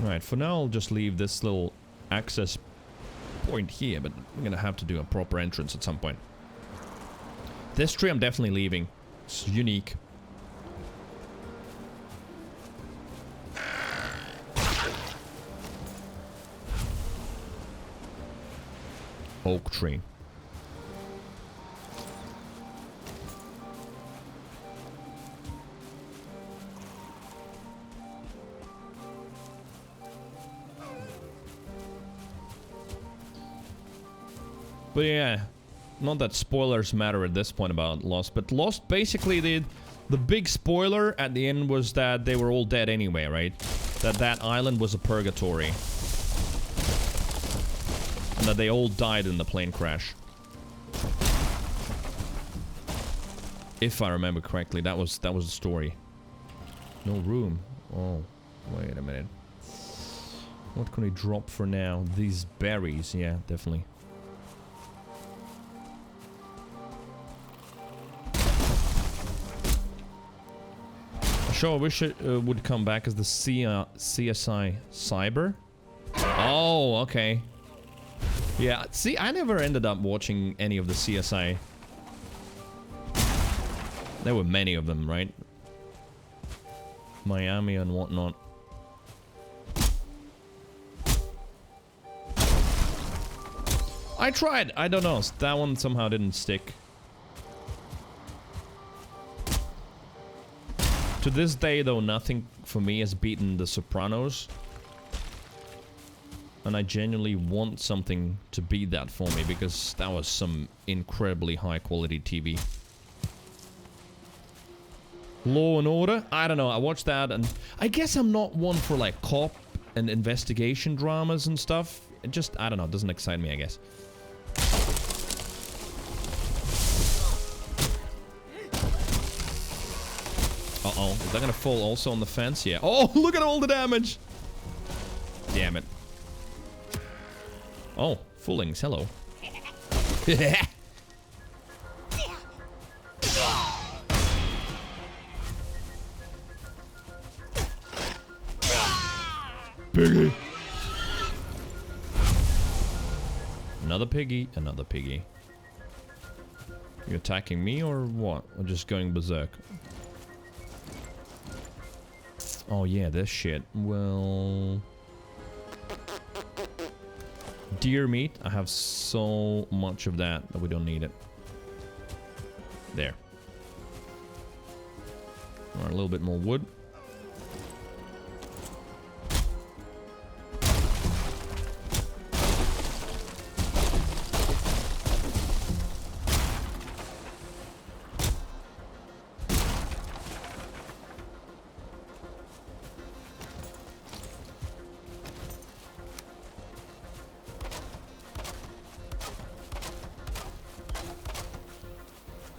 Alright, for now I'll just leave this little access point here, but we're gonna have to do a proper entrance at some point. This tree I'm definitely leaving. It's unique. Oak tree. But yeah, not that spoilers matter at this point about Lost, but Lost basically the big spoiler at the end was that they were all dead anyway, right? That island was a purgatory. And that they all died in the plane crash. If I remember correctly, that was the story. No room. Oh, wait a minute. What can we drop for now? These berries, yeah, definitely. A show I wish it would come back as the CSI Cyber. Oh, okay. Yeah, see, I never ended up watching any of the CSI. There were many of them, right? Miami and whatnot. I tried. I don't know. That one somehow didn't stick. To this day, though, nothing for me has beaten The Sopranos. And I genuinely want something to beat that for me, because that was some incredibly high quality TV. Law and Order? I don't know. I watched that, and I guess I'm not one for like cop and investigation dramas and stuff. It just, I don't know, it doesn't excite me, I guess. Uh-oh. Is that gonna fall also on the fence? Yeah. Oh, look at all the damage! Damn it. Oh, Foolings, hello. Piggy! Another piggy, another piggy. You attacking me or what? Or just going berserk? Oh yeah, this shit. Well... Deer meat. I have so much of that we don't need it. There. Alright, a little bit more wood.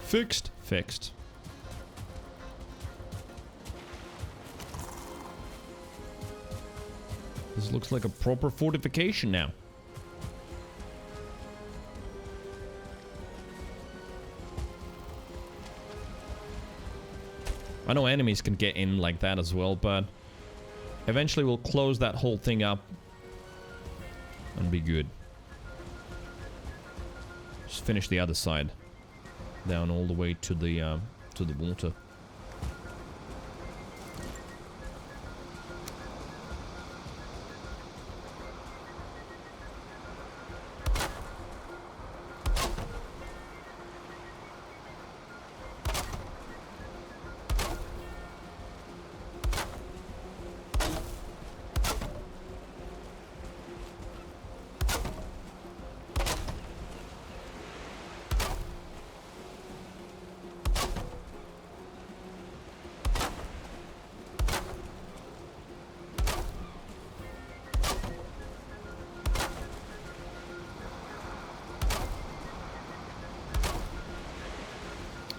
Fixed. Fixed. This looks like a proper fortification now. I know enemies can get in like that as well, but eventually we'll close that whole thing up and be good. Just finish the other side. Down all the way to the water.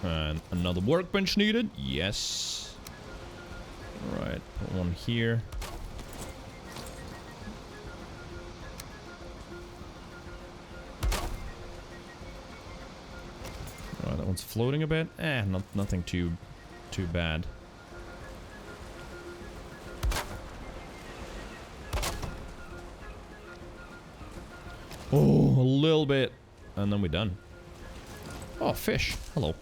And another workbench needed. Yes. Alright, put one here. Alright, that one's floating a bit. Nothing too bad. Oh, a little bit. And then we're done. Oh, fish. Hello.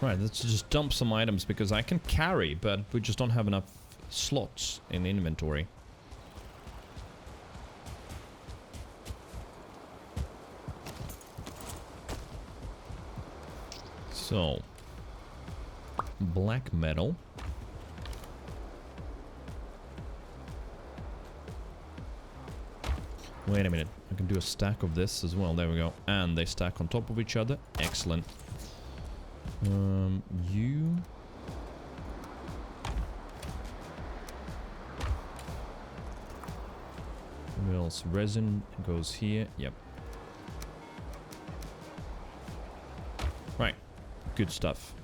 Right, let's just dump some items because I can carry, but we just don't have enough slots in inventory. So, black metal. Wait a minute, I can do a stack of this as well. There we go. And they stack on top of each other. Excellent. You... What else? Resin goes here. Yep. Right. Good stuff.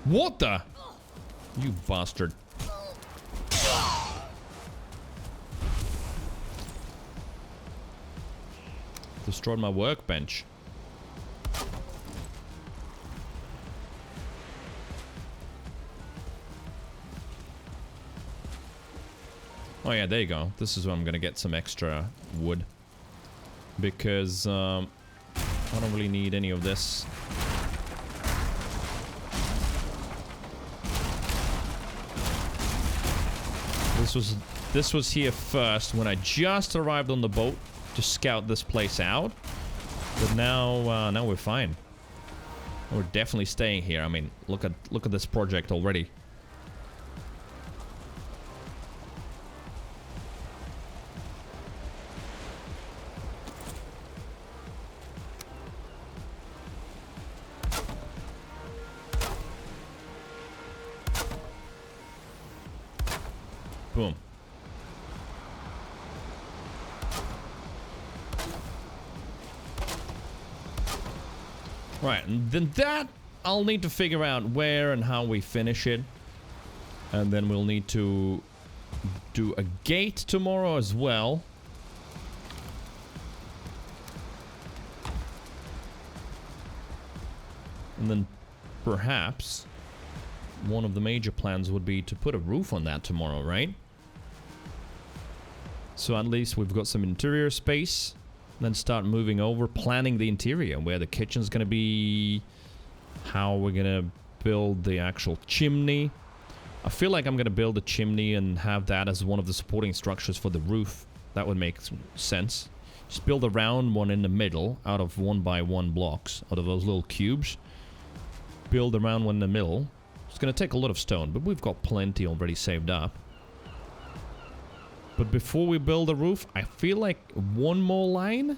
What the? You bastard. Destroyed my workbench. Oh yeah, there you go. This is where I'm gonna get some extra wood. Because, I don't really need any of this. This was here first when I just arrived on the boat to scout this place out. But now, now we're fine. We're definitely staying here. I mean, look at this project already. Boom. Right, and then that I'll need to figure out where and how we finish it. And then we'll need to do a gate tomorrow as well. And then perhaps one of the major plans would be to put a roof on that tomorrow, right? So at least we've got some interior space. Then start moving over, planning the interior, where the kitchen's gonna be, how we're gonna build the actual chimney. I feel like I'm gonna build a chimney and have that as one of the supporting structures for the roof. That would make sense. Just build a round one in the middle out of 1x1 blocks, out of those little cubes. Build a round one in the middle. It's gonna take a lot of stone, but we've got plenty already saved up. But before we build a roof, I feel like one more line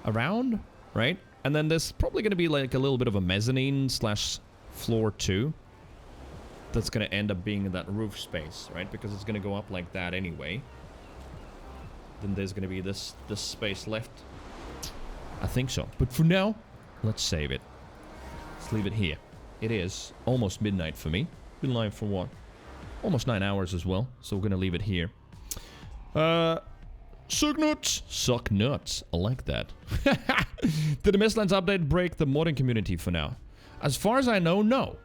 around, right? And then there's probably going to be like a little bit of a mezzanine slash floor too. That's going to end up being that roof space, right? Because it's going to go up like that anyway. Then there's going to be this space left. I think so. But for now, let's save it. Let's leave it here. It is almost midnight for me. Been live for what? Almost 9 hours as well. So we're going to leave it here. Suck nuts! Suck nuts. I like that. Did the Mistlands update break the modding community for now? As far as I know, no.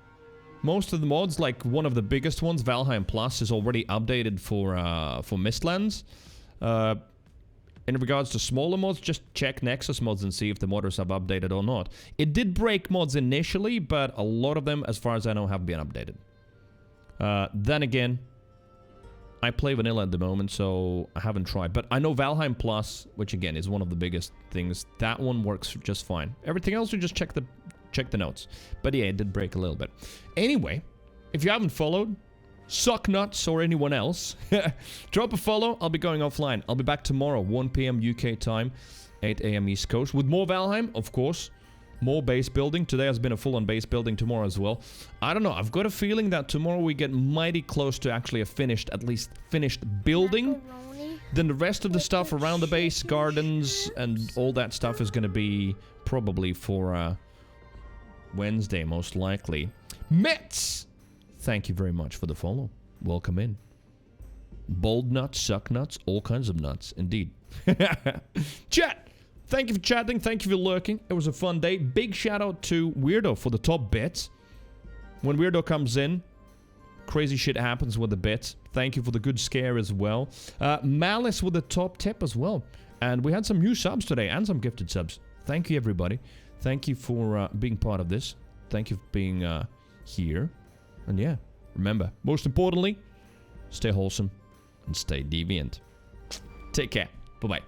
Most of the mods, like one of the biggest ones, Valheim Plus, is already updated for Mistlands. In regards to smaller mods, just check Nexus mods and see if the modders have updated or not. It did break mods initially, but a lot of them, as far as I know, have been updated. Then again, I play vanilla at the moment, so I haven't tried. But I know Valheim Plus, which again is one of the biggest things, that one works just fine. Everything else, you just check the notes. But yeah, it did break a little bit. Anyway, if you haven't followed, Suck Nuts or anyone else, drop a follow. I'll be going offline. I'll be back tomorrow, 1 p.m. UK time, 8 a.m. East Coast, with more Valheim, of course. More base building. Today has been a full-on base building. Tomorrow as well. I don't know. I've got a feeling that tomorrow we get mighty close to actually at least finished building. Macaroni. Then the rest of the stuff around the base, gardens, and all that stuff is going to be probably for Wednesday, most likely. Mets! Thank you very much for the follow. Welcome in. Bold nuts, suck nuts, all kinds of nuts. Indeed. Chat! Thank you for chatting. Thank you for lurking. It was a fun day. Big shout out to Weirdo for the top bits. When Weirdo comes in, crazy shit happens with the bits. Thank you for the good scare as well. Malice with the top tip as well. And we had some new subs today and some gifted subs. Thank you, everybody. Thank you for being part of this. Thank you for being here. And yeah, remember, most importantly, stay wholesome and stay deviant. Take care. Bye-bye.